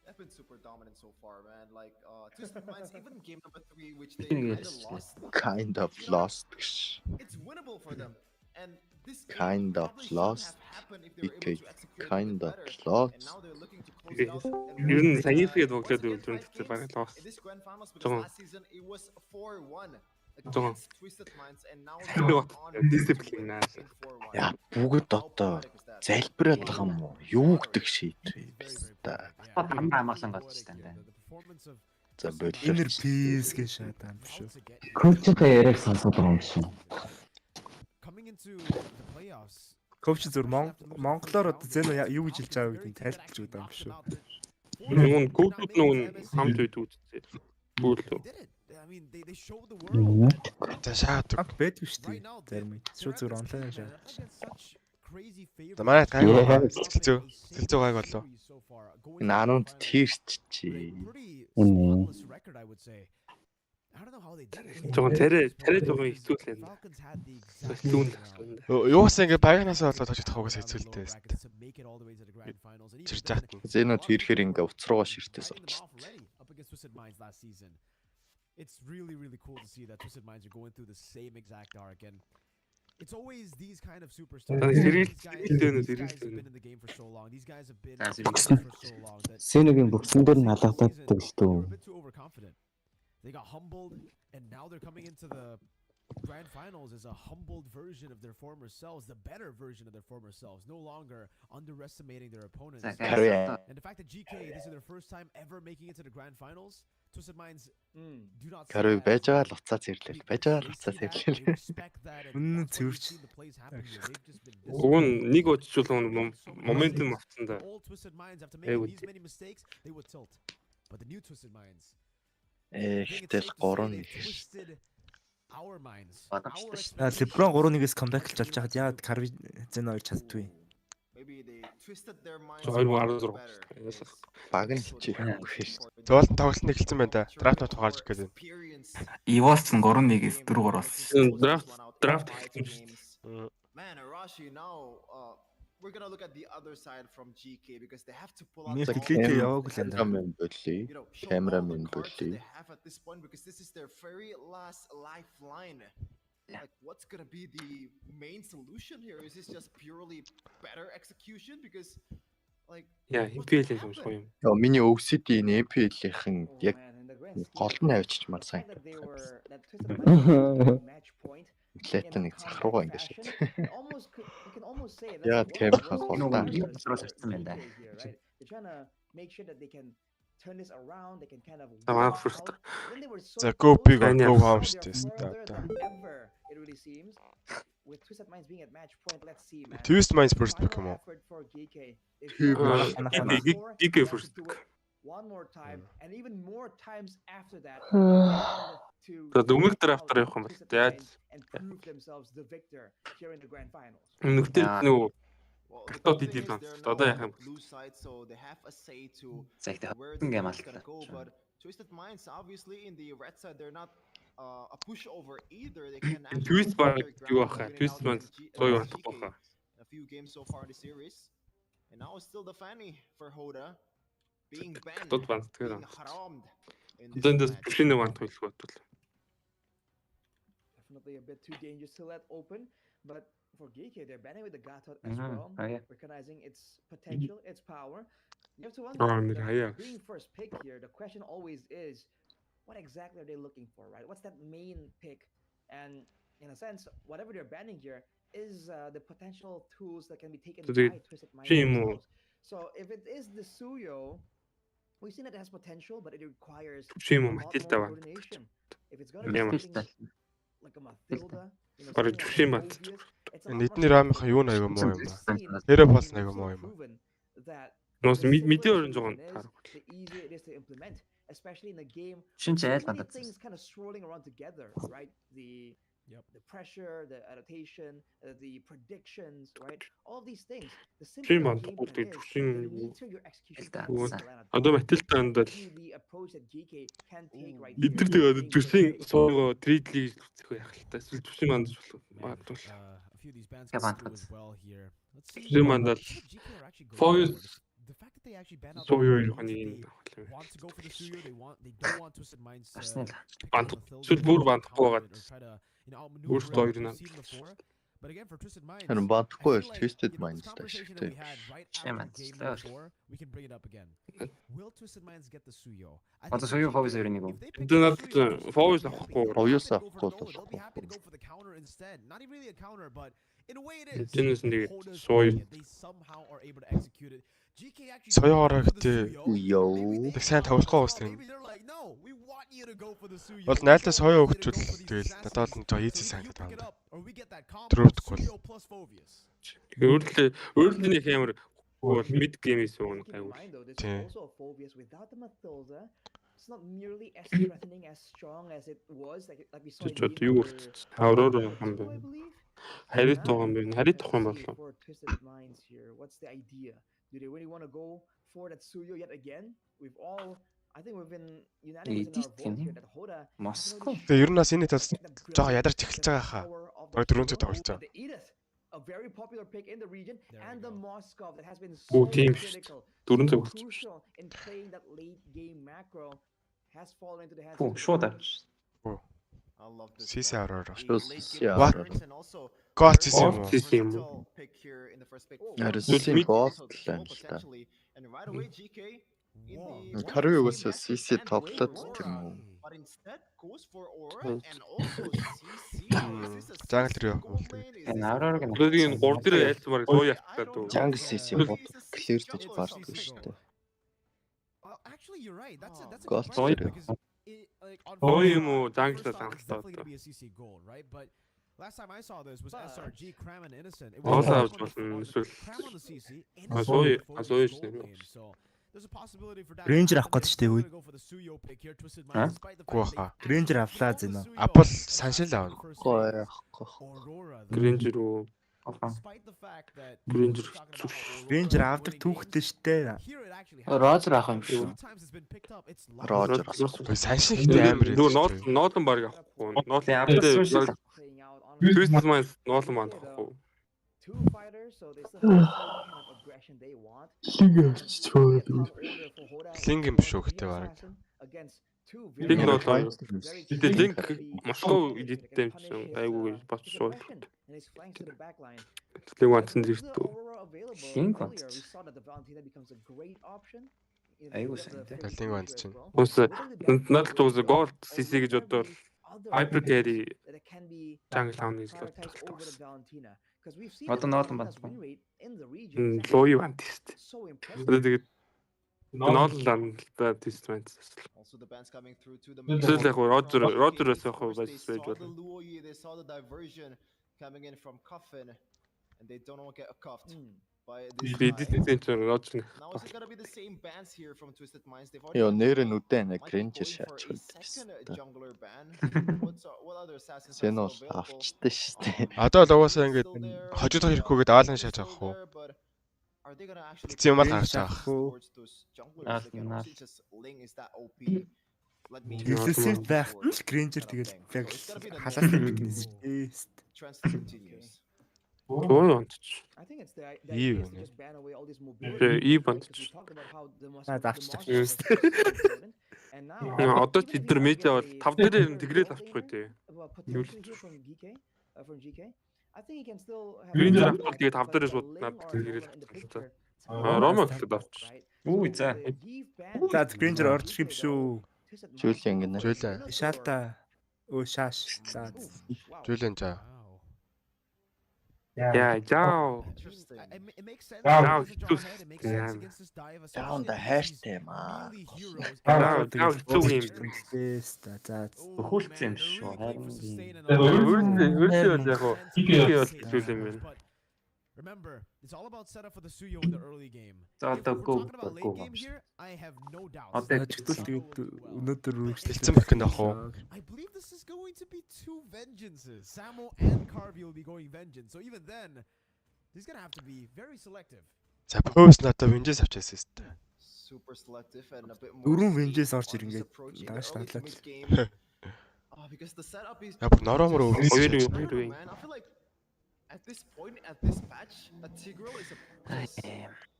They've been super dominant so far, man. Like Twisted Minds, even game number 3, which they kind of lost. It's winnable for them, and this kind of lost. Kind of lost. And now they're looking to close it out. Ер нь саяхан тоглоод үлдсэн баг л In this grand finals, because last season it was 4-1 against Twisted Minds, and now дисциплин наа. Яа бүгд одоо залбираад байгаа юм уу? Юу гэдэг шийдвэ? Хамаа амгалан голч тань. За болоо. Inner peace гэж шатаа юм шүү. Коучтой яриаг сонсоод байгаа юм шиг. Coming into the playoffs. Коуч зүр монголоор одоо Xeno юу гэж хэлж байгааг гэдгийг тайлбарч өгдөг юм шүү. Нүн коучуд нүн хамт үйд үзтээ. Бүрлөө. I mean they show the world. За шаадаг. Бэдгүй шүү дээ. Зарим шүү зүр онлайн шаа. За манай гайг сэтгэлзөө гайг болоо. Наанууд тэрч чи. Үнэ. Жон тэрэ жон хэцүүлээ. Юусаа ингэ багнаас болоод хожигдох угаас хэцүүлтэй байсан. Чирж яат. Зэнод ирэхээр ингэ уцрууга ширтээс олч. It's really cool to see that Twisted Minds are going through the same exact arc, and it's always these kind of superstars. These guys have been in the game for so long. These guys have been for so long that Xeno-G бүгсэн дээр нь алгадаад they were a bit too overconfident. They got humbled, and now they're coming into the grand finals as a humbled version of their former selves, the better version of their former selves, no longer underestimating their opponents. And the fact that GK, this is their first time ever making it to the grand finals, Twisted Minds do not see Каруй байж байгаа л уцаа зэрлээ. Байж байгаа л уцаа зэрлээ. Үнэн цэвэрч. Уун нэг очичул моментум авсан да. But the new Twisted Minds. Тэгэл 3-1. Our minds. LeBron 3-1-ээс камбэк хийж чад яагаад Карви Xeno 2 чаддгүй. Maybe they twisted their minds. Баг нь хичээхгүй шүү. Зоолон тоглолтод эхэлсэн байна да. Драфт нот гарч ирэх гэдэг. Evolve-сан 3-1-ээс 4-3 болсон. Драфт эхэлсэн шүү. Man, Arashi now we're gonna look at the other side from GK because they have to pull out Нэр all GK яваагүй л энэ. Cameraman bully. show all the Cameraman cards that bully. they have at this point because this is their very last lifeline. Like, what's gonna be the main solution here? Is this just purely better execution? Because, like, яа MPL юм шиг юм. Яа миний OCD энэ MPL-ийн яг гол нь авчичмаар сайн. Летэн нэг цах руугаа ингэ шээ. Яа камераа голдаа. Turn this around, they can kind of За go big or go home штэ. It really seems with Twisted Minds being at match point. Let's see, man. Twisted Minds first pick юм уу? GK first. One more time and even more times after that. За өмнөх драфтаар явах юм бол яаж and prove themselves the victor here in the grand finals. Өмнөхтэй нөгөө картууд идэл байна. Одоо яах юм blue side, so they have a say to where Ингээм it's gonna алтлаа. go. But Twisted Minds, obviously, in the red side, they're not a pushover either. They can actually Twist hold баг their юу ground, баха. winning Twist out маань against цоо юу GK. хатахгүй баха. A few games so far in the series, and now it's still the Fanny for Hoda being banned, Картууд байна. being Тэгэхээр harammed in this зөндөөс match. төвшин нэг манд хэлэх бодвол. Definitely a bit too dangerous to let open, but for GK, they're banning with the Gatot as well, recognizing its potential, its power. You have to wonder, being first pick here, the question always is, what exactly are they looking for, right? What's that main pick? And in a sense, whatever they're banning here is the potential tools that can be taken by Twisted Minds themselves. So if it is the Suyo, we've seen that it has potential, but it requires a lot more coordination. If it's gonna be something like a Mathilda, Бараг төвшин бат. Эднэр аамынхаа юу нэг юм уу юм аа. Хэрэг бол нэг юм уу юм аа. Нуус мэдээ өрн жоохон таарах. The easier it is to implement, especially in a game. Шинж айл So many надад. things kind of swirling around together, right? The pressure, the adaptation, the predictions, right? All these things. The simple Төвшин game бат plan is төвшин the meter your execution одоо Матилтанд бол the approach that GK can take right эдгээр тэгээд төвшин суугаа тридлийг үзэх яах л та. Эсвэл төвшин манд магадгүй. A few of these bands can do as well here. Let's see. Төвшин манд бол GK are actually going Foyos for this. The fact that they actually ban out суугаа the юу хань they want to go for the Suyo, they don't want Twisted Minds to банд зүйл бүр бандахгүй байгаад try to, you know, өөрсдөө хоёр maneuver наа. it. We've seen before. But again, for Twisted Minds, Харин бадахгүй бол Twisted Minds this тааш conversation that we тий. had right Shame after game man. before, we can bring it up again. Will Twisted Minds get the Suyo? I Одоо think Suyo Foyos хоёр нэг үү? Эдгээр надад Foyos авахгүй. Foyos авахгүй they'll be happy to go for the counter instead. Not even really a counter, but in a way it is. Эдгээрээс нэг Hoda's сууя. playing it. They somehow are able to execute it. GK actually Соёороо go for the гэдэг Suyo. Йоо. Maybe they Тэг сайн тавьчихгүй бас тийм. maybe they're like, no, we want you to go for the Suyo. Бол We найлтаа don't соёо want you to өгчүүл go for these тэгэл assassins. надад нь жоо хийцэн So сайн you гэдэг pick it юм. up, or we get that combo, Трөөдгүй. Suyo plus Phobius. Өөрөлдөө нэг амар бол mid game юм Keep in айгуу. mind though, this Yeah. is also a Phobius without the Mathilda. It's not nearly as threatening, as strong as it was. Like we saw in Чод game юу number авроор two, юм бэ? I believe. Харит байгаа юм байна. Харит тох юм Let's see болов. for Twisted Minds here. What's the idea? Do they really want to go for that Suyo yet again? I think we've been unanimous in our vote here that Hoda Moscow. Тэгээ ер нь бас энэ тас жоо ядарч эхэлж байгаа хаа. Баг 400 тоглож байгаа. The Edith, a very popular pick in the region, and the Moskov that has been Оо, so тийм шүү дээ. critical, 400 so болчих. crucial in playing that late game macro, has fallen into the hands Фу, of the шууд Phobius. авч. I love this. CC man. авраар. The late game What? turns and also God very CC юм уу? versatile pick here in the first pick. Харин Also CC боолтлаа л та. potentially, and right away GK in the Харин юугаас CC тоглоод тийм үү? but instead goes for Aura and also CC. Is this a Jungle CC руу явах gold юм lane? Is Энэ this авраарыг a нь Өөрөөр нь 3 дээр айлцсан баг сууя авчихлаа дөө. Jungle CC бод clear гэж баардгүй шүү дээ. Actually, you're right. That's a Gold good question player. because like on Сууя first юм уу? off, Jungle first off, танхтаа it's definitely одоо. gonna be a CC gold, right? But last time I saw this was SRG, Cram and Innocent. It Also, Cram I was on the- watching on the- this was- Cram on the CC, I Innocent saw on the it. I Phobius saw it, gold yeah. lane. So there's a possibility for that. Ranger to авах happen. гэж They're штэ still үе. gonna go for the Suyo pick here. Twisted Huh? Minds, despite the fact Гуаха. that they Ranger actually авлаа lost the зэнэ. Suyo Апл in the саншил аав. first Гой pick. яахгүй. Aurora, though, Грэнжер үү? despite the fact that Грэнжер we're talking about how Aurora Ranger is авдаг winning түүхтэй games, штэ. here it actually Рожер happens. авах юм шүү. Few times it's been picked up, it's lost. Рожер. Ой саншил ихтэй амар Нөгөө хэлж байна. ноолон баг авахгүй. Ноолон Тэгээ авсан шүү дээ. Playing out on Twist Minds ноолон баг авахгүй. two fighters, so they still have the same kind of aggression they want. Лингийн биш үү гэдэг баг. Линг нь болоо. Гэтэ линг Москов эдиттэй юмсан айгуу гэж бодчихсон. Линг ванцсан зэрэгтэй. Линг ванц. Айгуу сайн тий. Линг ванц чинь. Ус надад тууз голд CC гэж бодвол hyper carry jungle town гэж боддог. Одоо ноолон банд. Лои вант шүү дээ. Одоо тэгээд ноолон та тест вант. Тэгэл яг Роджерээс яг байж болно. Coming in from Coffin and they don't want to get cuffed by this. Now it's going to be the same bands here from Twisted Minds. They've already нэр нь үдэн Granger шаачих. jungler ban. What other assassins Xeno авчтай шүү дээ. Одоо л угаасаа ингээд хожид хэрэггүйгээд аалан шааж авах уу? Эцэг юм гаргаж авах уу? Хэлсэн байх л Granger тэгэл яг халаас нэгнээс. Оо онч. Ив. Ив онч. Заавч. Одоо ч эдгээр медиа бол 5 дээрээ тэглээд авчихгүй тий. Granger авчихгүй тэгээд 5 дээрээ шууд надад тэглээд авчихсан. Ромо гэхэд авчих. Үгүй за. За Granger орчих юм шүү. Жүүлэн гинэ. Жүүлэн. Шалта. Өө шаш. За. Жүүлэн жаа. Yeah, Jao. It makes sense. Jao. Down the hashtag маа. Jao туу юм. За. Өхүүлсэн шүү. Өөртөө яг гоо. Жүүлэн юм байна. Remember, it's all about setup for the Suyo in the early game. За одоо go late game here, I have no doubt. Өнөөдөр хэлсэн байх гэнэ ах уу? I believe this is going to be two vengeances. Samo and Carvey will be going vengeance. So even then, he's going to have to be very selective. За post надад vengeance авчихсан шүү дээ. Super selective and a bit more. Дөрвөн vengeance орж ирнгээд дааш таалаад. Because the setup is Яг нормоор I feel like at this point, at this patch, a Tigreal is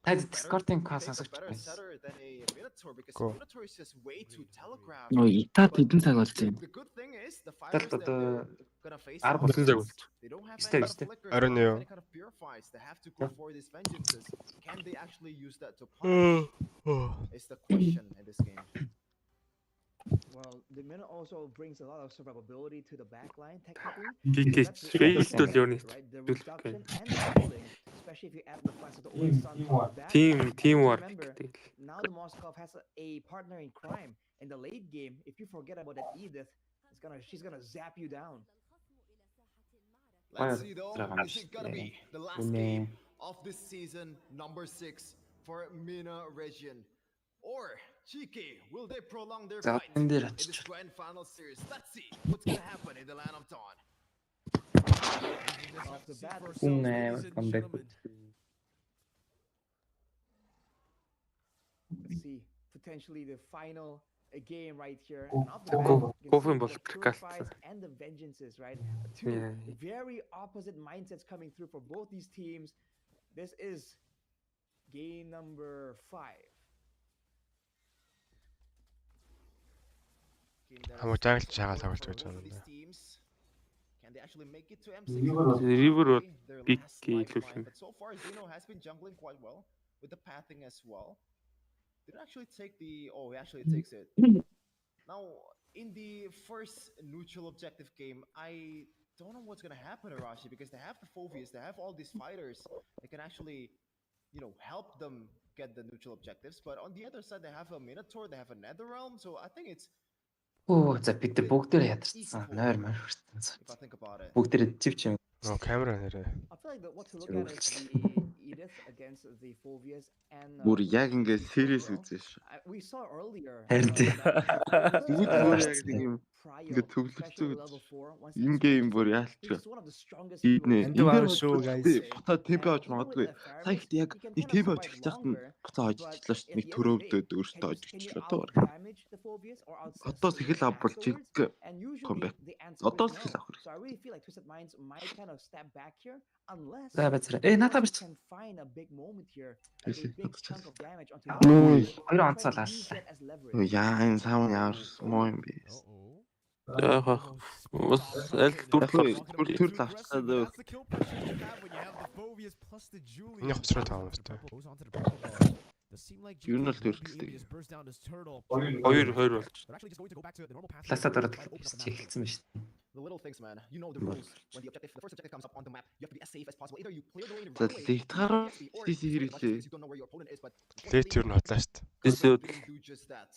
a Discord-ийн call сонсогч better setter than a Minotaur because Minotaur is just way too telegraphed. Итад хэдэн цаг болж байна? The good thing is the fighters that they're gonna face they don't have any flickers, any kind of purifies. They have to go for these vengeances. Can they actually use that to punish? It's the question in this game. Well, the Mina also brings a lot of survivability to the backline, technically. The reduction and the building, especially if you add the flash of the old sun to that. Teamwork. Remember, now the Moskov has a partner in crime. In the late game, if you forget about that Edith, she's gonna zap you down. Let's see though, is it gonna be the last game of this season, number 6 for Mina region? Or Chike, will they prolong their fight in this grand final series? Let's see what's gonna happen in the land of Dawn. Let's see, potentially the final game right here. And the vengeances, right? Two very opposite mindsets coming through for both these teams. This is game number 5. Хамаатай чагаал тоглож байж байгаа юм. Can they actually make it to M6? River pick but so far Xeno has been jungling quite well with the pathing as well. Did it actually take the he actually takes it. Now in the first neutral objective game, I don't know what's gonna happen, Arashi, because they have the Phobias, they have all these fighters that can actually, help them get the neutral objectives. But on the other side, they have a Minotaur, they have a Netherrealm, so I think it's За бид бүгдээр ядарсан. Нойр мөр хүртэн. Бүгдээр зэвч юм. Камера нэрээ. I feel like what to look at is the Edith against the Phobias and бүр яг ингээд serious үзсэн ш. We saw earlier. Харин Бүгд бүр яг тийм Ингээд төвлөрсөн гэж юм гейм бүр яалч. Энд баа шүү guys. Буцаа темпо авч магадгүй. Сая ихт яг нэг темпо авч эхэлж байхад нь буцаа ойжчлаа шүү дээ. Нэг төрөвдөд өөртөө ойжчлаа тоо. Одоо сэхэл авбал чиг comeback. Одоо сэхэл авах So I really feel like Twisted Minds might kind of step back here unless надаа бич. can find a big moment here. A big chunk of damage onto Хоёр онцолаа. Яа энэ саун яар муу юм бэ? Яах вэ? Аль төр лавчаад Энэ хувцраа таавна шүү дээ. Юу нь л төрөлтэй. Хоёр болж. Ласаа дараад эхэлсэн байна шүү дээ. The little things, man. You know the rules. When the first objective comes up on the map, you have to be as safe as possible. Either you clear the lane За лигтгаар CC хэрэглээ. you don't know where your opponent is, but Лет юу н хотлаа шүү дээ. do just that.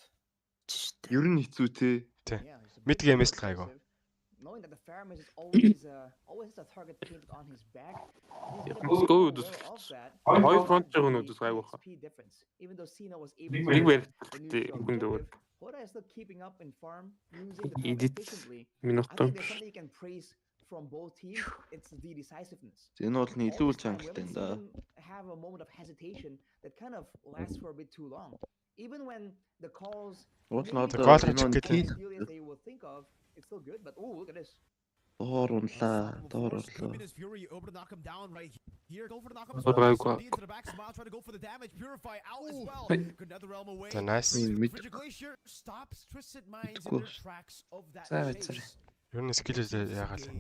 Ер нь хэцүү те. Тий. Mid game-с л гайгүй. Knowing that the Faramis is always has a target painted on his back. Let's go. Хоёр фронт жигнүүдс гайгүй хаа. Even though Xeno was able Нэг to барьдээ хүндээ. Hoda is still keeping up in farm using the Edit efficiently. минут. I think there's something you can praise from both teams. It's the decisiveness. Энэ бол нийлүүлж хангалттай юм да. Have a moment of hesitation that kind of lasts for a bit too long. Even when the calls they will think of, it's still good, but oh, look at this. Доор унлаа. Доор орлоо. За nice. Юу нэг скил яагаад вэ?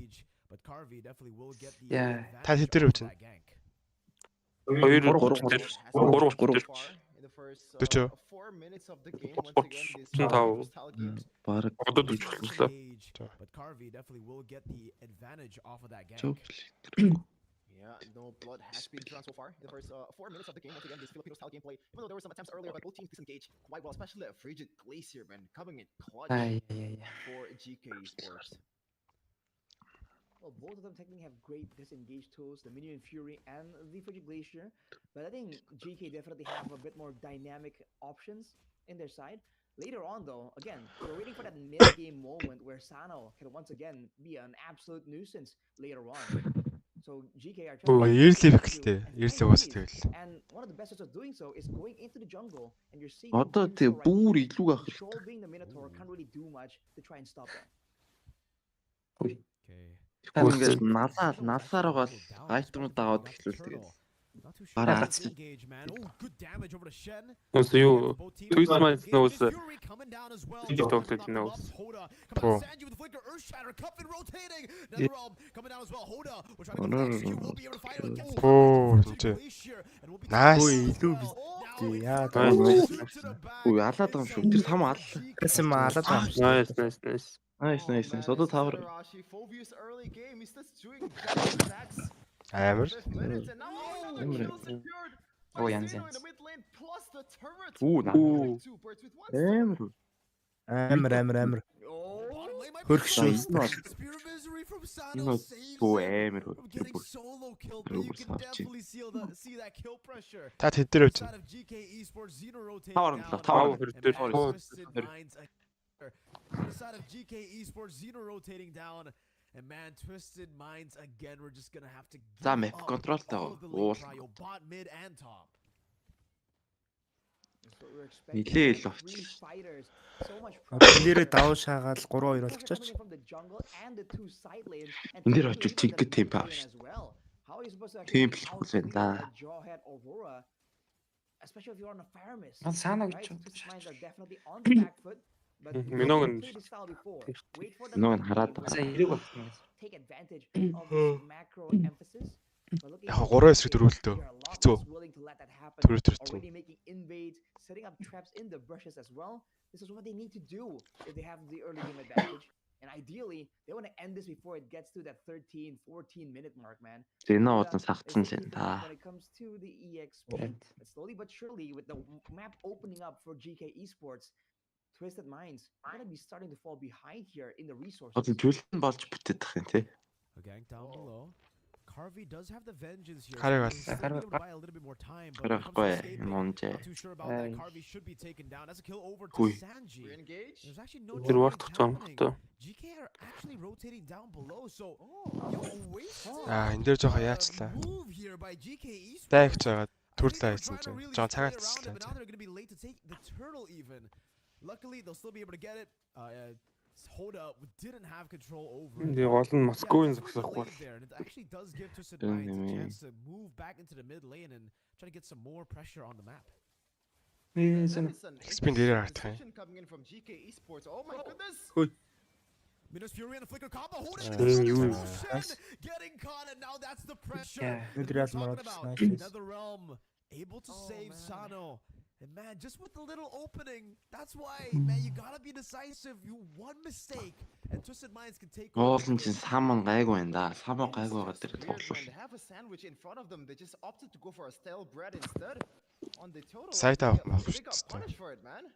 Яа. Та хэд дээр үчэн? 2 3 Төчөө. Бараг одоо дөрвөллөө. But Carvey definitely will get the advantage off of that gank. Yeah, no blood has been drawn so far. The first 4 minutes of the game, once again, this Filipino style gameplay. Even though there were some attempts earlier, but both teams disengaged quite well, especially a Frigid Glacier, man, coming in clutch for GK Esports. Well, both of them technically have great disengage tools, the Minion Fury and the Frigid Glacier. But I think GK definitely have a bit more dynamic options in their side. Later on, though, again, we're waiting for that mid-game moment where Sano can once again be an absolute nuisance later on. So GK are and one of the best ways of doing so is going into the jungle and you're seeing Control being the Minotaur can't really do much to try and stop them. Ингээд налаар байгаа л айтмууд аваад эхлүүл тэгээд бараа Engage, man. Oh, good damage over to Shen. So you Twist Minds knows TikTok that he knows. Sanji with the flicker, Earth Shatter, cup and rotating. Netherrealm coming down as well. Hoda, we're trying to get the we'll be able to fight him against Ой, алаад байгаа юм шүү. Тэр там аллаа. Тэсэм алаад байгаа юм шүү. Nice. Одоо тавар. Амар. Оо янз. Амар. Хөрх шүү. Энэ боо амар. Та хэд дээр үчэн? Тавар. Side of GK Esports, Xeno rotating down, and man, Twisted Minds again. We're just gonna have to give all of the lane trio, bot, mid, and top. Нилээл овч. Нэрээ давуу шаагаал 3-2 болгочооч. Энд дээр очил чигт темп аав шүү. Темп л хөл байна да. Especially if you're on a Faramis. Сана гэж бодож. Миногон хараад take advantage of this macro emphasis. Яг 3 эсрэг дөрвөлтөө. Хэцүү. Already making invades, setting up traps in the brushes as well. This is what they need to do if they have the early game advantage. And ideally, they want to end this before it gets to that 13, 14 minute mark, man. When it comes to the EXP, slowly but surely, with the map opening up for GK Esports, Twisted Minds are going to be starting to fall behind here in the resources. Төлөв нь болж бүтээдэх юм тий. A gank down below. Carvey does have the vengeance here. Carvey So he'll still be able to buy a little bit more time, but when it comes to escaping, not too sure about that. Carvey should be taken down. That's a kill over to Xeno-G. There's actually no trade happening. GK are actually rotating down below, so энэ дээр жоохон яачлаа. Тайгч байгаа. Түрлээ хийсэн чинь. Жоохон цагаатчлаа. Now they're going to be late to take the turtle even. Luckily, they'll still be able to get it. Hoda didn't have control over it. Гол нь Москвын зогсохгүй. It actually does give to Sid a chance to move back into the mid lane and try to get some more pressure on the map. Spin дээр харах юм. Coming in from GK Esports. Oh my goodness. Minos Fury and a flicker combo. Hoda getting caught, and now that's the pressure. Another realm able to save Sano. And man, just with the little opening, that's why, man, you gotta be decisive. You one mistake, and Twisted Minds can take over. Уулын чинь саман гайгүй байна да. Саман гайгүй байгаа тэр тоглол. They have a sandwich in front of them. They just opted to go for a stale bread instead. On the total. Сайт авах маа They got punished for it, man.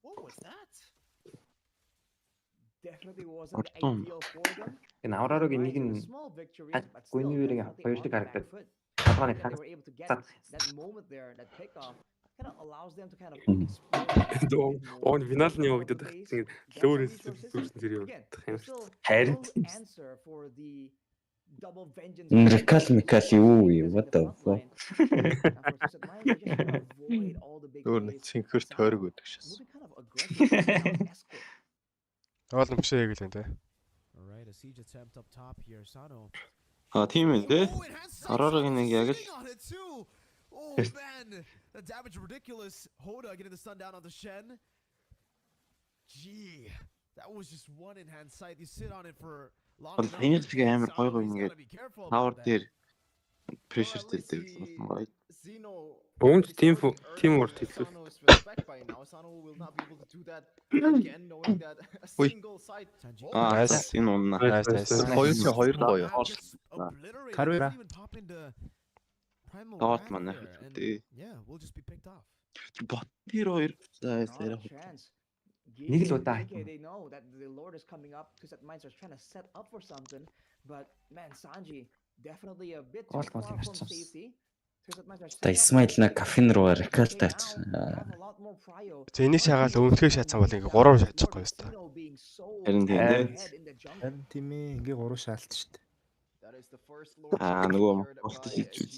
What was that? Definitely wasn't ideal for them. Энэ Аврарогийн нэг нь Гүнивэрийн хоёр дахь харагдаад. Хатгааны They were able to get that moment there, that pickoff. Kind of allows them to kind of explore. Он финал нь явагдаад байгаа. Лөөрөөс зүрсэн зэрэг явагдах юм. Харин Answer for the double vengeance. Микал юу what the fuck. Өөр нэг цэнхэр тойрог өгдөг шээс. Оол биш яг л энэ тэ. Alright, a siege attempt up top here. Sano. Тийм ээ тэ. Арарагийн нэг яг л Oh man, the damage ridiculous. Hoda getting the stun down on the Shen. Gee, that was just one in hand sight. You sit on it for long enough. Энэ ч амар гойгоо ингээд тавар дээр pressure дээр гоё. Өөнд team work хийлээ. Nice. Энэ унна. Nice. Хоёр гоё. Carvey. Дот манай тий. Yeah, we'll just be picked off. Бот тэр хоёр сайраа. Нэг л удаа. They know that the Lord is coming up because that Minds are trying to set up for something, but man, Sanji definitely a bit too far from safety. Та Исмаил на кафен руу рекал таач. За энийг шагаал өмнөхөө шатсан бол ингээ 3 шатчихгүй юм байна. Харин тийм дээ. Харин тийм ээ ингээ 3 шаалт шүү дээ. Нөгөө болт хийчихвэл.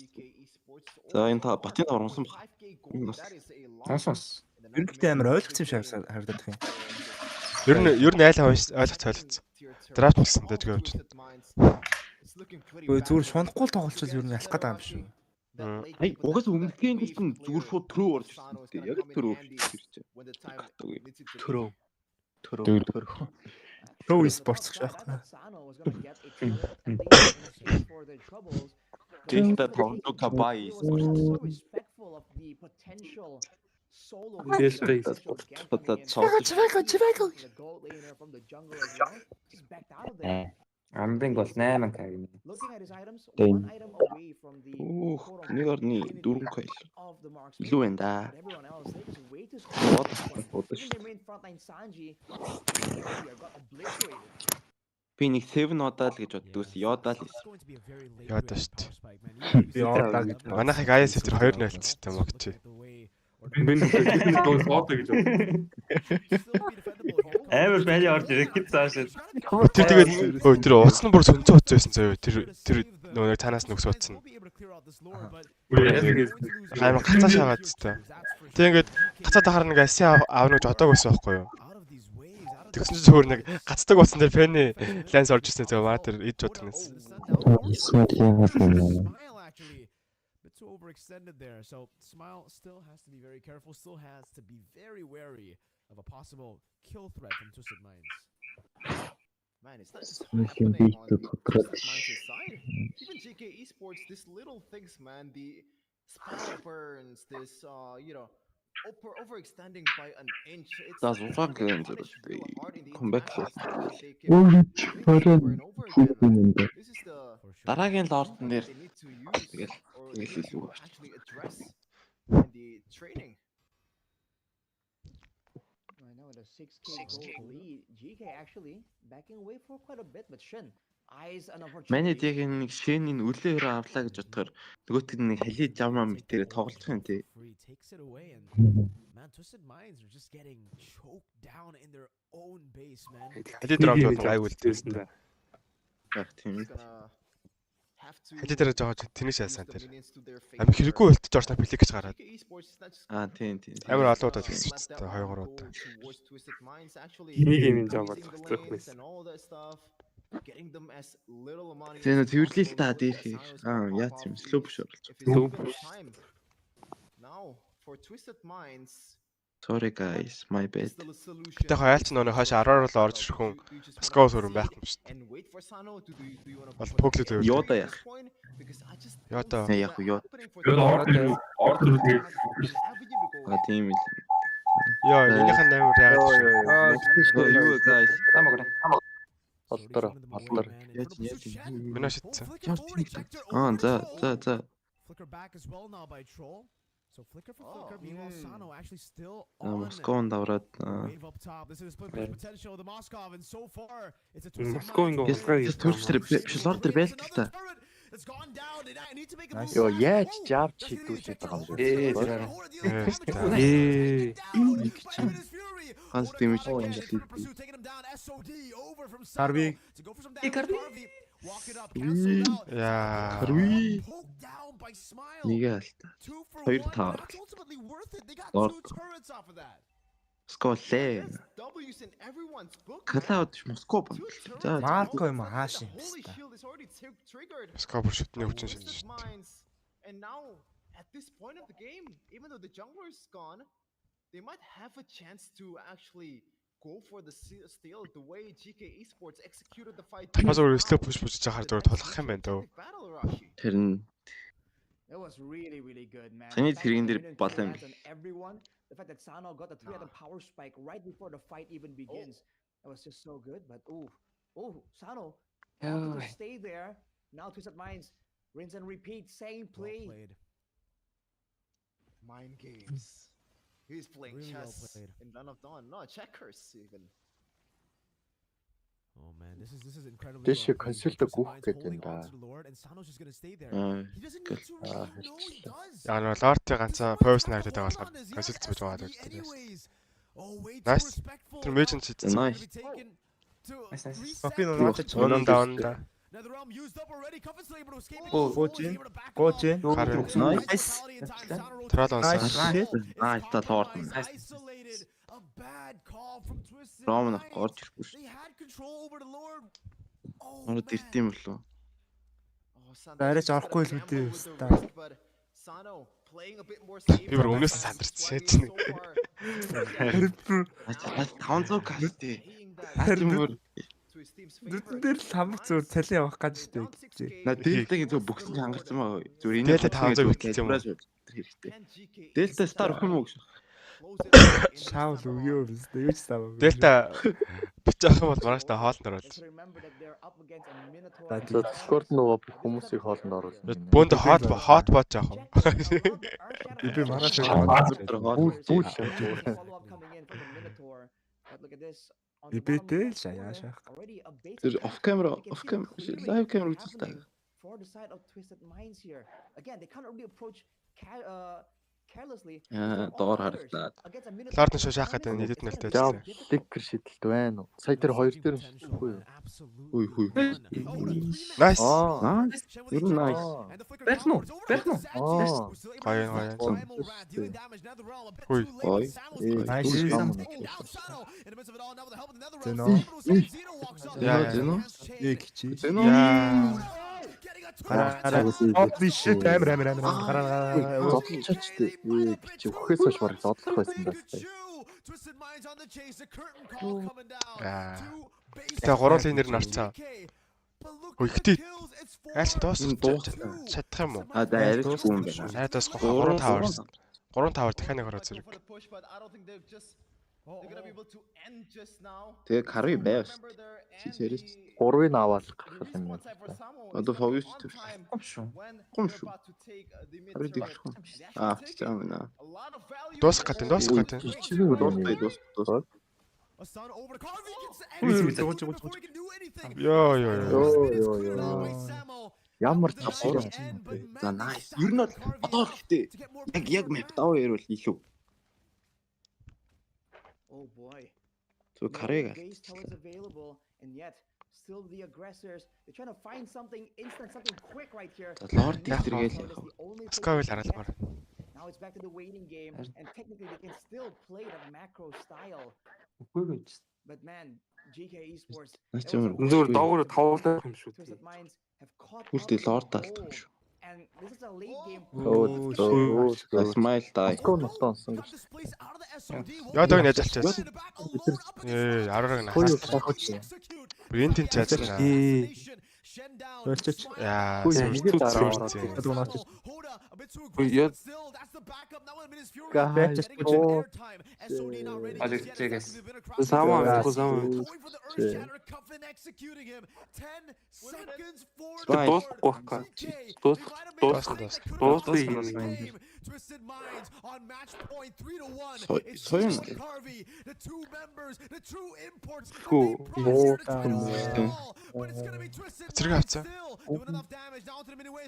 За энэ та батын оронсон баг. Сонсос. Ер нь гэхдээ амар ойлгоц юм шиг харагдах юм. Ер нь айл ойлгоц ойлгоц. Драфт гэсэн дэж явж байна. Гэхдээ зүгээр шунахгүй л тоглолцол ер нь ялах гэдэг юм шүү. Ай угаас өмнөхийн гэсэн зүгээр шууд төрөө орж ирсэн тийм. Яг төрөө ирчихэ. Төрөө. Pro esports гэж байна. Тэгтээ тоглох кабай. Амбинг бол 8 каг. Нэг орны 4 кайл. Илүү байна да. Би нэг 7 удаал гэж боддгоос Yoda л хэлсэн. Yoda шүү дээ. Yoda гэж. Манайхыг IS тэр 2-0 хэлсэн юм уу гэж. Би нэг дөрөв Yoda гэж бодсон. Амар байли орж ирэхэд цааш. Тэр тэгээд тэр уцсан бүр сөнцөө уцсан байсан заяа. Тэр нөгөө танаас нүкс уцсан. Амар гацаа шагаад зү. Тэг ингээд гацаад ахаар нэг асын аавна гэж бодоагүй байсан байхгүй юу? Тэгсэн чинь зөвхөн нэг гацдаг уцсан дээр фэний ланс орж ирсэн заяа. Маа тэр идж бодгоноос. Overextended there, so Smile still has to be very careful, still has to be very wary of a possible kill threat from Twisted Minds. Man, it's not just happening on the Twisted Minds' side. Even GK Esports, these little things, man, the spell burns, this, overextending by an inch. That's what I'm come back. Дараагийн лордн дээр тэгэл илүү actually address in the training. I know the 6K gold lead. GK actually backing away for quite a bit, but Shen Манайд яг нэг Шэнийг үлээр авлаа гэж бодохоор нөгөөт нь нэг халид жамаа мэтэрэ тоглох юм тий. Man, Twisted Minds are just getting choked down in their own base, man. Халид дөрөв бол гайгүй л дээсэн дээ. Яг тийм ээ. Халид дөрөв жоо тэнийш яасан тэр. Ам хэрэггүй болт Жорж Пилик гэж гараад. Тийм. Амар олон удаа тэгсэн ч дээ 2 3 удаа. Энийг юм жоо болох байсан. Зэнэ тэрвэрлэл та дээрх. Яац юм слоп биш оруулж. Now for Twisted Minds. Sorry guys, my bad. Гэтэ хайлч нөө хойш 10-аар л орж ирэх хүн скор хөрөн байхгүй юм шүү дээ. Бол пөглөд байв. Yoda яах. Yoda. Яг юу. Ордер тэгээд. Тийм ээ. Яа, минийхэн амар яагаад шүү. Юу guys. Тамагра. Олдор. Яаж. Минь шитсэн. За. Flicker back as well now by Troll. So flicker for flicker. Meanwhile, Sano actually still on Moscow давраад wave up top. This is split potential of the Moskov, and so far it's a Twisted Minds. Төрчтөр биш лордер байл л та. It's gone down. I need to make a move. Йоо яаж жав чидүүлээд байгаа юм бэ? Ганц дэмэж. Карви. Яа. Карви. Нэг алта. 2 таар. Сколле. Клауд Москва. За Марко юм хаашин. Москва бүр шүтний хүчин шилжиж шүү дээ. And now at this point of the game, even though the jungler is gone, they might have a chance to actually go for the steal the way GK Esports executed the fight. Бас өөр slow push жахаар зөөр толох юм байна дөө. Тэр нь It was really good, man. Таны тэрэн дээр бол юм. Everyone, the fact that Sano got the 3-item power spike right before the fight even begins. That was just so good, but Sano to stay there. Now Twisted Minds, rinse and repeat, same play. Mind games. He's playing Really chess well played. in Dawn of Dawn. No, checkers even. Oh man, this is incredibly This well should played. consult Twisted the Minds Google holding again, on to the Lord, and Sano's just gonna stay there. He doesn't need to really know he does. Яа нөө лорти ганцаа пост найдад байгаа болохоор консультс бож байгаа гэдэг. Nice. Тэр мэйжн чийдсэн. Nice. Копи нууч Унан даун. Netherrealm used up already. Cufflin's able to escape. Гочин. Nice. Тролонс. Nice та лорд. Isolated. A bad call from Twisted Ромн Minds. орж ирэхгүй шүү. They had control over the Lord. Ороод ирт юм болов. Арайч орохгүй л мэдээ өстой. Sano playing a bit more safe. Би бүр өмнөөс сандарч шээч нэг. 500 кастэй. Дүтэн дээр л хамаг зөөр цалин явах гэж штэ. На дээлтэйг зөв бүгд хангарсан маа. Зөв энэ 500 битэл юм уу? Хэрэгтэй. Дээлтэй стар өх юм уу гэж. Шаул өгөө юу ч сав. Дельта бичих юм бол маргааш та хоолнд оруулж. Discord нөгөө бүх хүмүүсийг хоолнд оруулна. Бөөнд хот бод жоох. Би маргааш Бибэтэй шаяашах. Тэр off camera live camera үзэл та. For the side of Twisted Minds here. Again, they can't really approach carelessly. Доор харагдаад. Лорд нь шашаах гэдэг нийтэд нэртэй Жав байсан. стикер шидэлт байна уу? Сая тэр хоёр дээр шидэхгүй юу? Хүй. Nice. Ер нь nice. Байх нь уу? Гоё. Хүй. Nice. Зэно. Нэг чи. Яа. Holy shit амар. Зодлчаач тий. Чи өхөөс хойш бараг зодлох байсан байх. Twisted Minds on the chase. The curtain call coming down. Тэгээ гуруулын нэр нь орцоо. Хөөе. Айлч чадах юм уу? Арайчгүй юм байна. Айдас 3 тавар. 3 тавар дахиад нэг ороод зэрэг. Тэгээ карви байв шүү дээ. Чичээрээс 3-ыг аваад гарах юм байна. Одоо фовис төр. Гом шүү. Карви дэвшгүй. Дуусах гэдэг. Дуустай. Sun over to Carvey gets the before he can do anything. Ямар тавхар за nice. Ер нь бол одоо гэхдээ яг map даваа ярил илүү. Oh boy. So Karega. And yet still the aggressors, they're trying to find something instant, something quick right here. Lord тэргээл. Скавл харалмаар. Now it's back to the waiting game, and technically they can still play the macro style. But man, GK Esports. Зүгээр доогоор тавуулах юм шүү. Үлдээ Lord талт юм шүү. And this is a late game. Smile die. Яа дог нэж алчаас. Арараг нахаас. Бинтэн ч ажиллана. Яа, нэгэ дараа. Twisted Minds on match point 3-1. It's Carvey, the two members, the true imports. But it's gonna be Twisted Minds still doing enough damage down to the midway.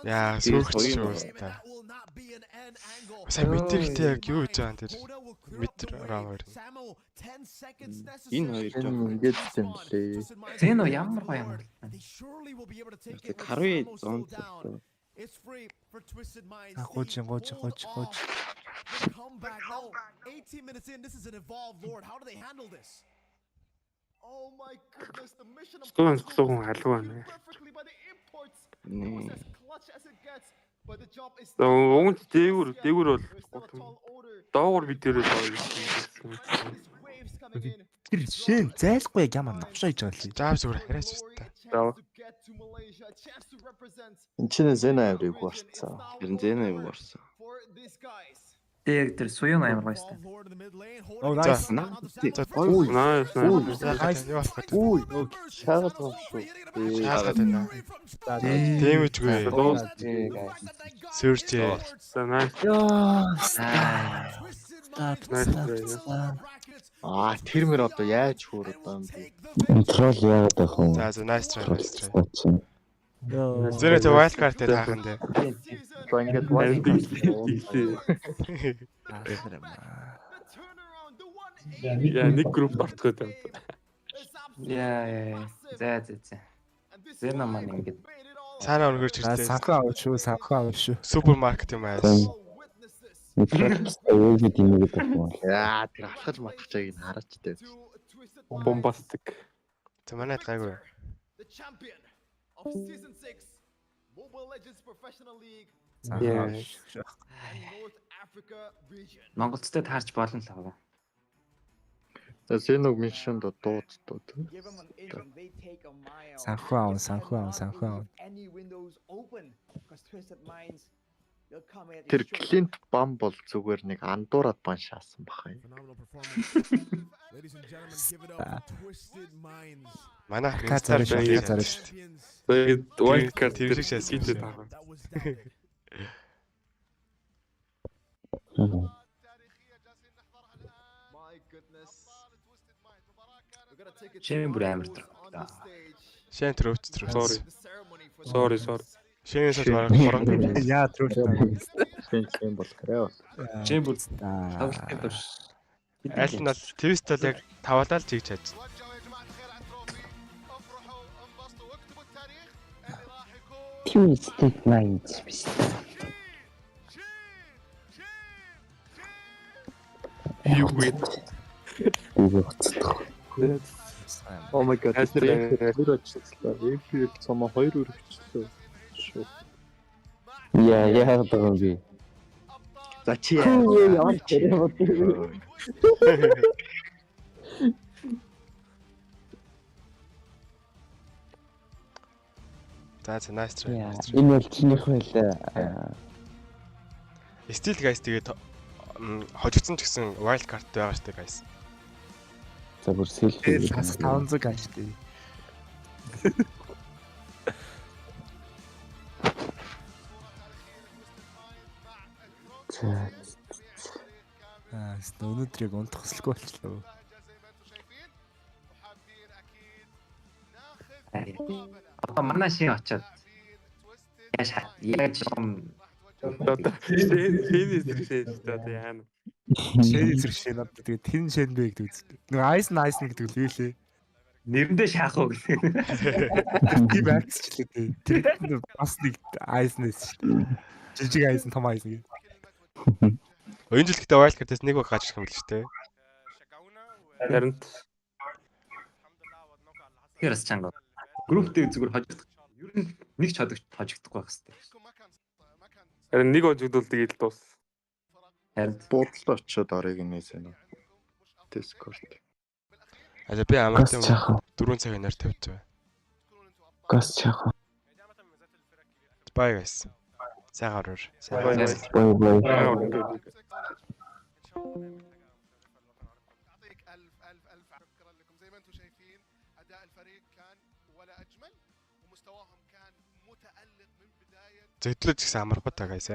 Яа, сүүгч шүү та. Сайн мэдэрхтэй яг юу гэж байгаа тэр метр равер. Энэ хоёр жоо ингэж юм лээ. Xeno ямар гоё юм. Карви зонд. It's free for Twisted Minds. Гоч. Come back now. 18 minutes in, this is an evolved Lord. How do they handle this? Oh my goodness, the mission of perfectly by the imports. Nee. As clutch as it gets, but the job is Уунд дээгүр бол доогоор би дээрээ тэр шин зайлгүй яг ямар навшаа хийж байгаа лээ. Жаав зүгээр хараач та. Энд чинь Xeno аврыг уурсан. Харин Xeno юу уурсан. Тэр суюун амар гоё сте. Oh nice. Үй, шаагаад байгаа шүү. Шаагаад байна. Дэмэжгүй. Сүрч. Тэр мөр одоо яаж хөөрөд байгаа юм бэ? Контрол яагаад байх вэ? За nice try. Зэрэг тэ wild card дээр хахан дээр. Ингээд wild card. Яа, нэг групп ортгоод байна. Яа. За. Xeno маань ингээд цаанаа өргөж ирсэн. Санхаа авах шүү. Супермаркет юм ааш. Юу гэдэг юм бэ? Яа, тэр алхаж матгачааг нь хараач дээ. Бомбастик. Тэ манайд гайгүй. The champion of season 6 Mobile Legends Professional League and North Africa region. Монголцтой таарч болно л байгаа. За Xeno mission дууд. Санхаа. Any windows open because Twisted Minds will come in. Тэр Clint бам бол зүгээр нэг андуураад бан шаасан баха. Ladies and gentlemen, give it up for Twisted Minds. Манайх зарж шүү. Wild card тэр шиг хийдэг байгаа. My goodness. We're gonna take it Шин бүр амар тэр. Шин трөөч. Sorry. Шинээс барах хорон. Яа трөөч. Шин бол гэрээ. Шин бүр тавлахтай душ. Аль нь бол твист бол яг таваалаа л чийж чаж. Twisted Minds биш. You win. Oh my god. Тэр очихлаа. Эфир цомоо 2 өргөчлөө. Шүү. Яагаад байгаа юм бэ? За чи яа тэр бод. За nice try. Энэ бол чинийх байлаа. Still guys тэгээд хожигдсон ч гэсэн wild card байгаа штэ guys. За бүр selfie 500 гаш тий. Өнөөдрийг унтах хүсэлгүй болчихлоо. Одоо манай шин очоод яаж Одоо шин эсрэг одоо яана. Шин эсрэг шин одоо тэгээ тэн шин бэ гэдэг үзтээ. Нэг айс гэдэг л юу лээ. Нэрэндээ шаах уу гэх. Тийм аксчлээ дээ. Тэр бас нэг айснэс шүү дээ. Жижиг айс том айс гээ. Оюун жилдээ wild card-аас нэг баг гаж ирэх юм л шүү дээ. Харин Тэрс чанга. Групптэй зүгээр хожигдох. Ер нь нэг ч хожигдохгүй байх хэвээр. харин нэг хожигдуулдаг ил дуус. Харин буудлаа очиод орыг нээсэн нь. Discord. Аа би амартай 4 цагийн нэр тавьж байгаа. Гас чаха. Bye guys. Сайгаар уур. Bye. يعطيك ألف شكرا لكم. زي ما انتم شايفين أداء الفريق كان ولا أجمل ومستواهم كان متألق من بداية. Зэтлэж гэсэн амархуу та guys.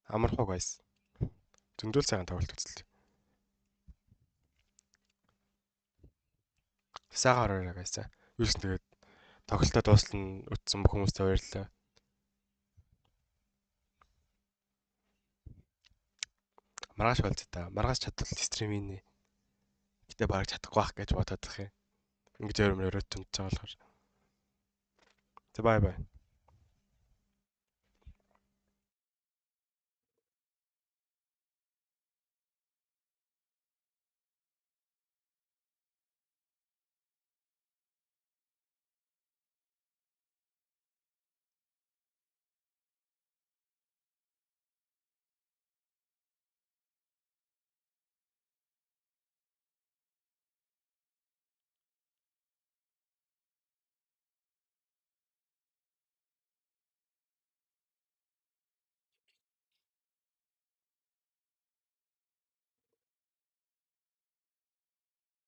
Амархуу guys. Зөндөл сайхан тоглолт үзлээ. Сайгаар уур guys. Юу ч тэгээд тоглолтоо дуусна утсан бүх хүмүүстээ баярлалаа. Маргааш болц та. Маргааш чадвал стримийнэ. Гэтэ бараг чадахгүй байх гэж бодоод их юм. Ингэж өрөмрөөрөө төнч байгаа болохоор. За бай бай.